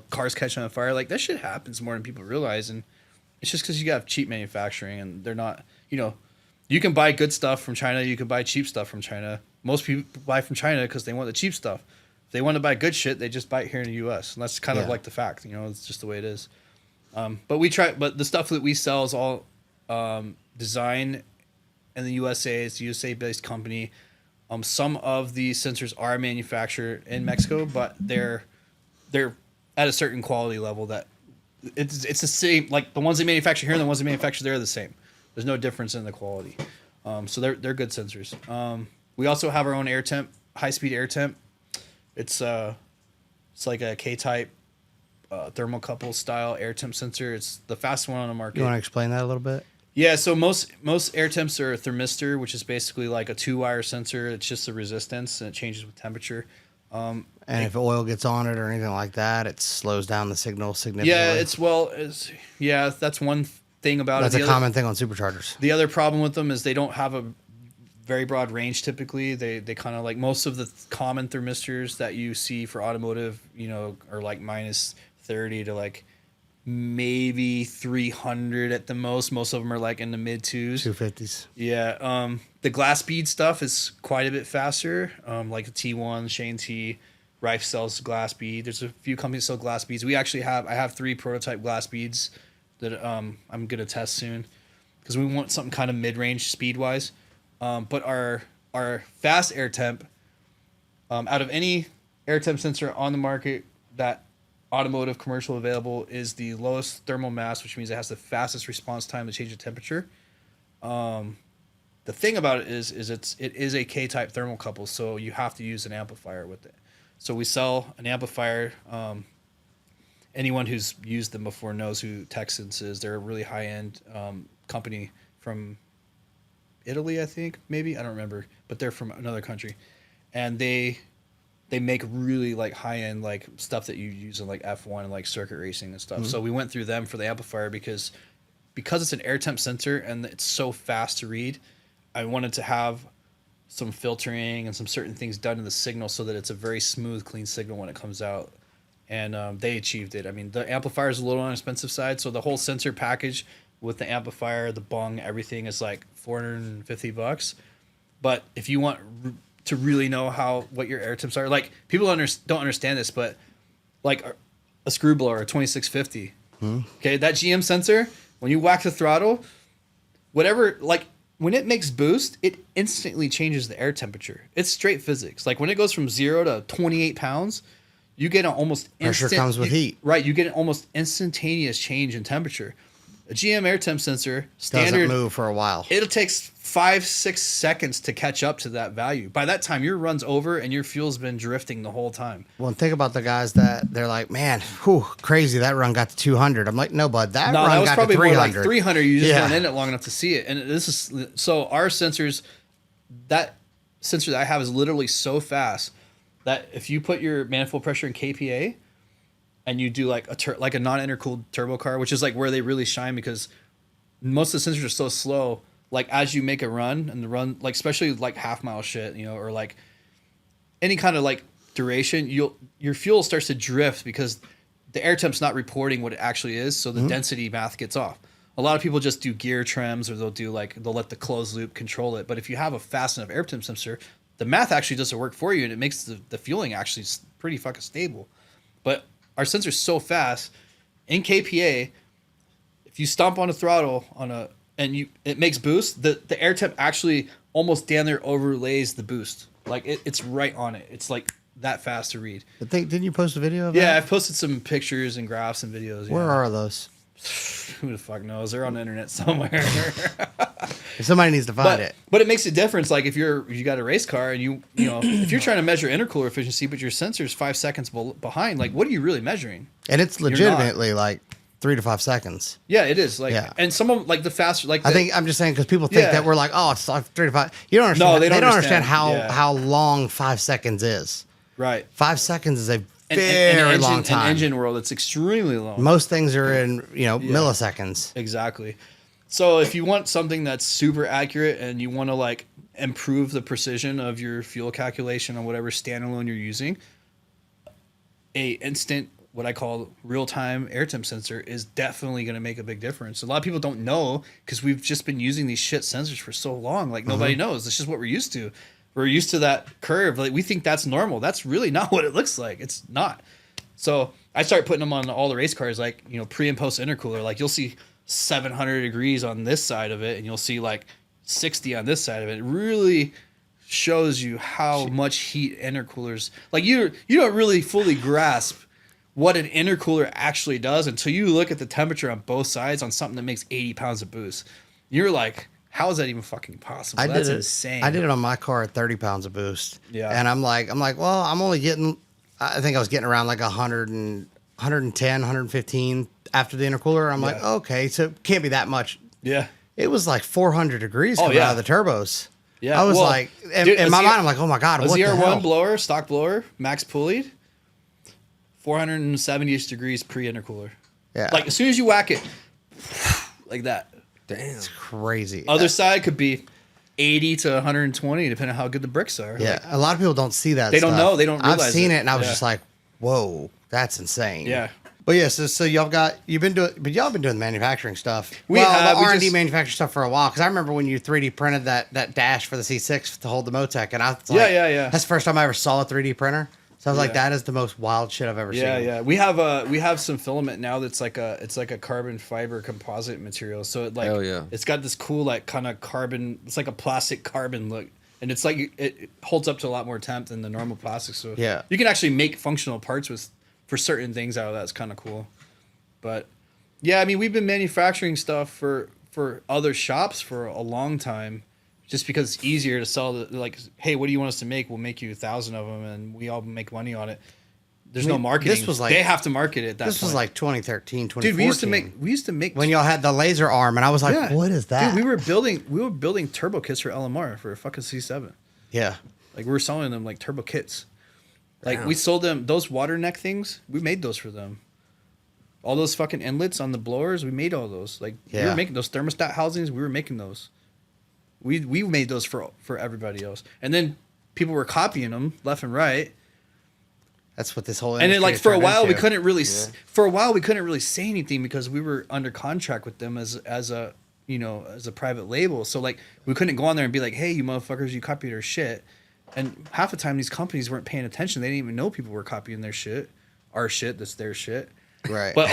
cars catching on fire. Like, that shit happens more than people realize, and it's just because you got cheap manufacturing, and they're not. You can buy good stuff from China. You can buy cheap stuff from China. Most people buy from China because they want the cheap stuff. If they want to buy good shit, they just buy it here in the U.S. And that's kind of like the fact. It's just the way it is. But the stuff that we sell is all designed in the USA. It's a USA-based company. Some of the sensors are manufactured in Mexico, but they're at a certain quality level that it's the same. Like, the ones they manufacture here and the ones they manufacture there are the same. There's no difference in the quality. So they're good sensors. We also have our own air temp, high-speed air temp. It's like a K-type thermocouple style air temp sensor. It's the fastest one on the market. You want to explain that a little bit? Yeah, so most air temps are a thermistor, which is basically like a 2-wire sensor. It's just a resistance, and it changes with temperature. And if oil gets on it or anything like that, it slows down the signal significantly. Yeah, that's one thing about it. That's a common thing on superchargers. The other problem with them is they don't have a very broad range typically. They kind of like most of the common thermistors that you see for automotive, are like minus 30 to like maybe 300 at the most. Most of them are like in the mid 250s. Yeah. The glass bead stuff is quite a bit faster. Like the T1, Shane T, Rife sells glass bead. There's a few companies that sell glass beads. I have 3 prototype glass beads that I'm gonna test soon because we want something kind of mid-range speed-wise. But our fast air temp Out of any air temp sensor on the market that automotive commercial available is the lowest thermal mass, which means it has the fastest response time to change the temperature. The thing about it is it is a K-type thermocouple, so you have to use an amplifier with it. So we sell an amplifier. Anyone who's used them before knows who Texans is. They're a really high-end company from Italy, I think, maybe. I don't remember, but they're from another country. And they make really like high-end like stuff that you use in like F1 and like circuit racing and stuff. So we went through them for the amplifier because it's an air temp sensor and it's so fast to read. I wanted to have some filtering and some certain things done to the signal so that it's a very smooth, clean signal when it comes out. And they achieved it. I mean, the amplifier is a little on the expensive side, so the whole sensor package with the amplifier, the bung, everything is like $450. But if you want to really know what your air temps are, like people don't understand this, but like a screw blower, a 2650, okay, that GM sensor, when you whack the throttle, whatever, like when it makes boost, it instantly changes the air temperature. It's straight physics. Like when it goes from 0 to 28 pounds. You get an almost pressure comes with heat. Right, you get an almost instantaneous change in temperature. A GM air temp sensor standard doesn't move for a while. It takes 5-6 seconds to catch up to that value. By that time, your run's over and your fuel's been drifting the whole time. Well, and think about the guys that they're like, man, whew, crazy, that run got to 200. I'm like, no, bud, that run was got probably to 300. More like 300. You just weren't in it long enough to see it. And this is so our sensors. That sensor that I have is literally so fast that if you put your manifold pressure in kPa and you do like a non-intercooled turbo car, which is like where they really shine because most of the sensors are so slow, like as you make a run and the run, like especially like half mile shit, or like any kind of like duration, your fuel starts to drift because the air temp's not reporting what it actually is. So the density math gets off. A lot of people just do gear trims or they'll let the closed loop control it. But if you have a fast enough air temp sensor, the math actually doesn't work for you, and it makes the fueling actually pretty fucking stable. But our sensor's so fast, in kPa, if you stomp on a throttle it makes boost, the air temp actually almost damn near overlays the boost. Like it's right on it. It's like that fast to read. Didn't you post a video of that? Yeah, I've posted some pictures and graphs and videos. Where are those? Who the fuck knows? They're on the internet somewhere. Somebody needs to find it. But it makes a difference. Like if you got a race car and you if you're trying to measure intercooler efficiency, but your sensor's 5 seconds behind, like what are you really measuring? And it's legitimately like 3 to 5 seconds. Yeah, it is. Like, and some of them, like the faster, like I think I'm just saying because people think that we're like, oh, it's like 3 to 5. You don't understand. No, they don't understand how long 5 seconds is. Right. 5 seconds is a very long time. In engine world, it's extremely long. Most things are in milliseconds. Exactly. So if you want something that's super accurate and you want to like improve the precision of your fuel calculation on whatever standalone you're using, a instant, what I call real-time air temp sensor is definitely going to make a big difference. A lot of people don't know because we've just been using these shit sensors for so long. Like nobody knows. It's just what we're used to. We're used to that curve. Like we think that's normal. That's really not what it looks like. It's not. So I start putting them on all the race cars, like, pre and post intercooler. Like you'll see 700 degrees on this side of it and you'll see like 60 on this side of it. It really shows you how much heat intercoolers, like you don't really fully grasp what an intercooler actually does until you look at the temperature on both sides on something that makes 80 pounds of boost. You're like, how is that even fucking possible? That's insane. I did it on my car at 30 pounds of boost. Yeah. And I'm like, well, I'm only getting, I think I was getting around like 110, 115 after the intercooler. I'm like, okay, so it can't be that much. Yeah. It was like 400 degrees coming out of the turbos. Yeah. I was like, in my mind, I'm like, oh my God, what the hell? A ZR1 blower, stock blower, max pulleyed, 470 degrees pre-intercooler. Yeah. Like as soon as you whack it, like that. Damn. It's crazy. Other side could be 80 to 120, depending on how good the bricks are. Yeah. Like, a lot of people don't see that. They don't know. They don't realize I've seen it and I was just like, whoa, that's insane. Yeah. But yeah, so y'all been doing the manufacturing stuff. The R&D manufacturing stuff for a while. Because I remember when you 3D printed that dash for the C6 to hold the Motec, and I was like, that's the first time I ever saw a 3D printer. So I was like, that is the most wild shit I've ever seen. Yeah. We have some filament now that's like a carbon fiber composite material. So it like, it's got this cool like kind of carbon. It's like a plastic carbon look and it's like it holds up to a lot more temp than the normal plastic. So Yeah. you can actually make functional parts for certain things out of that. It's kind of cool. But yeah, I mean, we've been manufacturing stuff for other shops for a long time, just because it's easier to sell. Like, hey, what do you want us to make? We'll make you 1,000 of them, and we all make money on it. There's no marketing. This was like, they have to market it. This was like 2013, 2014. Dude, we used to make when y'all had the laser arm, and I was like, yeah. what is that? Dude, we were building turbo kits for LMR for a fucking C7. Yeah. Like, we were selling them like turbo kits. Like, Damn. we sold them those water neck things. We made those for them. All those fucking inlets on the blowers, we made all those. Like, we were making those thermostat housings. We were making those. We made those for everybody else, and then people were copying them left and right. That's what this whole And then, like, for a while, we couldn't really say anything because we were under contract with them as a private label. So, like, we couldn't go on there and be like, hey, you motherfuckers, you copied our shit. And half the time, these companies weren't paying attention. They didn't even know people were copying their shit, our shit. That's their shit. Right. But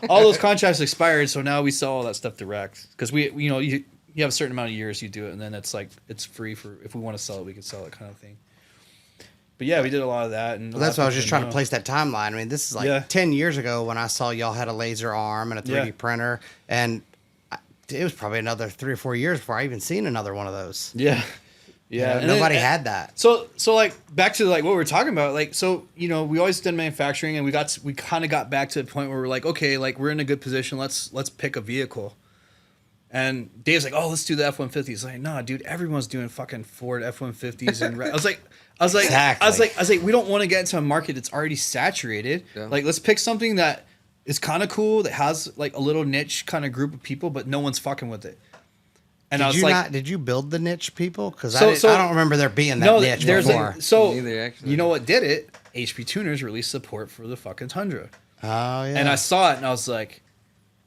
all those contracts expired, so now we sell all that stuff direct because you have a certain amount of years you do it, and then it's like it's free for if we want to sell it, we can sell it, kind of thing. But yeah, we did a lot of that, and that's why I was just trying to place that timeline. I mean, this is like 10 years ago when I saw y'all had a laser arm and a 3D printer, and it was probably another 3 or 4 years before I even seen another one of those. Yeah. Yeah, and nobody had that. So like back to like what we were talking about, like, so we always did manufacturing, and we kind of got back to the point where we're like, okay, like we're in a good position. Let's pick a vehicle. And Dave's like, oh, let's do the F-150s. He's like, nah, dude, everyone's doing fucking Ford F-150s, and I was like, exactly. We don't want to get into a market that's already saturated. Yeah. Like, let's pick something that is kind of cool, that has like a little niche kind of group of people, but no one's fucking with it. And did you build the niche people? Because I don't remember there being that niche before. You know what did it? HP Tuners released support for the fucking Tundra. Oh, yeah. And I saw it, and I was like,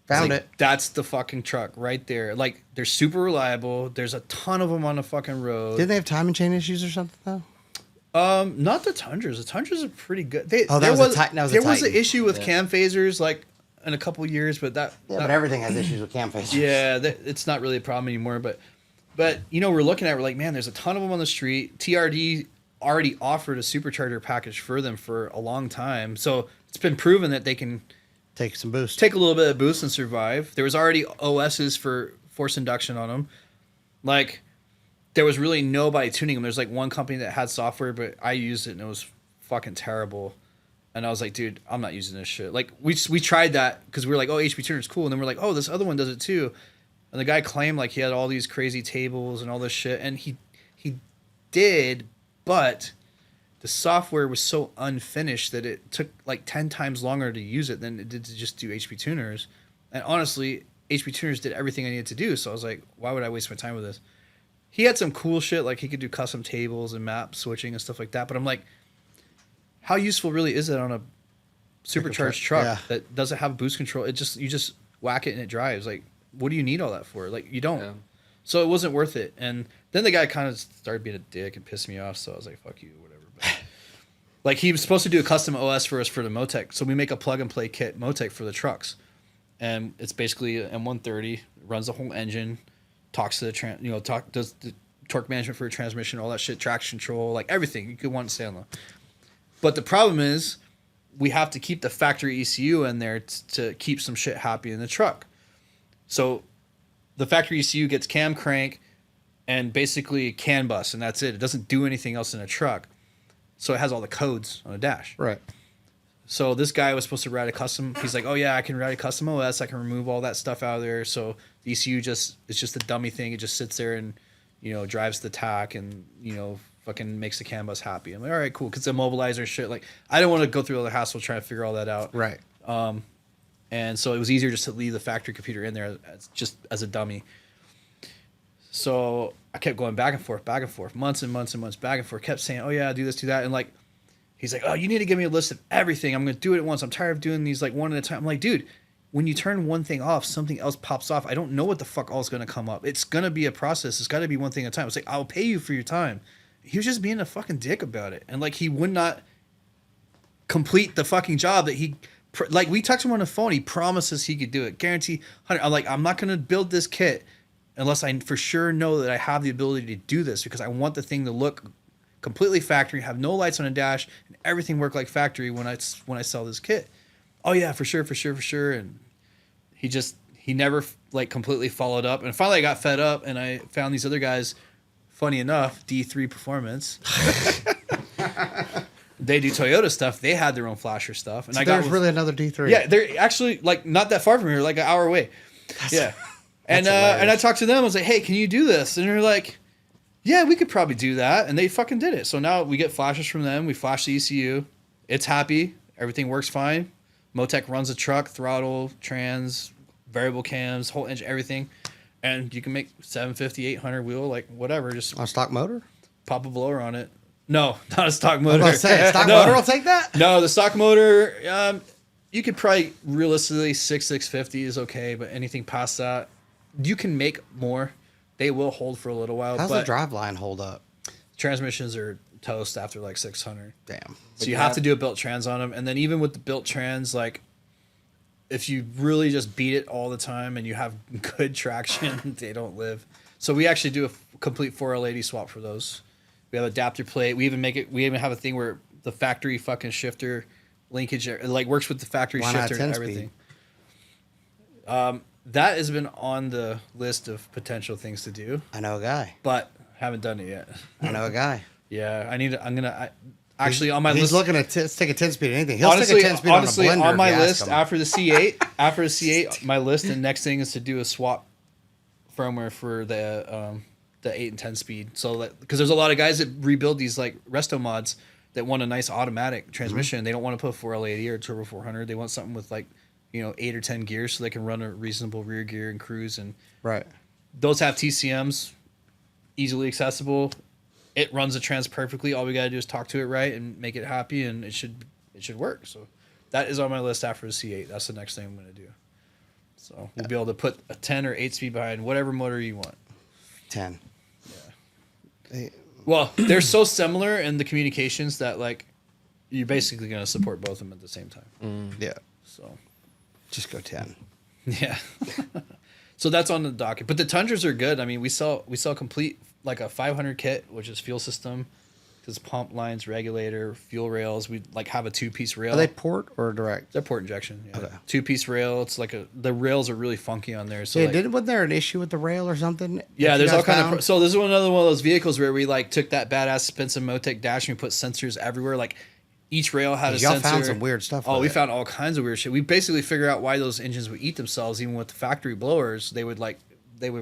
found it. That's the fucking truck right there. Like, they're super reliable. There's a ton of them on the fucking road. Didn't they have timing chain issues or something, though? Not the Tundras. The Tundras are pretty good. There was an issue with cam phasers, like, in a couple years, but but everything has issues with cam phasers. Yeah, it's not really a problem anymore. But we're looking at, we're like, man, there's a ton of them on the street. TRD already offered a supercharger package for them for a long time, so it's been proven that they can take some boost, take a little bit of boost, and survive. There was already OSs for force induction on them. Like, there was really nobody tuning them. There's like one company that had software, but I used it and it was fucking terrible. And I was like, dude, I'm not using this shit. Like, we tried that because we were like, oh, HP Tuner's cool. And then we're like, oh, this other one does it too. And the guy claimed like he had all these crazy tables and all this shit. And he did, but the software was so unfinished that it took like 10 times longer to use it than it did to just do HP Tuners. And honestly, HP Tuners did everything I needed to do. So I was like, why would I waste my time with this? He had some cool shit. Like, he could do custom tables and map switching and stuff like that. But I'm like, how useful really is it on a supercharged truck that doesn't have boost control? You just whack it and it drives. Like, what do you need all that for? Like, you don't. Yeah. So it wasn't worth it. And then the guy kind of started being a dick and pissed me off. So I was like, fuck you, whatever. But, like, he was supposed to do a custom OS for us for the Motec. So we make a plug and play kit Motec for the trucks. And it's basically an M130, runs the whole engine, talks to the does the torque management for a transmission, all that shit, traction control, like everything you could want to say on them. But the problem is, we have to keep the factory ECU in there to keep some shit happy in the truck. So the factory ECU gets cam crank and basically CAN bus, and that's it. It doesn't do anything else in a truck. So it has all the codes on a dash. Right. So this guy was supposed to write a custom. He's like, oh yeah, I can write a custom OS. I can remove all that stuff out of there. So the ECU it's just a dummy thing. It just sits there and, drives the tack and, fucking makes the CAN bus happy. I'm like, all right, cool. Cause it's immobilizer shit. Like, I didn't want to go through all the hassle trying to figure all that out. Right. And so it was easier just to leave the factory computer in there as a dummy. So I kept going back and forth, months and months and months, back and forth. Kept saying, oh yeah, do this, do that. And like, he's like, oh, you need to give me a list of everything. I'm going to do it at once. I'm tired of doing these like one at a time. I'm like, dude, when you turn one thing off, something else pops off. I don't know what the fuck all is going to come up. It's going to be a process. It's got to be one thing at a time. It's like, I'll pay you for your time. He was just being a fucking dick about it. And like, he would not complete the fucking job that we talked to him on the phone. He promises he could do it. Guarantee. I'm like, I'm not going to build this kit unless I for sure know that I have the ability to do this, because I want the thing to look completely factory, have no lights on a dash, and everything work like factory when I sell this kit. Oh yeah, for sure. And he never like completely followed up. And finally I got fed up and I found these other guys, funny enough, D3 Performance. They do Toyota stuff. They had their own flasher stuff. And So I there's got really another D3. Yeah, they're actually like not that far from here, like an hour away. Yeah. And I talked to them. I was like, "Hey, can you do this?" And they're like, "Yeah, we could probably do that." And they fucking did it. So now we get flashes from them. We flash the ECU. It's happy. Everything works fine. Motec runs the truck, throttle, trans, variable cams, whole engine, everything. And you can make 750, 800 wheel, like whatever. Just On a stock motor? pop a blower on it. No, not a stock motor. I was about to say, stock No. motor will take that? No, the stock motor, you could probably realistically 650 is okay, but anything past that, you can make more. They will hold for a little while. How's but the drive line hold up? transmissions are toast after like 600. Damn. So you have to do a built trans on them. And then even with the built trans, like if you really just beat it all the time and you have good traction, they don't live. So we actually do a complete 4L80 swap for those. We have adapter plate. We even have a thing where the factory fucking shifter linkage like works with the factory Why not shifter and 10-speed? everything. That has been on the list of potential things to do, I know a guy. but haven't done it yet. I know a guy. Yeah, actually on my He's list. looking at stick a 10-speed anything. He'll stick a 10-speed honestly, on a blender on my if you ask list him. after the C8, my list and next thing is to do a swap firmware for the 8 and 10 speed. So that, because there's a lot of guys that rebuild these like resto mods that want a nice automatic transmission. They don't want to put 4L80 or turbo 400. They want something with like 8 or 10 gears so they can run a reasonable rear gear and cruise. And Right. those have TCMs, easily accessible. It runs the trans perfectly. All we gotta do is talk to it right and make it happy, and it should work. So that is on my list after the C8. That's the next thing I'm gonna do. So we'll be able to put a 10 or 8 speed behind whatever motor you want. 10. Yeah. Well, they're so similar in the communications that like you're basically gonna support both of them at the same time. Yeah. So Just go 10. yeah. So that's on the docket. But the Tundras are good. I mean, we sell complete like a 500 kit, which is fuel system, because pump lines, regulator, fuel rails. We like have a 2-piece rail. Are they port or direct? They're port injection. Yeah. Okay. 2-piece rail. It's like the rails are really funky on there. So Yeah, like, wasn't there an issue with the rail or something? yeah, that there's you all guys kind of. found? So this is another one of those vehicles where we like took that badass expensive Motec dash and we put sensors everywhere. Like each rail had a Y'all sensor. found some weird stuff Oh, with we it. found all kinds of weird shit. We basically figured out why those engines would eat themselves, even with the factory blowers. They were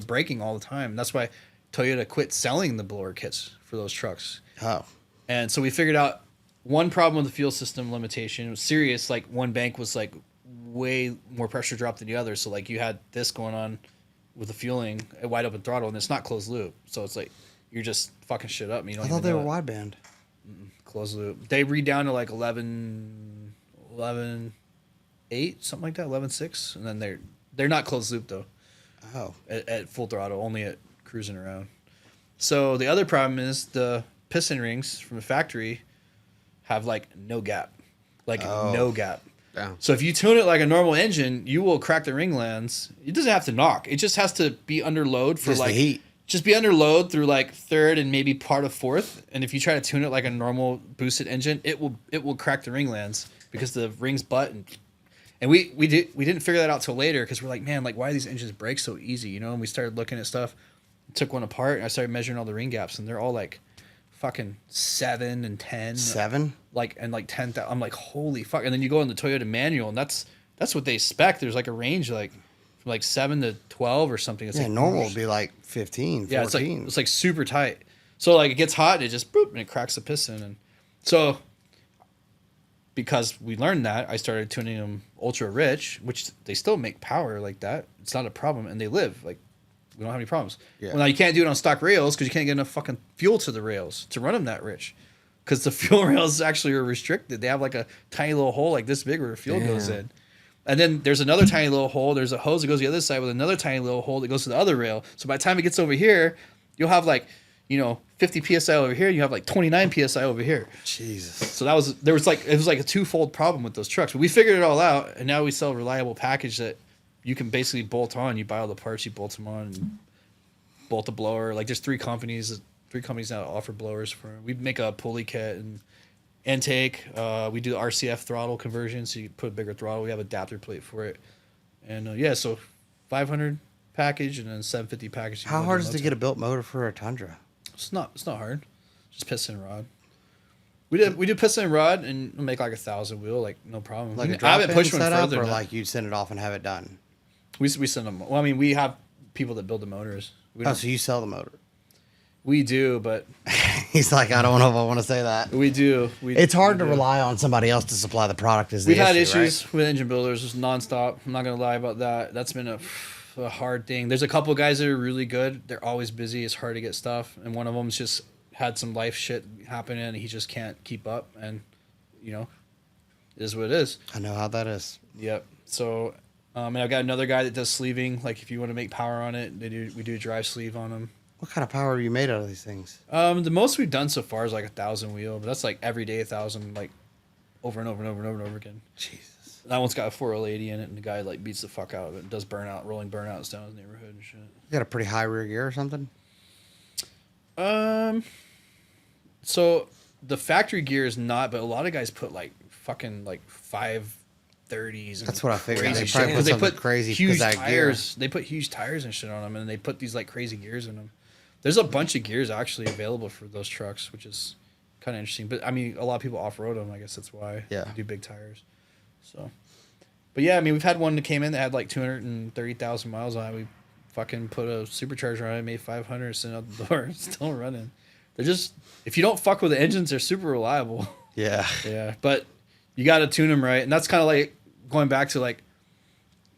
breaking all the time. And that's why Toyota quit selling the blower kits for those trucks. Oh. And so we figured out one problem with the fuel system limitation. It was serious. Like one bank was like way more pressure drop than the other. So like you had this going on with the fueling, a wide open throttle, and it's not closed loop. So it's like you're just fucking shit up. And you don't I thought even they know were it. wideband. Closed loop. They read down to like 11.8, something like that, 11.6. And then they're not closed loop though. Oh. At full throttle, only at cruising around. So the other problem is the piston rings from the factory have like no gap. No gap. Damn. So if you tune it like a normal engine, you will crack the ring lands. It doesn't have to knock. It just has to be under load for Just the like heat. Just be under load through like third and maybe part of fourth. And if you try to tune it like a normal boosted engine, it will crack the ring lands because the rings butt and we didn't figure that out till later because we're like, man, like why do these engines break so easy, And we started looking at stuff, took one apart, and I started measuring all the ring gaps, and they're all like fucking 7 and 10. 7? Like 10. I'm like, holy fuck! And then you go in the Toyota manual, and that's what they spec. There's like a range like from like 7 to 12 or something. It's Yeah, like normal would be like 15, 14. yeah, it's like super tight. So like it gets hot, and it just boop, and it cracks the piston, and so because we learned that, I started tuning them ultra rich, which they still make power like that. It's not a problem, and they live like we don't have any problems. Yeah. Well, now you can't do it on stock rails because you can't get enough fucking fuel to the rails to run them that rich. Because the fuel rails actually are restricted. They have like a tiny little hole like this big where the fuel goes in. And then there's another tiny little hole. There's a hose that goes to the other side with another tiny little hole that goes to the other rail. So by the time it gets over here, you'll have like, 50 PSI over here. You have like 29 PSI over here. Jesus. So it was like a twofold problem with those trucks. But we figured it all out, and now we sell a reliable package that you can basically bolt on. You buy all the parts, you bolt them on, and bolt a blower. Like there's three companies now that offer blowers for. We make a pulley kit and intake. We do RCF throttle conversion, so you put a bigger throttle. We have adapter plate for it, and so 500 package and then 750 package. How hard is it to get a built motor for a Tundra? It's not hard. Just piston and rod. We do piston and rod and we'll make like 1,000 wheel, like no problem. Like a I haven't drop-in pushed one setup, further. or like you send it off and have it done. We send them. Well, I mean, we have people that build the motors. So you sell the motor? We do, but He's like, I don't know if I want to say that. we do. It's hard to rely on somebody else to supply the product. We've had issues with engine builders, just nonstop. I'm not gonna lie about that. That's been a hard thing. There's a couple of guys that are really good. They're always busy. It's hard to get stuff, and one of them's just had some life shit happen, and he just can't keep up. And it is what it is. I know how that is. Yep. So, and I've got another guy that does sleeving. Like if you want to make power on it, we do a drive sleeve on them. What kind of power are you made out of these things? The most we've done so far is like 1,000 wheel, but that's like every day 1,000, like over and over and over and over and over again. Jesus. That one's got a 480 in it, and the guy like beats the fuck out of it and does rolling burnouts down his neighborhood and shit. You got a pretty high rear gear or something? So the factory gear is not, but a lot of guys put like fucking like 530s. That's what I figured. Crazy They shit. probably put 'Cause something crazy huge because that tires. They put huge tires and shit on them, and they put these like crazy gears in them. There's a bunch of gears actually available for those trucks, which is kind of interesting. But I mean, a lot of people off-road them. I guess that's why. Yeah. They do big tires. So, but yeah, I mean, we've had one that came in that had like 230,000 miles on it. We fucking put a supercharger on it, made 500, sent out the door, still running. They're just, if you don't fuck with the engines, they're super reliable. Yeah. Yeah, but you got to tune them right, and that's kind of like going back to like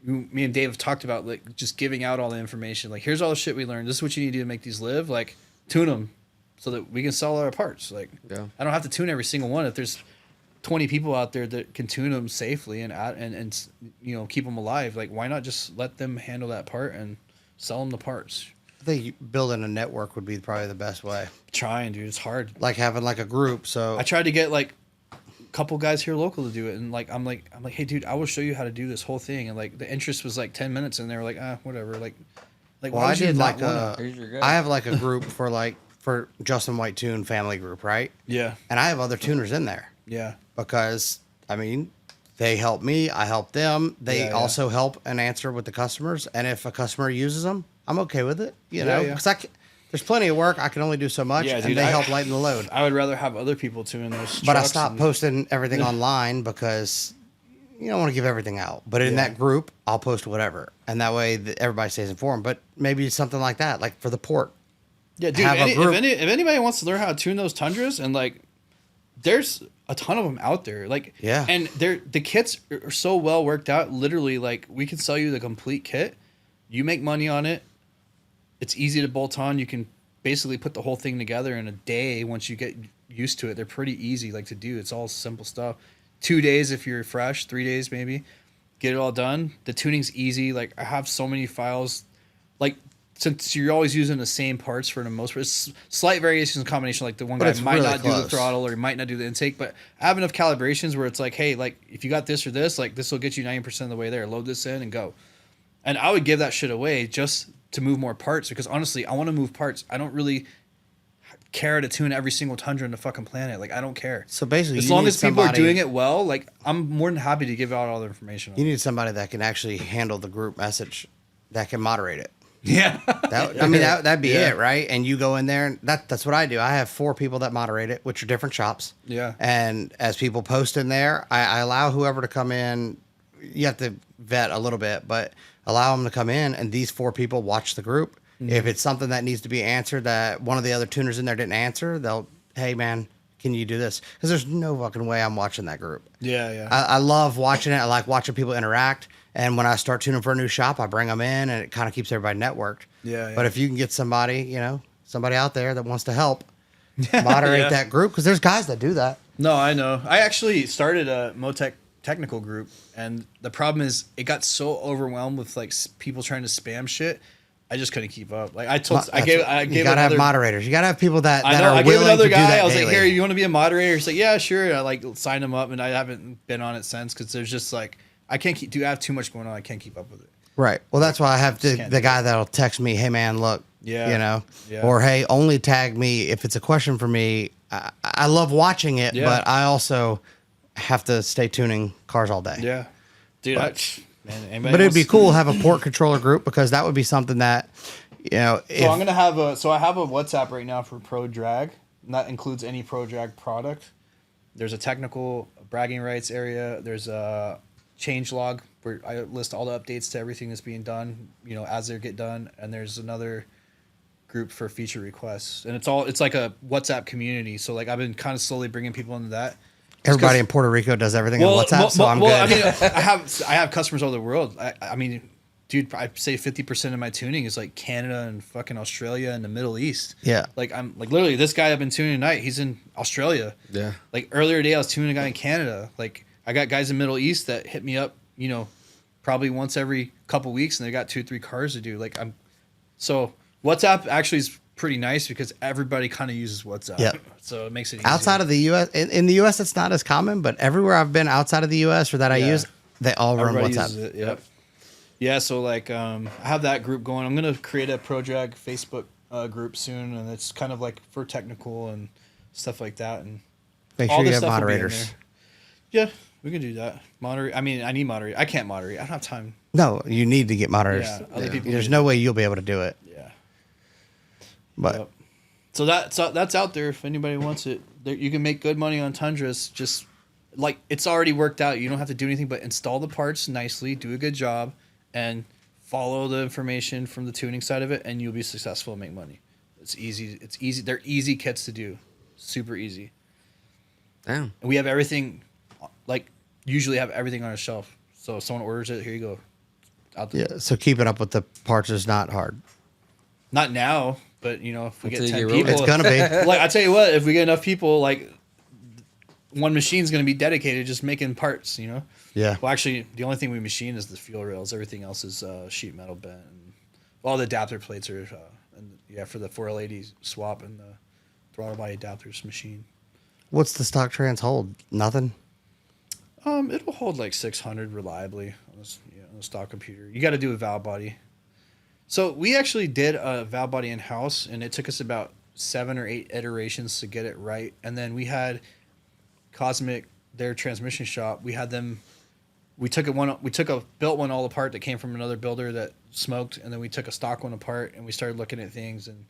me and Dave have talked about, like just giving out all the information. Like, here's all the shit we learned. This is what you need to do to make these live. Like, tune them so that we can sell our parts. Like, I don't have to tune every single one. If there's 20 people out there that can tune them safely and keep them alive, like why not just let them handle that part and sell them the parts? I think building a network would be probably the best way. Trying, dude, it's hard. Like having like a group. So I tried to get like a couple guys here local to do it, and like I'm like, hey, dude, I will show you how to do this whole thing. And like the interest was like 10 minutes, and they were like, whatever. Like, well, I did like I have like a group for JustinWhiteTuned family group, right? Yeah, and I have other tuners in there. Yeah, because I mean, they help me, I help them. They also help and answer with the customers. And if a customer uses them, I'm okay with it. You know, because there's plenty of work. I can only do so much, and they help lighten the load. I would rather have other people tune those. But I stopped posting everything online because you don't want to give everything out. But in that group, I'll post whatever, and that way everybody stays informed. But maybe something like that, like for the port. Yeah, dude. If anybody wants to learn how to tune those Tundras, and like, there's a ton of them out there. Like, and the kits are so well worked out. Literally, like, we can sell you the complete kit. You make money on it. It's easy to bolt on. You can basically put the whole thing together in a day once you get used to it. They're pretty easy like to do. It's all simple stuff. 2 days if you're fresh, 3 days maybe. Get it all done. The tuning's easy. Like, I have so many files. Like, since you're always using the same parts for the most part, it's slight variations in combination. Like the one guy might not do the throttle or he might not do the intake, but I have enough calibrations where it's like, hey, like if you got this or this, like this will get you 90% of the way there. Load this in and go. And I would give that shit away just to move more parts, because honestly, I want to move parts. I don't really care to tune every single Tundra on the fucking planet. Like, I don't care. So basically, as long as people are doing it well, like I'm more than happy to give out all the information. You need somebody that can actually handle the group message, that can moderate it. Yeah. That'd be it, right? And you go in there, and that's what I do. I have 4 people that moderate it, which are different shops. Yeah. And as people post in there, I allow whoever to come in. You have to vet a little bit, but allow them to come in, and these 4 people watch the group. Mm-hmm. If it's something that needs to be answered that one of the other tuners in there didn't answer, they'll, hey, man, can you do this? Because there's no fucking way I'm watching that group. Yeah. I love watching it. I like watching people interact. And when I start tuning for a new shop, I bring them in, and it kind of keeps everybody networked. Yeah. But if you can get somebody out there that wants to help moderate that group, because there's guys that do that. No, I know. I actually started a Motec technical group, and the problem is it got so overwhelmed with like people trying to spam shit. I just couldn't keep up. Like I gave you gotta have moderators. You gotta have people that are I gave willing another to guy. do that I was daily. like, "Here, you want to be a moderator?" He's like, "Yeah, sure." And I like signed him up, and I haven't been on it since because there's just like I have too much going on. I can't keep up with it. Right. Well, that's why I have the guy that'll text me, "Hey, man, look, Yeah. You know, Yeah. or hey, only tag me if it's a question for me. I love watching it, Yeah. but I also have to stay tuning cars all day. Yeah. Dude, man, But it'd be cool to have a port controller group because that would be something that, you know, if, So I'm gonna have I have a WhatsApp right now for Pro Drag, and that includes any Pro Drag product. There's a technical bragging rights area. There's a change log where I list all the updates to everything that's being done, you know, as they get done. And there's another group for feature requests, and it's like a WhatsApp community. So like I've been kind of slowly bringing people into that. everybody in Puerto Rico does everything on WhatsApp, so I'm good. I mean, I have customers all over the world. I mean, dude, I say 50% of my tuning is like Canada and fucking Australia and the Middle East. Yeah. Like I'm like literally this guy I've been tuning tonight, he's in Australia. Yeah. Like earlier today I was tuning a guy in Canada. Like I got guys in the Middle East that hit me up, you know, probably once every couple weeks, and they got 2 or 3 cars to do. Like so WhatsApp actually is pretty nice because everybody kind of uses WhatsApp. Yeah. So it makes it easier. Outside of the U.S., in the U.S., it's not as common, but everywhere I've been outside of the U.S. or that I use, they all run Everybody WhatsApp. uses it, yep. Yeah, so like I have that group going. I'm gonna create a Pro Drag Facebook group soon, and it's kind of like for technical and stuff like that. And Make all sure you this have stuff will be in moderators. there. Yeah, we can do that. Moderate. I mean, I need moderate. I can't moderate. I don't have time. No, you need to get moderators. Yeah, other people There's need no way you'll be able to do it. Yeah. But Yep. So that's out there if anybody wants it. You can make good money on Tundras. Just like it's already worked out. You don't have to do anything but install the parts nicely, do a good job, and follow the information from the tuning side of it, and you'll be successful and make money. It's easy. It's easy. They're easy kits to do. Super easy. Damn. And we have everything. Like usually have everything on a shelf. So if someone orders it, here you go. Out the yeah, so keeping up with the parts is not hard. Not now, but you know, if we get Until 10 you get people, It's gonna be. like I tell you what, if we get enough people, like one machine's gonna be dedicated just making parts. You know. Yeah. Well, actually, the only thing we machine is the fuel rails. Everything else is sheet metal bent. And all the adapter plates are, for the 4L80 swap and the throttle body adapters machine. What's the stock trans hold? Nothing. It'll hold like 600 reliably on a stock computer. You got to do a valve body. So we actually did a valve body in house, and it took us about 7 or 8 iterations to get it right. And then we had Cosmic, their transmission shop. We had them. We took a built one all apart that came from another builder that smoked, and then we took a stock one apart, and we started looking at things and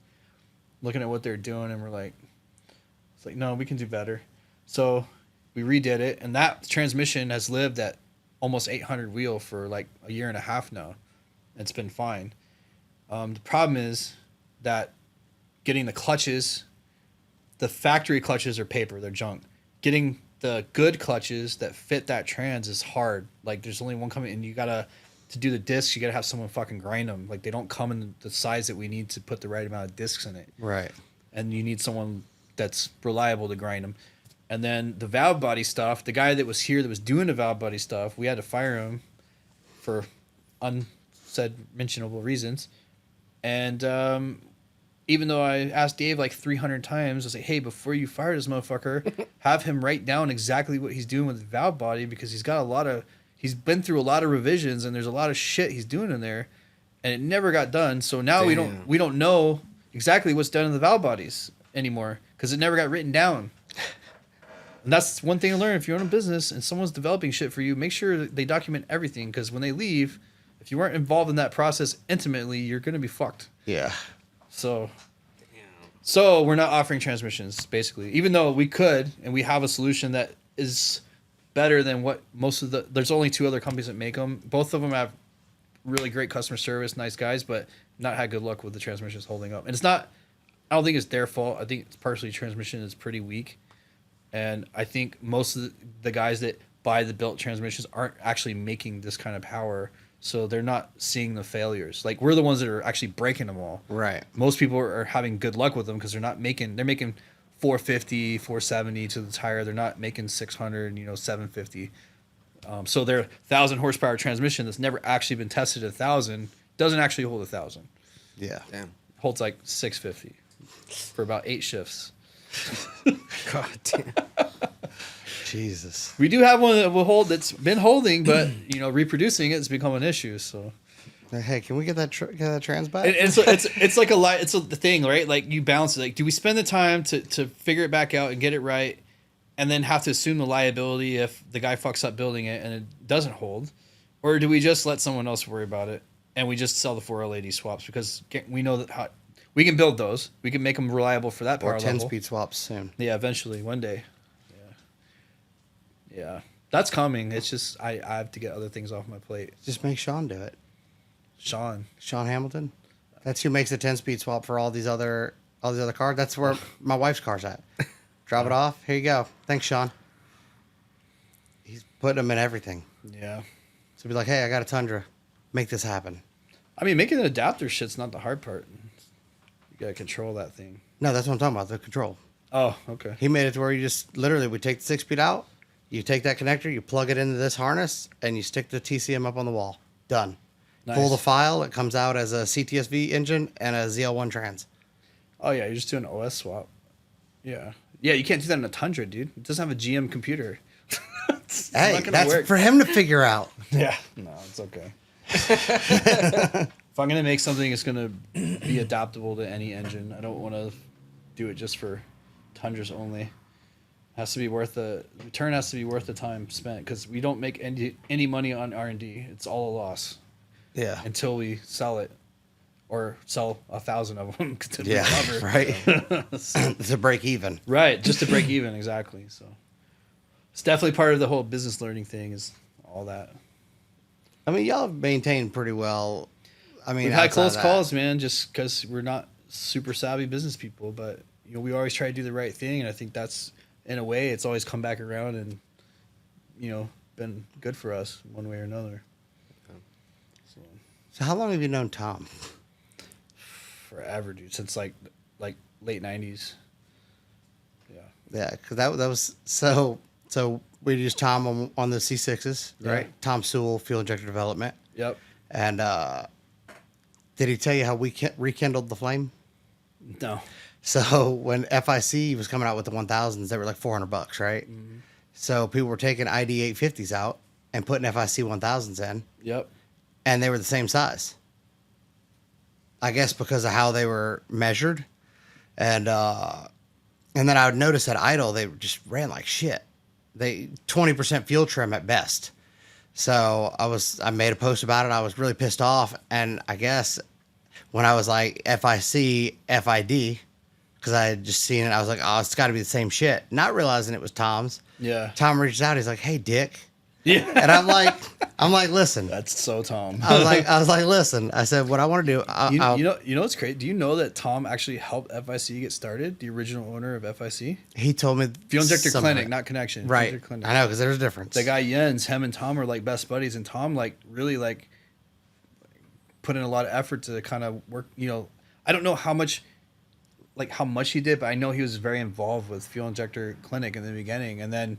looking at what they're doing, and we're like, it's like, no, we can do better. So we redid it, and that transmission has lived at almost 800 wheel for like a year and a half now. It's been fine. The problem is that getting the clutches, the factory clutches are paper, they're junk. Getting the good clutches that fit that trans is hard. Like there's only one coming, and to do the discs, you gotta have someone fucking grind them. Like they don't come in the size that we need to put the right amount of discs in it. Right. And you need someone that's reliable to grind them. And then the valve body stuff, the guy that was here that was doing the valve body stuff, we had to fire him for unsaid mentionable reasons. And even though I asked Dave like 300 times, I was like, hey, before you fire this motherfucker, have him write down exactly what he's doing with the valve body, because he's been through a lot of revisions, and there's a lot of shit he's doing in there, and it never got done. So now we don't know exactly what's done in the valve bodies anymore, because it never got written down. And that's one thing to learn if you're in a business and someone's developing shit for you. Make sure they document everything, because when they leave, if you weren't involved in that process intimately, you're going to be fucked. Yeah. So we're not offering transmissions, basically, even though we could, and we have a solution that is better than what there's only 2 other companies that make them. Both of them have really great customer service, nice guys, but not had good luck with the transmissions holding up. And I don't think it's their fault. I think it's partially transmission is pretty weak. And I think most of the guys that buy the built transmissions aren't actually making this kind of power, so they're not seeing the failures. Like we're the ones that are actually breaking them all. Right. Most people are having good luck with them because they're making 450, 470 to the tire. They're not making 600, 750. So their 1,000 horsepower transmission that's never actually been tested at 1,000 doesn't actually hold 1,000. Yeah. Damn. Holds like 650 for about 8 shifts. God damn. Jesus. We do have one that will hold, that's been holding, but reproducing it's become an issue. So Hey, can we get that trans back? It's like the thing, right? Like you balance it. Like, do we spend the time to figure it back out and get it right, and then have to assume the liability if the guy fucks up building it and it doesn't hold, or do we just let someone else worry about it and we just sell the 4L80 swaps because we know that we can build those, we can make them reliable for that power or level. 10-speed swaps soon. Yeah, eventually, one day. Yeah, that's coming. It's just I have to get other things off my plate. Just make Sean do it. Sean Hamilton. That's who makes the 10-speed swap for all these other cars. That's where my wife's car's at. Drop it off. Here you go. Thanks, Sean. He's putting them in everything. Yeah. So be like, hey, I got a Tundra. Make this happen. I mean, making an adapter shit's not the hard part. You gotta control that thing. No, that's what I'm talking about. The control. Oh, okay. He made it to where you just literally we take the 6-speed out. You take that connector, you plug it into this harness, and you stick the TCM up on the wall. Done. Nice. Pull the file. It comes out as a CTSV engine and a ZL1 trans. Oh yeah, you're just doing an OS swap. Yeah. Yeah, you can't do that in a Tundra, dude. It doesn't have a GM computer. It's Hey, not gonna that's work. for him to figure out. Yeah. No, it's okay. If I'm gonna make something, it's gonna be adaptable to any engine. I don't want to do it just for Tundras only. It has to be worth the return. Has to be worth the time spent because we don't make any money on R&D. It's all a loss. Yeah. Until we sell it, or sell 1,000 of them to Yeah. recover. Right. To break even. Right, just to break even, exactly. So it's definitely part of the whole business learning thing is all that. I mean, y'all have maintained pretty well. I mean, We've had outside close of that. calls, man, just because we're not super savvy business people, but we always try to do the right thing, and I think that's, in a way, it's always come back around and been good for us one way or another. So how long have you known Tom? Forever, dude, since like late 90s. Yeah. Yeah, because that was so we used Tom on the C6s, right? Yeah. Tom Sewell, fuel injector development. Yep. And did he tell you how we rekindled the flame? No. So when FIC was coming out with the 1000s, they were like $400, right? Mm-hmm. So people were taking ID 850s out and putting FIC 1000s in. Yep. And they were the same size. I guess because of how they were measured. And then I would notice at idle, they just ran like shit. They 20% fuel trim at best. So I made a post about it. I was really pissed off. And I guess when I was like FIC, FID, because I had just seen it, I was like, oh, it's got to be the same shit. Not realizing it was Tom's. Yeah. Tom reaches out. He's like, hey, Dick. Yeah. And I'm like, listen. That's so Tom. I was like, listen. I said, what I want to do. You know what's great? Do you know that Tom actually helped FIC get started? The original owner of FIC, He told me Fuel Injector something. Clinic, not Connection. Fuel Right. Injector Clinic. I know because there's a difference. The guy Jens, him and Tom are like best buddies, and Tom really put in a lot of effort to kind of work. I don't know how much he did, but I know he was very involved with Fuel Injector Clinic in the beginning, and then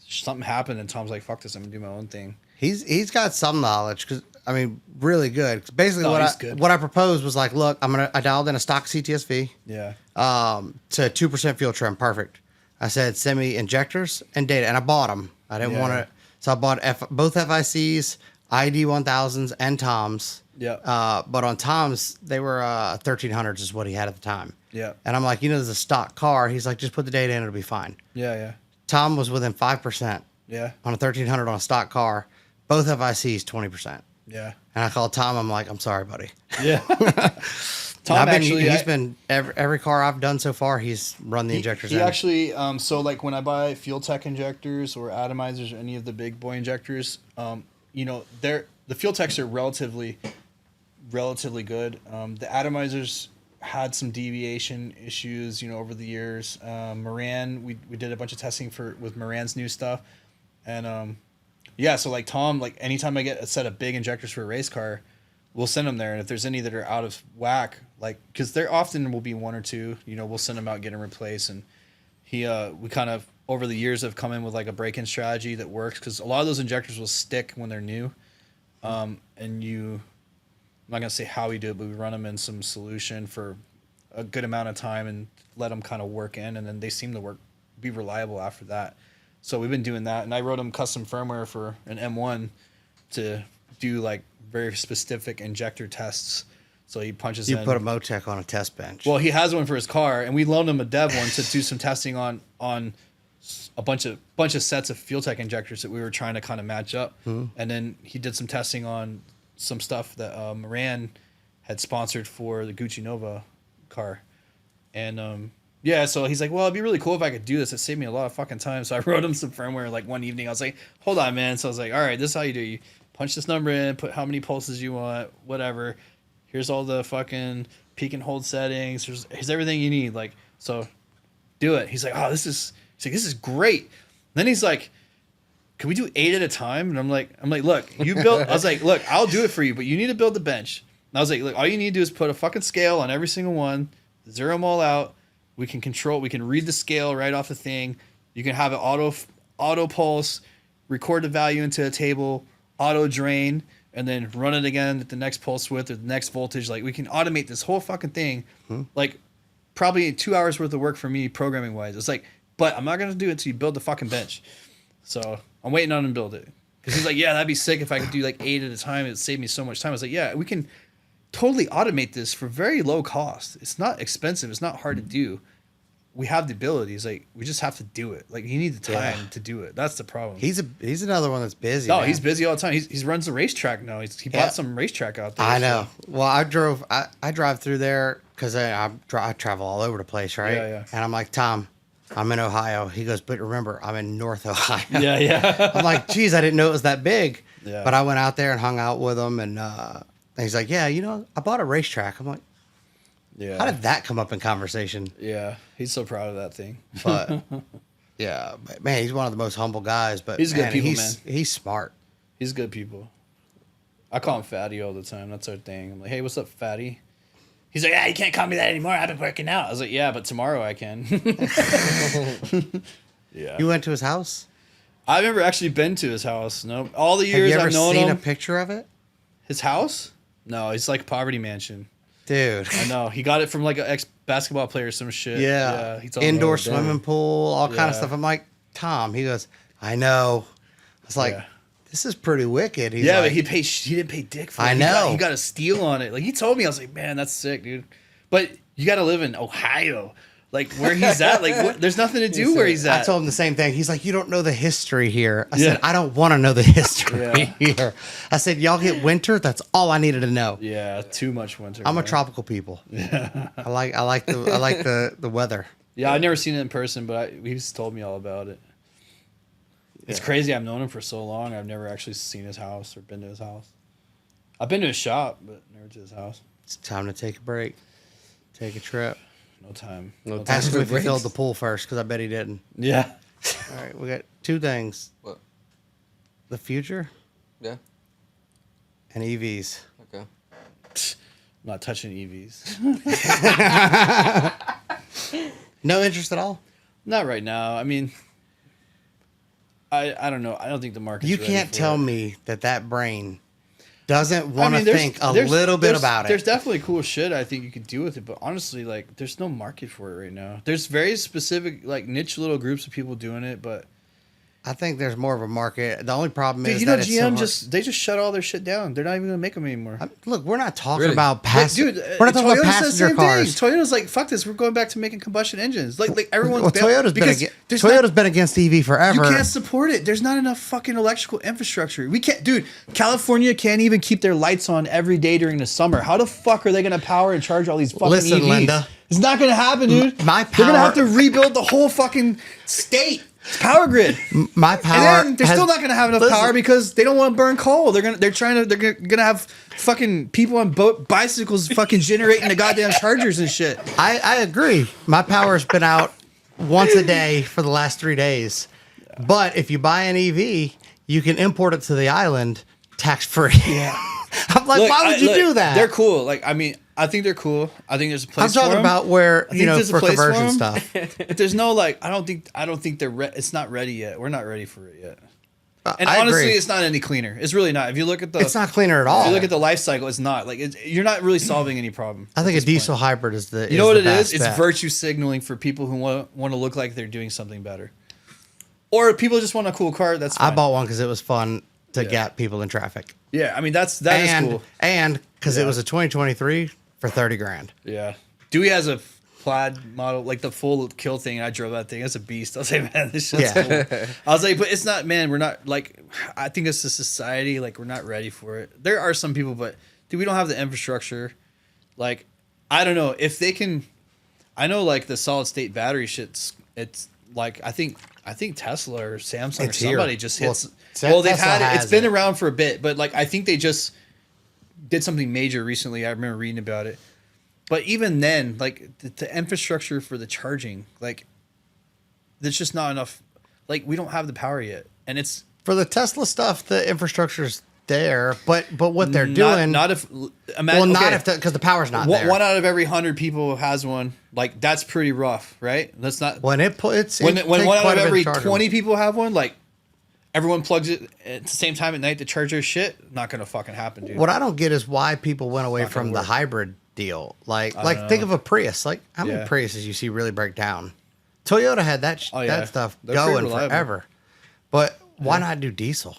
something happened, and Tom's like, "Fuck this, I'm gonna do my own thing." He's got some knowledge because I mean, really good. 'Cause basically, Good. what I proposed was like, look, I dialed in a stock CTSV. Yeah. To 2% fuel trim, perfect. I said send me injectors and data, and I bought them. I didn't want to, so I bought both FICs, ID 1000s, and Toms. Yeah. But on Tom's, they were 1300s is what he had at the time. Yeah. And I'm like, there's a stock car. He's like, just put the data in, it'll be fine. Yeah. Tom was within 5%. Yeah. On a 1300 on a stock car, both FICs 20%. Yeah. And I called Tom. I'm like, I'm sorry, buddy. Yeah. Tom he's been every car I've done so far. He's run the injectors. He in. actually, so like when I buy Fuel Tech injectors or atomizers or any of the big boy injectors, the Fuel Techs are relatively good. The atomizers had some deviation issues, over the years. Moran, we did a bunch of testing with Moran's new stuff, and so like Tom, like anytime I get a set of big injectors for a race car, we'll send them there, and if there's any that are out of whack, like because there often will be one or two, we'll send them out, get them replaced, and we kind of over the years have come in with like a break-in strategy that works because a lot of those injectors will stick when they're new, and I'm not gonna say how we do it, but we run them in some solution for a good amount of time and let them kind of work in, and then they seem to be reliable after that. So we've been doing that, and I wrote them custom firmware for an M1 to do like very specific injector tests. So he punches You in. put a Motec on a test bench. Well, he has one for his car, and we loaned him a dev one to do some testing on a bunch of sets of Fuel Tech injectors that we were trying to kind of match up. And then he did some testing on some stuff that Moran had sponsored for the Gucci Nova car. And yeah, so he's like, well, it'd be really cool if I could do this. It saved me a lot of fucking time. So I wrote him some firmware like one evening. I was like, hold on, man. So I was like, all right, this is how you do it. You punch this number in, put how many pulses you want, whatever. Here's all the fucking peak and hold settings. Here's everything you need. Like, so do it. He's like, oh, this is great. Then he's like, can we do 8 at a time? And I'm like, look, you build. I was like, look, I'll do it for you, but you need to build the bench. And I was like, look, all you need to do is put a fucking scale on every single one, zero them all out. We can read the scale right off the thing. You can have it auto pulse, record the value into a table, auto drain, and then run it again at the next pulse width or the next voltage. Like, we can automate this whole fucking thing. Like, probably 2 hours worth of work for me programming wise. It's like, but I'm not going to do it until you build the fucking bench. So I'm waiting on him to build it. Because he's like, yeah, that'd be sick if I could do like 8 at a time. It'd save me so much time. I was like, yeah, we can totally automate this for very low cost. It's not expensive. It's not hard to do. We have the abilities. Like, we just have to do it. Like, you need the time to do it. That's the problem. He's another one that's busy. No, man. he's busy all the time. He runs the racetrack now. He bought some racetrack out there. I know. Well, I drive through there because I travel all over the place, right? Yeah. And I'm like, Tom, I'm in Ohio. He goes, but remember, I'm in North Ohio. Yeah. I'm like, geez, I didn't know it was that big. Yeah. But I went out there and hung out with him, and he's like, yeah, I bought a racetrack. I'm like, Yeah. how did that come up in conversation? Yeah. He's so proud of that thing. But yeah, but, man, he's one of the most humble guys. But He's good people, man. He's smart. He's good people. I call him Fatty all the time. That's our thing. I'm like, hey, what's up, Fatty? He's like, you can't call me that anymore. I've been working out. I was like, yeah, but tomorrow I can. Yeah. You went to his house? I've never actually been to his house. No. All the years Have you I've ever known seen him. a picture of it? His house? No, it's like a poverty mansion. Dude. I know. He got it from like an ex-basketball player or some shit. Yeah. He told me, Indoor "Oh, swimming pool, all kind of Yeah. stuff. I'm like, Tom, he goes, I know. I was like, Yeah. this is pretty wicked. He's yeah, like, but he didn't pay dick for it. I He got- know. He got a steal on it. Like, he told me, I was like, man, that's sick, dude. But you got to live in Ohio. Like, where he's at, like, there's nothing to do where he's I at. told him the same thing. He's like, you don't know the history here. I said, I don't want to know the history here. I said, y'all get winter. That's all I needed to know. Yeah, too much winter. I'm a man. tropical people. Yeah. I like the weather. Yeah, I've never seen it in person, but he's told me all about it. It's crazy. I've known him for so long. I've never actually seen his house or been to his house. I've been to his shop, but never to his house. It's time to take a break. Take a trip. No time. No time. Ask him if he breaks. filled the pool first, because I bet he didn't. Yeah. All right, we got 2 things. What? The future Yeah. and EVs. Okay. I'm not touching EVs. No interest at all? Not right now. I mean, I don't know. I don't think the market's You ready can't for tell it. me that brain doesn't want I to mean, there's- think a there's- little bit there's- about There's it. definitely cool shit I think you could do with it, but honestly, like, there's no market for it right now. There's very specific, like, niche little groups of people doing it, but I think there's more of a market. The only problem dude, is you know, that GM it's they just shut all their shit down. They're not even gonna make them anymore. look, we're not talking Really? about Dude, we're not talking about Toyota's the passenger same cars. thing. Toyota's like, fuck this. We're going back to making combustion engines. Like everyone's Well, Toyota's been against EV forever. You can't support it. There's not enough fucking electrical infrastructure. We can't, dude. California can't even keep their lights on every day during the summer. How the fuck are they gonna power and charge all these fucking Listen, EVs? Linda. It's not gonna happen, dude. My They're gonna power- have to rebuild the whole fucking state. It's power grid. My power. And then they're still not gonna have enough Listen. power because they don't want to burn coal. They're gonna have fucking people on bicycles fucking generating the goddamn chargers and shit. I agree. My power's been out once a day for the last 3 days. But if you buy an EV, you can import it to the island tax free. Yeah. I'm like, why would you do that? They're cool. Like, I mean, I think they're cool. I think there's a place. I'm talking for 'em. about where, I think there's a for place for conversion 'em. stuff. But there's no like. I don't think they're. It's not ready yet. We're not ready for it yet. And I honestly, agree. it's not any cleaner. It's really not. If you look at the, It's not cleaner at all. If you look at the life cycle, it's not like you're not really solving any problem. I think at a this diesel point. hybrid is the. You know what it best is? It's bet. virtue signaling for people who want to look like they're doing something better, or people just want a cool car. That's fine. I bought one because it was fun. to get people in traffic. Yeah, I mean that is cool. And because it was a 2023 for 30 grand. Yeah. Dewey has a plaid model, like the full kill thing. I drove that thing. That's a beast. I was like, man, this shit's cool. I was like, but it's not, man, we're not like, I think it's a society, like we're not ready for it. There are some people, but dude, we don't have the infrastructure. Like, I don't know if they can, I know like the solid state battery shit's, it's like, I think Tesla or Samsung or somebody just hits. Well, they've had it. It's been around for a bit, but like, I think they just did something major recently. I remember reading about it. But even then, like the infrastructure for the charging, like there's just not enough. Like we don't have the power yet, and it's for the Tesla stuff. The infrastructure's there, but what they're doing, not if because the power's not there. One out of every 100 people has one. Like that's pretty rough, right? That's not when one out of every 20 people have one. Like everyone plugs it at the same time at night to charge their shit. Not gonna fucking happen, dude. What I don't get is why people went away from the hybrid deal. Like think of a Prius. Like how many Priuses you see really break down? Toyota had that stuff going forever. But why not do diesel?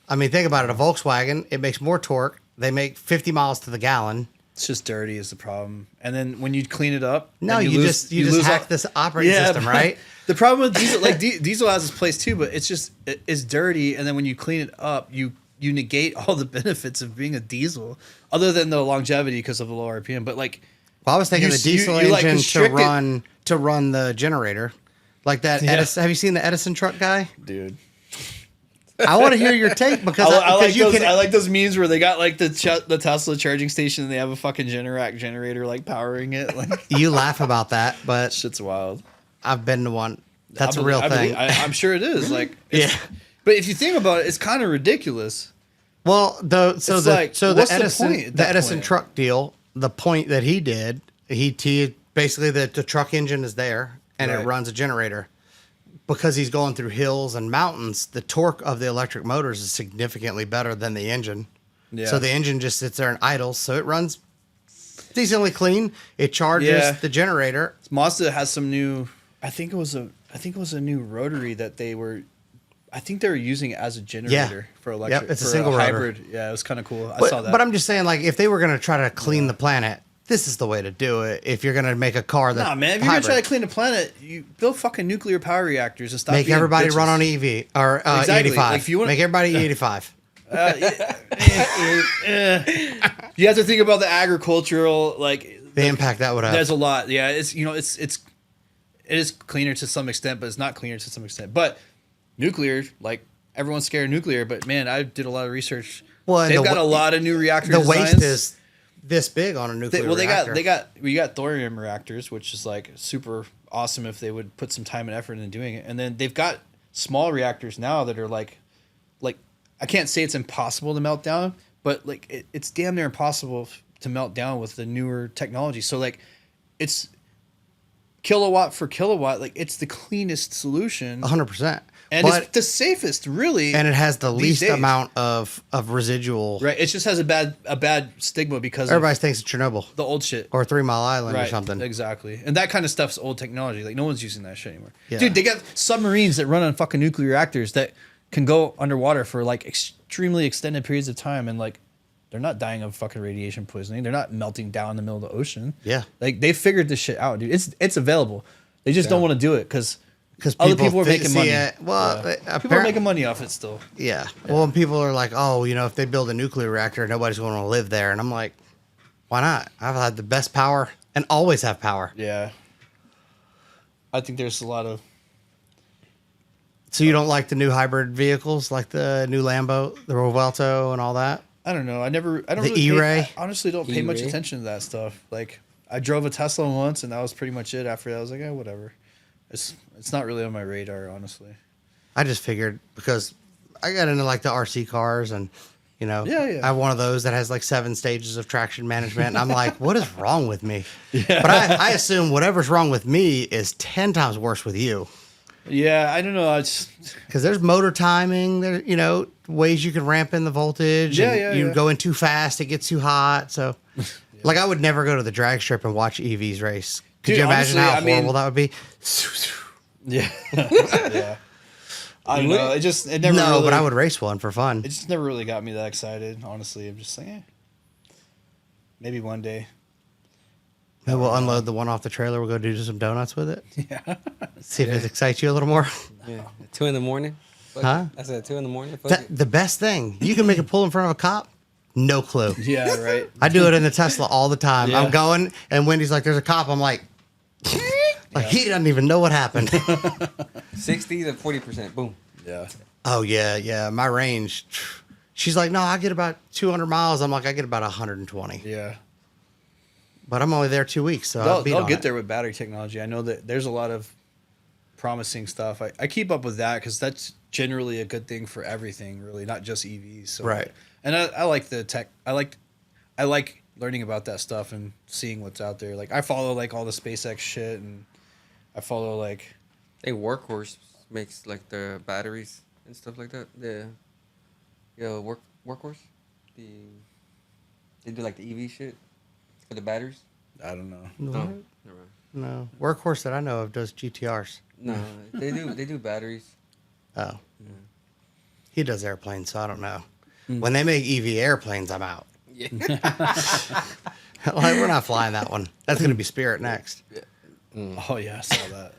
I mean, think about it. A Volkswagen, it makes more torque. They make 50 miles to the gallon. It's just dirty is the problem. And then when you clean it up, no, you just hack this operating system, right? The problem with diesel, like diesel has its place too, but it's dirty. And then when you clean it up, you negate all the benefits of being a diesel, other than the longevity because of the low RPM. But like, well, I was thinking the diesel engine to run the generator, like that. Yeah. Have you seen the Edison truck guy, dude? I want to hear your take because I like those memes where they got like the Tesla charging station and they have a fucking Generac generator like powering it. Like you laugh about that, but shit's wild. I've been to one. That's a real thing. I'm sure it is. Like, yeah. But if you think about it, it's kind of ridiculous. Well, the Edison truck deal, the point that he did, he basically the truck engine is there and it runs a generator. Because he's going through hills and mountains, the torque of the electric motors is significantly better than the engine. Yeah. So the engine just sits there and idles, so it runs decently clean. It charges the generator. Mazda has some new. I think it was a new rotary that they were using it as a generator for electric. Yep, it's a single hybrid. rotor. Yeah, it was kind of cool. I saw that. But I'm just saying, like, if they were going to try to clean the planet, this is the way to do it. If you're going to make a car that, nah, man, if you're going to try to clean the planet, you build fucking nucler power reactors and stop. Make everybody run on EV or exactly. 85. Like if you make everybody 85. You have to think about the agricultural the impact that would have. There's a lot. Yeah, it is cleaner to some extent, but it's not cleaner to some extent. But nuclear, like everyone's scared of nuclear, but man, I did a lot of research. Well, they've got a lot of new reactor the designs. Waste is this big on a nuclear reactor. We got thorium reactors, which is like super awesome if they would put some time and effort into doing it. And then they've got small reactors now that are like I can't say it's impossible to melt down, but like it's damn near impossible to melt down with the newer technology. So like it's kilowatt for kilowatt, like it's the cleanest solution. 100%. And it's the safest, really. And it has the least amount of residual. Right. It just has a bad stigma because everybody thinks it's Chernobyl. The old shit. Or 3 Mile Island or something. Exactly. And that kind of stuff's old technology. Like no one's using that shit anymore. Yeah. Dude, they got submarines that run on fucking nuclear reactors that can go underwater for like extremely extended periods of time and like they're not dying of fucking radiation poisoning. They're not melting down in the middle of the ocean. Yeah. Like they figured this shit out, dude. It's available. They just don't want to do it because other people are making money. People are making money off it still. Yeah. Well, and people are like, oh, if they build a nuclear reactor, nobody's going to live there. And I'm like, why not? I've had the best power and always have power. Yeah. I think there's a lot of. So you don't like the new hybrid vehicles, like the new Lambo, the Revuelto, and all that? I don't know. I don't the really E-Ray? I honestly don't pay much attention to that stuff. Like I drove a Tesla once and that was pretty much it. After that I was like, whatever. It's not really on my radar, honestly. I just figured because I got into like the RC cars and I have one of those that has like 7 stages of traction management. And I'm like, what is wrong with me? Yeah. But I assume whatever's wrong with me is 10 times worse with you. Yeah, I don't know. Because there's motor timing, there ways you can ramp in the voltage. You go in too fast, it gets too hot. So, like, I would never go to the drag strip and watch EVs race. Could you imagine how horrible that would be? Yeah, yeah. I don't know. It never. No, really, but I would race one for fun. It just never really got me that excited. Honestly, I'm just like, maybe one day. Maybe we'll unload the one off the trailer. We'll go do some donuts with it. Yeah. See if it excites you a little more. Yeah. 2 a.m. Fuck Huh? it. I said 2 a.m. Fuck it. The best thing, you can make a pull in front of a cop. No clue. Yeah. Right. I do it in the Tesla all the time. Yeah. I'm going, and Wendy's like, "There's a cop." I'm like, he doesn't even know what happened. 60 to 40%. Boom. Yeah. Oh yeah. My range. She's like, "No, I get about 200 miles." I'm like, "I get about 120." Yeah. But I'm only there 2 weeks, so They'll get there with battery technology. I know that there's a lot of promising stuff. I keep up with that because that's generally a good thing for everything, really, not just EVs. So, Right. And I like the tech. I like learning about that stuff and seeing what's out there. Like I follow like all the SpaceX shit, and I follow like I think Workhorse makes like the batteries and stuff like that. Workhorse. They do like the EV shit for the batteries. I don't know. What? Never mind. No, Workhorse that I know of does GTRs. No, they do batteries. Oh, he does airplanes, so I don't know. When they make EV airplanes, I'm out. Yeah. Like, we're not flying that one. That's gonna be Spirit next. Oh yeah, I saw that.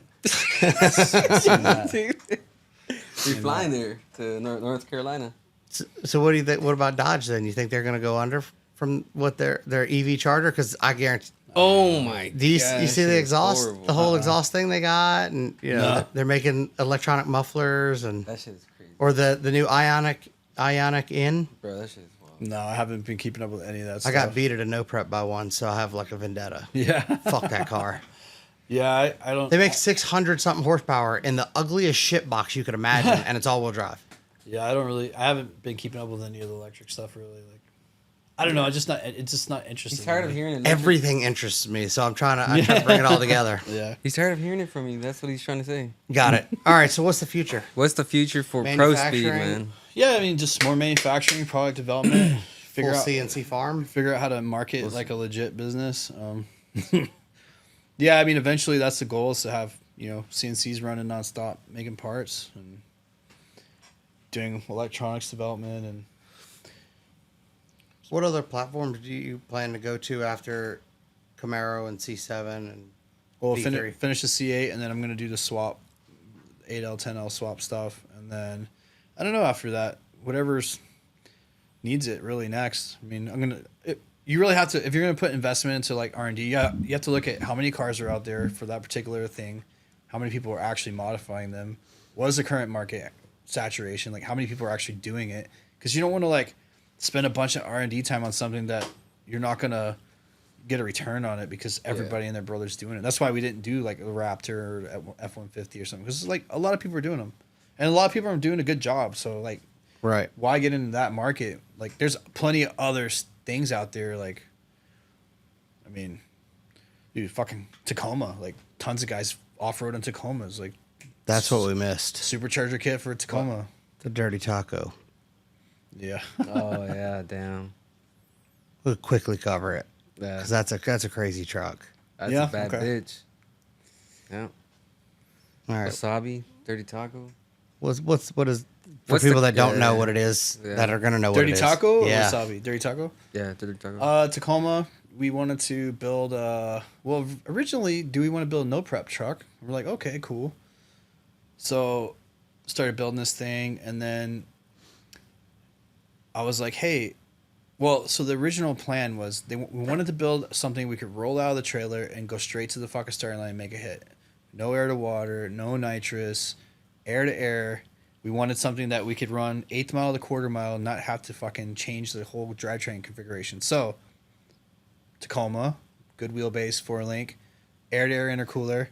We're flying there to North Carolina. So what do you think? What about Dodge then? You think they're gonna go under from what their EV charger? Because I guarantee. Oh my! Do you see the exhaust, horrible. the whole exhaust thing they got, and No. they're making electronic mufflers and That shit is crazy. or the new Ionic in. Bro, that shit is wild. No, I haven't been keeping up with any of that I stuff. got beat at a no prep by one, so I have like a vendetta. Yeah. Fuck that car. Yeah, I don't. They make 600 something horsepower in the ugliest shit box you could imagine, and it's all wheel drive. Yeah, I haven't been keeping up with any of the electric stuff really. Like, I don't know. It's just not interesting. He's tired to of me. hearing electric. Everything interests me, so I'm trying to bring it all together. Yeah. He's tired of hearing it from you. That's what he's trying to say. Got it. All right, so what's the future? What's the future for Pro Speed, Manufacturing. man? Yeah, I mean, just more manufacturing, product development, Full CNC farm? figure out how to market like a legit business. Yeah, I mean, eventually that's the goal is to have CNCs running nonstop, making parts and doing electronics development and. What other platforms do you plan to go to after Camaro and C7 and Well, V3? finish the C8, and then I'm gonna do the swap, 8L, 10L swap stuff, and then I don't know after that, whatever's needs it really next. I mean, you really have to if you're gonna put investment into like R&D, you have to look at how many cars are out there for that particular thing, how many people are actually modifying them, what is the current market saturation, like how many people are actually doing it, because you don't want to like spend a bunch of R&D time on something that you're not gonna get a return on it because everybody and their brother's doing it. That's why we didn't do like a Raptor or F-150 or something, because like a lot of people are doing them, and a lot of people are doing a good job. So like, Right. why get into that market? Like, there's plenty of other things out there. Like, I mean, dude, fucking Tacoma. Like, tons of guys off road on Tacomas. Like, That's what we missed. supercharger kit for a Tacoma. The dirty taco. Yeah. Oh yeah, damn. We'll quickly cover it Yeah. because that's a crazy truck. That's Yeah, a bad okay. bitch. Yeah. All right. Wasabi, dirty taco. What is for What's people the- that don't know yeah. what it is Yeah. that are gonna know Dirty what it is? taco Yeah. or wasabi? Dirty taco? Yeah, dirty taco. Tacoma. We wanted to build originally, do we want to build a no prep truck? We're like, okay, cool. So started building this thing, and then I was like, hey, so the original plan was we wanted to build something we could roll out of the trailer and go straight to the fucking starting line and make a hit. No air to water, no nitrous, air to air. We wanted something that we could run 1/8 mile to 1/4 mile and not have to fucking change the whole drivetrain configuration. So Tacoma, good wheelbase, 4-link, air-to-air intercooler,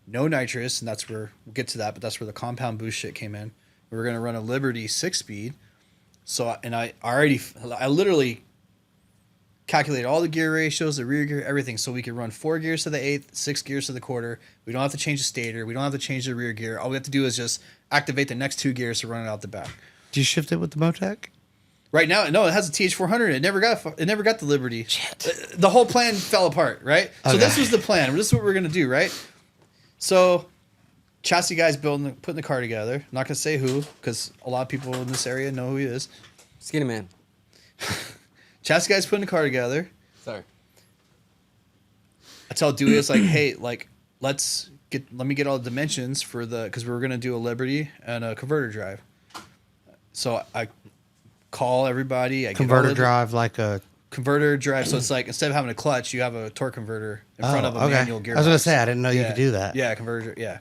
no nitrous, and that's where we'll get to that, but that's where the compound boost shit came in. We were gonna run a Liberty 6-speed, I literally calculated all the gear ratios, the rear gear, everything, so we could run 4 gears to the 1/8, 6 gears to the 1/4. We don't have to change the stator, we don't have to change the rear gear. All we have to do is just activate the next 2 gears to run it out the back. Do you shift it with the Motec? Right now, no, it has a TH400. It never got the Liberty. Shit. The whole plan fell apart, right? So Okay. this was the plan. This is what we're gonna do, right? So chassis guy's putting the car together. I'm not gonna say who, because a lot of people in this area know who he is. Skinny man. Chassis guy's putting the car together. Sorry. I tell Dewey, it's like, hey, like, let me get all the dimensions for because we were gonna do a Liberty and a converter drive. So I call everybody. Converter drive, like a converter drive. So it's like, instead of having a clutch, you have a torque converter in front of a manual gearbox. I was gonna say, I didn't know you could do that. Yeah, converter. Yeah.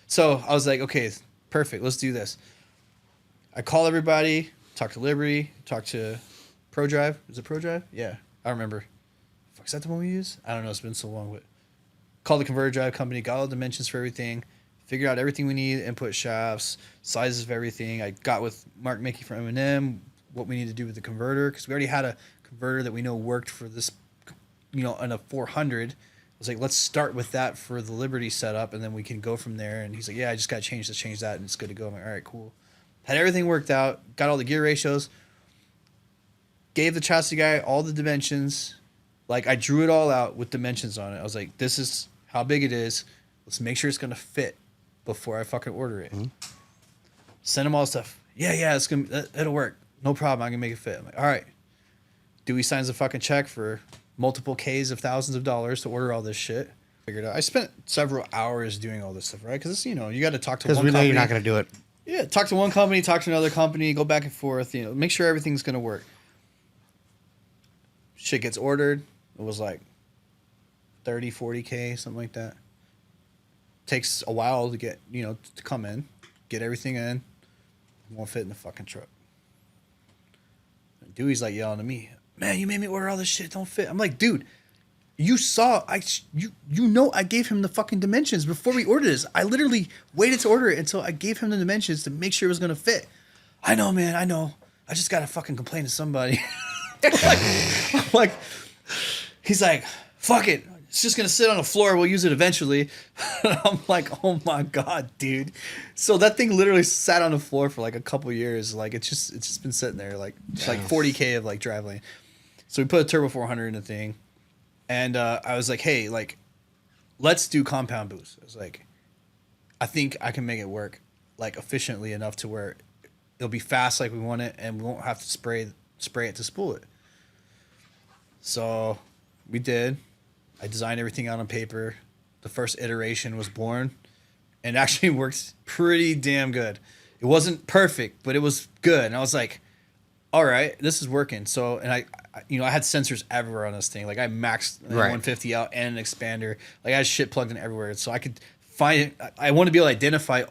So I was like, okay, perfect. Let's do this. I call everybody. Talk to Liberty. Talk to ProDrive. Is it ProDrive? Yeah, I remember. Fuck, is that the one we use? I don't know. It's been so long. But called the converter drive company. Got all the dimensions for everything. Figured out everything we need. Input shafts, sizes of everything. I got with Mark Mickey from M&M what we need to do with the converter, because we already had a converter that we know worked for this, in a 400. I was like, let's start with that for the Liberty setup, and then we can go from there. And he's like, yeah, I just got to change this, change that, and it's good to go. I'm like, all right, cool. Had everything worked out, got all the gear ratios, gave the chassis guy all the dimensions. Like, I drew it all out with dimensions on it. I was like, this is how big it is. Let's make sure it's going to fit before I fucking order it. Mm-hmm. Send him all the stuff. Yeah, it'll work. No problem. I can make it fit. I'm like, all right. Dewey signs a fucking check for multiple Ks of thousands of dollars to order all this shit. Figured out. I spent several hours doing all this stuff, right? Because, you got to talk to one company. Because we know you're not going to do it. Yeah, talk to one company, talk to another company, go back and forth, make sure everything's going to work. Shit gets ordered. It was like 30, 40K, something like that. Takes a while to get, to come in, get everything in. Won't fit in the fucking truck. And Dewey's like yelling at me, man, you made me order all this shit, don't fit. I'm like, dude, you saw, I gave him the fucking dimensions before we ordered this. I literally waited to order it until I gave him the dimensions to make sure it was going to fit. I know, man, I know. I just got to fucking complain to somebody. I'm like, he's like, fuck it. It's just going to sit on the floor. We'll use it eventually. I'm like, oh my God, dude. So that thing literally sat on the floor for like a couple years. Like, it's just been sitting there, like, just like 40K of like drive lane. So we put a Turbo 400 in the thing. And I was like, hey, like, let's do compound boost. I was like, I think I can make it work, like, efficiently enough to where it'll be fast like we want it, and we won't have to spray it to spool it. So we did. I designed everything out on paper. The first iteration was born, and actually works pretty damn good. It wasn't perfect, but it was good. And I was like, all right, this is working. So, and I had sensors everywhere on this thing. Like, I maxed the 150 out and an expander. Like, I had shit plugged in everywhere. So I could find it. I want to be able to identify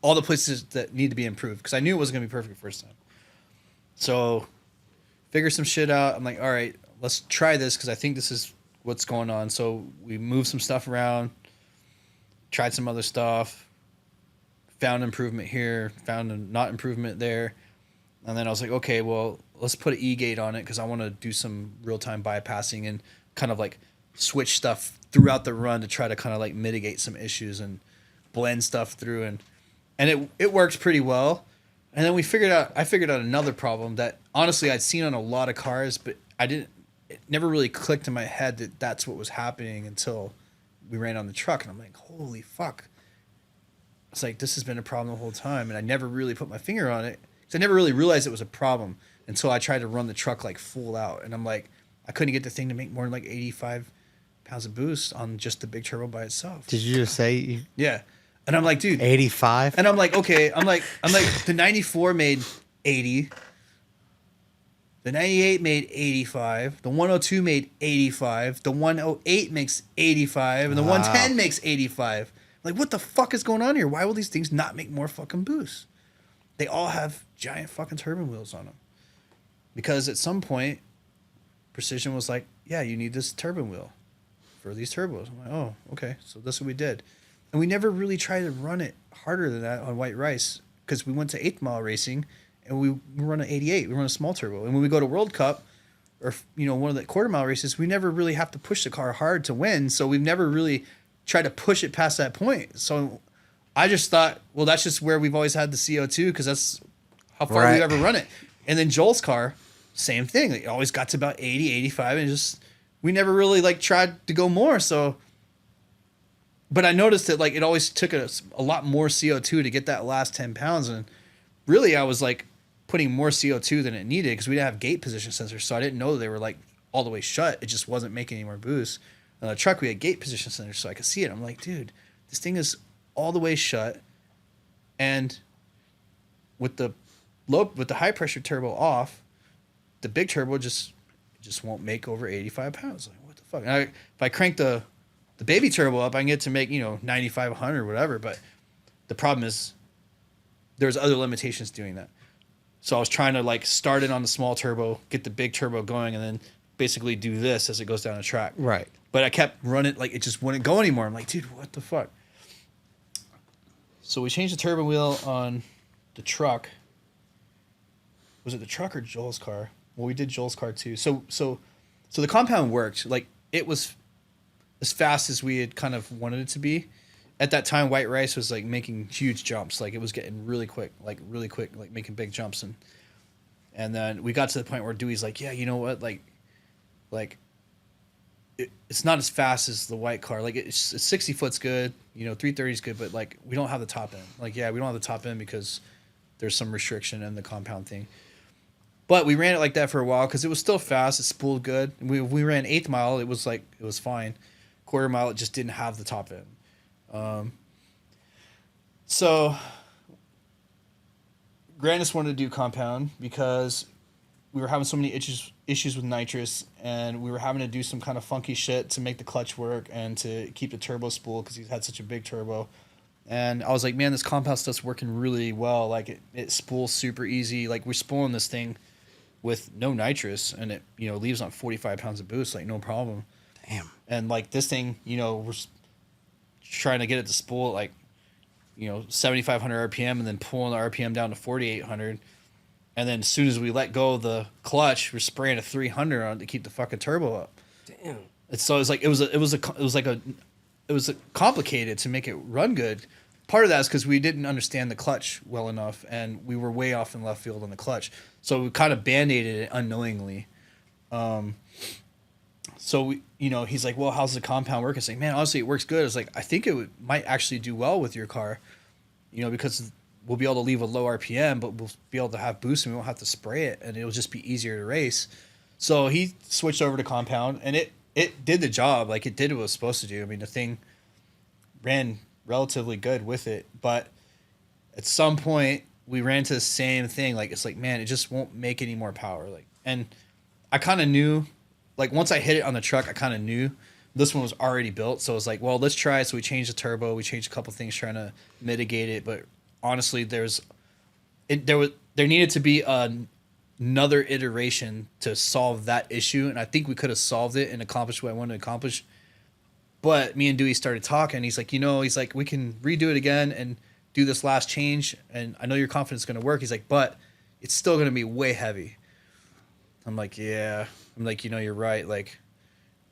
all the places that need to be improved, because I knew it wasn't going to be perfect the first time. So figure some shit out. I'm like, all right, let's try this, because I think this is what's going on. So we moved some stuff around, tried some other stuff, found improvement here, found a not improvement there. And then I was like, okay, well, let's put an E-gate on it, because I want to do some real-time bypassing and kind of like switch stuff throughout the run to try to kind of like mitigate some issues and blend stuff through. And it works pretty well. And then I figured out another problem that honestly I'd seen on a lot of cars, but it never really clicked in my head that that's what was happening until we ran on the truck. And I'm like, holy fuck. It's like, this has been a problem the whole time. And I never really put my finger on it, because I never really realized it was a problem until I tried to run the truck like full out. And I'm like, I couldn't get the thing to make more than like 85 pounds of boost on just the big turbo by itself. Did you just say? Yeah. And I'm like, dude. 85? And I'm like, okay. I'm like, the 94 made 80. The 98 made 85. The 102 made 85. The 108 makes 85. And the 110 makes 85. Like, what the fuck is going on here? Why will these things not make more fucking boost? They all have giant fucking turbine wheels on them. Because at some point, Precision was like, yeah, you need this turbine wheel for these turbos. I'm like, oh, okay. So that's what we did. And we never really tried to run it harder than that on White Rice, because we went to 8th Mile Racing and we run an 88. We run a small turbo. And when we go to World Cup or, one of the quarter mile races, we never really have to push the car hard to win. So we've never really tried to push it past that point. So I just thought, well, that's just where we've always had the CO2, because that's how far we've ever run it. And then Joel's car, same thing. It always got to about 80, 85, and we never really like tried to go more. So but I noticed that like it always took a lot more CO2 to get that last 10 pounds. And really I was like putting more CO2 than it needed because we didn't have gate position sensors. So I didn't know they were like all the way shut. It just wasn't making any more boost. On the truck, we had gate position sensors so I could see it. I'm like, dude, this thing is all the way shut. And with the high pressure turbo off, the big turbo just won't make over 85 pounds. Like, what the fuck? And if I crank the baby turbo up, I can get to make, 95, 100 or whatever. But the problem is there's other limitations doing that. So I was trying to like start it on the small turbo, get the big turbo going, and then basically do this as it goes down the track. Right. But I kept running, like it just wouldn't go anymore. I'm like, dude, what the fuck? So we changed the turbo wheel on the truck. Was it the truck or Joel's car? Well, we did Joel's car too. So the compound worked. Like it was as fast as we had kind of wanted it to be. At that time, White Rice was like making huge jumps. Like it was getting really quick, like making big jumps. And then we got to the point where Dewey's like, yeah, you know what? It's not as fast as the white car. Like it's 60 foot's good, 330 is good, but like we don't have the top end. Like, yeah, we don't have the top end because there's some restriction in the compound thing. But we ran it like that for a while because it was still fast. It spooled good. We ran 8th mile. It was fine. Quarter mile, it just didn't have the top end. So Grandis wanted to do compound because we were having so many issues with nitrous, and we were having to do some kind of funky shit to make the clutch work and to keep the turbo spool because he's had such a big turbo. And I was like, man, this compound stuff's working really well. Like it spools super easy. Like we're spooling this thing with no nitrous, and it leaves on 45 pounds of boost, like no problem. Damn. And like this thing, we're trying to get it to spool at like 7,500 RPM and then pulling the RPM down to 4,800. And then as soon as we let go of the clutch, we're spraying a 300 on it to keep the fucking turbo up. Damn. And so it was complicated to make it run good. Part of that is because we didn't understand the clutch well enough, and we were way off in left field on the clutch. So we kind of band-aided it unknowingly. So we, he's like, well, how's the compound work? I was like, man, honestly, it works good. I was like, I think might actually do well with your car, because we'll be able to leave a low RPM, but we'll be able to have boost and we won't have to spray it, and it'll just be easier to race. So he switched over to compound, and it did the job. Like it did what it was supposed to do. I mean, the thing ran relatively good with it, but at some point we ran into the same thing. Like it's like, man, it just won't make any more power. Like, and I kind of knew, like once I hit it on the truck, I kind of knew this one was already built. So I was like, well, let's try it. So we changed the turbo, we changed a couple things trying to mitigate it, but honestly, there needed to be another iteration to solve that issue, and I think we could have solved it and accomplished what I wanted to accomplish. But me and Dewey started talking. He's like, we can redo it again and do this last change, and I know your confidence is going to work. He's like, but it's still going to be way heavy. I'm like, yeah. I'm like, you're right. Like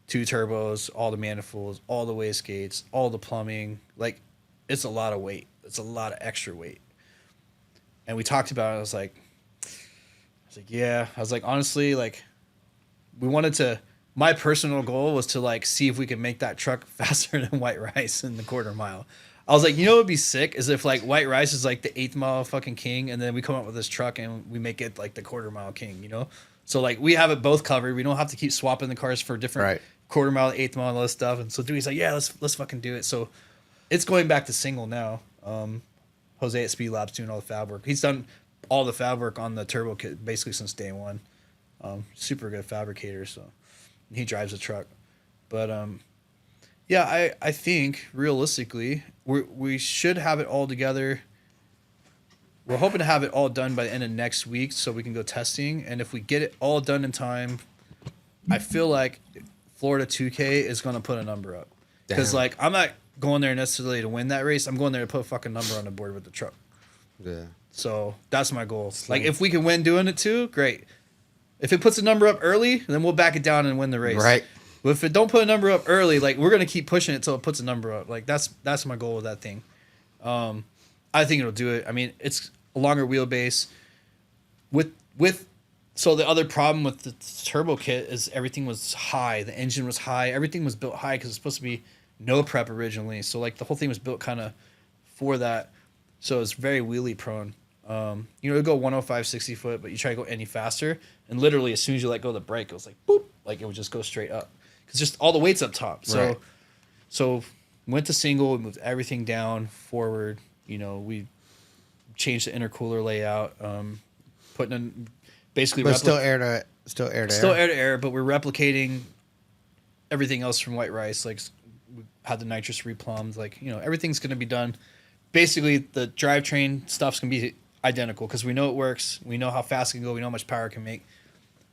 2 turbos, all the manifolds, all the wastegates, all the plumbing. Like it's a lot of weight. It's a lot of extra weight. And we talked about it. I was like, yeah. I was like, honestly, like my personal goal was to like see if we could make that truck faster than White Rice in the quarter mile. I was like, what would be sick is if like White Rice is like the 8th mile fucking king, and then we come up with this truck and we make it like the quarter mile king, So like we have it both covered. We don't have to keep swapping the cars for different quarter mile, 8th mile, and all this stuff. And so Dewey's like, yeah, let's fucking do it. So it's going back to single now. Jose at Speed Lab's doing all the fab work. He's done all the fab work on the turbo kit basically since day one. Super good fabricator, so he drives the truck. But yeah, I think realistically we should have it all together. We're hoping to have it all done by the end of next week so we can go testing. And if we get it all done in time, I feel like Florida 2K is going to put a number up. Because like I'm not going there necessarily to win that race. I'm going there to put a fucking number on the board with the truck. Yeah. So that's my goal. Like if we can win doing it too, great. If it puts a number up early, then we'll back it down and win the race. Right. But if it don't put a number up early, like we're gonna keep pushing it until it puts a number up. Like that's my goal with that thing. I think it'll do it. I mean, it's a longer wheelbase. So the other problem with the turbo kit is everything was high. The engine was high. Everything was built high because it's supposed to be no prep originally. So like the whole thing was built kind of for that. So it's very wheelie prone. You go 105, 60 foot, but you try to go any faster. And literally as soon as you let go of the brake, it was like, boop, like it would just go straight up. Because just all the weight's up top. So, Right. so went to single, we moved everything down forward. We changed the intercooler layout, putting in basically But still air to air. but we're replicating everything else from White Rice. Like we had the nitrous replumbed. Like everything's going to be done. Basically, the drivetrain stuff's going to be identical because we know it works. We know how fast it can go. We know how much power it can make.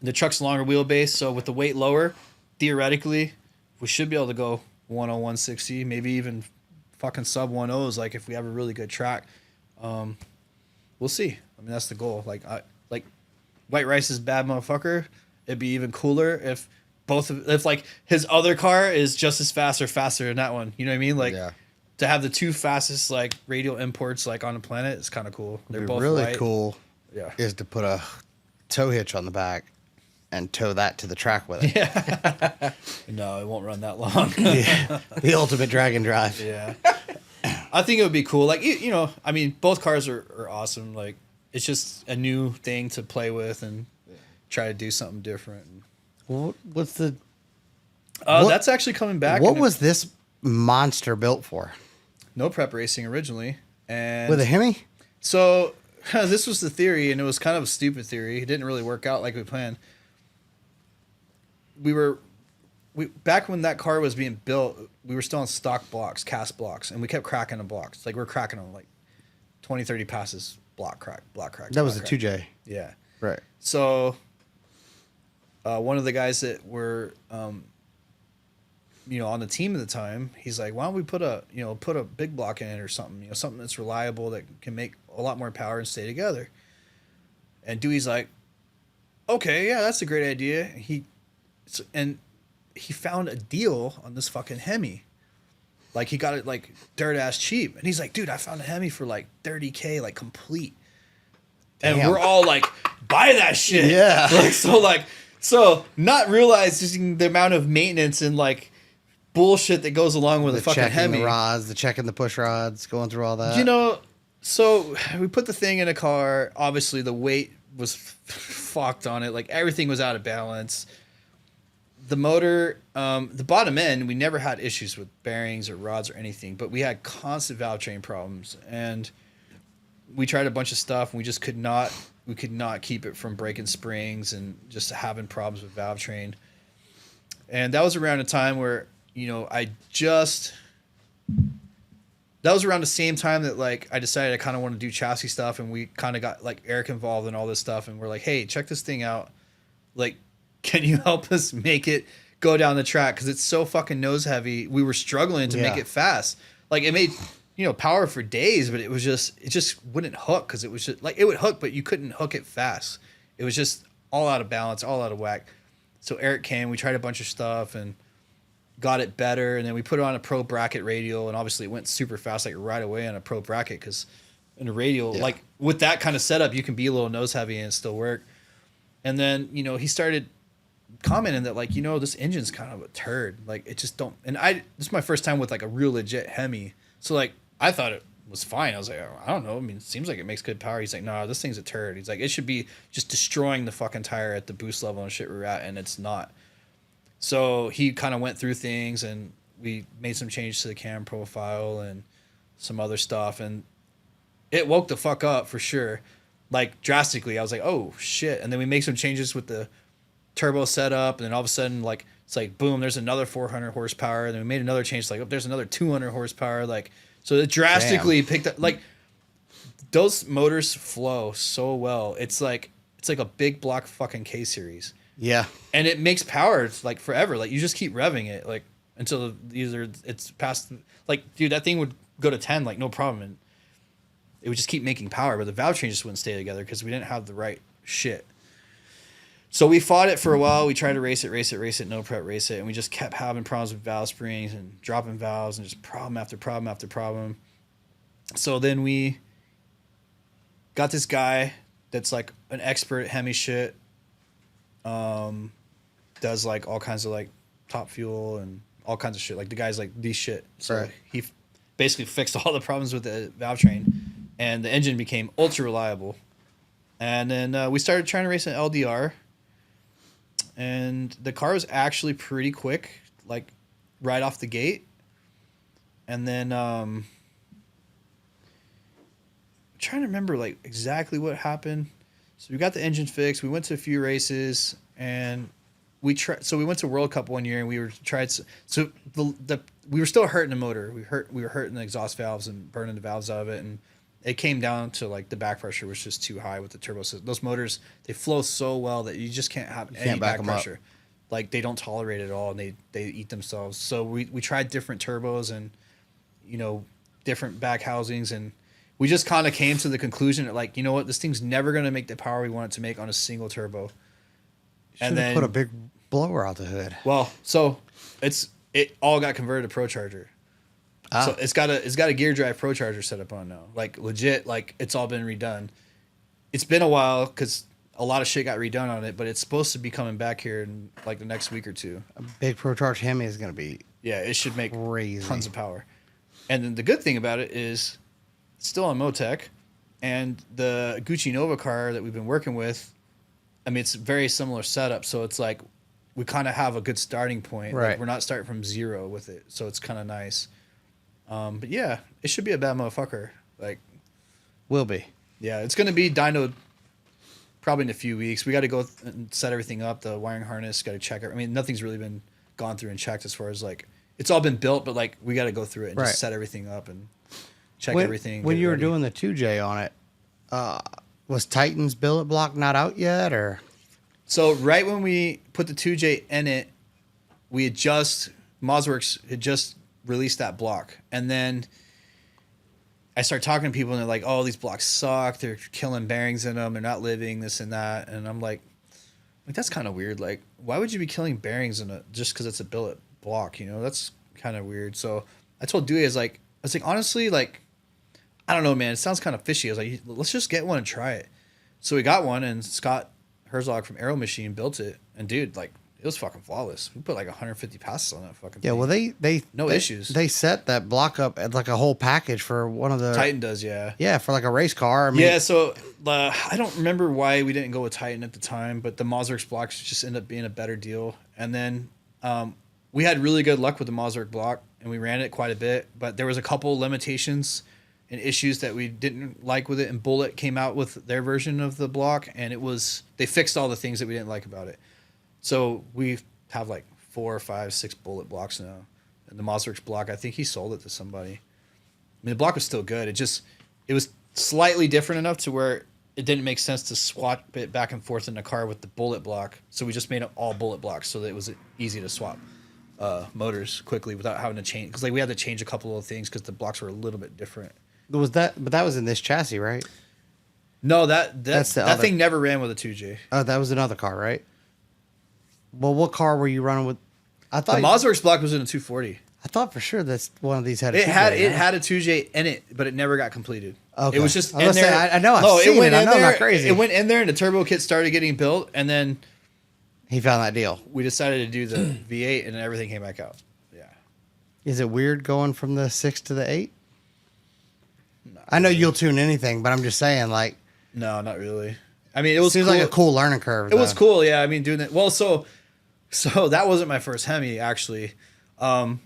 The truck's longer wheelbase, so with the weight lower, theoretically, we should be able to go 101, 160, maybe even fucking sub 10s. Like if we have a really good track, we'll see. I mean, that's the goal. Like White Rice is bad motherfucker. It'd be even cooler if like his other car is just as fast or faster than that one. You know what I mean? Like to have the two fastest like radial imports like on the planet is kind of cool. They're both really white. cool. Yeah. Is to put a tow hitch on the back and tow that to the track with it. Yeah. No, it won't run that long. Yeah. The ultimate drag and drive. Yeah. I think it would be cool. Like, I mean, both cars are awesome. Like, it's just a new thing to play with and try to do something different. What's the... That's actually coming back. What was this monster built for? No prep racing originally. And With a Hemi? So, this was the theory, and it was kind of a stupid theory. It didn't really work out like we planned. Back when that car was being built, we were still on stock blocks, cast blocks, and we kept cracking the blocks. Like, we're cracking them like 20, 30 passes, block crack. That was a 2J. Yeah. Right. So, one of the guys that were, on the team at the time, he's like, why don't we put a big block in it or something, something that's reliable that can make a lot more power and stay together. And Dewey's like, okay, yeah, that's a great idea. He found a deal on this fucking Hemi. Like, he got it like dirt ass cheap. And he's like, dude, I found a Hemi for like $30K, like complete. Damn. And we're all like, buy that shit. Yeah. So not realizing the amount of maintenance and like bullshit that goes along with a fucking Hemi. The rods, the checking the push rods, going through all that. So we put the thing in a car. Obviously, the weight was fucked on it. Like, everything was out of balance. The motor, the bottom end, we never had issues with bearings or rods or anything, but we had constant valve train problems. And we tried a bunch of stuff, and we just could not keep it from breaking springs and just having problems with valve train. And that was around a time where, that was around the same time that like I decided I kind of want to do chassis stuff, and we kind of got like Eric involved in all this stuff, and we're like, hey, check this thing out. Like, can you help us make it go down the track? Because it's so fucking nose heavy. We were struggling to make it fast. Like, it made power for days, but it just wouldn't hook, because it was just like, it would hook, but you couldn't hook it fast. It was just all out of balance, all out of whack. So Eric came, we tried a bunch of stuff and got it better, and then we put it on a pro bracket radial, and obviously it went super fast, like right away on a pro bracket, because in a radial, like with that kind of setup, you can be a little nose heavy and it still work. And then he started commenting that like, this engine's kind of a turd, like it just don't. And this is my first time with like a real legit Hemi, so like I thought it was fine. I was like, I don't know, I mean, it seems like it makes good power. He's like, no, this thing's a turd. He's like, it should be just destroying the fucking tire at the boost level and shit we're at, and it's not. So he kind of went through things, and we made some changes to the cam profile and some other stuff, and it woke the fuck up for sure, like drastically. I was like, oh shit. And then we make some changes with the turbo setup, and then all of a sudden, like, it's like, boom, there's another 400 horsepower. And then we made another change, like, oh, there's another 200 horsepower. Like, so it drastically picked up. Like, those motors flow so well. It's like a big block fucking K series. Yeah. And it makes power like forever. Like, you just keep revving it like until either it's past, like, dude, that thing would go to 10 like no problem, and it would just keep making power, but the valve train just wouldn't stay together because we didn't have the right shit. So we fought it for a while. We tried to race it, no prep race it, and we just kept having problems with valve springs and dropping valves and just problem after problem after problem. So then we got this guy that's like an expert at Hemi shit. Does like all kinds of like top fuel and all kinds of shit. Like the guy's like these shit. So Right. he basically fixed all the problems with the valve train, and the engine became ultra reliable. And then we started trying to race an LDR, and the car was actually pretty quick, like right off the gate. And then I'm trying to remember like exactly what happened. So we got the engine fixed. We went to a few races, and we tried. So we went to World Cup one year, and we were still hurting the motor. We were hurting the exhaust valves and burning the valves out of it, and it came down to like the back pressure was just too high with the turbo system. Those motors, they flow so well that you just can't have any back pressure. Like they don't tolerate it at all, and they eat themselves. So we tried different turbos and different back housings, and we just kind of came to the conclusion that like, you know what, this thing's never going to make the power we want it to make on a single turbo. And then put a big blower out the hood. Well, so it all got converted to ProCharger. So it's got a gear drive ProCharger set up on now. Like legit, like it's all been redone. It's been a while because a lot of shit got redone on it, but it's supposed to be coming back here in like the next week or two. A big ProCharge Hemi is going to be it should make crazy. Tons of power. And then the good thing about it is it's still on Motec, and the Gucci Nova car that we've been working with, I mean, it's a very similar setup. So it's like we kind of have a good starting point. Right. Like we're not starting from zero with it. So it's kind of nice. But yeah, it should be a bad motherfucker. Like, will be. Yeah, it's going to be dynoed probably in a few weeks. We got to go and set everything up. The wiring harness, got to check it. I mean, nothing's really been gone through and checked as far as like, it's all been built, but like we got to go through it and just set everything up and check everything. When you were doing the 2J on it, was Titan's billet block not out yet, or? So right when we put the 2J in it, Mosworks had just released that block, and then I started talking to people, and they're like, "Oh, these blocks suck. They're killing bearings in them. They're not living, this and that." And I'm like that's kind of weird. Like, why would you be killing bearings in it just because it's a billet block? That's kind of weird. So I told Dewey, I was like, honestly, like, I don't know, man. It sounds kind of fishy. I was like, let's just get one and try it. So we got one, and Scott Herzog from Aero Machine built it, and dude, like, it was fucking flawless. We put like 150 passes on that fucking thing. Yeah, well, they issues. They set that block up as like a whole package for one of the Titan does, yeah. Yeah, for like a race car. I mean, yeah, so I don't remember why we didn't go with Titan at the time, but the Mosworks blocks just ended up being a better deal. And then we had really good luck with the Moswork block, and we ran it quite a bit, but there was a couple limitations and issues that we didn't like with it. And Bullet came out with their version of the block, and they fixed all the things that we didn't like about it. So we have like 4 or 5, 6 Bullet blocks now. And the Mosworks block, I think he sold it to somebody. I mean, the block was still good. It was slightly different enough to where it didn't make sense to swap it back and forth in the car with the Bullet block. So we just made it all Bullet blocks so that it was easy to swap motors quickly without having to change. Because like we had to change a couple of things because the blocks were a little bit different. But that was in this chassis, right? No, that thing never ran with a 2J. Oh, that was another car, right? Well, what car were you running with? I thought the Mosworks block was in a 240. I thought for sure that's one of these had a 2J. It had a 2J in it, but it never got completed. Okay. It was just I in there. I know I've seen it. I know I'm not crazy. It went in there, and the turbo kit started getting built, and then he found that deal. We decided to do the V8, and then everything came back out. Yeah. Is it weird going from the 6 to the 8? I know you'll tune anything, but I'm just saying, like. No, not really. I mean, it was seems cool. like a cool learning curve. It was cool, yeah. I mean, doing that. Well, so that wasn't my first Hemi, actually. Did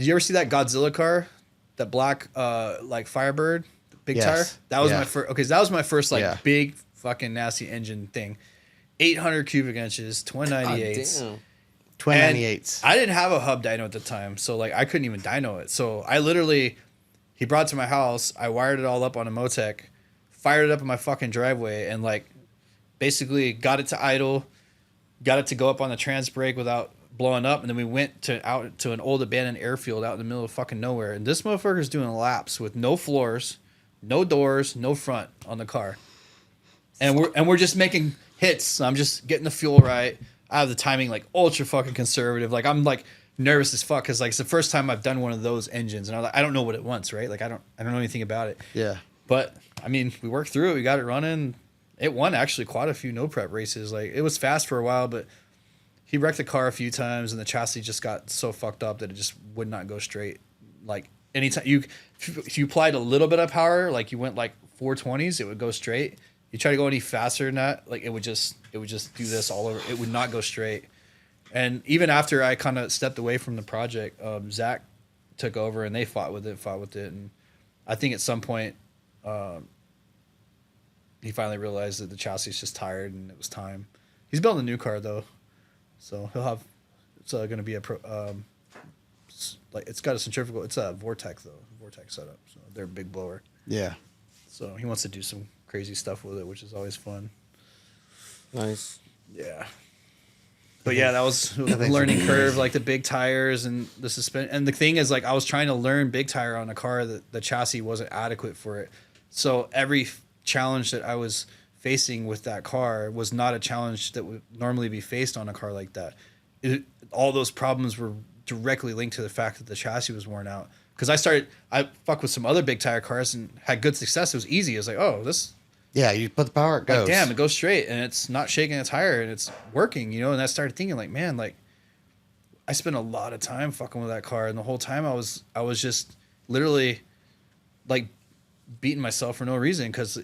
you ever see that Godzilla car, that black like Firebird, big tire? That was my first. Okay, so that was my first big fucking nasty engine thing. 800 cubic inches, twin 98s. Twin 98s. I didn't have a hub dyno at the time, so like I couldn't even dyno it. So I literally, he brought it to my house. I wired it all up on a Motec, fired it up in my fucking driveway, and like basically got it to idle, got it to go up on the trans brake without blowing up, and then we went out to an old abandoned airfield out in the middle of fucking nowhere. And this motherfucker's doing laps with no floors, no doors, no front on the car, and we're just making hits. I'm just getting the fuel right. I have the timing like ultra fucking conservative. Like I'm like nervous as fuck because like it's the first time I've done one of those engines, and I don't know what it wants, right? Like I don't know anything about it. Yeah. But I mean, we worked through it. We got it running. It won actually quite a few no prep races. Like it was fast for a while, but he wrecked the car a few times, and the chassis just got so fucked up that it just would not go straight. Like anytime if you applied a little bit of power, like you went like 420s, it would go straight. You try to go any faster than that, like it would just do this all over. It would not go straight. And even after I kind of stepped away from the project, Zach took over and they fought with it. And I think at some point, he finally realized that the chassis is just tired and it was time. He's building a new car though, so he'll have. It's going to be it's got a centrifugal. It's a Vortex though, Vortex setup. So they're a big blower. Yeah. So he wants to do some crazy stuff with it, which is always fun. Nice. Yeah. But yeah, that was a learning curve, like the big tires and the suspension. And the thing is, like, I was trying to learn big tire on a car that the chassis wasn't adequate for it. So every challenge that I was facing with that car was not a challenge that would normally be faced on a car like that. All those problems were directly linked to the fact that the chassis was worn out. Because I fucked with some other big tire cars and had good success. It was easy. It was like, oh, this. Yeah, you put the power, it goes. Like, damn, it goes straight and it's not shaking a tire and it's working, you know? And I started thinking, like, man, like, I spent a lot of time fucking with that car. And the whole time I was just literally, like, beating myself for no reason because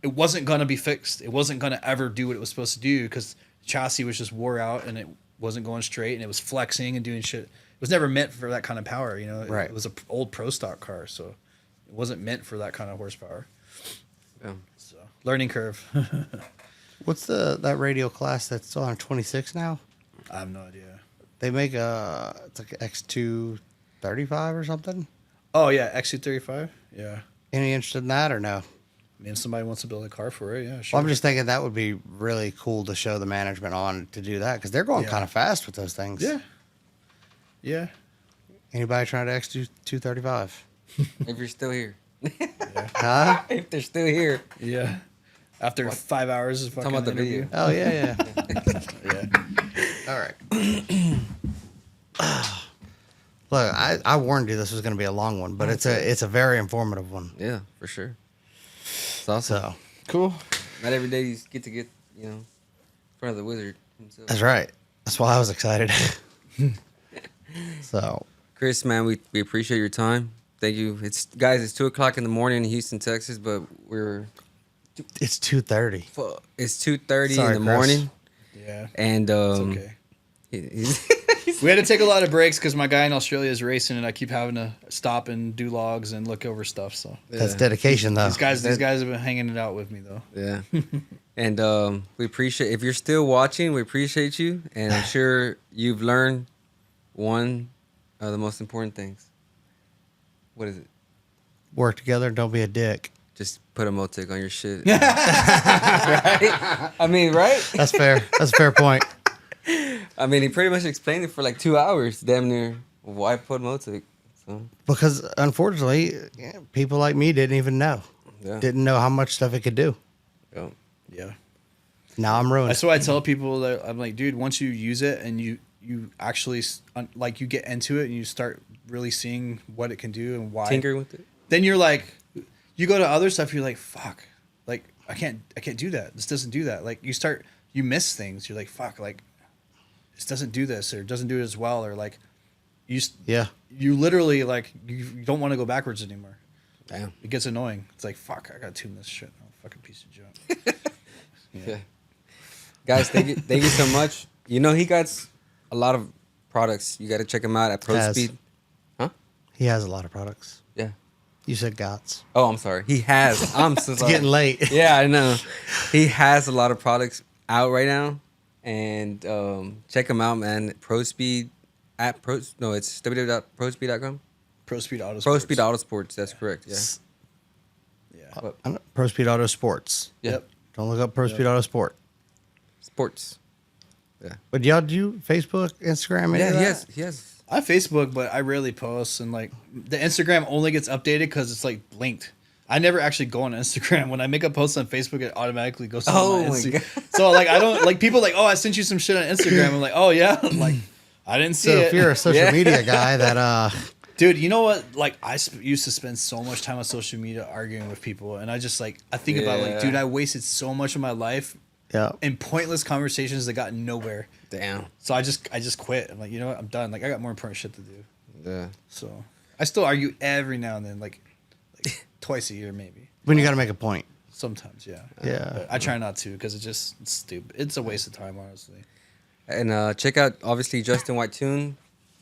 it wasn't going to be fixed. It wasn't going to ever do what it was supposed to do because the chassis was just wore out and it wasn't going straight and it was flexing and doing shit. It was never meant for that kind of power, you know? Right. It was an old Pro Stock car, so it wasn't meant for that kind of horsepower. Yeah. So learning curve. What's that radial class that's on 26 now? I have no idea. They make it's like X235 or something. Oh yeah, XC35. Yeah. Any interested in that or no? I mean, if somebody wants to build a car for it, yeah, sure. Well, I'm just thinking that would be really cool to show the management on to do that because they're going kind of fast with those things. Yeah. Yeah. Anybody trying to X235? If you're still here. Huh? If they're still here. Yeah. After 5 hours of fucking Talking about the interview. video. Oh yeah. Yeah. All right. Look, I warned you this was going to be a long one, but it's a very informative one. Yeah, for sure. It's awesome. So Cool. Not every day you get in front of the wizard himself. that's right. That's why I was excited. So, Chris, man, we appreciate your time. Thank you. It's 2:00 in the morning in Houston, Texas, but it's 2:30. it's 2:30 in Sorry, the Chris. morning. Yeah. And It's okay. he's We had to take a lot of breaks because my guy in Australia is racing, and I keep having to stop and do logs and look over stuff. So That's dedication, though. these guys have been hanging it out with me, though. yeah. And we appreciate if you're still watching. We appreciate you, and I'm sure you've learned one of the most important things. What is it? Work together. Don't be a dick. Just put a Motec on your shit. Right? I mean, right? That's fair. That's a fair point. I mean, he pretty much explained it for like 2 hours, damn near. Why put Motec? So Because unfortunately, people like me didn't even know. yeah, Didn't know how much stuff it could do. yeah. Yeah. Now I'm ruined. That's why I tell people that I'm like, dude, once you use it and you actually like you get into it and you start really seeing what it can do and why, Tinkering with it. then you're like, you go to other stuff, you're like, fuck, like I can't do that. This doesn't do that. Like you miss things. You're like, fuck, like this doesn't do this or doesn't do it as well, or like you literally like you don't want to go backwards anymore. Damn. It gets annoying. It's like, fuck, I gotta tune this shit. Oh, fucking piece of junk. Yeah. Guys, thank you so much. You know, he got a lot of products. You got to check him out at ProSpeed. Huh? He has a lot of products. Yeah. You said GOTS. Oh, I'm sorry. He has. I'm so It's sorry. getting late. Yeah, I know. He has a lot of products out right now, and check him out, man. ProSpeed it's www.prospeed.com. ProSpeed Autosports. ProSpeed Autosports. That's correct. Yeah. Yeah. Pro Speed Auto Sports. Yeah. Yep. Don't look up Pro Speed Auto Sport. Sports. Yeah. But y'all do Facebook, Instagram, any Yeah. of that? He has. I have Facebook, but I rarely post, and like the Instagram only gets updated because it's like linked. I never actually go on Instagram. When I make a post on Facebook, it automatically goes to my Instagram. God. So like I don't like people like, oh, I sent you some shit on Instagram. I'm like, oh yeah, I'm like I didn't see So it. if you're a social Yeah. media guy that Dude, you know what? Like I used to spend so much time on social media arguing with people, and I just like I think about like, Yeah. dude, I wasted so much of my life Yeah. in pointless conversations that got nowhere. Damn. So I just quit. I'm like, you know what? I'm done. Like I got more important shit to do. Yeah. So I still argue every now and then, like twice a year maybe. When you got to make a point. Sometimes, yeah. Yeah. But I try not to because it's stupid. It's a waste of time, honestly. And check out, obviously, JustinWhiteTuned.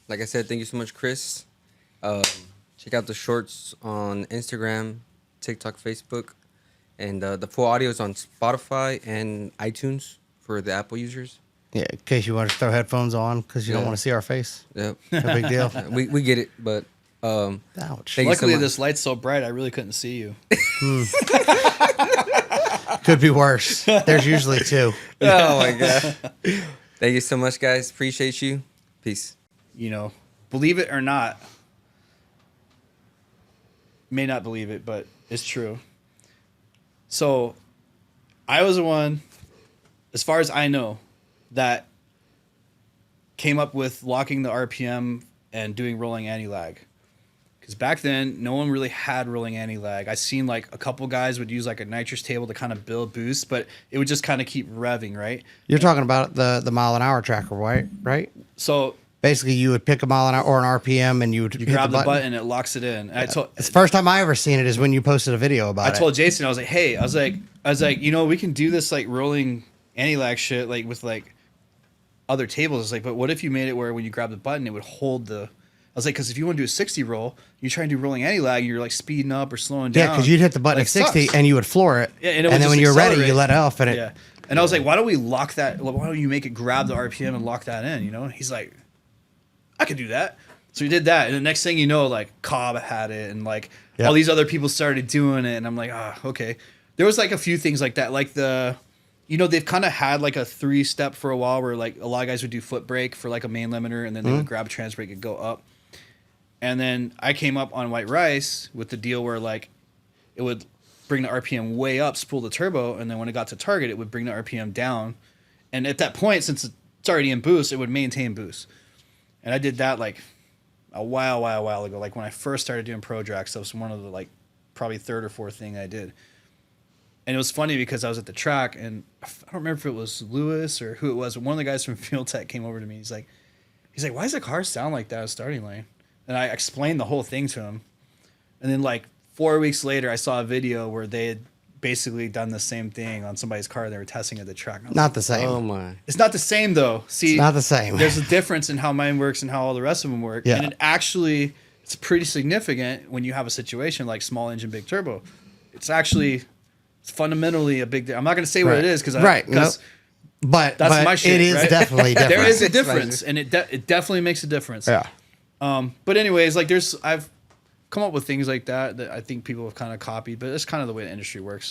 Like I said, thank you so much, Chris. Check out the shorts on Instagram, TikTok, Facebook. And the full audio is on Spotify and iTunes for the Apple users. Yeah, in case you want to throw headphones on because you don't Yeah. want to see our face. Yep. No big deal. we get it, but Ouch. thank you so Luckily, much. this light's so bright, I really couldn't see you. Could be worse. There's usually two. Oh my god. Thank you so much, guys. Appreciate you. Peace. You know, believe it or not, may not believe it, but it's true. So, I was the one, as far as I know, that came up with locking the RPM and doing rolling anti-lag. Because back then, no one really had rolling anti-lag. I seen like a couple guys would use like a nitrous table to kind of build boost, but it would just kind of keep revving, right? You're talking about the mile an hour tracker, right? Right. So Basically, you would pick a mile an hour or an RPM, and you would you hit grab the button and it locks it in. And I told It's the first time I ever seen it is when you posted a video about it. I told Jason, I was like, hey, I was like, you know, we can do this like rolling anti-lag shit like with like other tables. It's like, but what if you made it where when you grab the button, it would hold the. I was like, because if you want to do a 60 roll, you try and do rolling anti-lag, you're like speeding up or slowing down. Yeah, because you'd hit the button Like, at 60 sucks. and you would floor it. Yeah, and it would then when just you're ready, accelerate. you let off and it. Yeah. And I was like, why don't we lock that? Why don't you make it grab the RPM and lock that in? You know? He's like, I could do that. So we did that, and the next thing you know, like Cobb had it, and like Yep. all these other people started doing it, and I'm like, okay. There was like a few things like that, like they've kind of had like a 3-step for a while, where like a lot of guys would do foot brake for like a main limiter, and then they would grab a trans brake and go up. And then I came up on White Rice with the deal where like it would bring the RPM way up, spool the turbo, and then when it got to target, it would bring the RPM down. And at that point, since it's already in boost, it would maintain boost. And I did that like a while ago. Like when I first started doing pro drag, so it was one of the like probably third or fourth thing I did. And it was funny because I was at the track, and I don't remember if it was Lewis or who it was. But one of the guys from Field Tech came over to me. He's like, why does the car sound like that at starting lane? And I explained the whole thing to him. And then like 4 weeks later, I saw a video where they had basically done the same thing on somebody's car. They were testing at the track. And I was Not like, the same. Oh my. it's not the same though. See, It's not the same. There's a difference in how mine works and how all the rest of them work. Yeah. And it's pretty significant when you have a situation like small engine, big turbo. It's fundamentally a big. I'm not going to say what it is because But that's my shit. it is right? definitely different. There is a difference, and it definitely makes a difference. Yeah. But anyways, like I've come up with things like that I think people have kind of copied, but it's kind of the way the industry works.